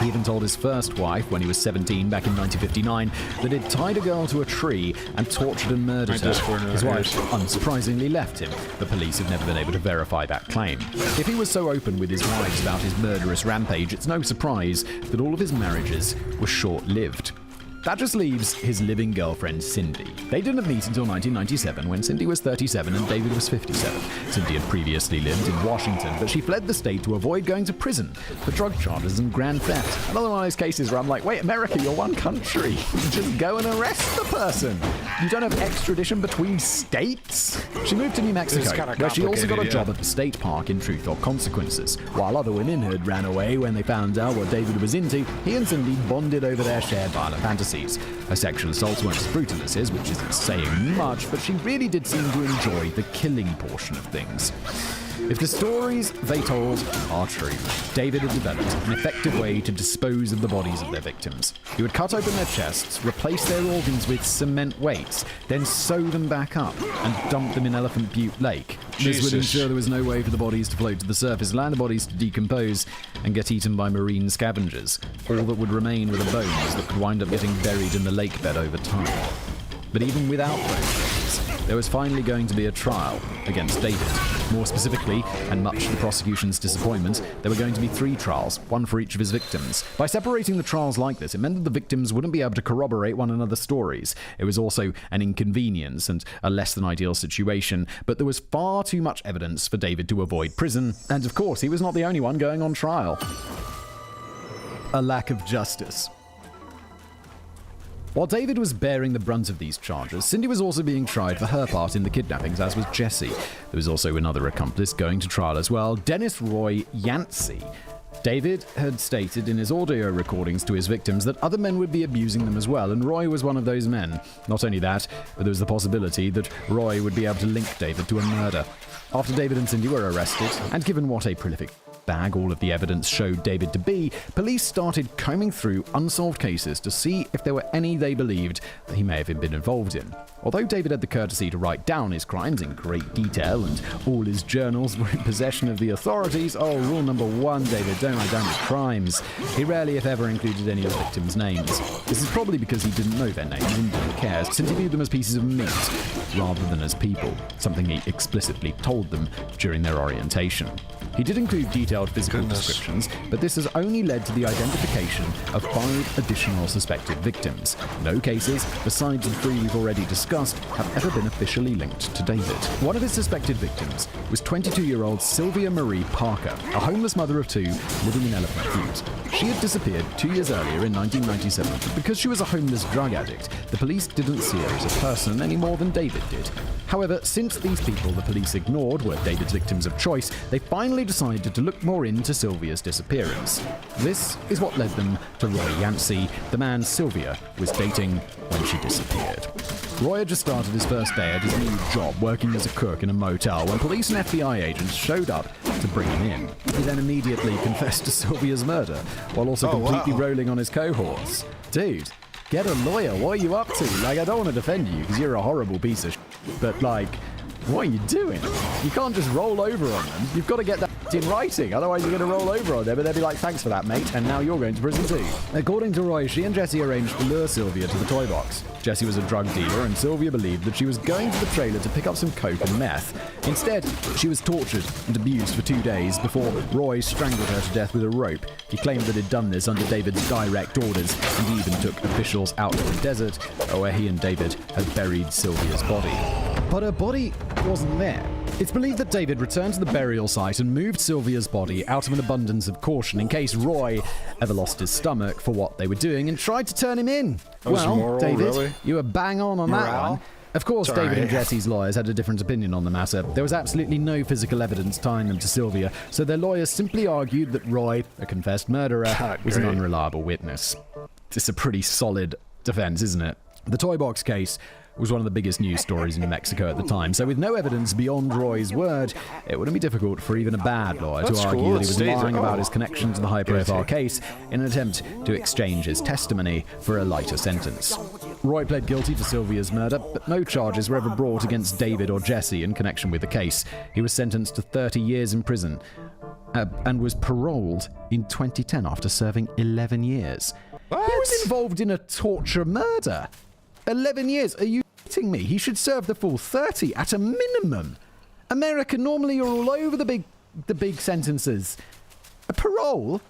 He even told his first wife, when he was 17 back in 1959, that he'd tied a girl to a tree and tortured and murdered her. His wife, unsurprisingly, left him. The police have never been able to verify that claim. If he was so open with his wives about his murderous rampage, it's no surprise that all of his marriages were short-lived. That just leaves his living girlfriend, Cindy. They didn't meet until 1997, when Cindy was 37 and David was 57. Cindy had previously lived in Washington, but she fled the state to avoid going to prison for drug charges and grand theft. Another one of those cases where I'm like, wait, America, you're one country. Just go and arrest the person. You don't have extradition between states? She moved to New Mexico, where she also got a job at the state park in Truth or Consequences. While other women had ran away when they found out what David was into, he and Cindy bonded over their shared violent fantasies. Her sexual assaults weren't as brutal as his, which isn't saying much, but she really did seem to enjoy the killing portion of things. If the stories they told are true, David had developed an effective way to dispose of the bodies of their victims. He would cut open their chests, replace their organs with cement weights, then sew them back up and dump them in Elephant Butte Lake. This would ensure there was no way for the bodies to float to the surface, allow the bodies to decompose and get eaten by marine scavengers. All that would remain were the bones that could wind up getting buried in the lake bed over time. But even without those bodies, there was finally going to be a trial against David. More specifically, and much to the prosecution's disappointment, there were going to be 3 trials, one for each of his victims. By separating the trials like this, it meant that the victims wouldn't be able to corroborate one another's stories. It was also an inconvenience and a less than ideal situation, but there was far too much evidence for David to avoid prison, and of course, he was not the only one going on trial. A lack of justice. While David was bearing the brunt of these charges, Cindy was also being tried for her part in the kidnappings, as was Jesse. There was also another accomplice going to trial as well, Dennis Roy Yancey. David had stated in his audio recordings to his victims that other men would be abusing them as well, and Roy was one of those men. Not only that, but there was the possibility that Roy would be able to link David to a murder. After David and Cindy were arrested, and given what a prolific bag all of the evidence showed David to be, police started combing through unsolved cases to see if there were any they believed that he may have been involved in. Although David had the courtesy to write down his crimes in great detail and all his journals were in possession of the authorities, rule number 1, David, don't write down your crimes. He rarely, if ever, included any of the victims' names. This is probably because he didn't know their names and didn't care, since he viewed them as pieces of meat rather than as people, something he explicitly told them during their orientation. He did include detailed physical descriptions, but this has only led to the identification of 5 additional suspected victims. No cases, besides the 3 we've already discussed, have ever been officially linked to David. One of his suspected victims was 22-year-old Sylvia Marie Parker, a homeless mother of 2 living in Elephant Butte. She had disappeared 2 years earlier in 1997, but because she was a homeless drug addict, the police didn't see her as a person any more than David did. However, since these people the police ignored were David's victims of choice, they finally decided to look more into Sylvia's disappearance. This is what led them to Roy Yancey, the man Sylvia was dating when she disappeared. Roy had just started his first day at his new job, working as a cook in a motel, when police and FBI agents showed up to bring him in. He then immediately confessed to Sylvia's murder, while also completely rolling on his cohorts. Dude, get a lawyer, what are you up to? Like, I don't want to defend you, because you're a horrible piece of shit, but like, what are you doing? You can't just roll over on them. You've got to get that in writing, otherwise you're going to roll over on them and they'll be like, thanks for that, mate, and now you're going to prison too. According to Roy, she and Jesse arranged to lure Sylvia to the toy box. Jesse was a drug dealer and Sylvia believed that she was going to the trailer to pick up some coke and meth. Instead, she was tortured and abused for 2 days before Roy strangled her to death with a rope. He claimed that he'd done this under David's direct orders, and he even took officials out to the desert where he and David had buried Sylvia's body. But her body wasn't there. It's believed that David returned to the burial site and moved Sylvia's body out of an abundance of caution in case Roy ever lost his stomach for what they were doing and tried to turn him in. Well, moral, David, really? you were bang on that one. Of course, David and Jesse's lawyers had a different opinion on the matter. There was absolutely no physical evidence tying them to Sylvia, so their lawyers simply argued that Roy, a confessed murderer, was an unreliable witness. It's a pretty solid defense, isn't it? The toy box case was one of the biggest news stories in New Mexico at the time, so with no evidence beyond Roy's word, it wouldn't be difficult for even a bad lawyer to argue that he was lying about his connection to the high-profile case in an attempt to exchange his testimony for a lighter sentence. Roy pled guilty to Sylvia's murder, but no charges were ever brought against David or Jesse in connection with the case. He was sentenced to 30 years in prison and was paroled in 2010 after serving 11 years. What? He was involved in a torture murder. 11 years? Are you kidding me? He should serve the full 30 at a minimum. America normally are all over the big sentences. A parole?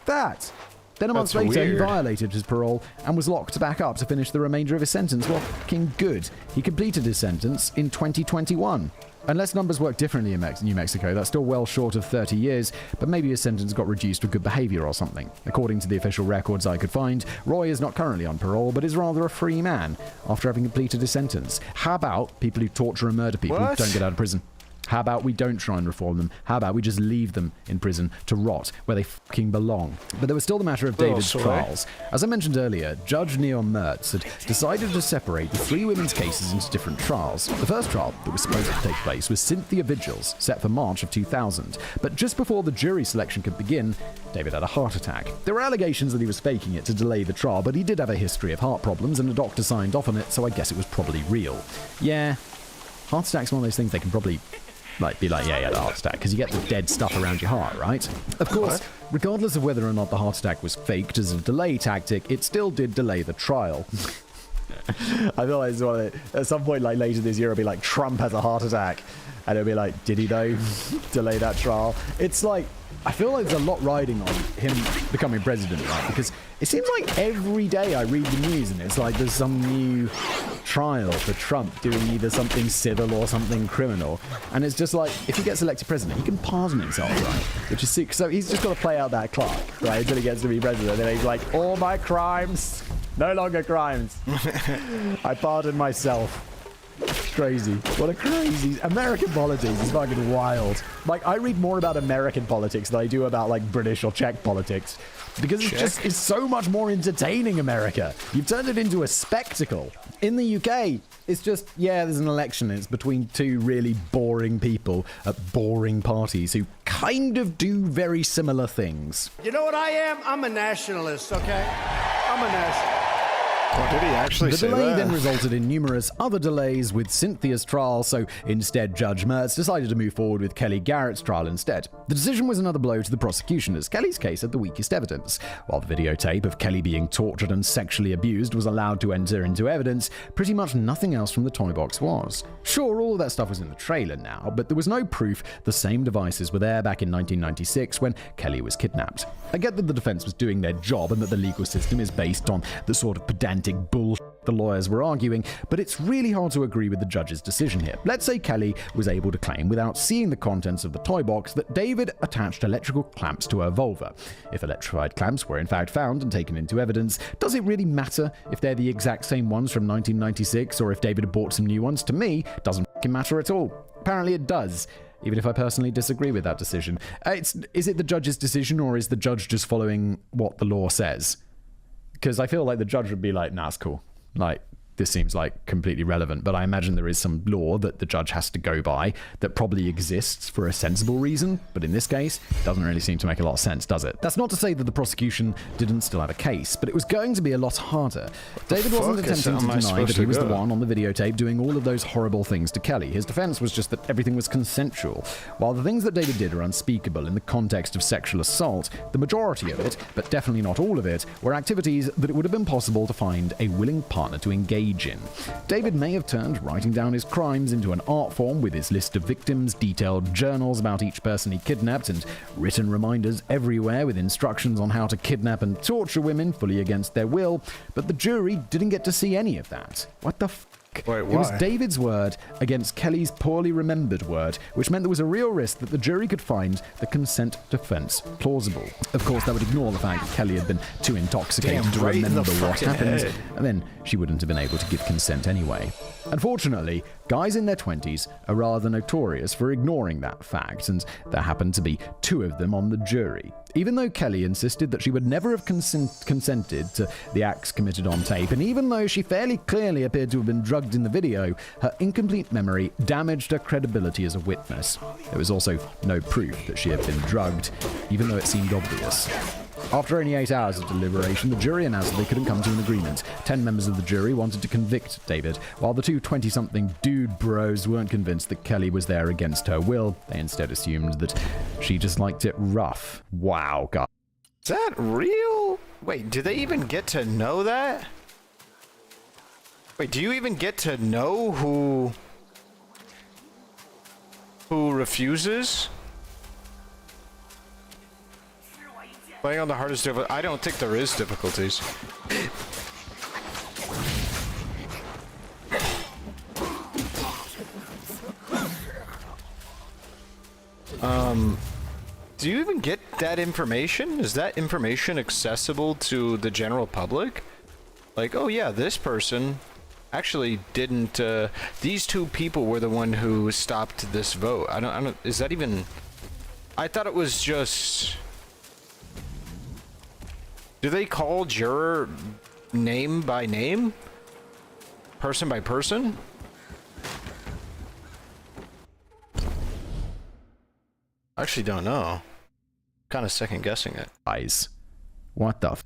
That. Then a month later, he violated his parole and was locked back up to finish the remainder of his sentence. Well, fucking good. He completed his sentence in 2021. Unless numbers work differently in New Mexico, that's still well short of 30 years, but maybe his sentence got reduced for good behavior or something. According to the official records I could find, Roy is not currently on parole, but is rather a free man after having completed his sentence. How about people who torture and murder people don't get out of prison? How about we don't try and reform them? How about we just leave them in prison to rot where they fucking belong? But there was still the matter of David's trials. As I mentioned earlier, Judge Neil Mertz had decided to separate the three women's cases into different trials. The first trial that was supposed to take place was Cynthia Vigil's, set for March of 2000. But just before the jury selection could begin, David had a heart attack. There were allegations that he was faking it to delay the trial, but he did have a history of heart problems and a doctor signed off on it, so I guess it was probably real. Yeah, heart attack's one of those things they can probably be like, yeah, the heart attack, because you get the dead stuff around your heart, right? Of course, regardless of whether or not the heart attack was faked as a delay tactic, it still did delay the trial. I feel like it's one of the, at some point, like later this year, it'll be like Trump has a heart attack, and it'll be like, did he though delay that trial? It's like, I feel like there's a lot riding on him becoming president, right? Because it seems like every day I read the news and it's like there's some new trial for Trump doing either something civil or something criminal. And it's just like, if he gets elected president, he can pardon himself, right? Which is sick. So he's just got to play out that clock, right? Until he gets to be president. And he's like, all my crimes, no longer crimes. I pardon myself. Crazy. What a crazy... American politics is fucking wild. Like, I read more about American politics than I do about, like, British or Czech politics. Because it's so much more entertaining, America. You've turned it into a spectacle. In the UK, it's just, yeah, there's an election. And it's between two really boring people at boring parties who kind of do very similar things. You know what I am? I'm a nationalist, okay? I'm a nationalist. What did he actually say? The delay then resulted in numerous other delays with Cynthia's trial, so instead Judge Mertz decided to move forward with Kelly Garrett's trial instead. The decision was another blow to the prosecution, as Kelly's case had the weakest evidence. While the videotape of Kelly being tortured and sexually abused was allowed to enter into evidence, pretty much nothing else from the toy box was. Sure, all of that stuff was in the trailer now, but there was no proof the same devices were there back in 1996 when Kelly was kidnapped. I get that the defense was doing their job and that the legal system is based on the sort of pedantic bullshit the lawyers were arguing, but it's really hard to agree with the judge's decision here. Let's say Kelly was able to claim, without seeing the contents of the toy box, that David attached electrical clamps to her vulva. If electrified clamps were in fact found and taken into evidence, does it really matter if they're the exact same ones from 1996 or if David had bought some new ones? To me, doesn't fucking matter at all. Apparently it does. Even if I personally disagree with that decision. Is it the judge's decision, or is the judge just following what the law says? Because I feel like the judge would be like, nah, it's cool. Like, this seems like completely relevant, but I imagine there is some law that the judge has to go by that probably exists for a sensible reason, but in this case, it doesn't really seem to make a lot of sense, does it? That's not to say that the prosecution didn't still have a case, but it was going to be a lot harder. David wasn't attempting to deny that he was the one on the videotape doing all of those horrible things to Kelly. His defense was just that everything was consensual. While the things that David did are unspeakable in the context of sexual assault, the majority of it, but definitely not all of it, were activities that it would have been possible to find a willing partner to engage in. David may have turned writing down his crimes into an art form with his list of victims, detailed journals about each person he kidnapped, and written reminders everywhere with instructions on how to kidnap and torture women fully against their will, but the jury didn't get to see any of that. What the f***? Wait, It was why? David's word against Kelly's poorly remembered word, which meant there was a real risk that the jury could find the consent defense plausible. Of course, that would ignore the fact that Kelly had been too intoxicated to right in the remember what fucking happened, head. and then she wouldn't have been able to give consent anyway. Unfortunately, guys in their 20s are rather notorious for ignoring that fact, and there happened to be 2 of them on the jury. Even though Kelly insisted that she would never have consented to the acts committed on tape, and even though she fairly clearly appeared to have been drugged in the video, her incomplete memory damaged her credibility as a witness. There was also no proof that she had been drugged, even though it seemed obvious. After only 8 hours of deliberation, the jury announced that they couldn't come to an agreement. 10 members of the jury wanted to convict David, while the 2 20-something dude bros weren't convinced that Kelly was there against her will. They instead assumed that she just liked it rough. Wow, God. Is that real? Wait, do they even get to know that? Wait, do you even get to know who refuses? Playing on the hardest difficulty. I don't think there is difficulties. Do you even get that information? Is that information accessible to the general public? Like, oh yeah, this person actually didn't, these 2 people were the one who stopped this vote. I don't, is that even, I thought it was just, do they call juror name by name? Person by person? I actually don't know. Kind of second guessing it. Guys, what the f***?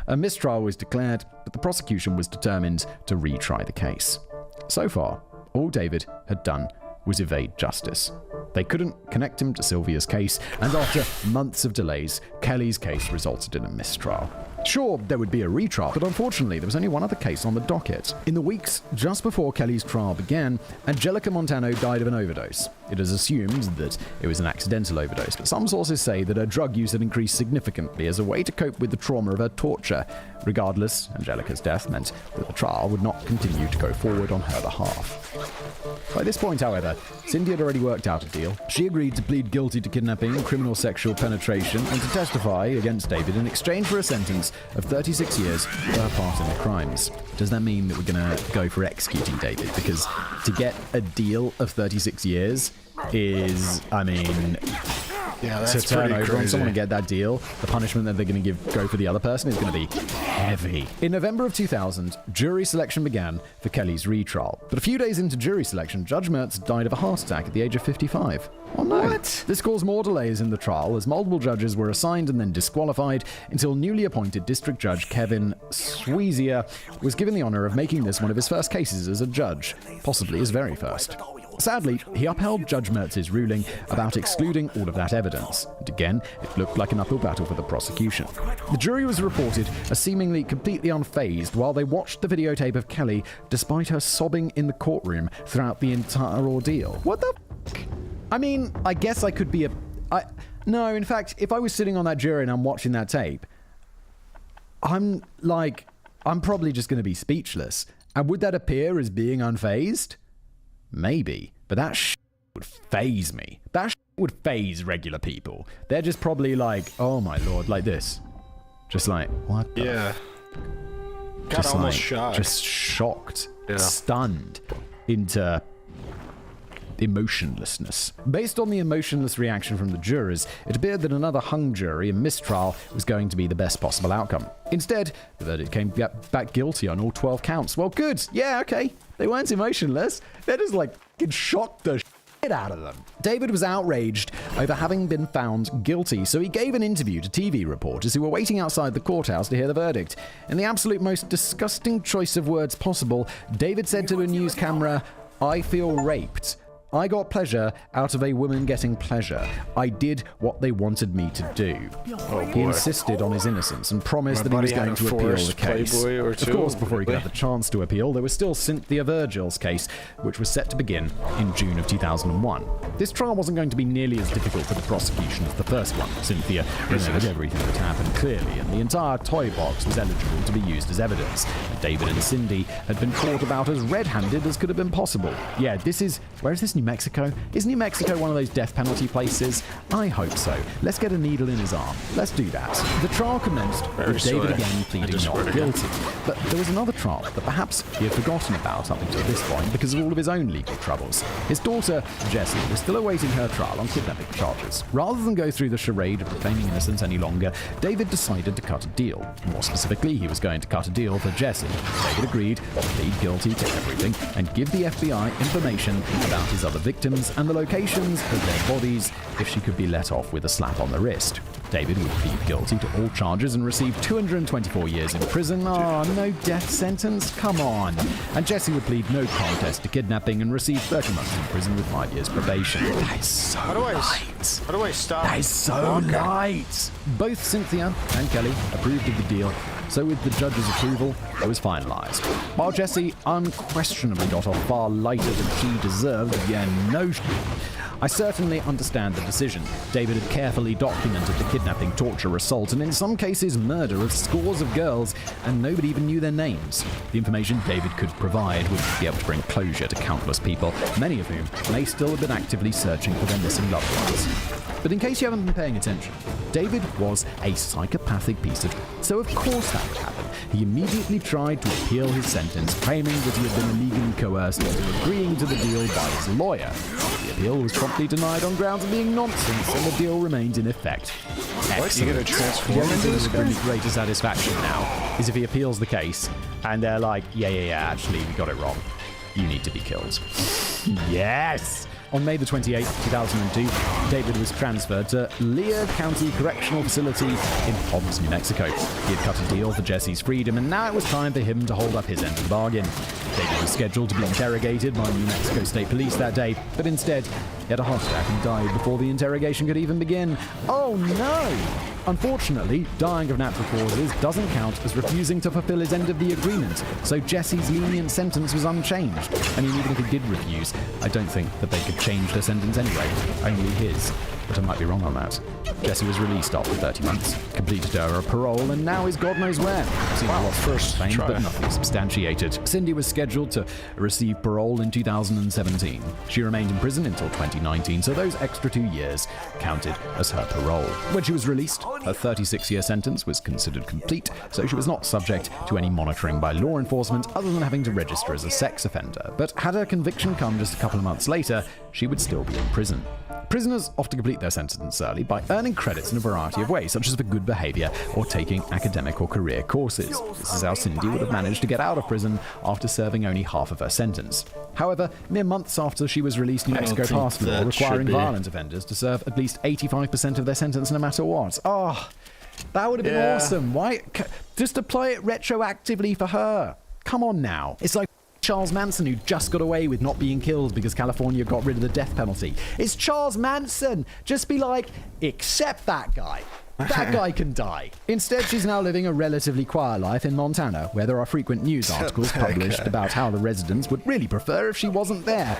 A mistrial was declared, but the prosecution was determined to retry the case. So far, all David had done was evade justice. They couldn't connect him to Sylvia's case, and after months of delays, Kelly's case resulted in a mistrial. Sure, there would be a retrial, but unfortunately there was only one other case on the docket. In the weeks just before Kelly's trial began, Angelica Montano died of an overdose. It is assumed that it was an accidental overdose, but some sources say that her drug use had increased significantly as a way to cope with the trauma of her torture. Regardless, Angelica's death meant that the trial would not continue to go forward on her behalf. By this point, however, Cindy had already worked out a deal. She agreed to plead guilty to kidnapping, criminal sexual penetration, and to testify against David in exchange for a sentence of 36 years for her part in the crimes. Does that mean that we're going to go for executing David? Because to get a deal of 36 years is, I mean, Yeah, that's to turn pretty over on crazy. someone and get that deal, the punishment that they're going to go for the other person is going to be heavy. In November of 2000, jury selection began for Kelly's retrial. But a few days into jury selection, Judge Mertz died of a heart attack at the age of 55. Oh no. What? This caused more delays in the trial as multiple judges were assigned and then disqualified until newly appointed District Judge Kevin Sweezier was given the honor of making this one of his first cases as a judge, possibly his very first. Sadly, he upheld Judge Mertz's ruling about excluding all of that evidence, and again, it looked like an uphill battle for the prosecution. The jury was reported as seemingly completely unfazed while they watched the videotape of Kelly despite her sobbing in the courtroom throughout the entire ordeal. What the f***? I mean, I guess I could be No, in fact, if I was sitting on that jury and I'm watching that tape, I'm probably just going to be speechless. And would that appear as being unfazed? Maybe, but that would faze me. That would faze regular people. They're just probably like, oh my lord, like this. Just like, what the Yeah. Got just almost like, shocked. Just shocked, Yeah. stunned into emotionlessness. Based on the emotionless reaction from the jurors, it appeared that another hung jury in mistrial was going to be the best possible outcome. Instead, the verdict came back guilty on all 12 counts. Well, good. Yeah, okay. They weren't emotionless. They're just like, it shocked the shit out of them. David was outraged over having been found guilty, so he gave an interview to TV reporters who were waiting outside the courthouse to hear the verdict. In the absolute most disgusting choice of words possible, David said to a news camera, "I feel raped. I got pleasure out of a woman getting pleasure. I did what they wanted me to do. He insisted on his innocence and promised that he was going to appeal the case. Of course, before he could have the chance to appeal, there was still Cynthia Virgil's case, which was set to begin in June of 2001. This trial wasn't going to be nearly as difficult for the prosecution as the first one. Cynthia remembered everything that happened clearly, and the entire toy box was eligible to be used as evidence. David and Cindy had been caught about as red-handed as could have been possible. Yeah, where is this, New Mexico? Is New Mexico one of those death penalty places? I hope so. Let's get a needle in his arm. Let's do that. The trial commenced with David again pleading not guilty. But there was another trial that perhaps he had forgotten about up until this point because of all of his own legal troubles. His daughter, Jessie, was still awaiting her trial on kidnapping charges. Rather than go through the charade of claiming innocence any longer, David decided to cut a deal. More specifically, he was going to cut a deal for Jessie. David agreed to plead guilty to everything and give the FBI information about his other victims and the locations of their bodies if she could be let off with a slap on the wrist. David would plead guilty to all charges and receive 224 years in prison. No death sentence? Come on. And Jessie would plead no contest to kidnapping and receive 30 months in prison with 5 years probation. That is so light. How do I stop? That is so light. Both Cynthia and Kelly approved of the deal, so with the judge's approval, it was finalized. While Jessie unquestionably got off far lighter than she deserved, I certainly understand the decision. David had carefully documented the kidnapping, torture, assault, and in some cases murder of scores of girls, and nobody even knew their names. The information David could provide would be able to bring closure to countless people, many of whom may still have been actively searching for their missing loved ones. But in case you haven't been paying attention, David was a psychopathic piece of... So of course that would happen. He immediately tried to appeal his sentence, claiming that he had been illegally coerced into agreeing to the deal by his lawyer. The appeal was promptly denied on grounds of being nonsense, and the deal remained in effect. What? You gonna transform into this guy? The only greater satisfaction now is if he appeals the case, and they're like, yeah, actually, we got it wrong. You need to be killed. Yes! On May the 28th, 2002, David was transferred to Lear County Correctional Facility in Hobbs, New Mexico. He had cut a deal for Jesse's freedom, and now it was time for him to hold up his end of the bargain. David was scheduled to be interrogated by New Mexico State Police that day, but instead, he had a heart attack and died before the interrogation could even begin. Oh no! Unfortunately, dying of natural causes doesn't count as refusing to fulfill his end of the agreement, so Jesse's lenient sentence was unchanged. I mean, even if he did refuse, I don't think that they could change their sentence anyway, only his. But I might be wrong on that. Jesse was released after 30 months, completed her parole, and now is God knows where. Seen a lot first claimed, but nothing substantiated. Cindy was scheduled to receive parole in 2017. She remained in prison until 2019, so those extra 2 years counted as her parole. When she was released, her 36-year sentence was considered complete, so she was not subject to any monitoring by law enforcement other than having to register as a sex offender. But had her conviction come just a couple of months later, she would still be in prison. Prisoners often complete their sentence early by earning credits in a variety of ways, such as for good behavior or taking academic or career courses. This is how Cindy would have managed to get out of prison after serving only half of her sentence. However, mere months after she was released, New Mexico passed a law requiring violent offenders to serve at least 85% of their sentence no matter what. Oh, that would have been awesome. Why? Just apply it retroactively for her. Come on now. It's like Charles Manson, who just got away with not being killed because California got rid of the death penalty. It's Charles Manson. Just be like, accept that guy. That guy can die. Instead, she's now living a relatively quiet life in Montana, where there are frequent news articles published about how the residents would really prefer if she wasn't there.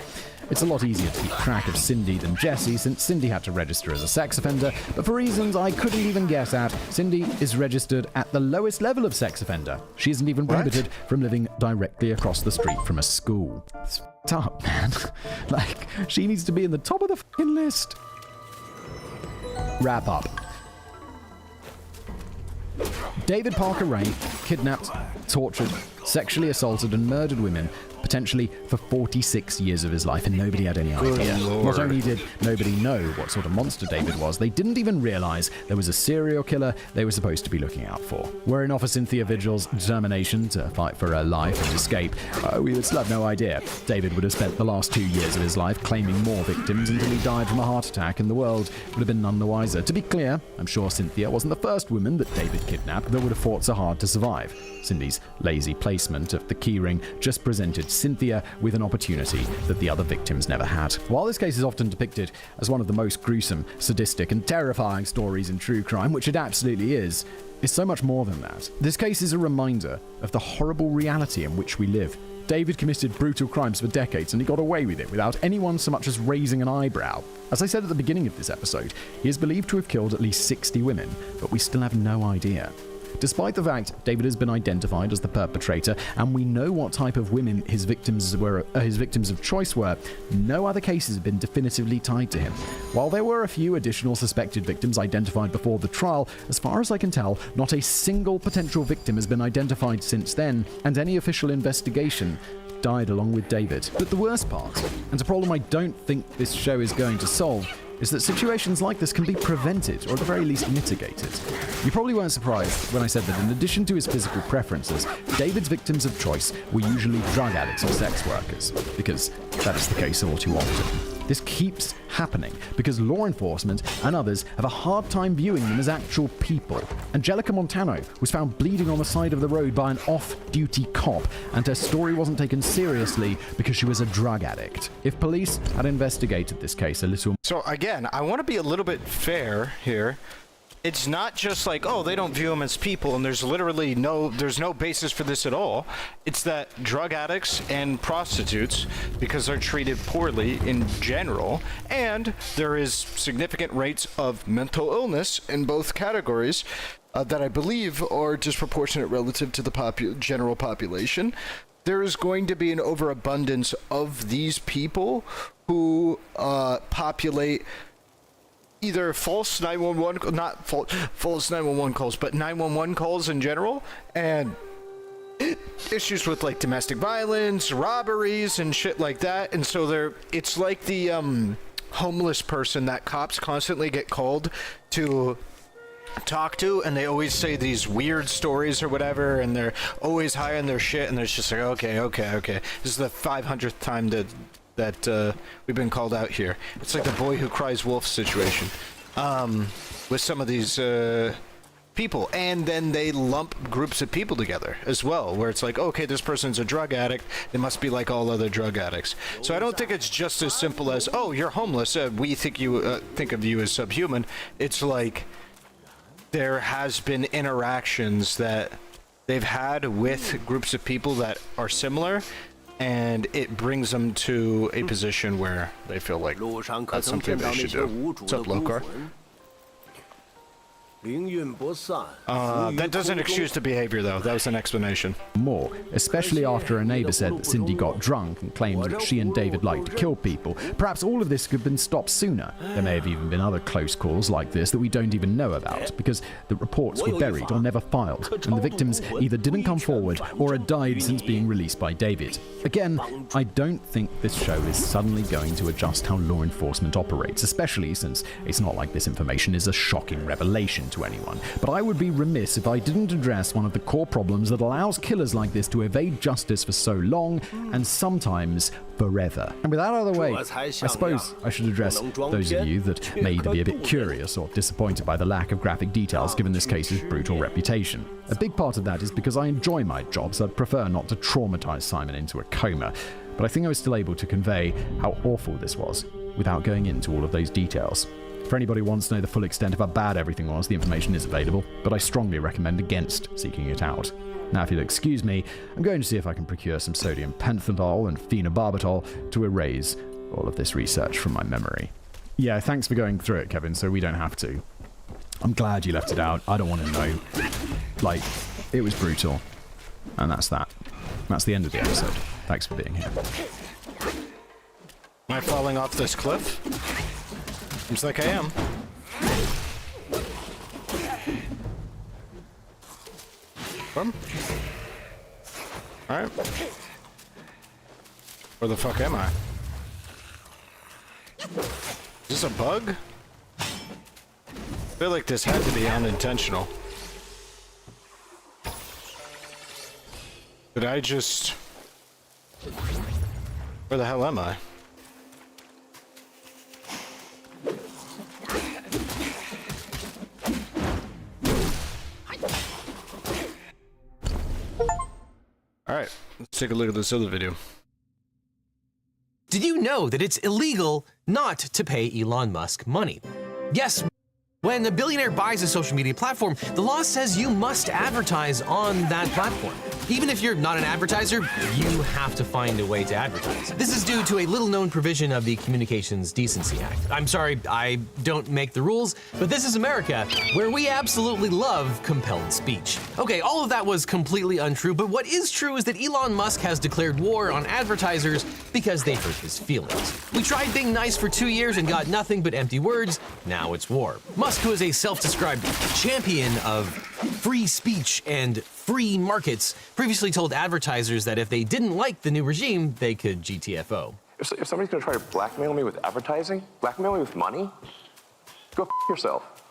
It's a lot easier to keep track of Cindy than Jessie, since Cindy had to register as a sex offender, but for reasons I couldn't even guess at, Cindy is registered at the lowest level of sex offender. She isn't even prohibited from living directly across the street from a school. It's f***ed up, man. Like, she needs to be in the top of the f***ing list. Wrap up. David Parker Ray kidnapped, tortured, sexually assaulted and murdered women, potentially for 46 years of his life, and nobody had any idea. Not only did nobody know what sort of monster David was, they didn't even realize there was a serial killer they were supposed to be looking out for. Were it not for Cynthia Vigil's determination to fight for her life and escape, we would still have no idea. David would have spent the last 2 years of his life claiming more victims until he died from a heart attack, and the world would have been none the wiser. To be clear, I'm sure Cynthia wasn't the first woman that David kidnapped that would have fought so hard to survive. Cindy's lazy placement of the keyring just presented Cynthia with an opportunity that the other victims never had. While this case is often depicted as one of the most gruesome, sadistic, and terrifying stories in true crime, which it absolutely is, it's so much more than that. This case is a reminder of the horrible reality in which we live. David committed brutal crimes for decades and he got away with it without anyone so much as raising an eyebrow. As I said at the beginning of this episode, he is believed to have killed at least 60 women, but we still have no idea. Despite the fact David has been identified as the perpetrator and we know what type of women his victims of choice were, no other cases have been definitively tied to him. While there were a few additional suspected victims identified before the trial, as far as I can tell, not a single potential victim has been identified since then, and any official investigation died along with David. But the worst part, and a problem I don't think this show is going to solve, is that situations like this can be prevented, or at the very least mitigated. You probably weren't surprised when I said that in addition to his physical preferences, David's victims of choice were usually drug addicts or sex workers, because that is the case all too often. This keeps happening because law enforcement and others have a hard time viewing them as actual people. Angelica Montano was found bleeding on the side of the road by an off-duty cop, and her story wasn't taken seriously because she was a drug addict. If police had investigated this case a little... So again, I want to be a little bit fair here. It's not just like, oh, they don't view them as people, and there's literally no basis for this at all. It's that drug addicts and prostitutes, because they're treated poorly in general, and there is significant rates of mental illness in both categories that I believe are disproportionate relative to the general population. There is going to be an overabundance of these people who populate either false 911, not false 911 calls, but 911 calls in general, and issues with like domestic violence, robberies, and shit like that. And so it's like the homeless person that cops constantly get called to talk to, and they always say these weird stories or whatever, and they're always high on their shit, and they're just like, okay. This is the 500th time that we've been called out here. It's like the boy who cries wolf situation with some of these people, and then they lump groups of people together as well, where it's like, okay, this person's a drug addict, they must be like all other drug addicts. So I don't think it's just as simple as, oh, you're homeless, we think of you as subhuman. It's like there has been interactions that they've had with groups of people that are similar, and it brings them to a position where they feel like that's something they should do. What's up, Lokar? That doesn't excuse the behavior, though. That was an explanation. More, especially after a neighbor said that Cindy got drunk and claimed that she and David liked to kill people. Perhaps all of this could have been stopped sooner. There may have even been other close calls like this that we don't even know about, because the reports were buried or never filed, and the victims either didn't come forward or had died since being released by David. Again, I don't think this show is suddenly going to adjust how law enforcement operates, especially since it's not like this information is a shocking revelation to anyone. But I would be remiss if I didn't address one of the core problems that allows killers like this to evade justice for so long, and sometimes forever. And with that out of the way, I suppose I should address those of you that may either be a bit curious or disappointed by the lack of graphic details given this case's brutal reputation. A big part of that is because I enjoy my job, so I'd prefer not to traumatize Simon into a coma. But I think I was still able to convey how awful this was without going into all of those details. For anybody who wants to know the full extent of how bad everything was, the information is available, but I strongly recommend against seeking it out. Now, if you'll excuse me, I'm going to see if I can procure some sodium pentothal and phenobarbital to erase all of this research from my memory. Yeah, thanks for going through it, Kevin, so we don't have to. I'm glad you left it out. I don't want to know. Like, it was brutal. And that's that. That's the end of the episode. Thanks for being here. Am I falling off this cliff? Seems like I am. Alright. Where the fuck am I? Is this a bug? I feel like this had to be unintentional. Did I just... Where the hell am I? Alright, let's take a look at this other video. Did you know that it's illegal not to pay Elon Musk money? Yes. When a billionaire buys a social media platform, the law says you must advertise on that platform. Even if you're not an advertiser, you have to find a way to advertise. This is due to a little-known provision of the Communications Decency Act. I'm sorry, I don't make the rules, but this is America, where we absolutely love compelled speech. Okay, all of that was completely untrue, but what is true is that Elon Musk has declared war on advertisers because they hurt his feelings. We tried being nice for 2 years and got nothing but empty words. Now it's war. Musk, who is a self-described champion of free speech and free markets, previously told advertisers that if they didn't like the new regime, they could GTFO. If somebody's going to try to blackmail me with advertising, blackmail me with money, go f yourself.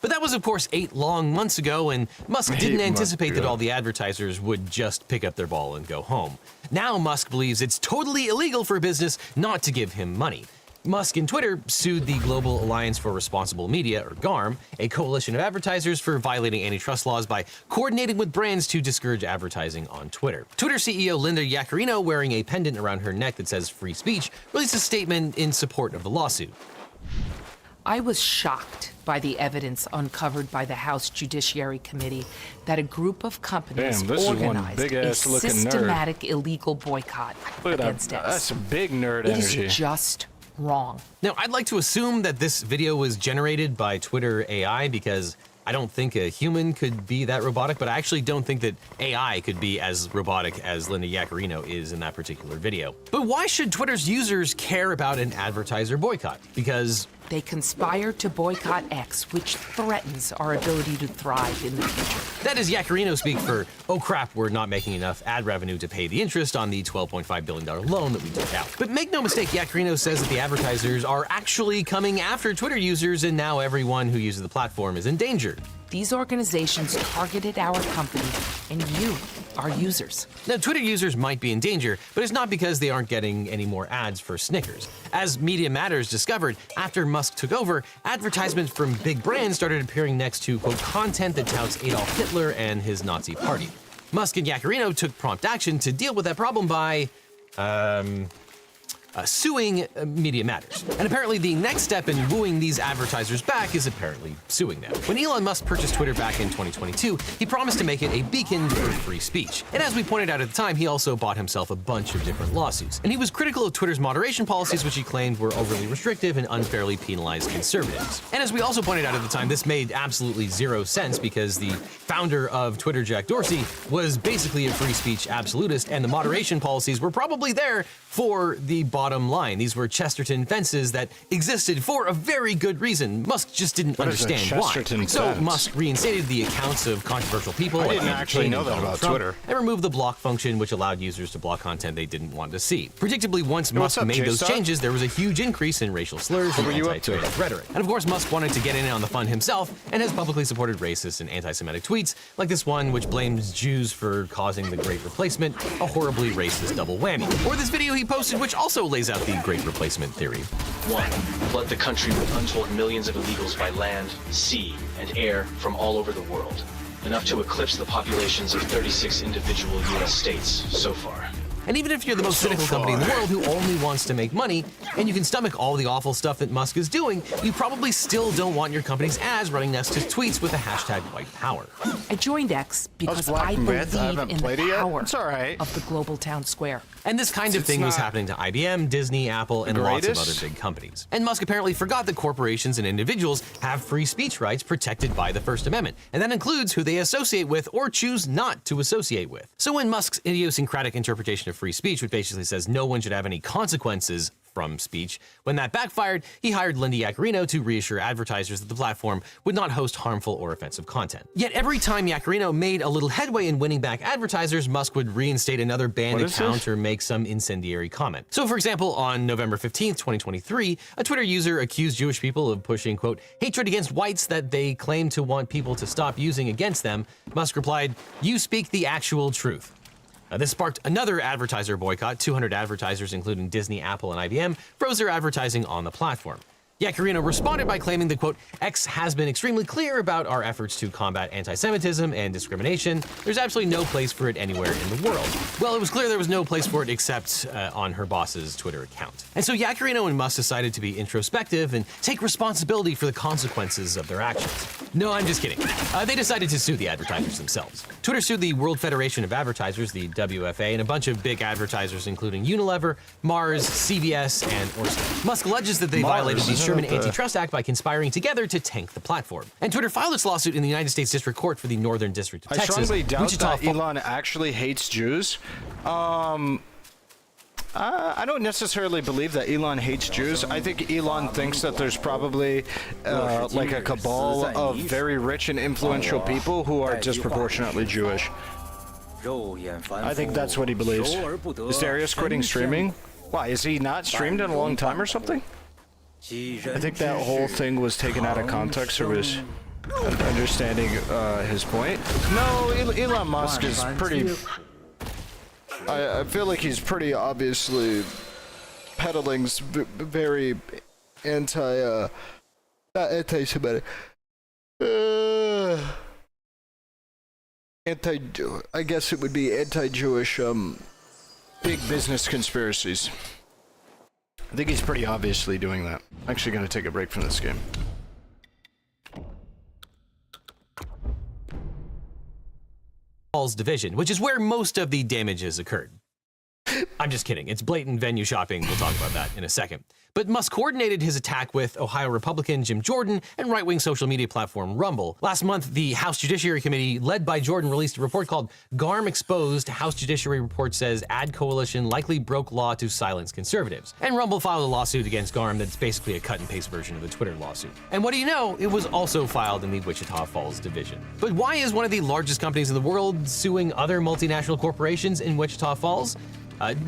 But that was, of course, 8 long months ago, and Musk didn't anticipate that all the advertisers would just pick up their ball and go home. Now Musk believes it's totally illegal for a business not to give him money. Musk and Twitter sued the Global Alliance for Responsible Media, or GARM, a coalition of advertisers, for violating antitrust laws by coordinating with brands to discourage advertising on Twitter. Twitter CEO Linda Yaccarino, wearing a pendant around her neck that says free speech, released a statement in support of the lawsuit. I was shocked by the evidence uncovered by the House Judiciary Committee that a group of companies organized a systematic illegal boycott against X. That's a big nerd energy. energy. It is just wrong. Now, I'd like to assume that this video was generated by Twitter AI because I don't think a human could be that robotic, but I actually don't think that AI could be as robotic as Linda Yaccarino is in that particular video. But why should Twitter's users care about an advertiser boycott? Because they conspire to boycott X, which threatens our ability to thrive in the future. That is Yaccarino speak for, oh crap, we're not making enough ad revenue to pay the interest on the $12.5 billion loan that we took out. But make no mistake, Yaccarino says that the advertisers are actually coming after Twitter users, and now everyone who uses the platform is in danger. These organizations targeted our company and you, our users. Now, Twitter users might be in danger, but it's not because they aren't getting any more ads for Snickers. As Media Matters discovered, after Musk took over, advertisements from big brands started appearing next to, quote, content that touts Adolf Hitler and his Nazi party. Musk and Yaccarino took prompt action to deal with that problem by, suing Media Matters. And apparently the next step in wooing these advertisers back is apparently suing them. When Elon Musk purchased Twitter back in 2022, he promised to make it a beacon for free speech. And as we pointed out at the time, he also bought himself a bunch of different lawsuits. And he was critical of Twitter's moderation policies, which he claimed were overly restrictive and unfairly penalized conservatives. And as we also pointed out at the time, this made absolutely zero sense because the founder of Twitter, Jack Dorsey, was basically a free speech absolutist, and the moderation policies were probably there for the bottom line. These were Chesterton fences that existed for a very good reason. Musk just didn't understand why. So Musk reinstated the accounts of controversial people. I didn't actually know that about Twitter. And removed the block function, which allowed users to block content they didn't want to see. Predictably, once Musk made those changes, there was a huge increase in racial slurs and anti-Twitter rhetoric. And of course, Musk wanted to get in on the fun himself and has publicly supported racist and anti-Semitic tweets, like this one which blames Jews for causing the Great Replacement, a horribly racist double whammy. Or this video he posted, which also lays out the Great Replacement theory. 1. Flood the country with untold millions of illegals by land, sea, and air from all over the world. Enough to eclipse the populations of 36 individual U.S. states so far. And even if you're the most cynical company in the world who only wants to make money, and you can stomach all the awful stuff that Musk is doing, you probably still don't want your company's ads running next to tweets with the hashtag white power. I joined X because I believe in the power of the global town square. And this kind of thing was happening to IBM, Disney, Apple, and lots of other big companies. And Musk apparently forgot that corporations and individuals have free speech rights protected by the First Amendment, and that includes who they associate with or choose not to associate with. So when Musk's idiosyncratic interpretation of free speech, which basically says no one should have any consequences from speech, when that backfired, he hired Linda Yaccarino to reassure advertisers that the platform would not host harmful or offensive content. Yet every time Yaccarino made a little headway in winning back advertisers, Musk would reinstate another banned account or make some incendiary comment. So for example, on November 15th, 2023, a Twitter user accused Jewish people of pushing, quote, hatred against whites that they claim to want people to stop using against them. Musk replied, "You speak the actual truth." This sparked another advertiser boycott. 200 advertisers, including Disney, Apple, and IBM, froze their advertising on the platform. Yakarino responded by claiming that, quote, X has been extremely clear about our efforts to combat anti-Semitism and discrimination. There's absolutely no place for it anywhere in the world. Well, it was clear there was no place for it except on her boss's Twitter account. And so Yakarino and Musk decided to be introspective and take responsibility for the consequences of their actions. No, I'm just kidding. They decided to sue the advertisers themselves. Twitter sued the World Federation of Advertisers, the WFA, and a bunch of big advertisers including Unilever, Mars, CVS, and Orsted. Musk alleges that they violated the Sherman Antitrust Act by conspiring together to tank the platform. And Twitter filed its lawsuit in the United States District Court for the Northern District of Texas. I strongly doubt that Elon actually hates Jews. I don't necessarily believe that Elon hates Jews. I think Elon thinks that there's probably like a cabal of very rich and influential people who are disproportionately Jewish. I think that's what he believes. Is Darius quitting streaming? Why, is he not streamed in a long time or something? I think that whole thing was taken out of context or was understanding his point. No, Elon Musk is pretty... I feel like he's pretty obviously peddling very anti-Semitic. I guess it would be anti-Jewish big business conspiracies. I think he's pretty obviously doing that. I'm actually going to take a break from this game. Falls division, which is where most of the damages occurred. I'm just kidding. It's blatant venue shopping. We'll talk about that in a second. But Musk coordinated his attack with Ohio Republican Jim Jordan and right-wing social media platform Rumble. Last month, the House Judiciary Committee, led by Jordan, released a report called GARM Exposed. House Judiciary report says ad coalition likely broke law to silence conservatives. And Rumble filed a lawsuit against GARM that's basically a cut-and-paste version of the Twitter lawsuit. And what do you know? It was also filed in the Wichita Falls division. But why is one of the largest companies in the world suing other multinational corporations in Wichita Falls?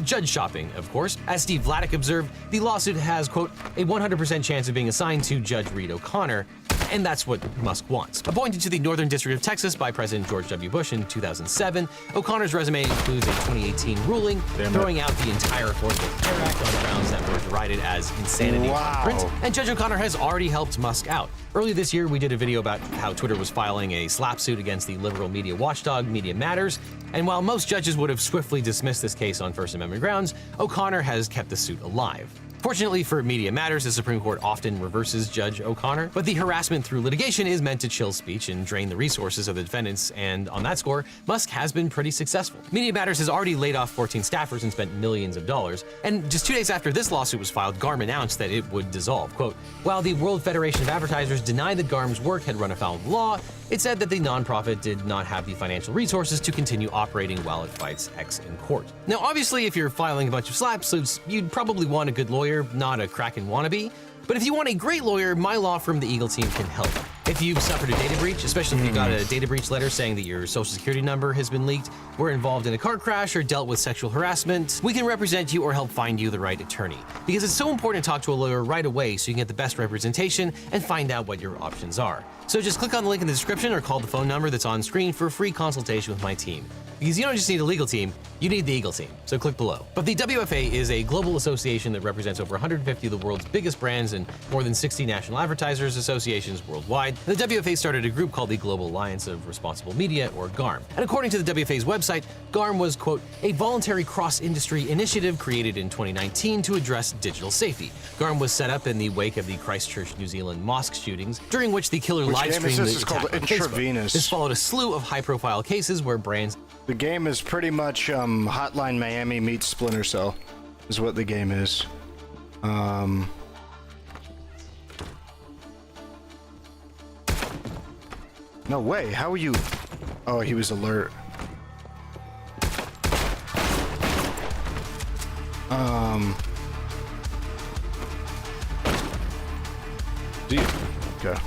Judge shopping, of course. As Steve Vladeck observed, the lawsuit has, quote, a 100% chance of being assigned to Judge Reed O'Connor, and that's what Musk wants. Appointed to the Northern District of Texas by President George W. Bush in 2007, O'Connor's resume includes a 2018 ruling throwing out the entire Affordable Care Act on grounds that were derided as insanity on print, and Judge O'Connor has already helped Musk out. Earlier this year, we did a video about how Twitter was filing a slap suit against the liberal media watchdog Media Matters, and while most judges would have swiftly dismissed this case on First Amendment grounds, O'Connor has kept the suit alive. Fortunately for Media Matters, the Supreme Court often reverses Judge O'Connor, but the harassment through litigation is meant to chill speech and drain the resources of the defendants, and on that score, Musk has been pretty successful. Media Matters has already laid off 14 staffers and spent millions of dollars, and just 2 days after this lawsuit was filed, GARM announced that it would dissolve. Quote, while the World Federation of Advertisers denied that GARM's work had run afoul of the law, it said that the nonprofit did not have the financial resources to continue operating while it fights X in court. Now, obviously, if you're filing a bunch of slap suits, you'd probably want a good lawyer, not a Kraken wannabe. But if you want a great lawyer, my law firm, the Eagle Team, can help. If you've suffered a data breach, especially if you got a data breach letter saying that your social security number has been leaked, were involved in a car crash, or dealt with sexual harassment, we can represent you or help find you the right attorney. Because it's so important to talk to a lawyer right away so you can get the best representation and find out what your options are. So just click on the link in the description or call the phone number that's on screen for a free consultation with my team. Because you don't just need a legal team, you need the Eagle Team, so click below. But the WFA is a global association that represents over 150 of the world's biggest brands and more than 60 national advertisers associations worldwide. The WFA started a group called the Global Alliance of Responsible Media, or GARM. And according to the WFA's website, GARM was, quote, a voluntary cross-industry initiative created in 2019 to address digital safety. GARM was set up in the wake of the Christchurch, New Zealand mosque shootings, during which the killer live-streamed the attack on Facebook. This followed a slew of high-profile cases where brands... The game is pretty much Hotline Miami meets Splinter Cell, is what the game is. No way, how are you? Oh, he was alert. Okay.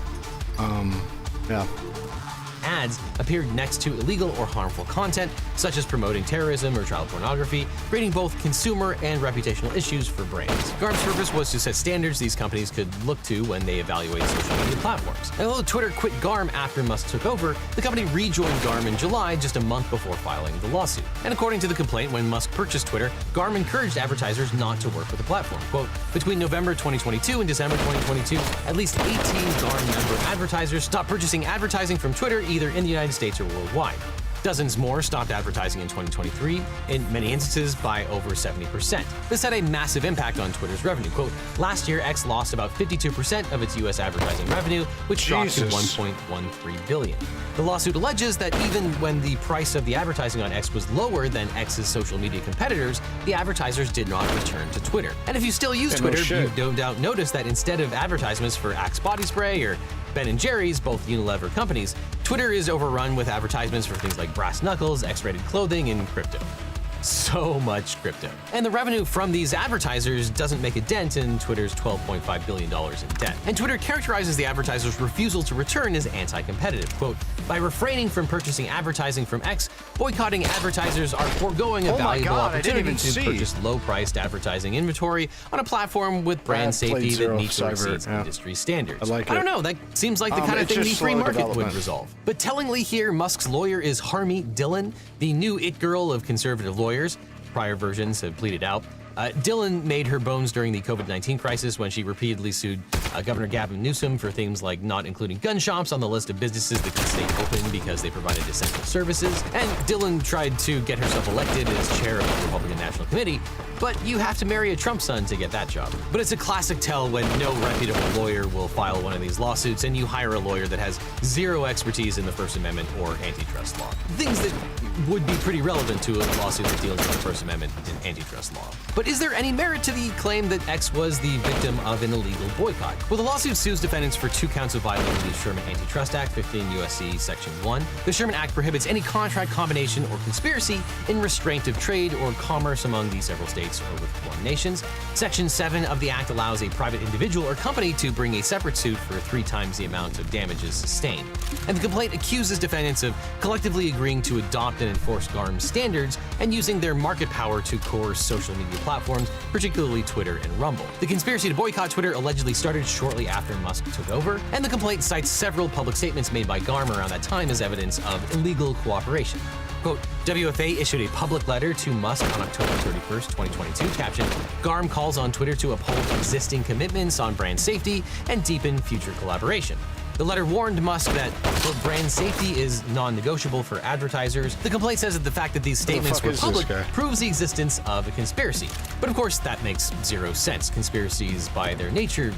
Yeah. ads appeared next to illegal or harmful content, such as promoting terrorism or child pornography, creating both consumer and reputational issues for brands. GARM's purpose was to set standards these companies could look to when they evaluate social media platforms. And although Twitter quit GARM after Musk took over, the company rejoined GARM in July, just a month before filing the lawsuit. And according to the complaint, when Musk purchased Twitter, GARM encouraged advertisers not to work with the platform. Quote, between November 2022 and December 2022, at least 18 GARM member advertisers stopped purchasing advertising from Twitter either in the United States or worldwide. Dozens more stopped advertising in 2023, in many instances by over 70%. This had a massive impact on Twitter's revenue. Quote, last year, X lost about 52% of its US advertising revenue, which dropped to $1.13 billion. The lawsuit alleges that even when the price of the advertising on X was lower than X's social media competitors, the advertisers did not return to Twitter. And if you still use Twitter, you no doubt noticed that instead of advertisements for Axe body spray or Ben & Jerry's, both Unilever companies, Twitter is overrun with advertisements for things like brass knuckles, X-rated clothing, and crypto. So much crypto. And the revenue from these advertisers doesn't make a dent in Twitter's $12.5 billion in debt. And Twitter characterizes the advertisers' refusal to return as anti-competitive. Quote, by refraining from purchasing advertising from X, boycotting advertisers are foregoing a valuable opportunity to purchase low-priced advertising inventory on a platform with brand safety that meets or exceeds industry standards. I don't know, that seems like the kind of thing the free market would resolve. But tellingly here, Musk's lawyer is Harmeet Dillon, the new it girl of conservative lawyers. Prior versions have pleaded out. Dillon made her bones during the COVID-19 crisis when she repeatedly sued Governor Gavin Newsom for things like not including gun shops on the list of businesses that could stay open because they provided essential services. And Dillon tried to get herself elected as chair of the Republican National Committee, but you have to marry a Trump son to get that job. But it's a classic tell when no reputable lawyer will file one of these lawsuits and you hire a lawyer that has zero expertise in the First Amendment or antitrust law. Things that would be pretty relevant to a lawsuit that deals with the First Amendment and antitrust law. But is there any merit to the claim that X was the victim of an illegal boycott? Well, the lawsuit sues defendants for 2 counts of violating the Sherman Antitrust Act, 15 U.S.C. Section 1. The Sherman Act prohibits any contract, combination, or conspiracy in restraint of trade or commerce among the several states or with foreign nations. Section 7 of the Act allows a private individual or company to bring a separate suit for 3 times the amount of damages sustained. And the complaint accuses defendants of collectively agreeing to adopt and enforce GARM's standards and using their market power to coerce social media platforms, particularly Twitter and Rumble. The conspiracy to boycott Twitter allegedly started shortly after Musk took over, and the complaint cites several public statements made by GARM around that time as evidence of illegal cooperation. Quote, WFA issued a public letter to Musk on October 31st, 2022, captioned, GARM calls on Twitter to uphold existing commitments on brand safety and deepen future collaboration. The letter warned Musk that, quote, brand safety is non-negotiable for advertisers. The complaint says that the fact that these statements were public proves the existence of a conspiracy. But of course, that makes zero sense. Conspiracies, by their nature,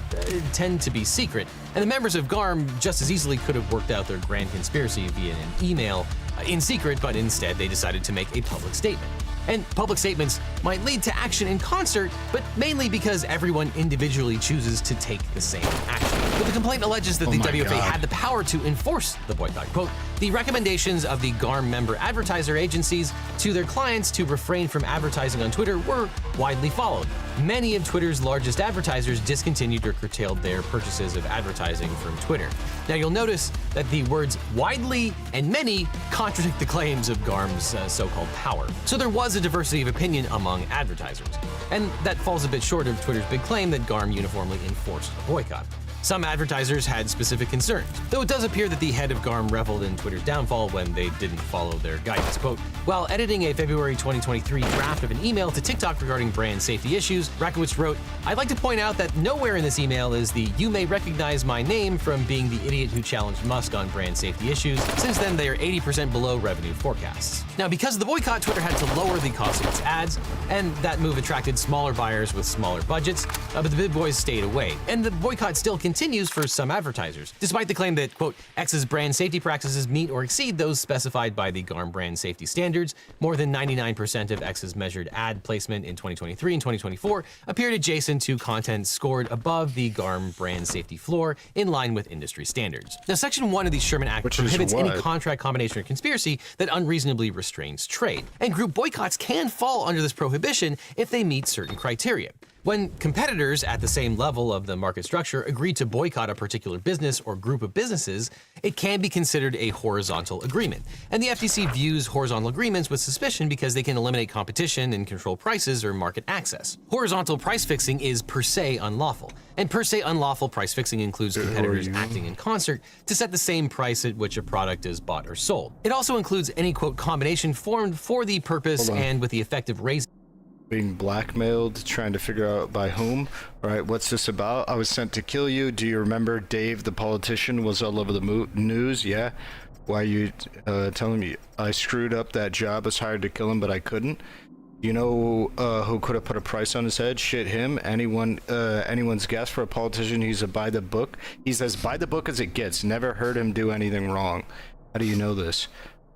tend to be secret, and the members of GARM just as easily could have worked out their grand conspiracy via an email in secret, but instead they decided to make a public statement. And public statements might lead to action in concert, but mainly because everyone individually chooses to take the same action. But the complaint alleges that the WFA had the power to enforce the boycott. Quote, the recommendations of the GARM member advertiser agencies to their clients to refrain from advertising on Twitter were widely followed. Many of Twitter's largest advertisers discontinued or curtailed their purchases of advertising from Twitter. Now you'll notice that the words widely and many contradict the claims of GARM's so-called power. So there was a diversity of opinion among advertisers. And that falls a bit short of Twitter's big claim that GARM uniformly enforced a boycott. Some advertisers had specific concerns, though it does appear that the head of GARM reveled in Twitter's downfall when they didn't follow their guidance. Quote, while editing a February 2023 draft of an email to TikTok regarding brand safety issues, Rakowicz wrote, I'd like to point out that nowhere in this email is the you may recognize my name from being the idiot who challenged Musk on brand safety issues. Since then, they are 80% below revenue forecasts. Now, because of the boycott, Twitter had to lower the cost of its ads, and that move attracted smaller buyers with smaller budgets, but the big boys stayed away. And the boycott still continues for some advertisers, despite the claim that, quote, X's brand safety practices meet or exceed those specified by the GARM brand safety standards. More than 99% of X's measured ad placement in 2023 and 2024 appeared adjacent to content scored above the GARM brand safety floor, in line with industry standards. Now, Section 1 of the Sherman Act prohibits any contract, combination, or conspiracy that unreasonably restrains trade. And group boycotts can fall under this prohibition if they meet certain criteria. When competitors at the same level of the market structure agree to boycott a particular business or group of businesses, it can be considered a horizontal agreement. And the FTC views horizontal agreements with suspicion because they can eliminate competition and control prices or market access. Horizontal price fixing is per se unlawful, and per se unlawful price fixing includes competitors acting in concert to set the same price at which a product is bought or sold. It also includes any, quote, combination formed for the purpose and with the effect of raising. Being blackmailed, trying to figure out by whom. All right, what's this about? I was sent to kill you. Do you remember Dave, the politician, was all over the news? Yeah. Why are you telling me? I screwed up that job. I was hired to kill him, but I couldn't. You know who could have put a price on his head? Shit, him. Anyone's guess for a politician. He's a by the book. He's as by the book as it gets. Never heard him do anything wrong. How do you know this?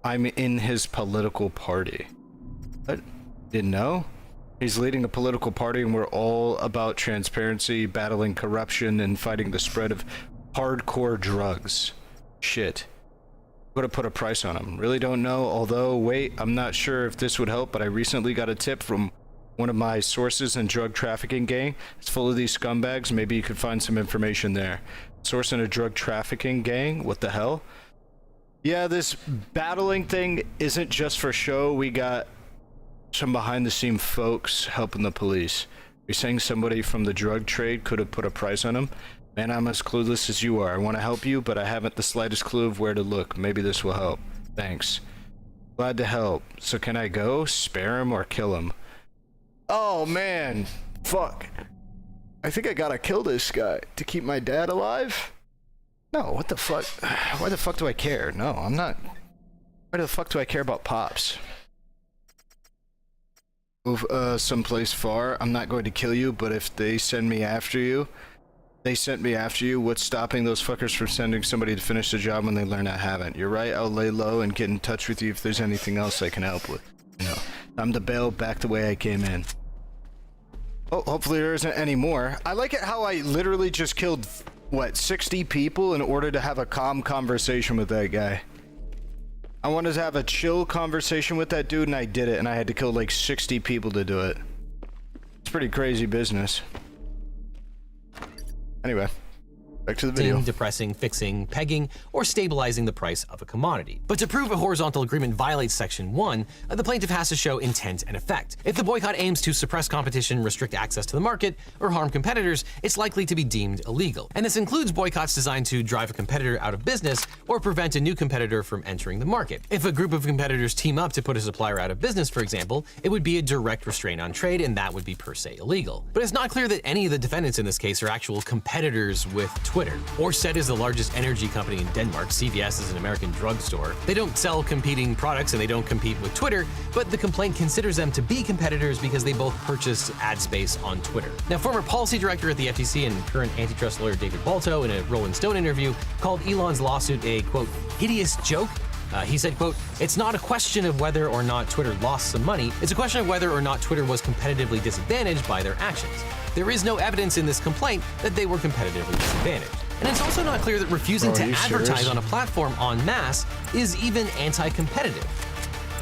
I'm in his political party. What? Didn't know? He's leading a political party, and we're all about transparency, battling corruption, and fighting the spread of hardcore drugs. Shit. Could have put a price on him. Really don't know. Although, wait, I'm not sure if this would help, but I recently got a tip from one of my sources in drug trafficking gang. It's full of these scumbags. Maybe you could find some information there. Source in a drug trafficking gang? What the hell? Yeah, this battling thing isn't just for show. We got some behind-the-scene folks helping the police. You're saying somebody from the drug trade could have put a price on him? Man, I'm as clueless as you are. I want to help you, but I haven't the slightest clue of where to look. Maybe this will help. Thanks. Glad to help. So can I go? Spare him or kill him? Oh, man. Fuck. I think I gotta kill this guy to keep my dad alive? No, what the fuck? Why the fuck do I care? No, I'm not. Why the fuck do I care about Pops? Move someplace far. I'm not going to kill you, but if they send me after you, what's stopping those fuckers from sending somebody to finish the job when they learn I haven't? You're right, I'll lay low and get in touch with you if there's anything else I can help with. You know, I'm to bail back the way I came in. Oh, hopefully there isn't any more. I like it how I literally just killed, what, 60 people in order to have a calm conversation with that guy. I wanted to have a chill conversation with that dude, and I did it, and I had to kill like 60 people to do it. It's pretty crazy business. Anyway, back to the video. Depressing, fixing, pegging, or stabilizing the price of a commodity. But to prove a horizontal agreement violates Section 1, the plaintiff has to show intent and effect. If the boycott aims to suppress competition, restrict access to the market, or harm competitors, it's likely to be deemed illegal. And this includes boycotts designed to drive a competitor out of business or prevent a new competitor from entering the market. If a group of competitors team up to put a supplier out of business, for example, it would be a direct restraint on trade, and that would be per se illegal. But it's not clear that any of the defendants in this case are actual competitors with Twitter. Orsted is the largest energy company in Denmark. CVS is an American drugstore. They don't sell competing products and they don't compete with Twitter, but the complaint considers them to be competitors because they both purchased ad space on Twitter. Now, former policy director at the FTC and current antitrust lawyer David Balto, in a Rolling Stone interview, called Elon's lawsuit a, quote, hideous joke. He said, quote, it's not a question of whether or not Twitter lost some money. It's a question of whether or not Twitter was competitively disadvantaged by their actions. There is no evidence in this complaint that they were competitively disadvantaged. And it's also not clear that refusing to advertise on a platform en masse is even anti-competitive.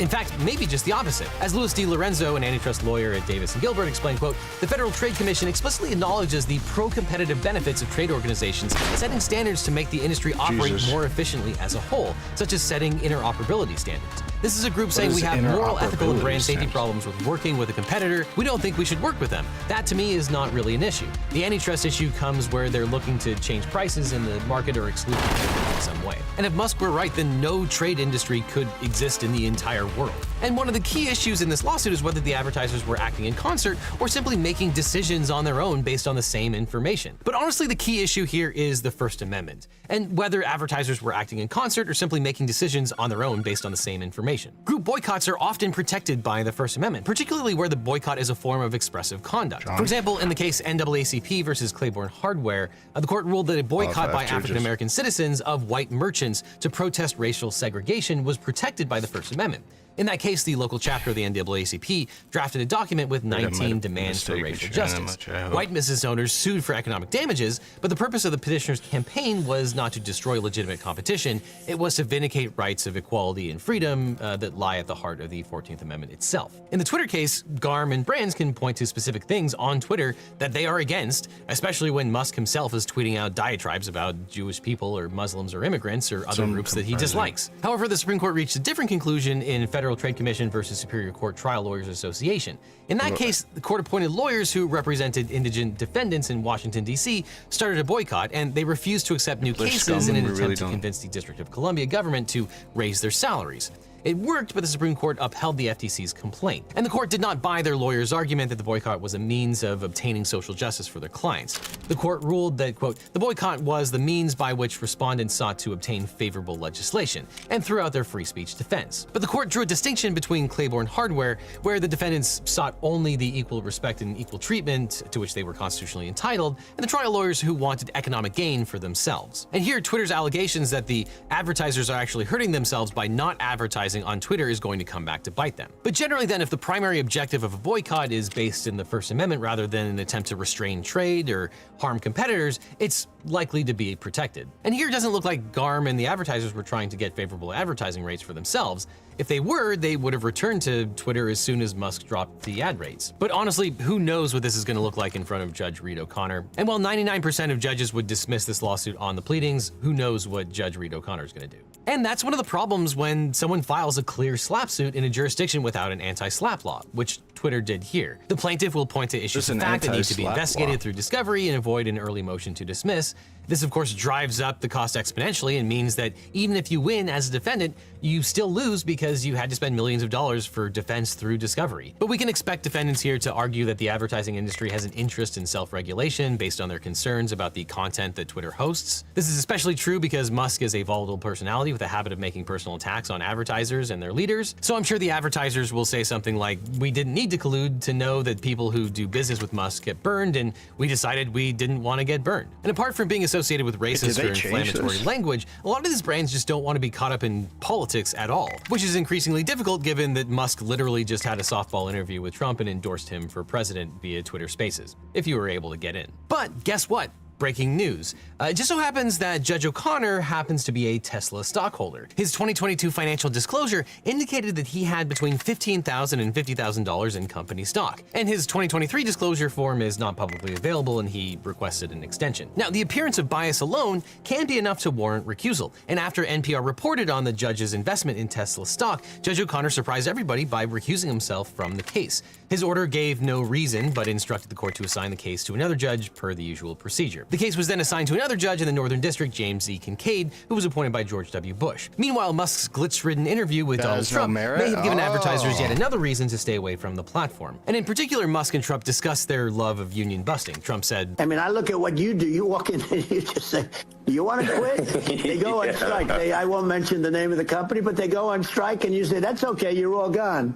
In fact, maybe just the opposite. As Louis D. Lorenzo, an antitrust lawyer at Davis & Gilbert, explained, quote, the Federal Trade Commission explicitly acknowledges the pro-competitive benefits of trade organizations setting standards to make the industry operate more efficiently as a whole, such as setting interoperability standards. This is a group saying we have moral, ethical, and brand safety problems with working with a competitor. We don't think we should work with them. That, to me, is not really an issue. The antitrust issue comes where they're looking to change prices in the market or exclude competitors in some way. And if Musk were right, then no trade industry could exist in the entire world. And one of the key issues in this lawsuit is whether the advertisers were acting in concert or simply making decisions on their own based on the same information. But honestly, the key issue here is the First Amendment, and whether advertisers were acting in concert or simply making decisions on their own based on the same information. Group boycotts are often protected by the First Amendment, particularly where the boycott is a form of expressive conduct. For example, in the case NAACP versus Claiborne Hardware, the court ruled that a boycott by African-American citizens of white merchants to protest racial segregation was protected by the First Amendment. In that case, the local chapter of the NAACP drafted a document with 19 demands for racial justice. White business owners sued for economic damages, but the purpose of the petitioners' campaign was not to destroy legitimate competition. It was to vindicate rights of equality and freedom that lie at the heart of the 14th Amendment itself. In the Twitter case, GARM and brands can point to specific things on Twitter that they are against, especially when Musk himself is tweeting out diatribes about Jewish people or Muslims or immigrants or other groups that he dislikes. However, the Supreme Court reached a different conclusion in Federal Trade Commission versus Superior Court Trial Lawyers Association. In that case, the court appointed lawyers who represented indigent defendants in Washington, D.C., started a boycott, and they refused to accept new cases in an attempt to convince the District of Columbia government to raise their salaries. It worked, but the Supreme Court upheld the FTC's complaint. And the court did not buy their lawyer's argument that the boycott was a means of obtaining social justice for their clients. The court ruled that, quote, the boycott was the means by which respondents sought to obtain favorable legislation and threw out their free speech defense. But the court drew a distinction between Claiborne hardware, where the defendants sought only the equal respect and equal treatment to which they were constitutionally entitled, and the trial lawyers who wanted economic gain for themselves. And here, Twitter's allegations that the advertisers are actually hurting themselves by not advertising on Twitter is going to come back to bite them. But generally then, if the primary objective of a boycott is based in the First Amendment rather than an attempt to restrain trade or harm competitors, it's likely to be protected. And here it doesn't look like GARM and the advertisers were trying to get favorable advertising rates for themselves. If they were, they would have returned to Twitter as soon as Musk dropped the ad rates. But honestly, who knows what this is going to look like in front of Judge Reed O'Connor? And while 99% of judges would dismiss this lawsuit on the pleadings, who knows what Judge Reed O'Connor is going to do? And that's one of the problems when someone files a clear SLAPP suit in a jurisdiction without an anti-SLAPP law, which Twitter did here. The plaintiff will point to issues of fact that need to be investigated through discovery and avoid an early motion to dismiss. This, of course, drives up the cost exponentially and means that even if you win as a defendant, you still lose because you had to spend millions of dollars for defense through discovery. But we can expect defendants here to argue that the advertising industry has an interest in self-regulation based on their concerns about the content that Twitter hosts. This is especially true because Musk is a volatile personality with a habit of making personal attacks on advertisers and their leaders. So I'm sure the advertisers will say something like, we didn't need to collude to know that people who do business with Musk get burned, and we decided we didn't want to get burned. And apart from being associated with racist or inflammatory language, a lot of these brands just don't want to be caught up in politics at all, which is increasingly difficult given that Musk literally just had a softball interview with Trump and endorsed him for president via Twitter Spaces, if you were able to get in. But guess what? Breaking news. It just so happens that Judge O'Connor happens to be a Tesla stockholder. His 2022 financial disclosure indicated that he had between $15,000 and $50,000 in company stock. And his 2023 disclosure form is not publicly available, and he requested an extension. Now, the appearance of bias alone can be enough to warrant recusal. And after NPR reported on the judge's investment in Tesla stock, Judge O'Connor surprised everybody by recusing himself from the case. His order gave no reason, but instructed the court to assign the case to another judge per the usual procedure. The case was then assigned to another judge in the Northern District, James E. Kincaid, who was appointed by George W. Bush. Meanwhile, Musk's glitch-ridden interview with Donald Trump may have given advertisers yet another reason to stay away from the platform. And in particular, Musk and Trump discussed their love of union busting. Trump said, I mean, I look at what you do. You walk in and you just say, do you want to quit? They go on strike. I won't mention the name of the company, but they go on strike and you say, that's okay, you're all gone.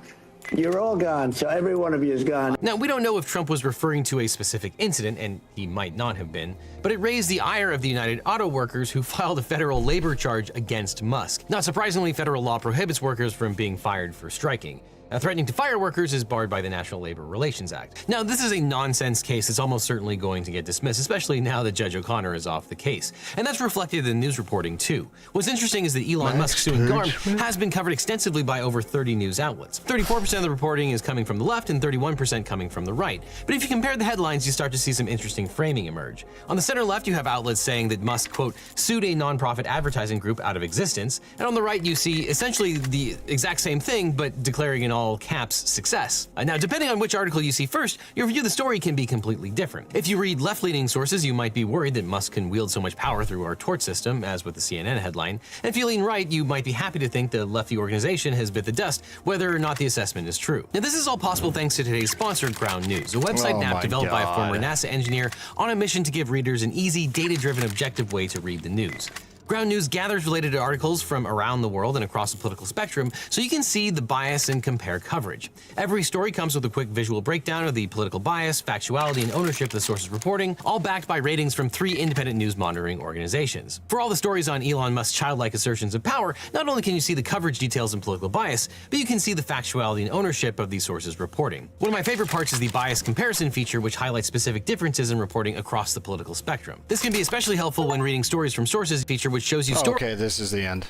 You're all gone, so every one of you is gone. Now, we don't know if Trump was referring to a specific incident, and he might not have been, but it raised the ire of the United Auto Workers, who filed a federal labor charge against Musk. Not surprisingly, federal law prohibits workers from being fired for striking. Threatening to fire workers is barred by the National Labor Relations Act. Now, this is a nonsense case that's almost certainly going to get dismissed, especially now that Judge O'Connor is off the case. And that's reflected in news reporting, too. What's interesting is that Elon Musk suing GARM has been covered extensively by over 30 news outlets. 34% of the reporting is coming from the left and 31% coming from the right. But if you compare the headlines, you start to see some interesting framing emerge. On the center left, you have outlets saying that Musk, quote, sued a nonprofit advertising group out of existence. And on the right, you see essentially the exact same thing, but declaring an all caps success. Now, depending on which article you see first, your view of the story can be completely different. If you read left-leaning sources, you might be worried that Musk can wield so much power through our tort system, as with the CNN headline. And if you lean right, you might be happy to think the lefty organization has bit the dust, whether or not the assessment is true. Now, this is all possible thanks to today's sponsor, Ground News, a website app developed by a former NASA engineer on a mission to give readers an easy, data-driven, objective way to read the news. Ground News gathers related articles from around the world and across the political spectrum, so you can see the bias and compare coverage. Every story comes with a quick visual breakdown of the political bias, factuality, and ownership of the source's reporting, all backed by ratings from 3 independent news monitoring organizations. For all the stories on Elon Musk's childlike assertions of power, not only can you see the coverage details and political bias, but you can see the factuality and ownership of these sources' reporting. One of my favorite parts is the bias comparison feature, which highlights specific differences in reporting across the political spectrum. This can be especially helpful when reading stories from sources feature, which shows you stories. Okay, this is the end.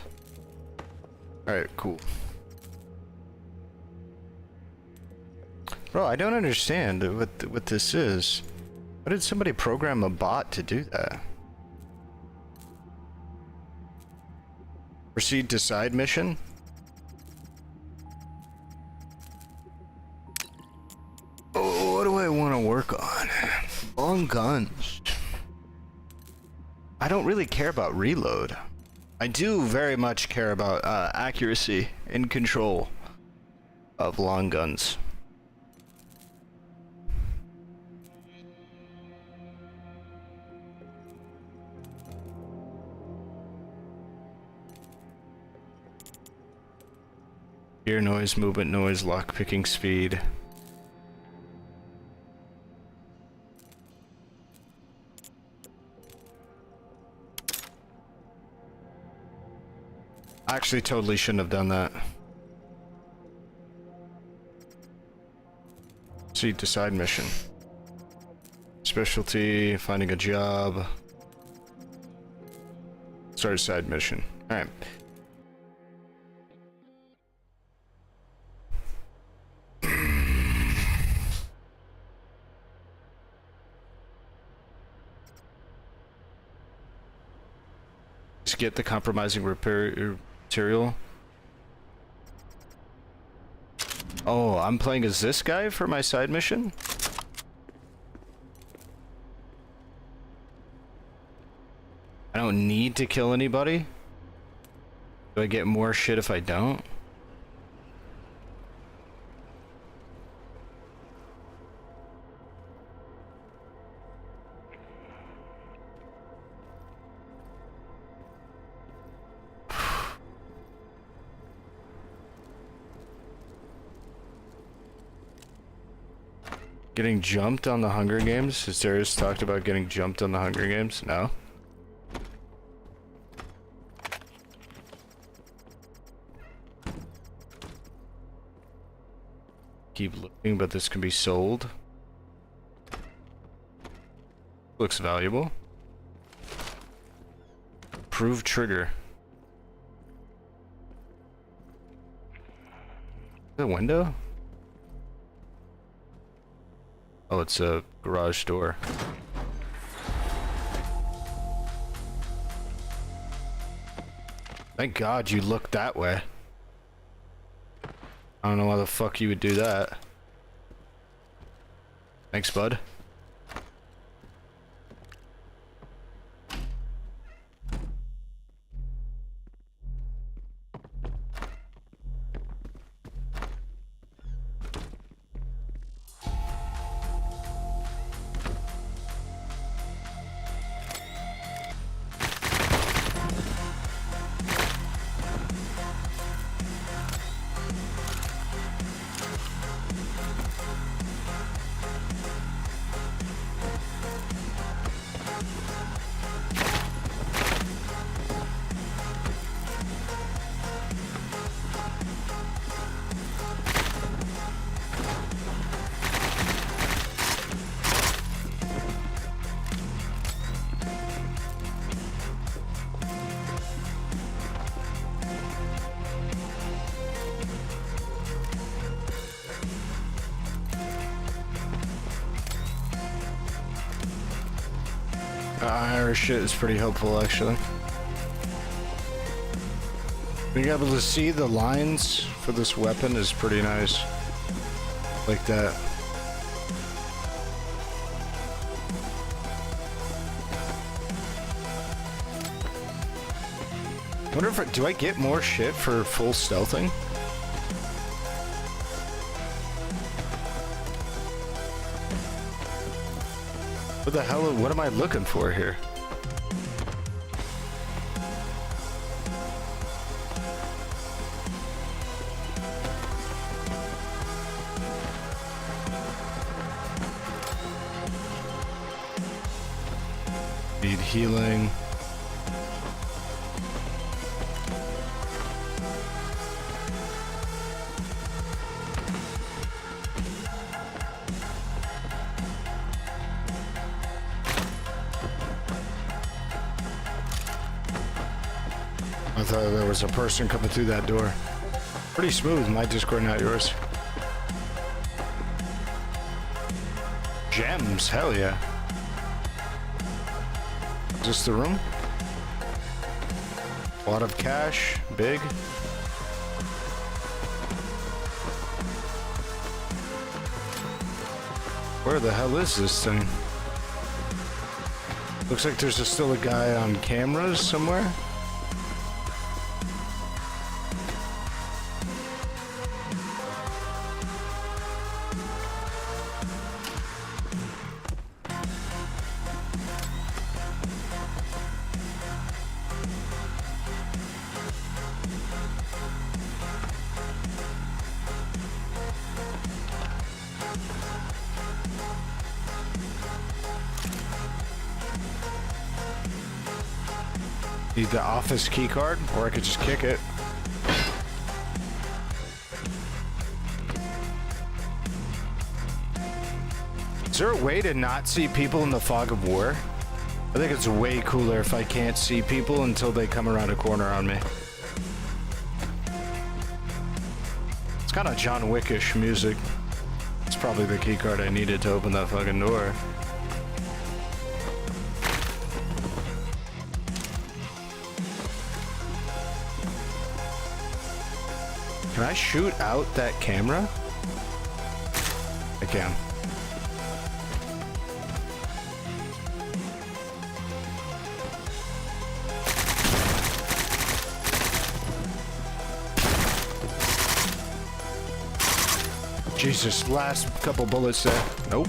Alright, cool. Bro, I don't understand what this is. Why did somebody program a bot to do that? Proceed to side mission? Oh, what do I want to work on? Long guns. I don't really care about reload. I do very much care about accuracy and control of long guns. Ear noise, movement noise, lockpicking speed. I actually totally shouldn't have done that. Proceed to side mission. Specialty, finding a job. Start side mission. Alright. Just get the compromising repair material. Oh, I'm playing as this guy for my side mission? I don't need to kill anybody? Do I get more shit if I don't? Getting jumped on the Hunger Games? Has Darius talked about getting jumped on the Hunger Games? No? Keep looking, but this can be sold. Looks valuable. Prove trigger. The window? Oh, it's a garage door. Thank God you looked that way. I don't know why the fuck you would do that. Thanks, bud. Irish shit is pretty helpful, actually. Being able to see the lines for this weapon is pretty nice. Like that. Wonder if do I get more shit for full stealthing? What the hell? What am I looking for here? need healing. I thought there was a person coming through that door. Pretty smooth, my Discord, not yours. Gems, hell yeah. Is this the room? A lot of cash, big. Where the hell is this thing? Looks like there's still a guy on cameras somewhere. Need the office key card, or I could just kick it. Is there a way to not see people in the fog of war? I think it's way cooler if I can't see people until they come around a corner on me. It's kind of John Wickish music. It's probably the key card I needed to open that fucking door. Can I shoot out that camera? I can. Jesus, last couple bullets there. Nope.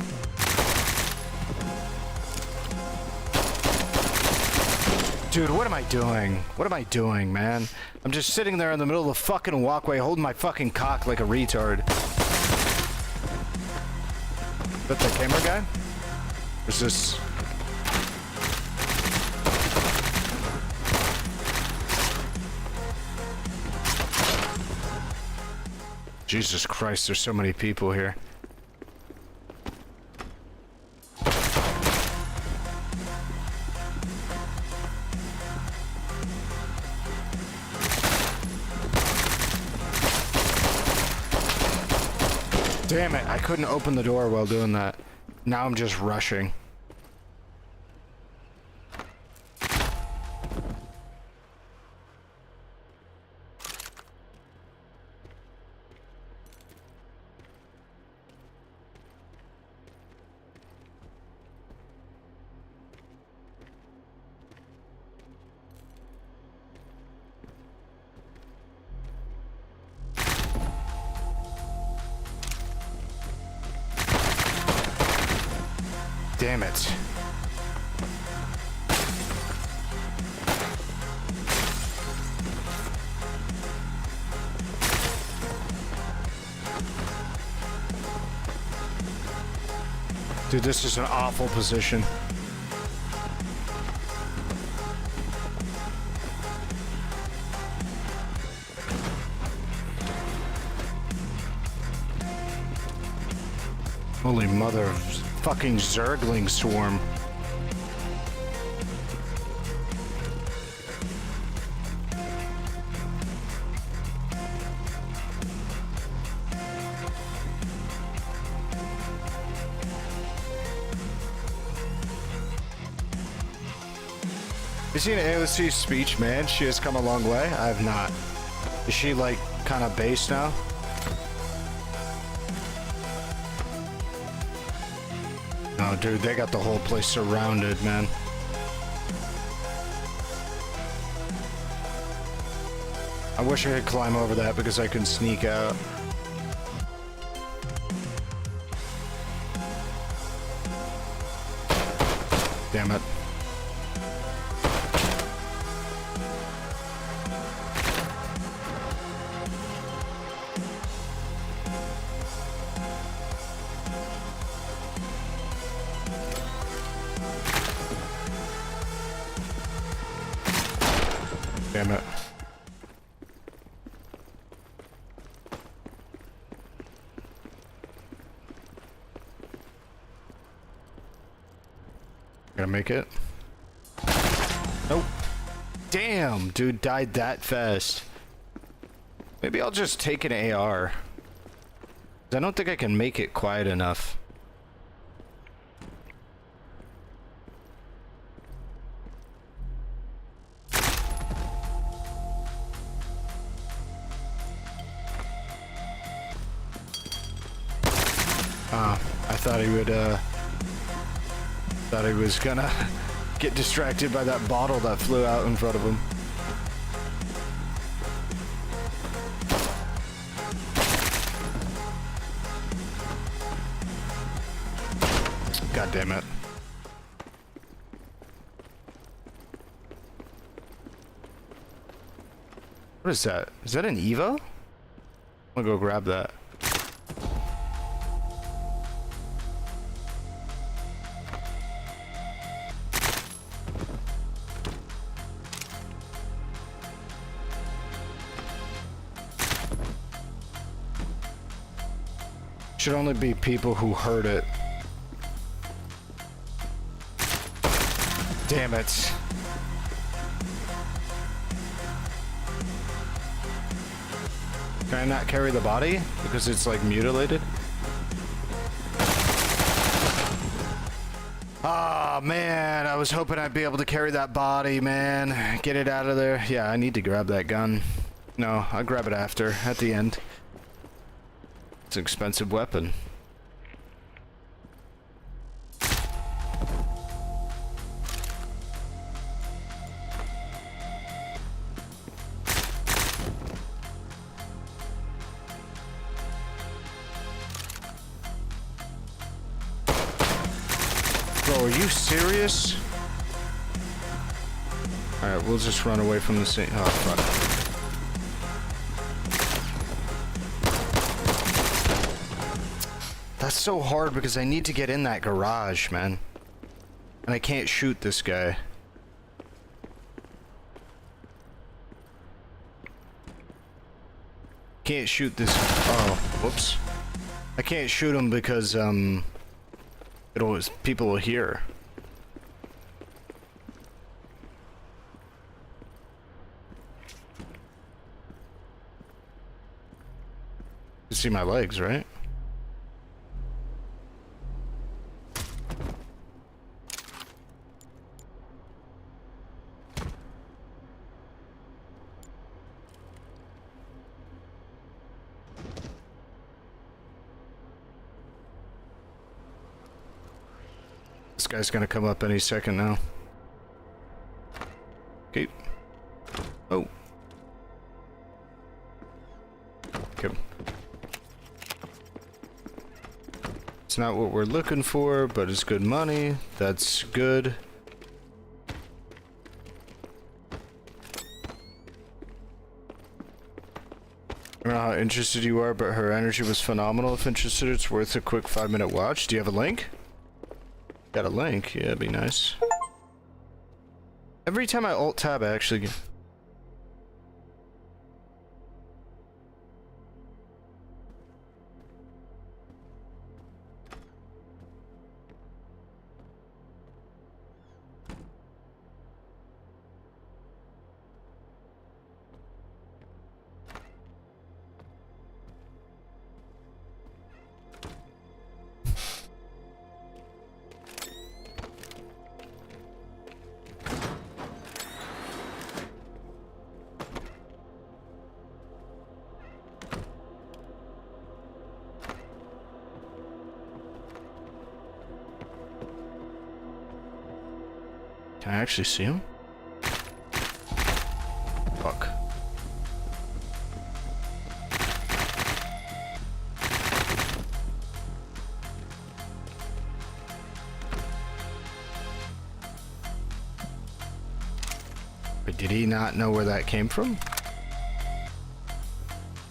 Dude, what am I doing? What am I doing, man? I'm just sitting there in the middle of the fucking walkway holding my fucking cock like a retard. Is that the camera guy? Or is this... Jesus Christ, there's so many people here. Damn it, I couldn't open the door while doing that. Now I'm just rushing. Damn it. Dude, this is an awful position. Holy mother of fucking Zergling swarm. You seen AOC's speech, man? She has come a long way. I have not. Is she like kind of based now? Oh, dude, they got the whole place surrounded, man. I wish I could climb over that because I can sneak out. Damn it. Damn it. Gonna make it? Nope. Damn, dude died that fast. Maybe I'll just take an AR. I don't think I can make it quiet enough. I thought he would, thought he was gonna get distracted by that bottle that flew out in front of him. God damn it. What is that? Is that an Eva? I'm gonna go grab that. Should only be people who heard it. Damn it. Can I not carry the body? Because it's like mutilated? Oh man, I was hoping I'd be able to carry that body, man. Get it out of there. Yeah, I need to grab that gun. No, I'll grab it after, at the end. It's an expensive weapon. Bro, are you serious? Alright, we'll just run away from the scene. Oh, fuck. That's so hard because I need to get in that garage, man. And I can't shoot this guy. Can't shoot this. Oh, whoops. I can't shoot him because, people will hear. You see my legs, right? This guy's gonna come up any second now. Okay. Oh. Okay. It's not what we're looking for, but it's good money. That's good. I don't know how interested you are, but her energy was phenomenal. If interested, it's worth a quick 5-minute watch. Do you have a link? Got a link? Yeah, it'd be nice. Every time I alt-tab, I actually get... Can I actually see him? Fuck. But did he not know where that came from?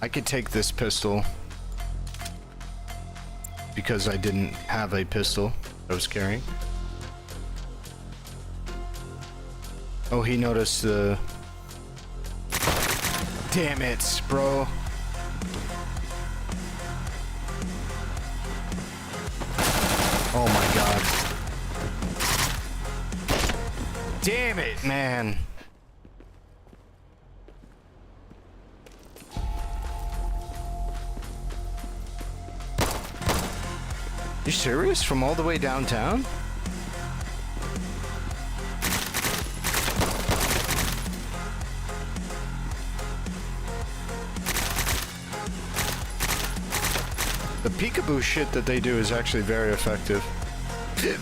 I could take this pistol because I didn't have a pistol I was carrying. Oh, he noticed the Damn it, bro. Oh my god. Damn it, man. You serious? From all the way downtown? The peekaboo shit that they do is actually very effective. Damn.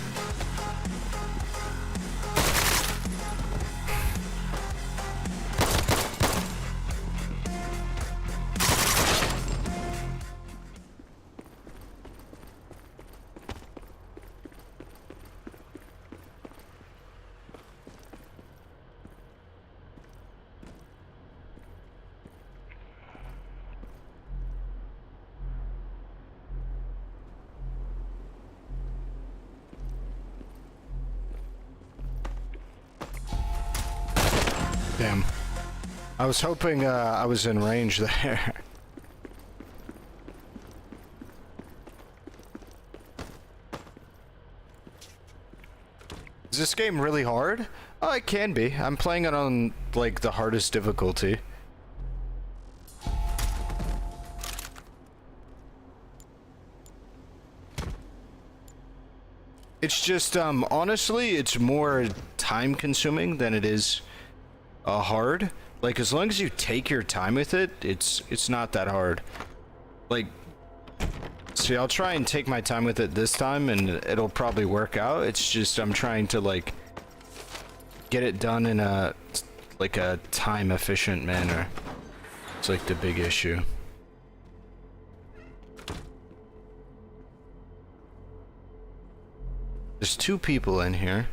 I was hoping I was in range there. Is this game really hard? Oh, it can be. I'm playing it on, like, the hardest difficulty. It's just, honestly, it's more time-consuming than it is hard. Like, as long as you take your time with it, it's not that hard. Like, see, I'll try and take my time with it this time, and it'll probably work out. It's just I'm trying to, like, get it done in a, like, a time-efficient manner. It's, like, the big issue. There's 2 people in here.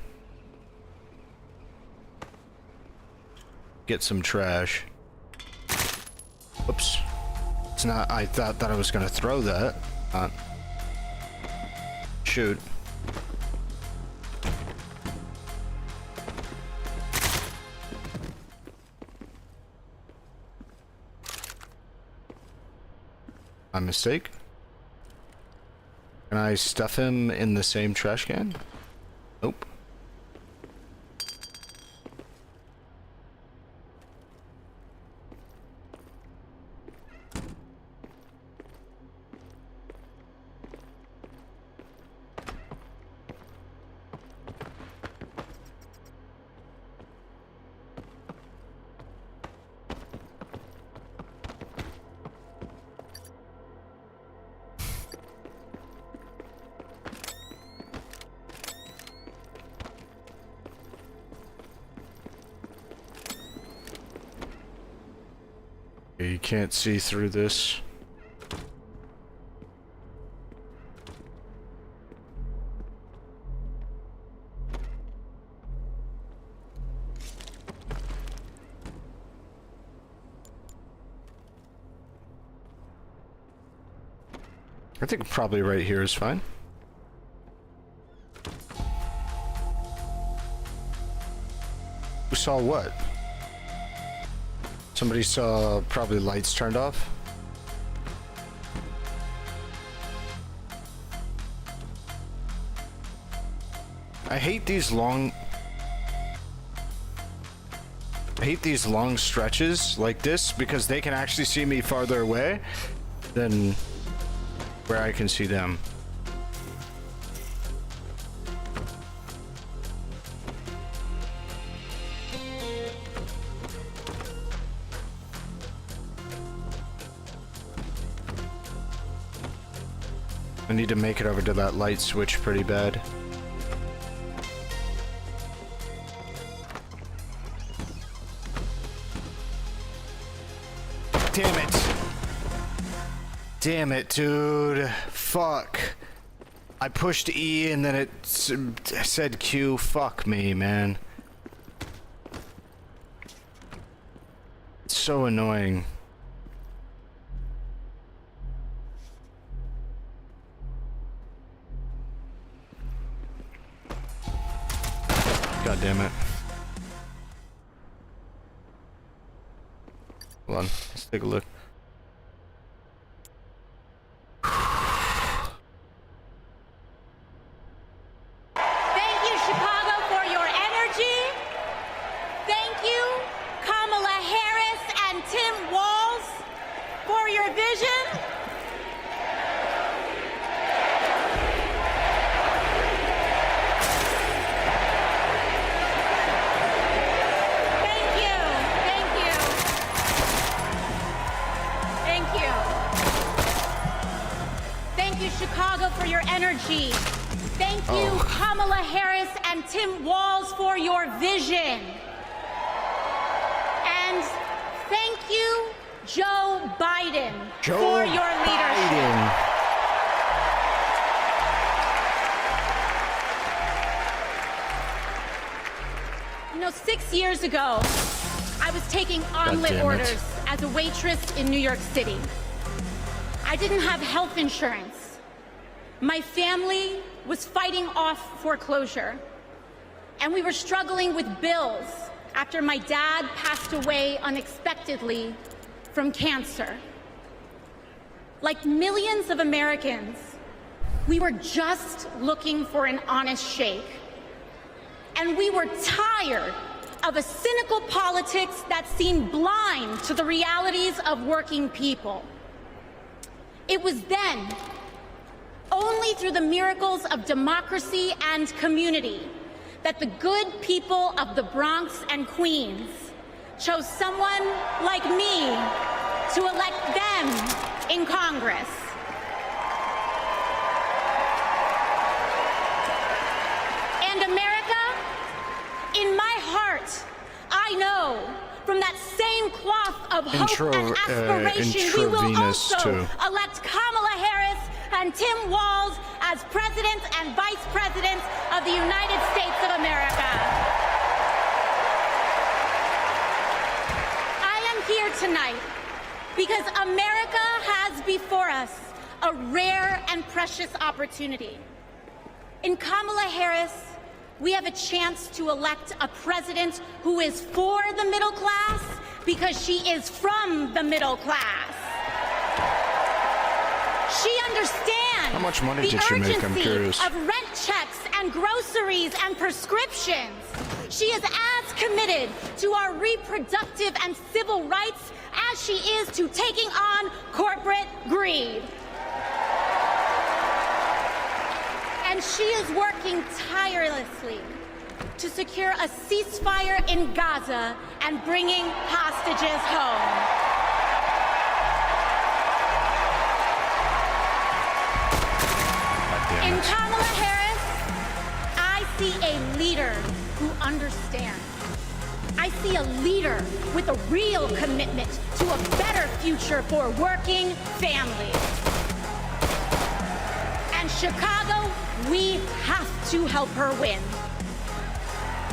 Get some trash. Oops. It's not. I thought that I was gonna throw that. Shoot. My mistake. Can I stuff him in the same trash can? Nope. You can't see through this. I think probably right here is fine. Who saw what? Somebody saw probably lights turned off. I hate these long stretches like this because they can actually see me farther away than where I can see them. I need to make it over to that light switch pretty bad. Damn it. Damn it, dude. Fuck. I pushed E and then it said Q. Fuck me, man. It's so annoying. God damn it. Hold on, let's take a look. Thank you, Chicago, for your energy. Thank you, Kamala Harris and Tim Walz, for your vision. Chicago for your energy. Thank you, Kamala Harris and Tim Walz, for your vision. And thank you, Joe Biden, for your leadership. You know, 6 years ago, I was taking omelet orders as a waitress in New York City. I didn't have health insurance. My family was fighting off foreclosure, and we were struggling with bills after my dad passed away unexpectedly from cancer. Like millions of Americans, we were just looking for an honest shake, and we were tired of a cynical politics that seemed blind to the realities of working people. It was then, only through the miracles of democracy and community, that the good people of the Bronx and Queens chose someone like me to elect them in Congress. And America, in my heart, I know from that same cloth of hope and aspiration, we will also elect Kamala Harris and Tim Walz as President and Vice President of the United States of America. I am here tonight because America has before us a rare and precious opportunity. In Kamala Harris, we have a chance to elect a president who is for the middle class because she is from the middle class. She understands how much money did the she make? I'm urgency curious. of rent checks and groceries and prescriptions. She is as committed to our reproductive and civil rights as she is to taking on corporate greed. And she is working tirelessly to secure a ceasefire in Gaza and bringing hostages home. In Kamala Harris, I see a leader who understands. I see a leader with a real commitment to a better future for working families. And Chicago, we have to help her win.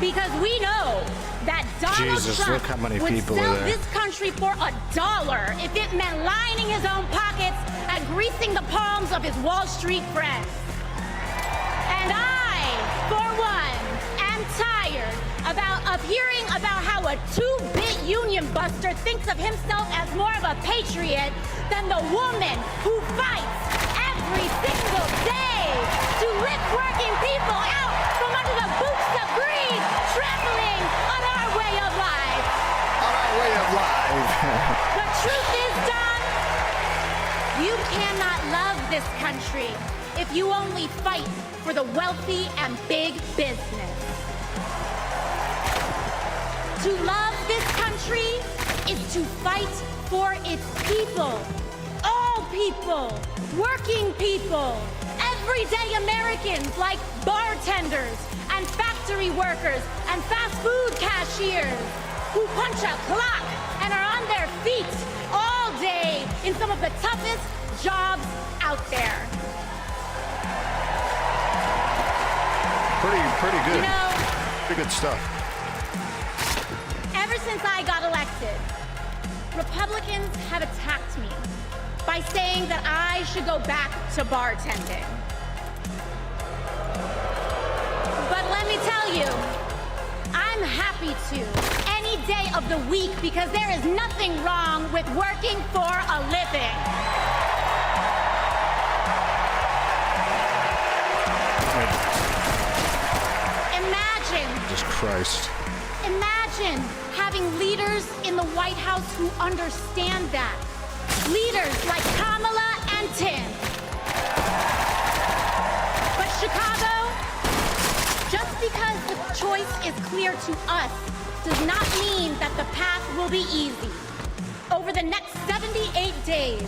Because we know that Donald Trump would sell this country for $1 if it meant lining his own pockets and greasing the palms of his Wall Street friends. And I, for one, am tired of hearing about how a two-bit union buster thinks of himself as more of a patriot than the woman who fights every single day to lift working people out from under the boots of greed, trampling on our way of life. On our way of life. The truth is, Don, you cannot love this country if you only fight for the wealthy and big business. To love this country is to fight for its people. All people, working people, everyday Americans like bartenders and factory workers and fast food cashiers who punch a clock and are on their feet all day in some of the toughest jobs out there. Pretty good. You know, pretty good stuff. Ever since I got elected, Republicans have attacked me by saying that I should go back to bartending. But let me tell you, I'm happy to any day of the week because there is nothing wrong with working for a living. Imagine. Jesus Christ. Imagine having leaders in the White House who understand that. Leaders like Kamala and Tim. But Chicago, just because the choice is clear to us does not mean that the path will be easy. Over the next 78 days,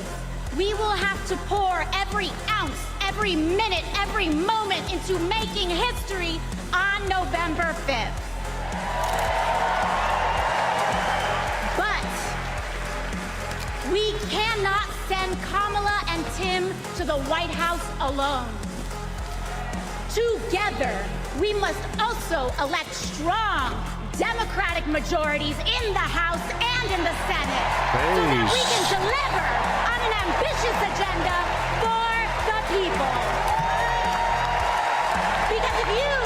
we will have to pour every ounce, every minute, every moment into making history on November 5th. But we cannot send Kamala and Tim to the White House alone. Together, we must also elect strong Democratic majorities in the House and in the Senate so that we can deliver on an ambitious agenda for the people. Because if you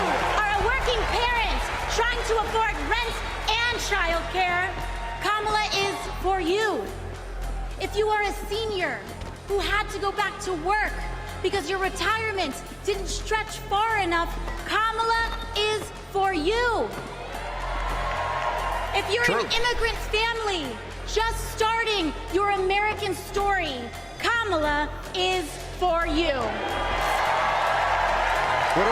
are a working parent trying to afford rent and childcare, Kamala is for you. If you are a senior who had to go back to work because your retirement didn't stretch far enough, Kamala is for you. If you're an immigrant family just starting your American story, Kamala is for you. What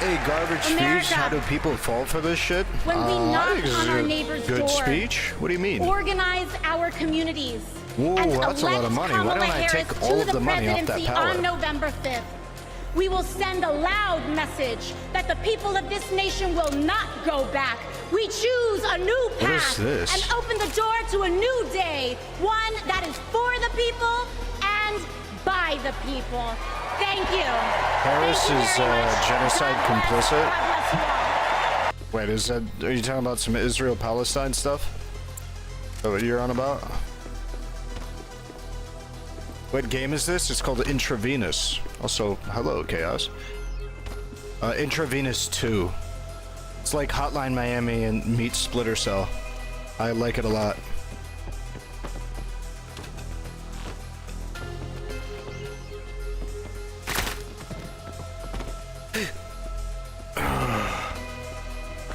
a garbage speech. How do people fall for this shit? When we knock I think this on is our a neighbor's good door, speech. What do you mean? organize our communities, Whoa, and that's a lot of money. Why Kamala don't I Harris take all to of the the money off that presidency pallet? on November 5th. We will send a loud message that the people of this nation will not go back. We choose a new What is path this? and open the door to a new day, one that is for the people and by the people. Thank you. Harris Thank you is very much. genocide God bless. complicit? God bless you all. Wait, is that? Are you talking about some Israel-Palestine stuff? Is that what you're on about? What game is this? It's called Intravenous. Also, hello, Chaos. Intravenous 2. It's like Hotline Miami and meets Splinter Cell. I like it a lot.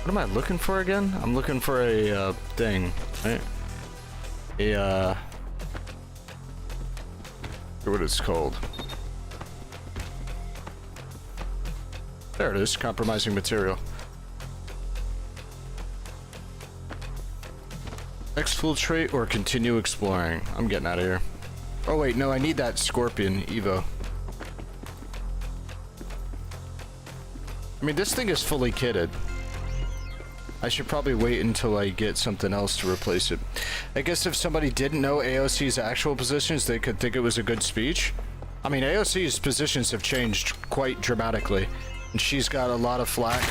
What am I looking for again? I'm looking for a thing, right? A what it's called. There it is, compromising material. Exfiltrate or continue exploring. I'm getting out of here. Oh wait, no, I need that Scorpion Evo. I mean, this thing is fully kitted. I should probably wait until I get something else to replace it. I guess if somebody didn't know AOC's actual positions, they could think it was a good speech. I mean, AOC's positions have changed quite dramatically, and she's got a lot of flack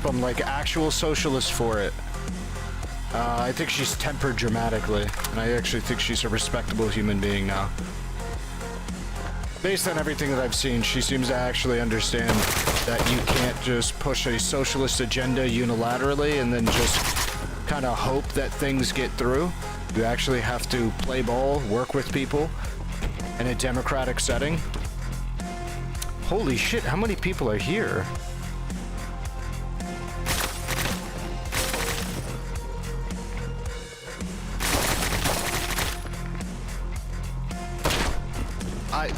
from like actual socialists for it. I think she's tempered dramatically, and I actually think she's a respectable human being now. Based on everything that I've seen, she seems to actually understand that you can't just push a socialist agenda unilaterally and then just kind of hope that things get through. You actually have to play ball, work with people in a democratic setting. Holy shit, how many people are here?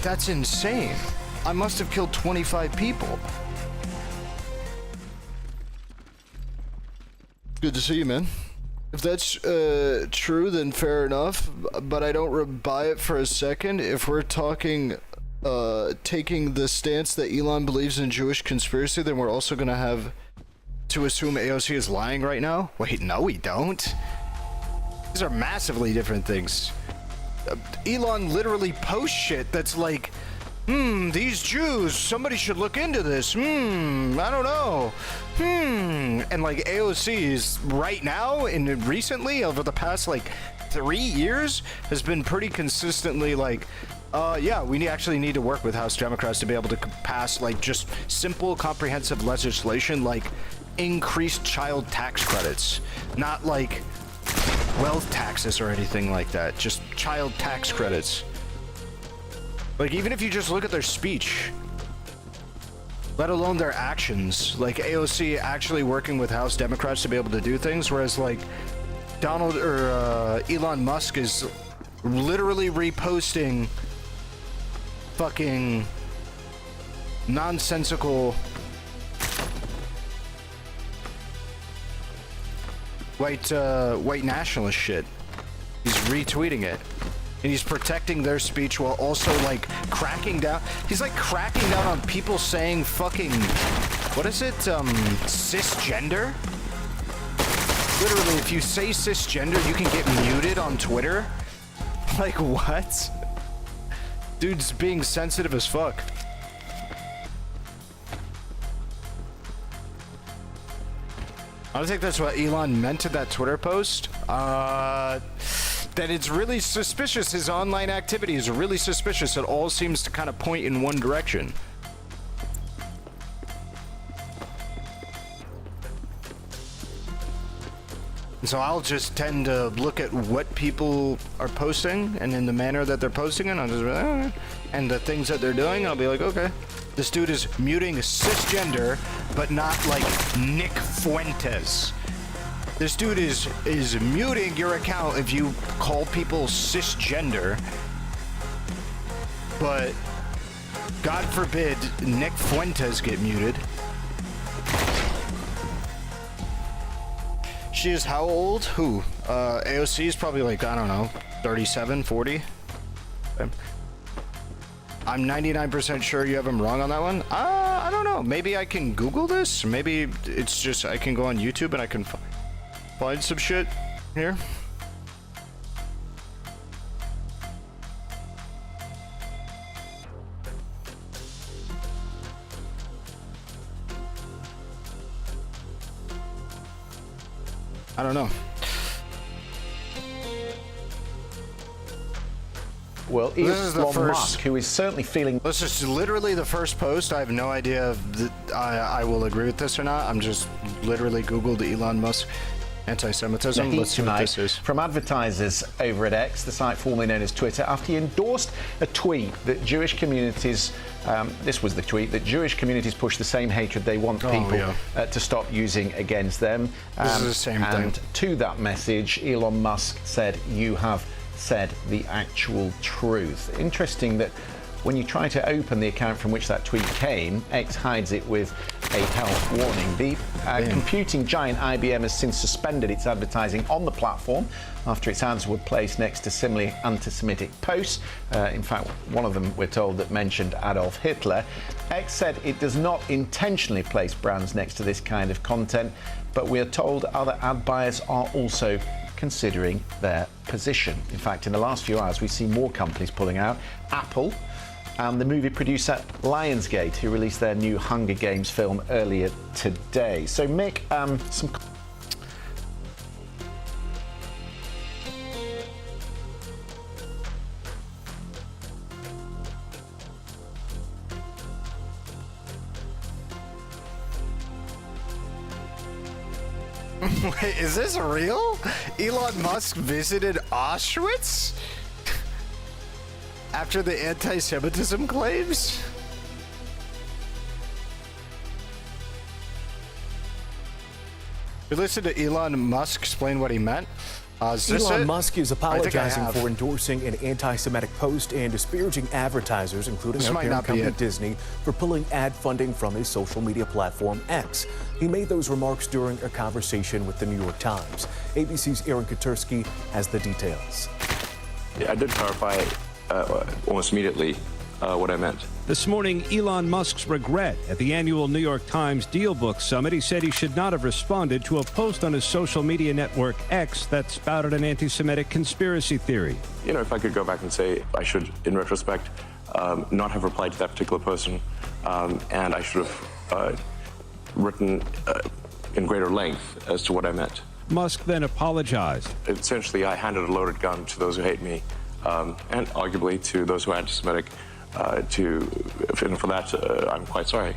That's insane. I must have killed 25 people. Good to see you, man. If that's true, then fair enough, but I don't buy it for a second. If we're talking taking the stance that Elon believes in Jewish conspiracy, then we're also gonna have to assume AOC is lying right now? Wait, no we don't. These are massively different things. Elon literally posts shit that's like, these Jews, somebody should look into this. I don't know. And like AOC is right now and recently over the past like 3 years has been pretty consistently like, yeah, we actually need to work with House Democrats to be able to pass like just simple comprehensive legislation like increased child tax credits, not like wealth taxes or anything like that, just child tax credits. Like, even if you just look at their speech, let alone their actions, like AOC actually working with House Democrats to be able to do things, whereas like Donald or Elon Musk is literally reposting fucking nonsensical white nationalist shit. He's retweeting it. And he's protecting their speech while also like cracking down. He's like cracking down on people saying fucking, what is it? Cisgender? Literally, if you say cisgender, you can get muted on Twitter. Like, what? Dude's being sensitive as fuck. I don't think that's what Elon meant in that Twitter post. That it's really suspicious. His online activity is really suspicious. It all seems to kind of point in one direction. So I'll just tend to look at what people are posting and in the manner that they're posting it, I'll just be like, and the things that they're doing, I'll be like, okay. This dude is muting cisgender, but not like Nick Fuentes. This dude is muting your account if you call people cisgender, but God forbid Nick Fuentes get muted. She is how old? Who? AOC is probably like, I don't know, 37, 40? Okay. I'm 99% sure you have him wrong on that one. I don't know. Maybe I can Google this. Maybe it's just I can go on YouTube and I can find some shit here. I don't know. Well, this is the first, Musk, who is certainly feeling... This is literally the first post. I have no idea if I will agree with this or not. I'm just literally Googled Elon Musk anti-Semitism. Let's see what this is. From advertisers over at X, the site formerly known as Twitter, after he endorsed a tweet that Jewish communities... this was the tweet, that Jewish communities push the same hatred they want people to stop using against them. This is the same thing. And to that message, Elon Musk said, "You have said the actual truth." Interesting that when you try to open the account from which that tweet came, X hides it with a health warning. The computing giant IBM has since suspended its advertising on the platform after its ads were placed next to similarly anti-Semitic posts. In fact, one of them, we're told, that mentioned Adolf Hitler. X said it does not intentionally place brands next to this kind of content, but we are told other ad buyers are also considering their position. In fact, in the last few hours, we've seen more companies pulling out. Apple and the movie producer Lionsgate, who released their new Hunger Games film earlier today. So, Mick, some... Wait, is this real? Elon Musk visited Auschwitz? After the anti-Semitism claims? We listened to Elon Musk explain what he meant. Elon Musk is apologizing for endorsing an anti-Semitic post and disparaging advertisers, including our parent company Disney, for pulling ad funding from his social media platform X. He made those remarks during a conversation with the New York Times. ABC's Aaron Katersky has the details. Yeah, I did clarify almost immediately what I meant. This morning, Elon Musk's regret at the annual New York Times DealBook Summit. He said he should not have responded to a post on his social media network X that spouted an anti-Semitic conspiracy theory. You know, if I could go back and say I should, in retrospect, not have replied to that particular person, and I should have written in greater length as to what I meant. Musk then apologized. Essentially, I handed a loaded gun to those who hate me, and arguably to those who are anti-Semitic. And for that, I'm quite sorry.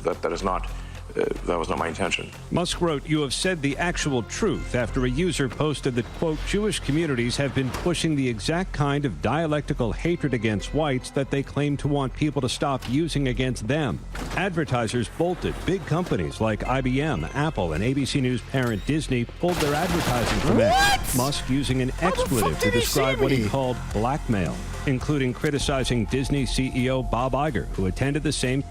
That is not that was not my intention. Musk wrote, "You have said the actual truth," after a user posted that, quote, "Jewish communities have been pushing the exact kind of dialectical hatred against whites that they claim to want people to stop using against them. Advertisers bolted. Big companies like IBM, Apple, and ABC News parent Disney pulled their advertising from X. Musk using an expletive to describe what he called blackmail, including criticizing Disney CEO Bob Iger, who attended the same.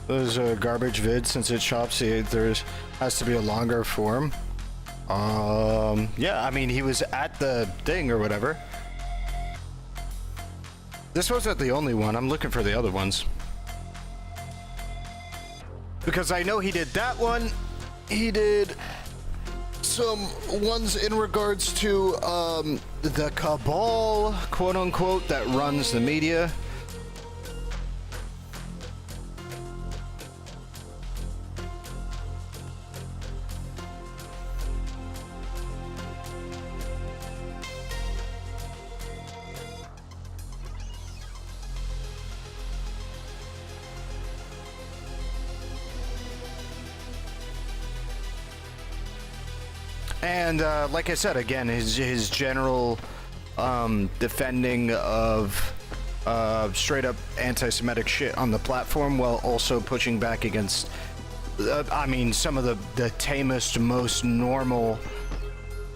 Those garbage vids, since it chops, there has to be a longer form. Yeah, I mean, he was at the thing or whatever. This wasn't the only one. I'm looking for the other ones. Because I know he did that one. He did some ones in regards to the cabal, quote unquote, that runs the media. And like I said, again, his general defending of straight up anti-Semitic shit on the platform, while also pushing back against, I mean, some of the tamest, most normal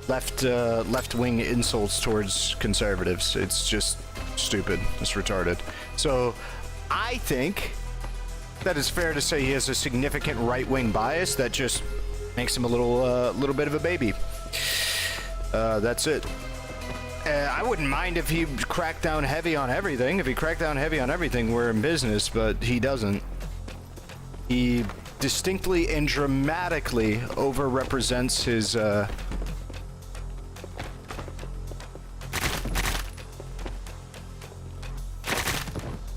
left-wing insults towards conservatives. It's just stupid. It's retarded. So I think that it's fair to say he has a significant right-wing bias that just makes him a little bit of a baby. That's it. I wouldn't mind if he cracked down heavy on everything. If he cracked down heavy on everything, we're in business, but he doesn't. He distinctly and dramatically overrepresents his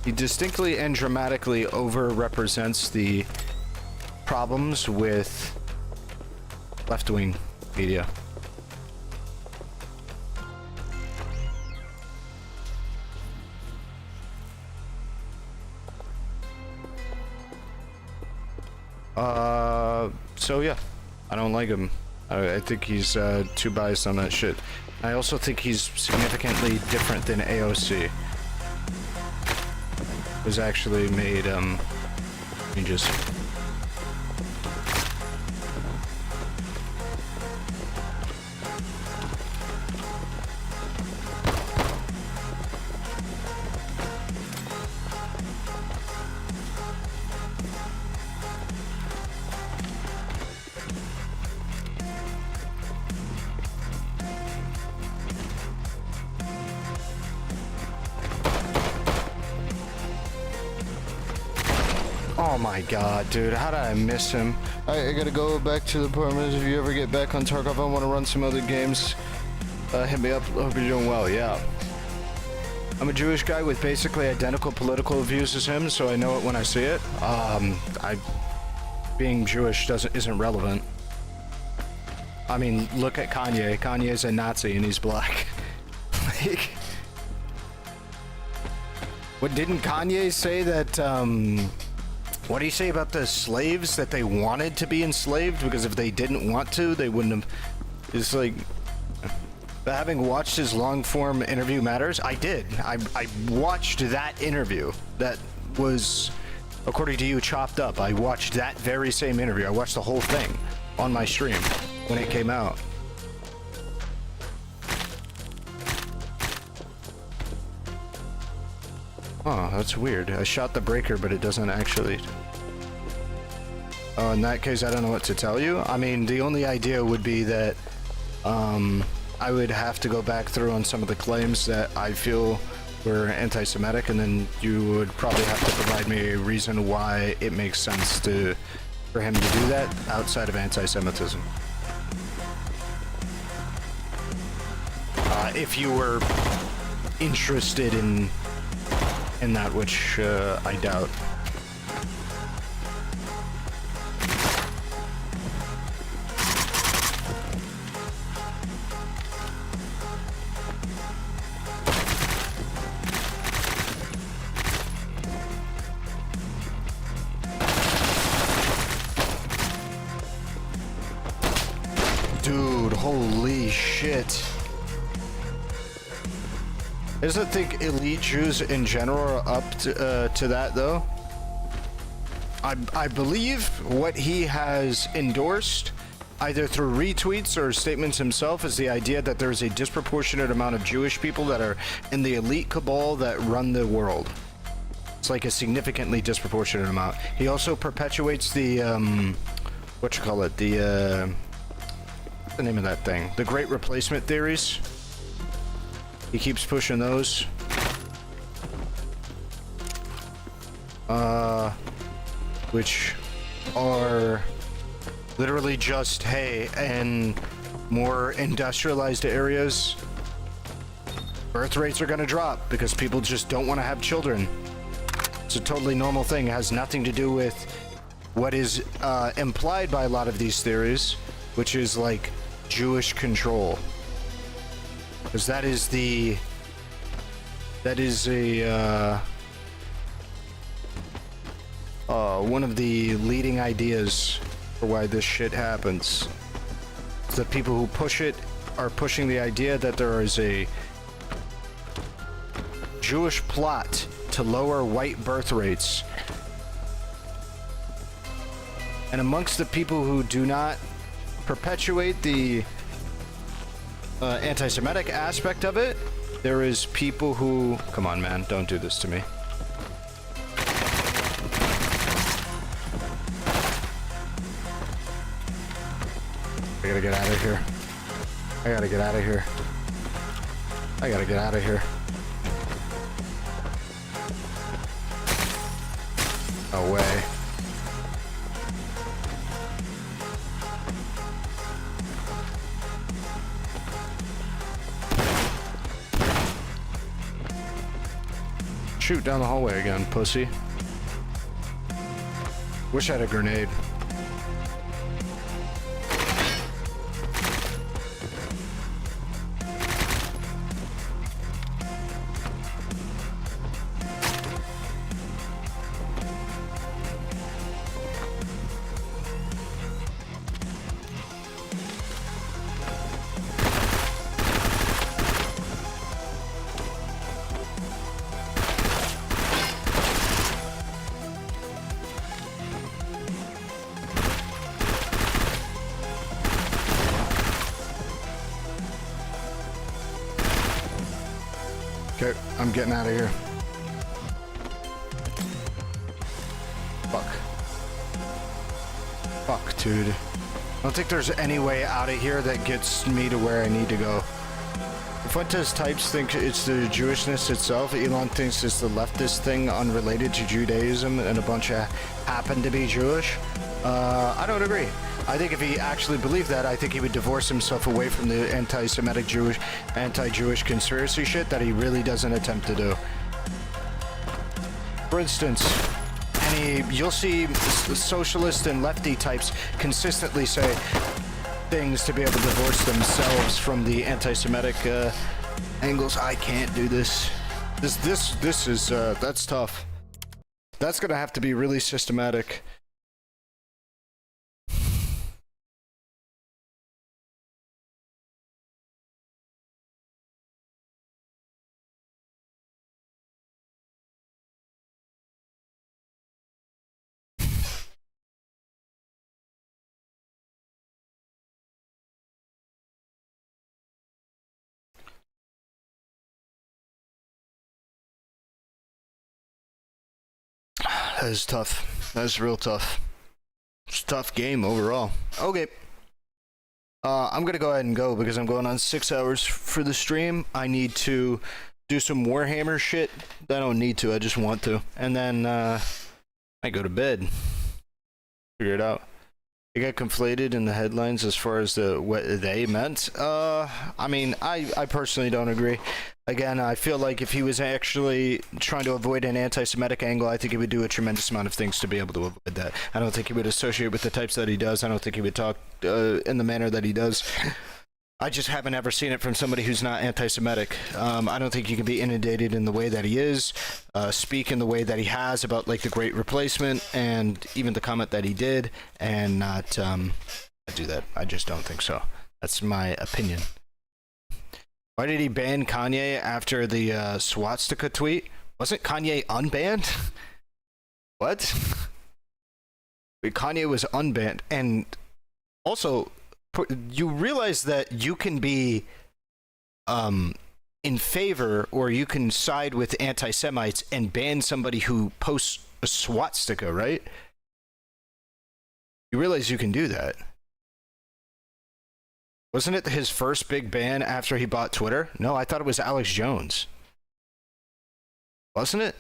he distinctly and dramatically overrepresents the problems with left-wing media. So yeah, I don't like him. I think he's too biased on that shit. I also think he's significantly different than AOC. Who's actually made changes. Oh my god, dude, how did I miss him? I gotta go back to the apartment. If you ever get back on Tarkov, I want to run some other games. Hit me up. Hope you're doing well. Yeah. I'm a Jewish guy with basically identical political views as him, so I know it when I see it. Being Jewish isn't relevant. I mean, look at Kanye. Kanye's a Nazi and he's black. Like, what didn't Kanye say that? What do you say about the slaves, that they wanted to be enslaved because if they didn't want to, they wouldn't have? It's like, having watched his long-form interview matters. I did. I watched that interview. That was, according to you, chopped up. I watched that very same interview. I watched the whole thing on my stream when it came out. Oh, that's weird. I shot the breaker, but it doesn't actually. Oh, in that case, I don't know what to tell you. I mean, the only idea would be that I would have to go back through on some of the claims that I feel were anti-Semitic, and then you would probably have to provide me a reason why it makes sense for him to do that outside of anti-Semitism. If you were interested in that, which I doubt. doesn't think elite Jews in general are up to that, though. I believe what he has endorsed, either through retweets or statements himself, is the idea that there is a disproportionate amount of Jewish people that are in the elite cabal that run the world. It's like a significantly disproportionate amount. He also perpetuates the, what's the name of that thing? The Great Replacement theories. He keeps pushing those. Which are literally just, hey, in more industrialized areas, birth rates are gonna drop because people just don't want to have children. It's a totally normal thing. It has nothing to do with what is implied by a lot of these theories, which is like Jewish control. Because that is one of the leading ideas for why this shit happens. The people who push it are pushing the idea that there is a Jewish plot to lower white birth rates. And amongst the people who do not perpetuate the anti-Semitic aspect of it, there is people who... Come on, man, don't do this to me. I gotta get out of here. I gotta get out of here. I gotta get out of here. No way. Shoot down the hallway again, pussy. Wish I had a grenade. Okay, I'm getting out of here. Fuck. Fuck, dude. I don't think there's any way out of here that gets me to where I need to go. Fuentes types think it's the Jewishness itself. Elon thinks it's the leftist thing unrelated to Judaism and a bunch of happen to be Jewish. I don't agree. I think if he actually believed that, I think he would divorce himself away from the anti-Semitic anti-Jewish conspiracy shit that he really doesn't attempt to do. For instance, you'll see socialist and lefty types consistently say things to be able to divorce themselves from the anti-Semitic angles. I can't do this. This is that's tough. That's gonna have to be really systematic. That is tough. That is real tough. It's a tough game overall. Okay. I'm gonna go ahead and go because I'm going on 6 hours for the stream. I need to do some Warhammer shit. I don't need to, I just want to. And then I go to bed. Figure it out. It got conflated in the headlines as far as what they meant. I mean, I personally don't agree. Again, I feel like if he was actually trying to avoid an anti-Semitic angle, I think he would do a tremendous amount of things to be able to avoid that. I don't think he would associate with the types that he does. I don't think he would talk in the manner that he does. I just haven't ever seen it from somebody who's not anti-Semitic. I don't think you can be inundated in the way that he is, speak in the way that he has about like the Great Replacement and even the comment that he did, and not do that. I just don't think so. That's my opinion. Why did he ban Kanye after the swastika tweet? Wasn't Kanye unbanned? What? Wait, Kanye was unbanned. And also, you realize that you can be in favor, or you can side with anti-Semites and ban somebody who posts a swastika, right? You realize you can do that. Wasn't it his first big ban after he bought Twitter? No, I thought it was Alex Jones. Wasn't it?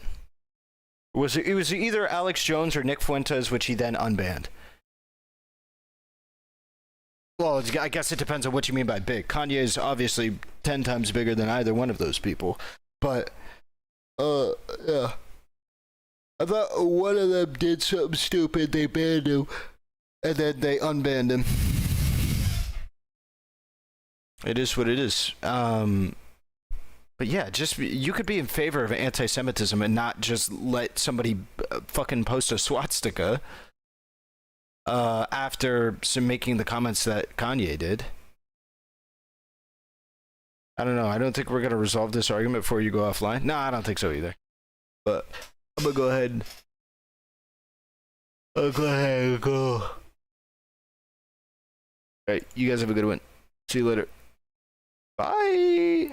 It was either Alex Jones or Nick Fuentes, which he then unbanned. Well, I guess it depends on what you mean by big. Kanye is obviously 10 times bigger than either one of those people. But, yeah. I thought one of them did something stupid, they banned him, and then they unbanned him. It is what it is. But yeah, just you could be in favor of anti-Semitism and not just let somebody fucking post a swastika after making the comments that Kanye did. I don't know. I don't think we're gonna resolve this argument before you go offline. No, I don't think so either. But I'm gonna go ahead. I'll go ahead and go. All right, you guys have a good one. See you later. Bye.